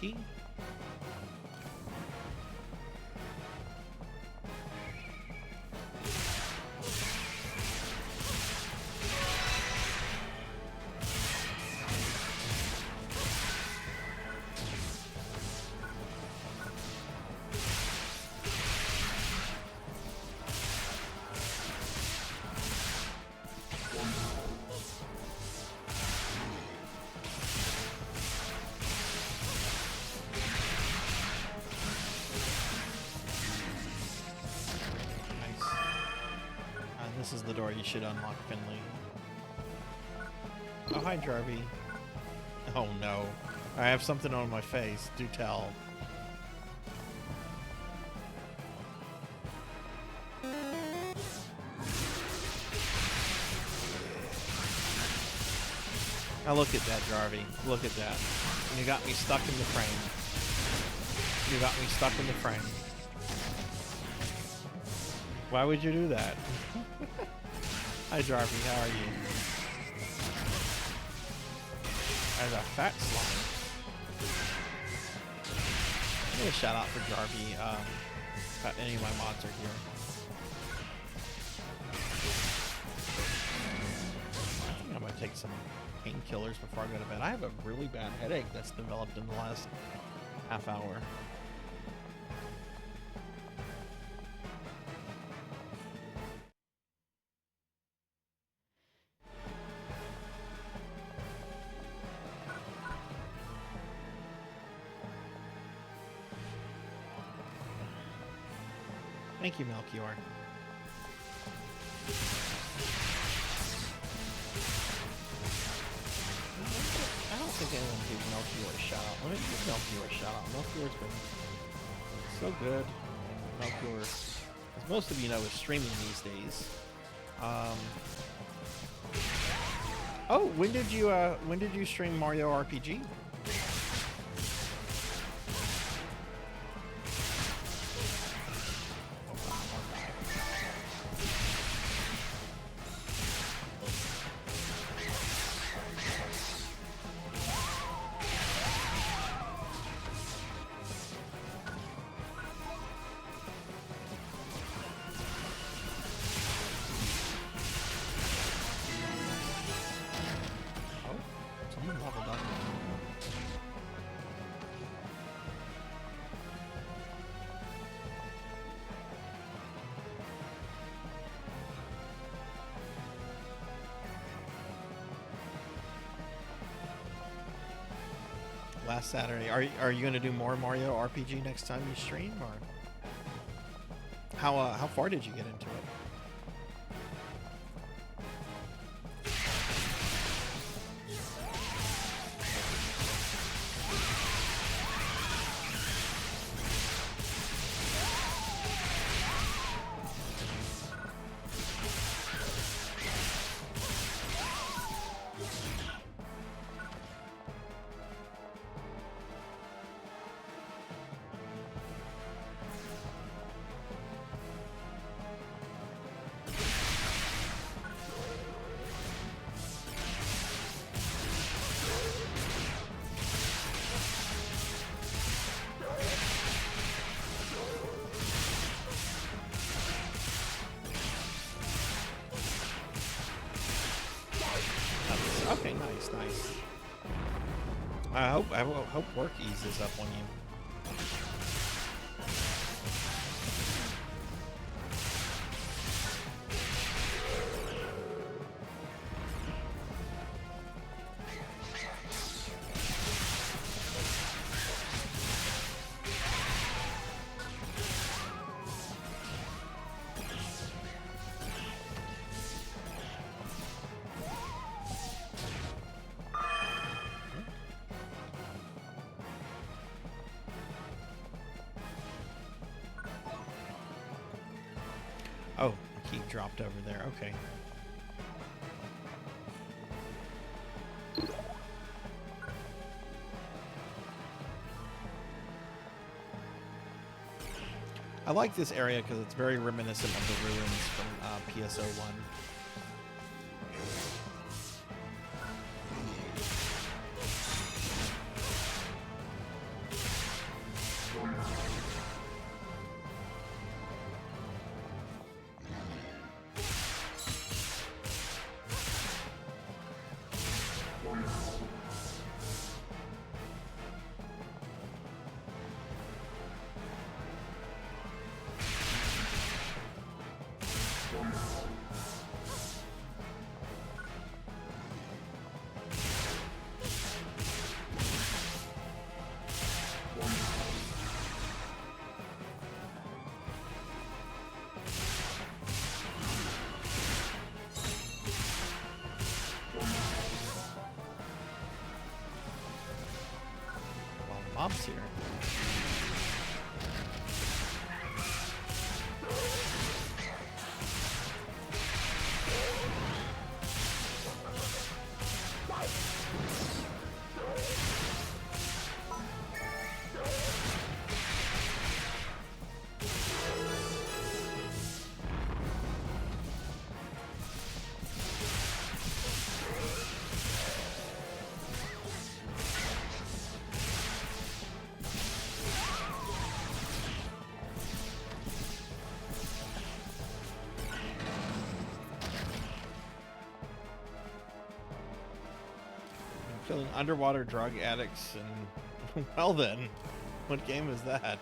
key. Nice. This is the door you should unlock, Finley. Oh, hi, Jarvie. Oh, no. I have something on my face. Do tell. Now look at that, Jarvie. Look at that. You got me stuck in the frame. You got me stuck in the frame. Why would you do that? Hi, Jarvie. How are you? There's a fat slime. Give me a shout out for Jarvie. If any of my mods are here. I think I'm gonna take some painkillers before I go to bed. I have a really bad headache that's developed in the last half hour. Thank you, Melchior. I don't think anyone gave Melchior a shout out. Let me give Melchior a shout out. Melchior's been so good. Melchior, as most of you know, is streaming these days. Oh, when did you stream Mario RPG? Last Saturday. Are you going to do more Mario RPG next time you stream, or how far did you get into it? Okay, nice. I hope work eases up on you. Oh, the key dropped over there. Okay. I like this area because it's very reminiscent of the ruins from PSO1. Well, mob's here. Killing underwater drug addicts and well then, what game is that?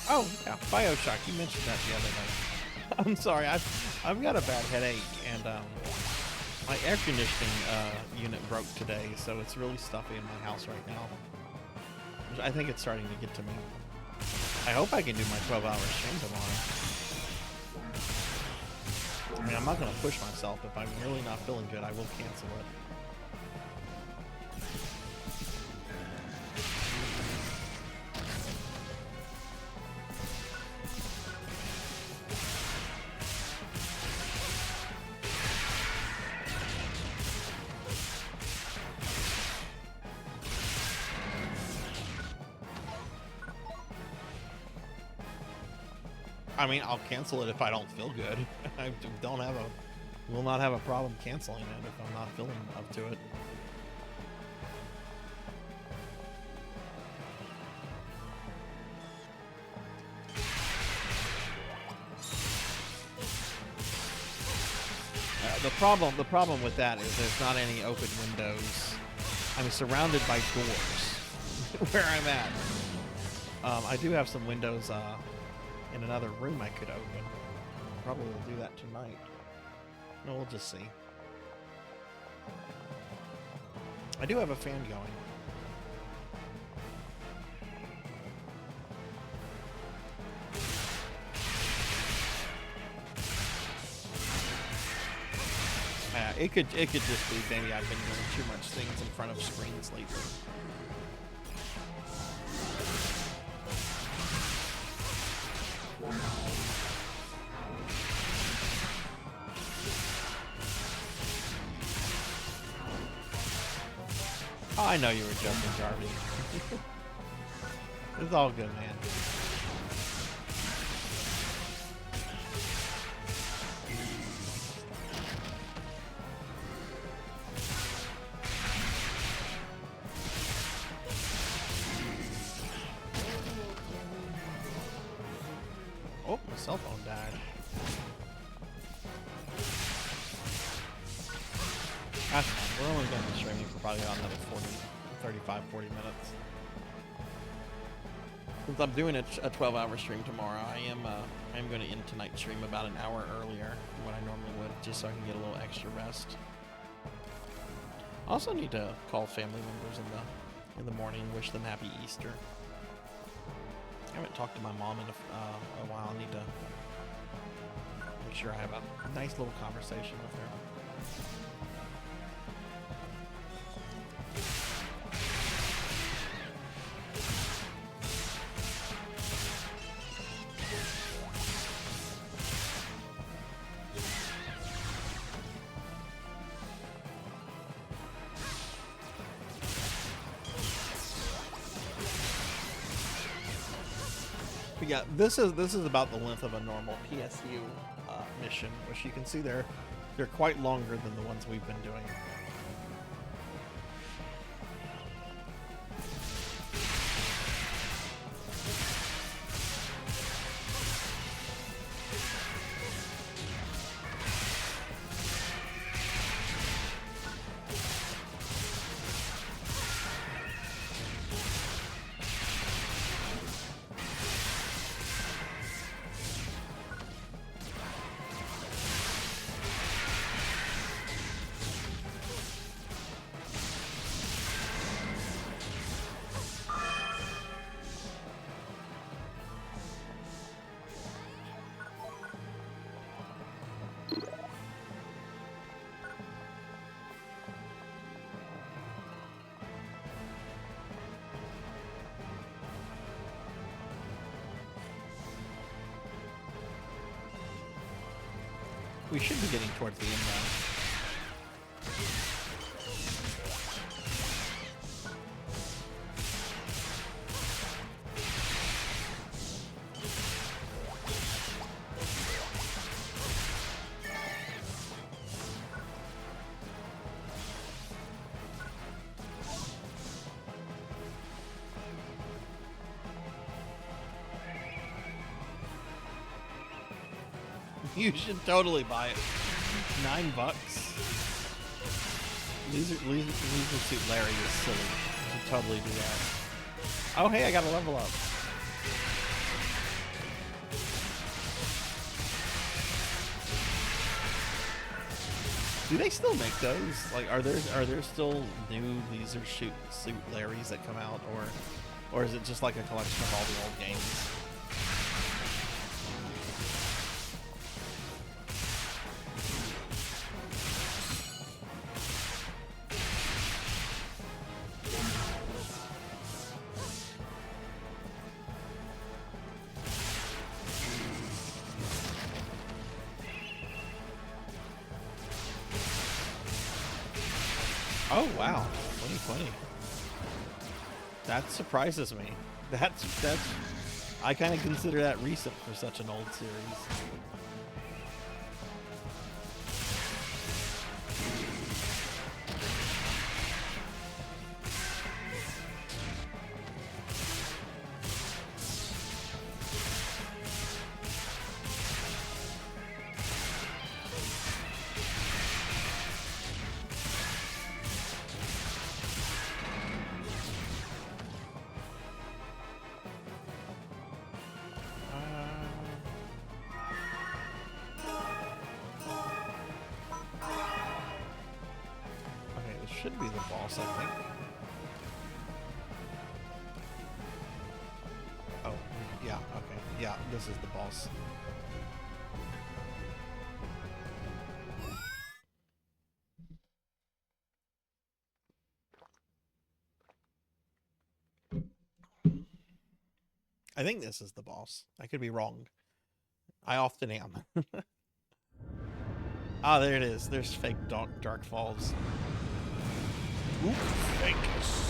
Oh, yeah, BioShock. You mentioned that the other night. I'm sorry, I've got a bad headache, and my air conditioning unit broke today, so it's really stuffy in my house right now. I think it's starting to get to me. I hope I can do my 12-hour stream tomorrow. I mean, I'm not going to push myself. If I'm really not feeling good, I will cancel it. I mean, I'll cancel it if I don't feel good. I will not have a problem canceling it if I'm not feeling up to it. The problem with that is there's not any open windows. I'm surrounded by doors where I'm at. I do have some windows in another room I could open. Probably will do that tonight. No, we'll just see. I do have a fan going. It could just be maybe I've been doing too much things in front of screens lately. Oh, I know you were joking, Jarvie. It's all good, man. Oh, my cell phone died. That's fine. We're only going to be streaming for probably about another 40 minutes. Since I'm doing a 12-hour stream tomorrow, I am going to end tonight's stream about an hour earlier than what I normally would, just so I can get a little extra rest. I also need to call family members in the morning and wish them happy Easter. I haven't talked to my mom in a while. I need to make sure I have a nice little conversation with her. But yeah, this is about the length of a normal PSU mission, which you can see they're quite longer than the ones we've been doing. We should be getting towards the end now. You should totally buy it. $9. Loser Suit Larry is silly. You should totally do that. Oh, hey, I got a level up. Do they still make those? Like, are there still new Leisure Suit Larrys that come out, or is it just like a collection of all the old games? Oh wow, 2020. That surprises me. That's I kind of consider that recent for such an old series. Should be the boss, I think. Oh, yeah, okay. Yeah, this is the boss. I think this is the boss. I could be wrong. I often am. Ah, there it is. There's fake Dark Falls. Oop, Vegas.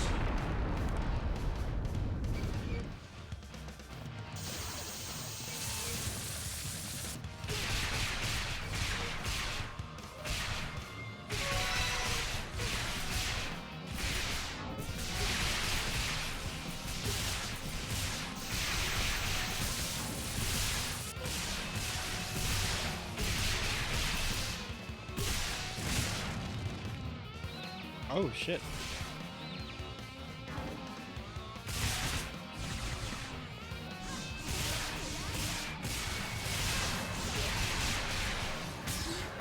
Oh shit.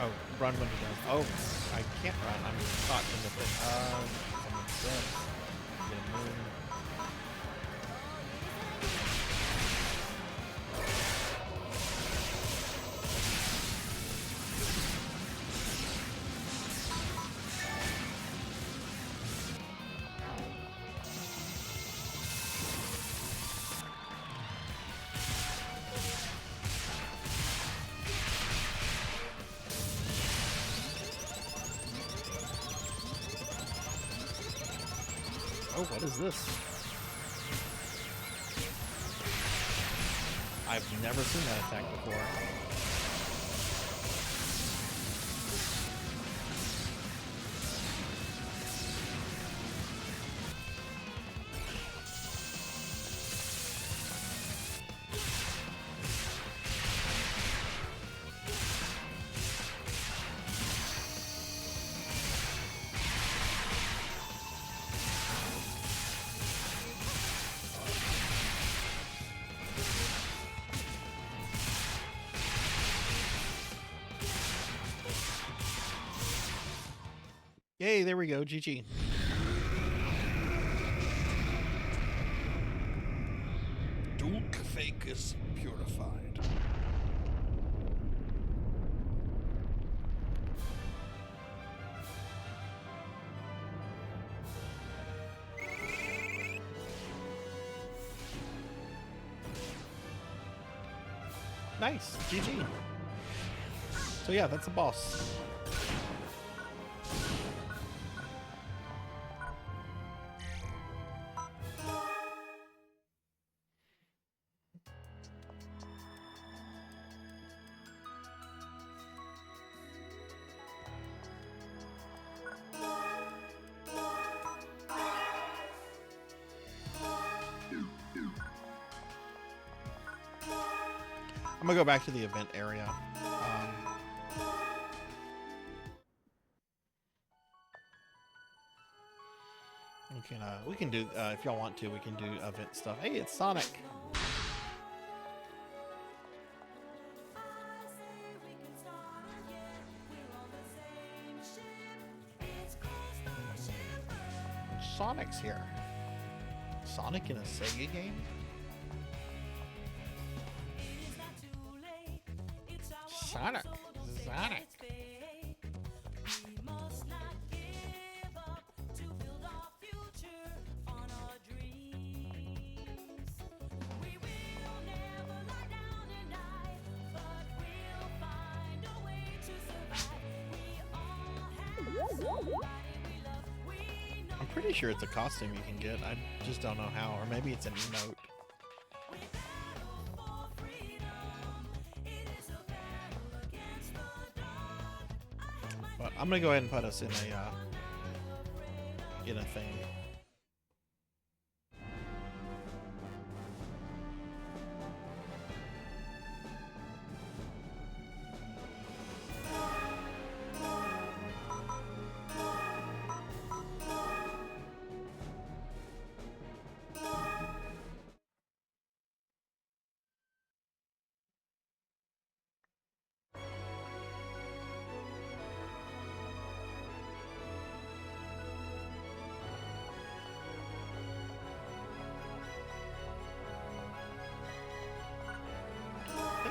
Oh, run when you're done. Oh, I can't run. I'm caught in the thing. That makes sense. Get a moon. Oh, what is this? I've never seen that attack before. Yay, there we go, GG. Duke Fake is purified. Nice, GG. So yeah, that's a boss. I'm gonna go back to the event area. We can do if y'all want to. We can do event stuff. Hey, it's Sonic. Sonic's here. Sonic in a Sega game? Sonic. Sonic. I'm pretty sure it's a costume you can get. I just don't know how, or maybe it's an emote. But I'm gonna go ahead and put us in a thing.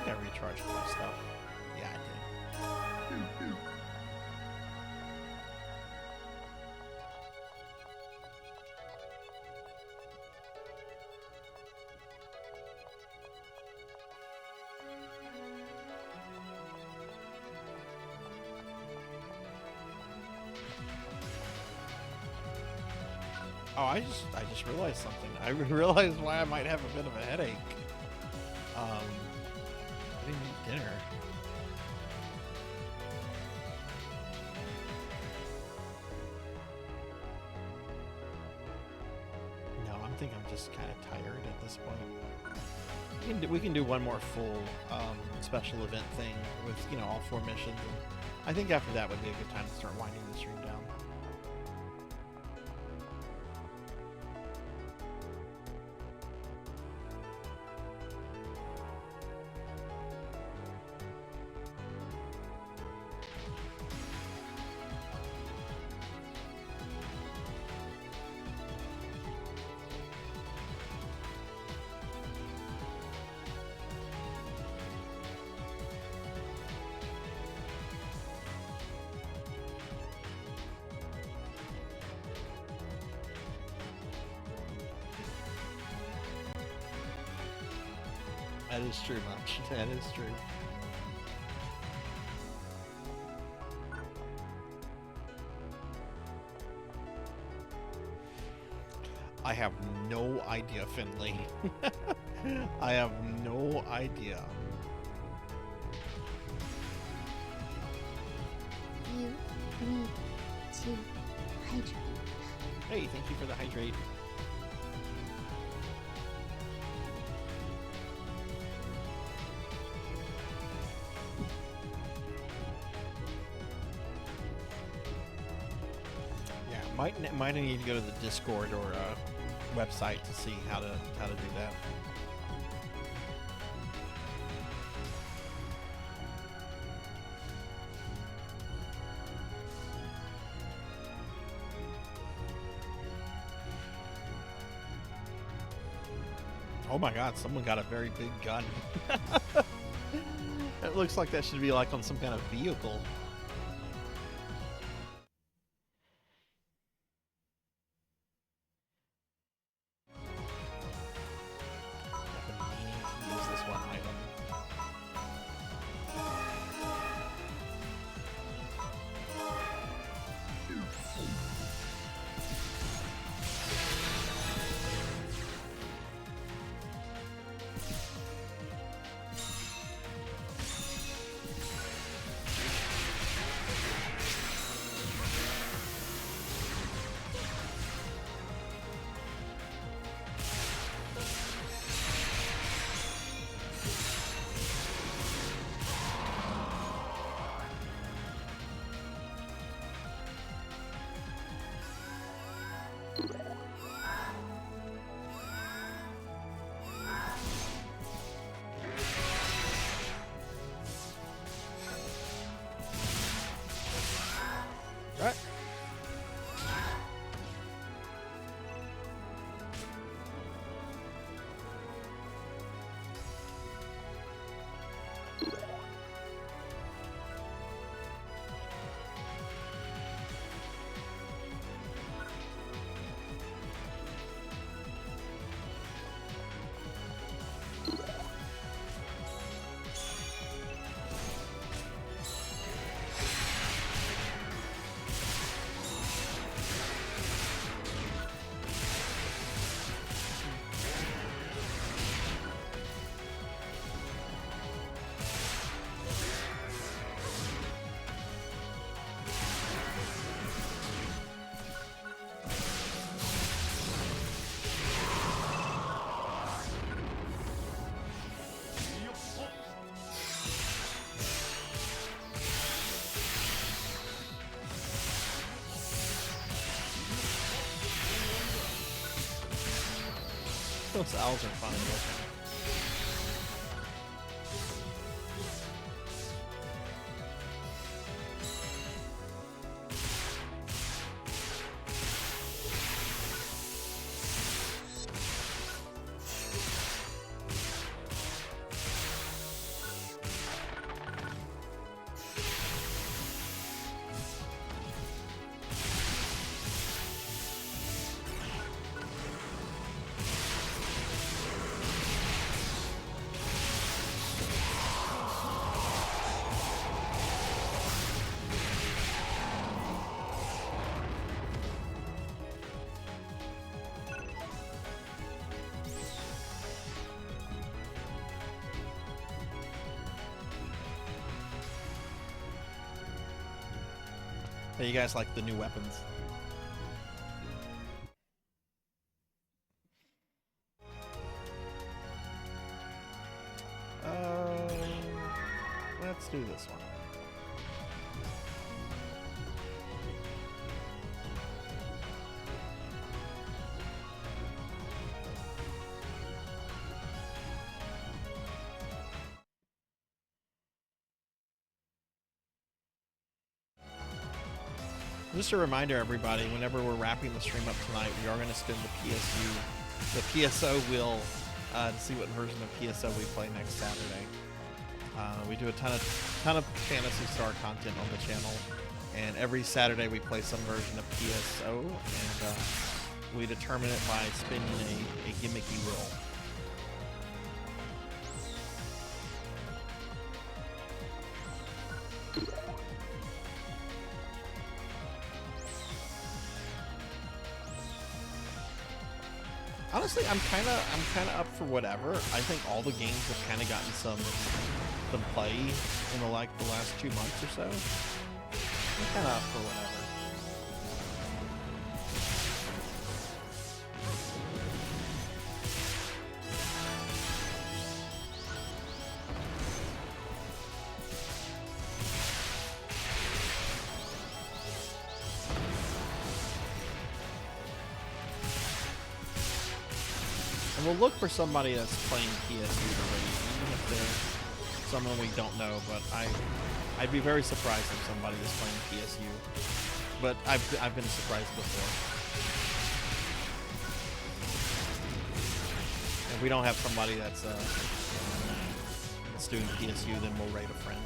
I recharged my stuff. Yeah, I did. Oh, I just realized something. I realized why I might have a bit of a headache. I didn't eat dinner. No, I think I'm just kind of tired at this point. We can do one more full special event thing with all 4 missions. And I think after that would be a good time to start winding the stream down. That is true, much. That is true. I have no idea, Finley. I have no idea. You need to hydrate. Hey, thank you for the hydrate. Might need to go to the Discord or website to see how to do that. Oh my God! Someone got a very big gun. It looks like that should be like on some kind of vehicle. Those owls are funny looking. Hey, you guys like the new weapons? Let's do this one. Just a reminder, everybody, whenever we're wrapping the stream up tonight, we are going to spin the PSO wheel to see what version of PSO we play next Saturday. We do a ton of Phantasy Star content on the channel, and every Saturday we play some version of PSO, and we determine it by spinning a gimmicky wheel. Honestly, I'm kind of up for whatever. I think all the games have kind of gotten some play in the last 2 months or so. I'm kind of up for whatever. And we'll look for somebody that's playing PSU already, even if they're someone we don't know, but I'd be very surprised if somebody is playing PSU. But I've been surprised before. If we don't have somebody that's doing PSU, then we'll raid a friend.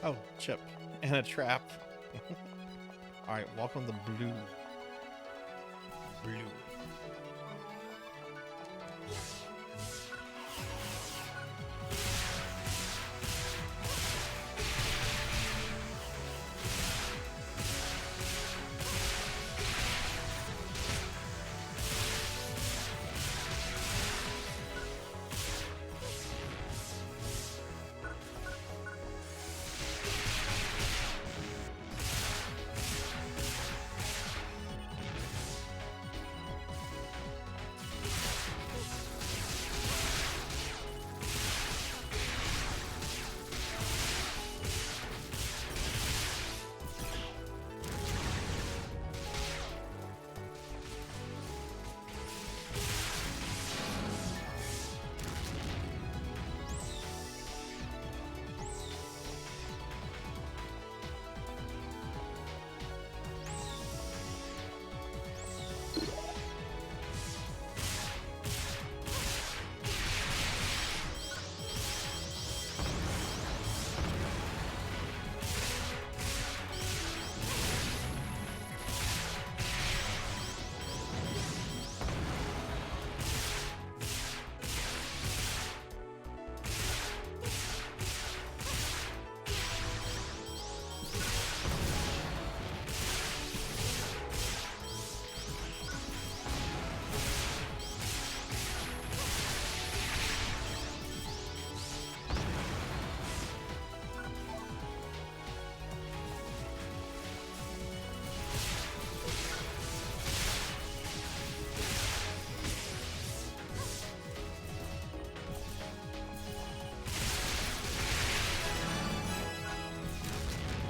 Oh, chip and a trap. All right, welcome to Blue.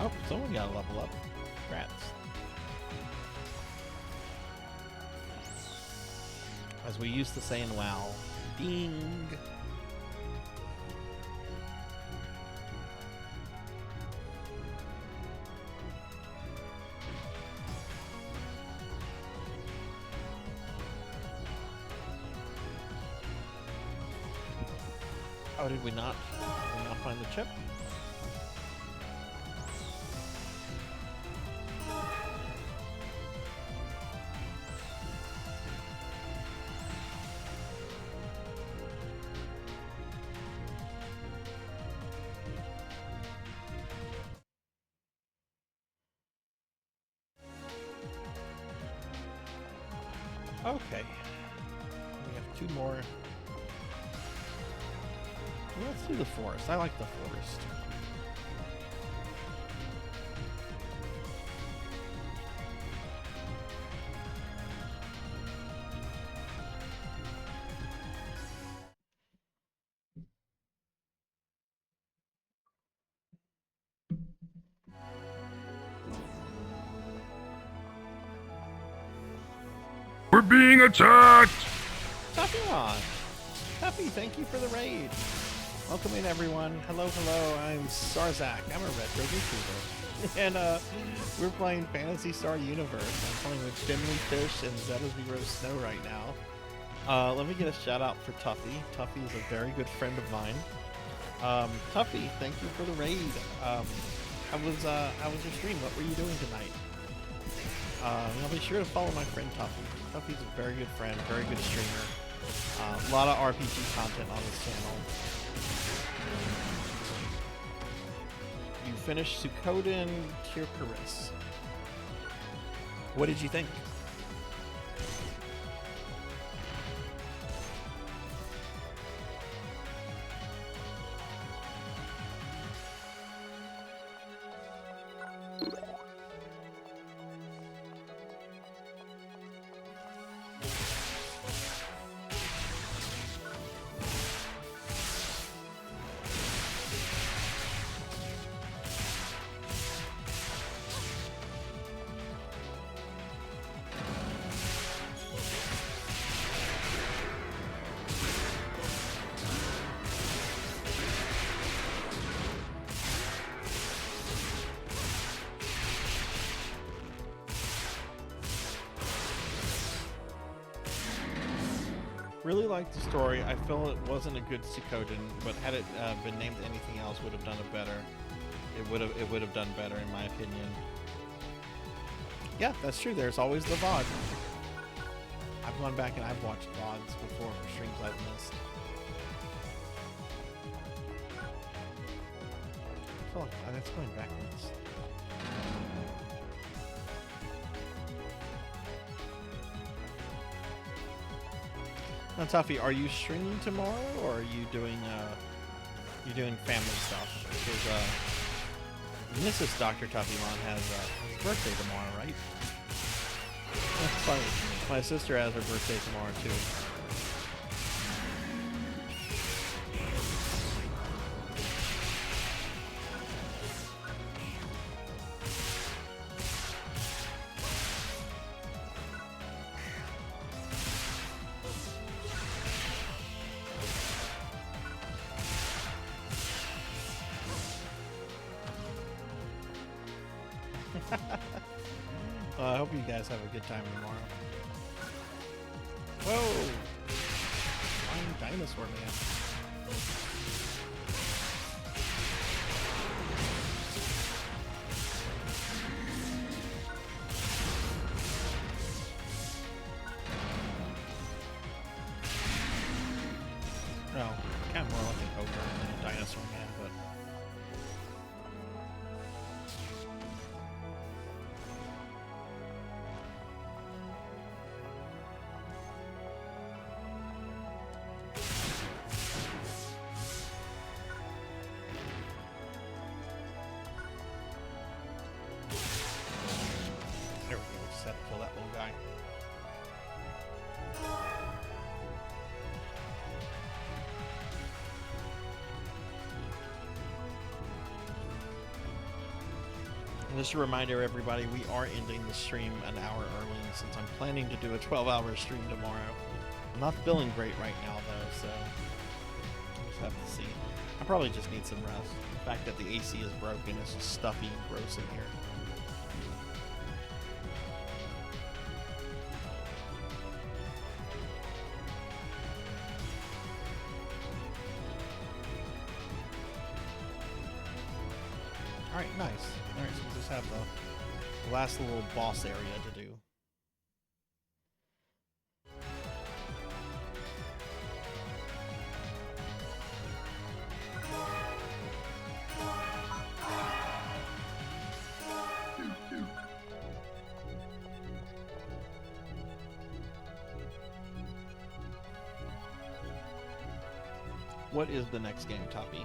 Oh, someone got a level up. Congrats. As we used to say in WoW, ding. Oh, did we not find the chip? Okay. We have 2 more. Let's do the forest. I like the forest. We're being attacked! Tafion! Tuffy, thank you for the raid. Welcome in, everyone. Hello, hello. I'm Sarzak. I'm a retro YouTuber. And we're playing Phantasy Star Universe. I'm playing with Finley Fish and Zetta's We Roast Snow right now. Let me get a shout out for Tuffy. Tuffy is a very good friend of mine. Tuffy, thank you for the raid. How was your stream? What were you doing tonight? I'll be sure to follow my friend Tuffy. Tuffy's a very good friend, very good streamer. A lot of RPG content on his channel. You finished Suikoden Kirkuris. What did you think? Really liked the story. I feel it wasn't a good Suikoden, but had it been named anything else, would have done it better. It would have done better, in my opinion. Yeah, that's true. There's always the VOD. I've gone back and I've watched VODs before for streams I've missed. I feel like that's going backwards. Now, Tuffy, are you streaming tomorrow, or are you doing family stuff? Because Mrs. Dr. Tuffymon has his birthday tomorrow, right? That's funny. My sister has her birthday tomorrow too. Well, I hope you guys have a good time tomorrow. Whoa! Flying dinosaur man. No, kind of more like an ogre than a dinosaur man, but. There we go, just had to kill that little guy. Just a reminder, everybody, we are ending the stream an hour early since I'm planning to do a 12-hour stream tomorrow. I'm not feeling great right now, though, so we'll just have to see. I probably just need some rest. The fact that the AC is broken is just stuffy and gross in here. Alright, nice. Alright, so we just have the last little boss area to do. What is the next game, Toppy?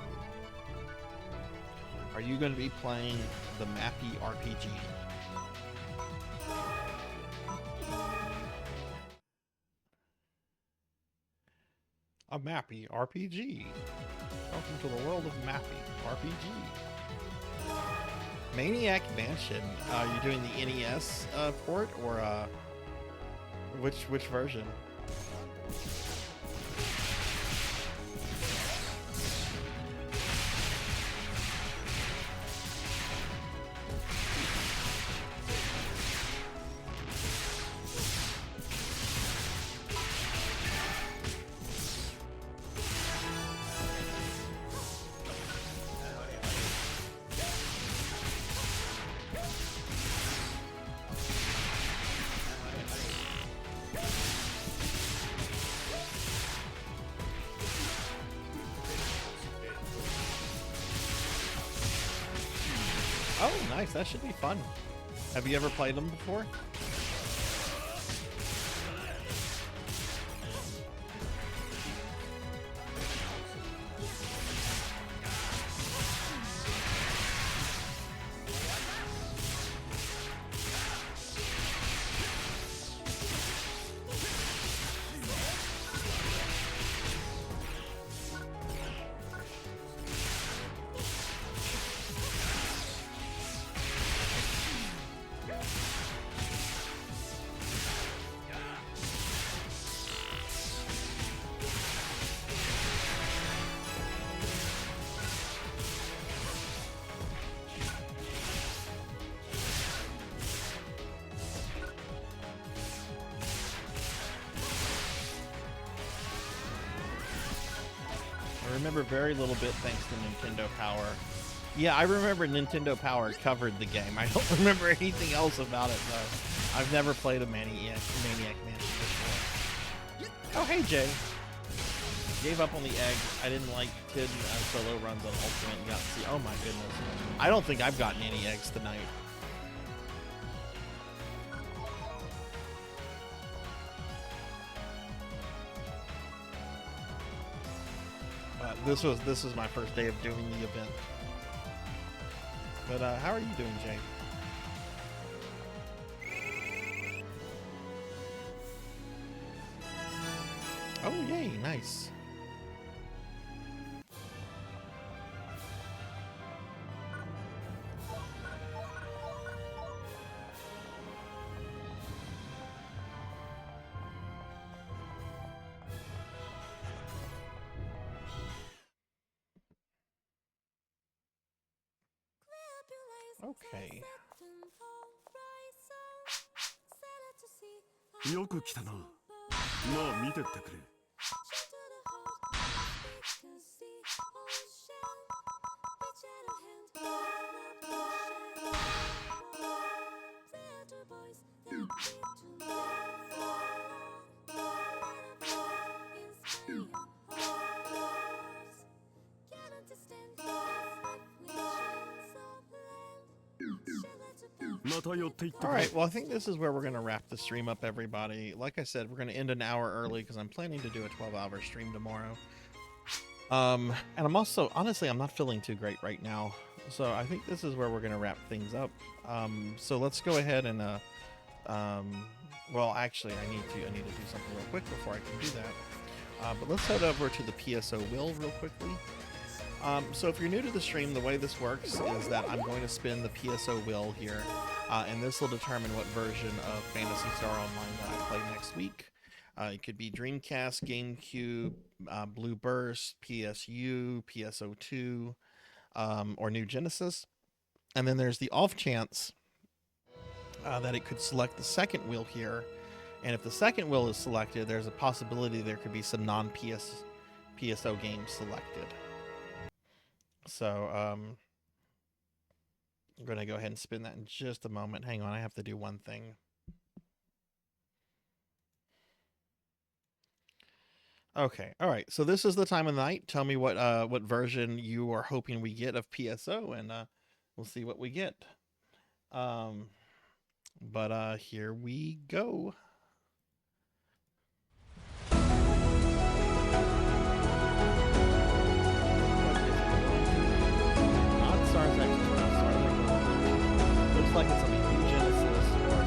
Are you going to be playing the Mappy RPG? A Mappy RPG. Welcome to the world of Mappy RPG. Maniac Mansion. You doing the NES port or which version? Oh, nice. That should be fun. Have you ever played them before? I remember very little bit thanks to Nintendo Power. Yeah, I remember Nintendo Power covered the game. I don't remember anything else about it, though. I've never played a Maniac Mansion before. Oh, hey, Jay. Gave up on the egg. I didn't like Kid solo runs on Ultimate and got to see. Oh, my goodness. I don't think I've gotten any eggs tonight. This was my first day of doing the event. But how are you doing, Jay? Oh, yay, nice. Okay. よく来たな。まあ見てってくれ。Alright, well I think this is where we're going to wrap the stream up, everybody. Like I said, we're going to end an hour early because I'm planning to do a 12-hour stream tomorrow. And I'm also, honestly, I'm not feeling too great right now. So I think this is where we're going to wrap things up. So let's go ahead and, well actually I need to do something real quick before I can do that. But let's head over to the PSO Will real quickly. So if you're new to the stream, the way this works is that I'm going to spin the PSO wheel here, and this will determine what version of Phantasy Star Online that I play next week. It could be Dreamcast, GameCube, Blue Burst, PSU, PSO2, or New Genesis. And then there's the off chance that it could select the second wheel here. And if the second wheel is selected, there's a possibility there could be some non-PSO games selected. So I'm going to go ahead and spin that in just a moment. Hang on, I have to do one thing. Okay, all right. So this is the time of the night. Tell me what version you are hoping we get of PSO, and we'll see what we get. But here we go. Looks like it's gonna be New Genesis or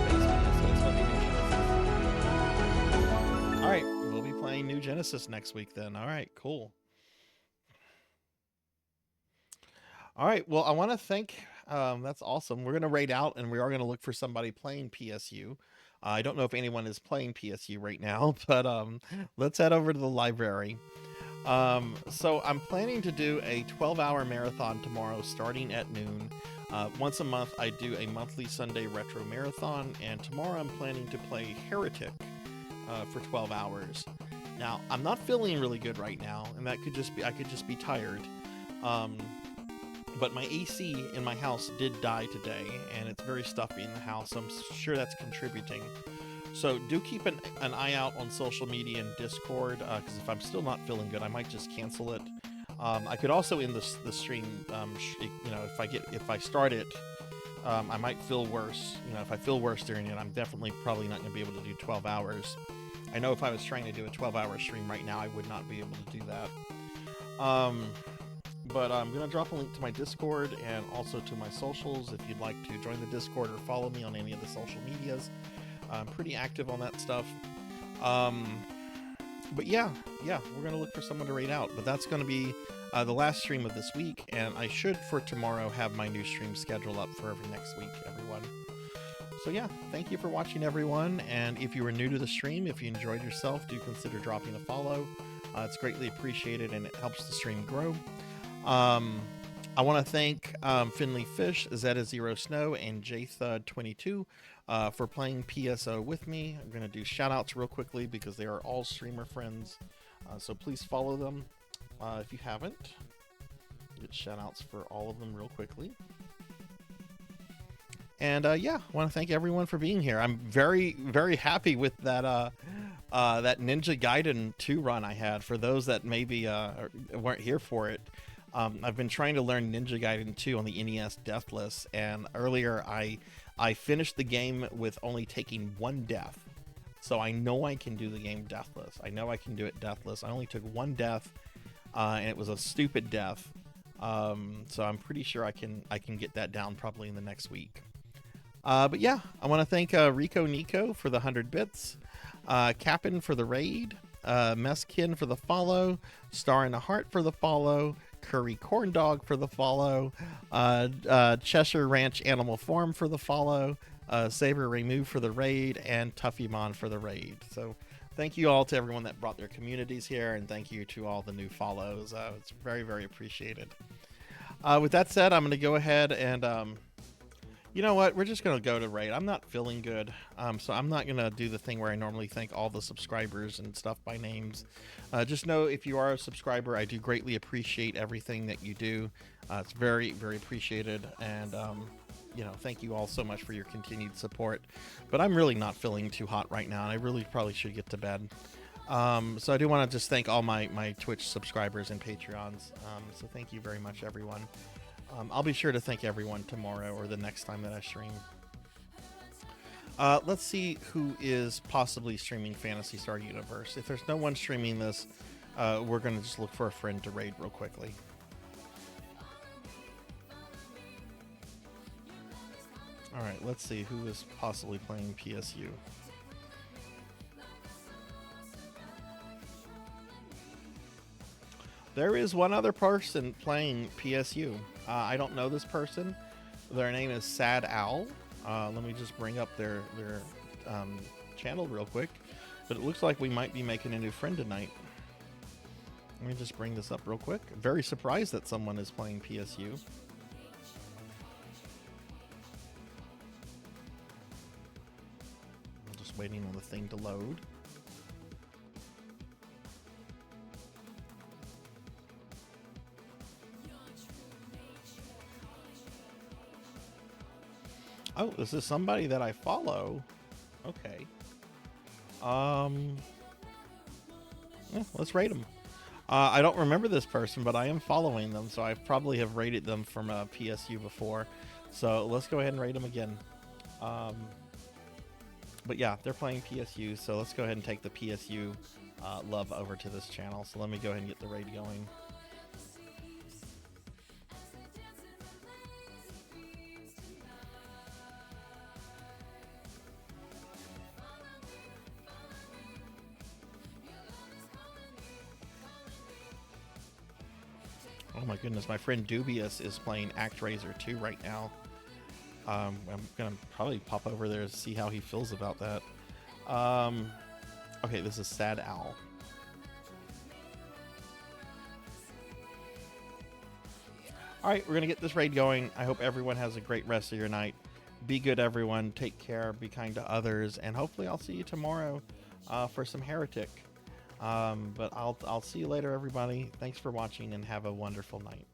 base PSO. It's gonna be New Genesis. All right, we'll be playing New Genesis next week then. All right, cool. All right, well, I want to thank. That's awesome. We're gonna raid out, and we are gonna look for somebody playing PSU. I don't know if anyone is playing PSU right now, but let's head over to the library. So I'm planning to do a 12-hour marathon tomorrow starting at noon. Once a month I do a monthly Sunday retro marathon, and tomorrow I'm planning to play Heretic for 12 hours. Now, I'm not feeling really good right now, and that could just be, I could just be tired. But my AC in my house did die today, and it's very stuffy in the house, so I'm sure that's contributing. So do keep an eye out on social media and Discord, because if I'm still not feeling good, I might just cancel it. I could also end the stream, you know, if I start it, I might feel worse. You know, if I feel worse during it, I'm definitely probably not going to be able to do 12 hours. I know if I was trying to do a 12-hour stream right now, I would not be able to do that. But I'm going to drop a link to my Discord and also to my socials if you'd like to join the Discord or follow me on any of the social medias. I'm pretty active on that stuff. But yeah, we're going to look for someone to raid out. But that's going to be the last stream of this week, and I should, for tomorrow, have my new stream schedule up for every next week, everyone. So yeah, thank you for watching, everyone. And if you were new to the stream, if you enjoyed yourself, do consider dropping a follow. It's greatly appreciated, and it helps the stream grow. I want to thank Finley Fish, Zeta Zero Snow, and JThud22 for playing PSO with me. I'm going to do shout outs real quickly because they are all streamer friends. So please follow them if you haven't. Get shout outs for all of them real quickly. And yeah, I want to thank everyone for being here. I'm very, very happy with that that Ninja Gaiden 2 run I had. For those that maybe weren't here for it, I've been trying to learn Ninja Gaiden 2 on the NES Deathless, and earlier I finished the game with only taking one death. So I know I can do the game deathless. I know I can do it deathless. I only took one death, and it was a stupid death. So I'm pretty sure I can get that down probably in the next week. But yeah, I want to thank Rico Nico for the 100 bits, Cap'n for the raid, Meskin for the follow, Star in a Heart for the follow, Curry Corn Dog for the follow, Cheshire Ranch Animal Farm for the follow, Saber Remove for the raid, and Tuffymon for the raid. So thank you all to everyone that brought their communities here, and thank you to all the new follows. It's very, very appreciated. With that said, I'm going to go ahead and you know what? We're just going to go to raid. I'm not feeling good, so I'm not going to do the thing where I normally thank all the subscribers and stuff by names. Just know if you are a subscriber, I do greatly appreciate everything that you do. It's very, very appreciated, and you know, thank you all so much for your continued support. But I'm really not feeling too hot right now, and I really probably should get to bed. So I do want to just thank all my Twitch subscribers and Patreons. So thank you very much, everyone. I'll be sure to thank everyone tomorrow or the next time that I stream. Let's see who is possibly streaming Phantasy Star Universe. If there's no one streaming this, we're going to just look for a friend to raid real quickly. Alright, let's see who is possibly playing PSU. There is one other person playing PSU. I don't know this person. Their name is Sad Owl. Let me just bring up their channel real quick. But it looks like we might be making a new friend tonight. Let me just bring this up real quick. Very surprised that someone is playing PSU. I'm just waiting on the thing to load. Oh, this is somebody that I follow. Okay. Yeah, let's rate them. I don't remember this person, but I am following them, so I probably have rated them from PSU before. So let's go ahead and rate them again. But yeah, they're playing PSU, so let's go ahead and take the PSU love over to this channel. So let me go ahead and get the raid going. Oh my goodness, my friend Dubious is playing ActRaiser 2 right now. I'm gonna probably pop over there to see how he feels about that. Okay, this is Sad Owl. Alright, we're gonna get this raid going. I hope everyone has a great rest of your night. Be good, everyone. Take care, be kind to others, and hopefully I'll see you tomorrow for some Heretic. But I'll see you later, everybody. Thanks for watching and have a wonderful night.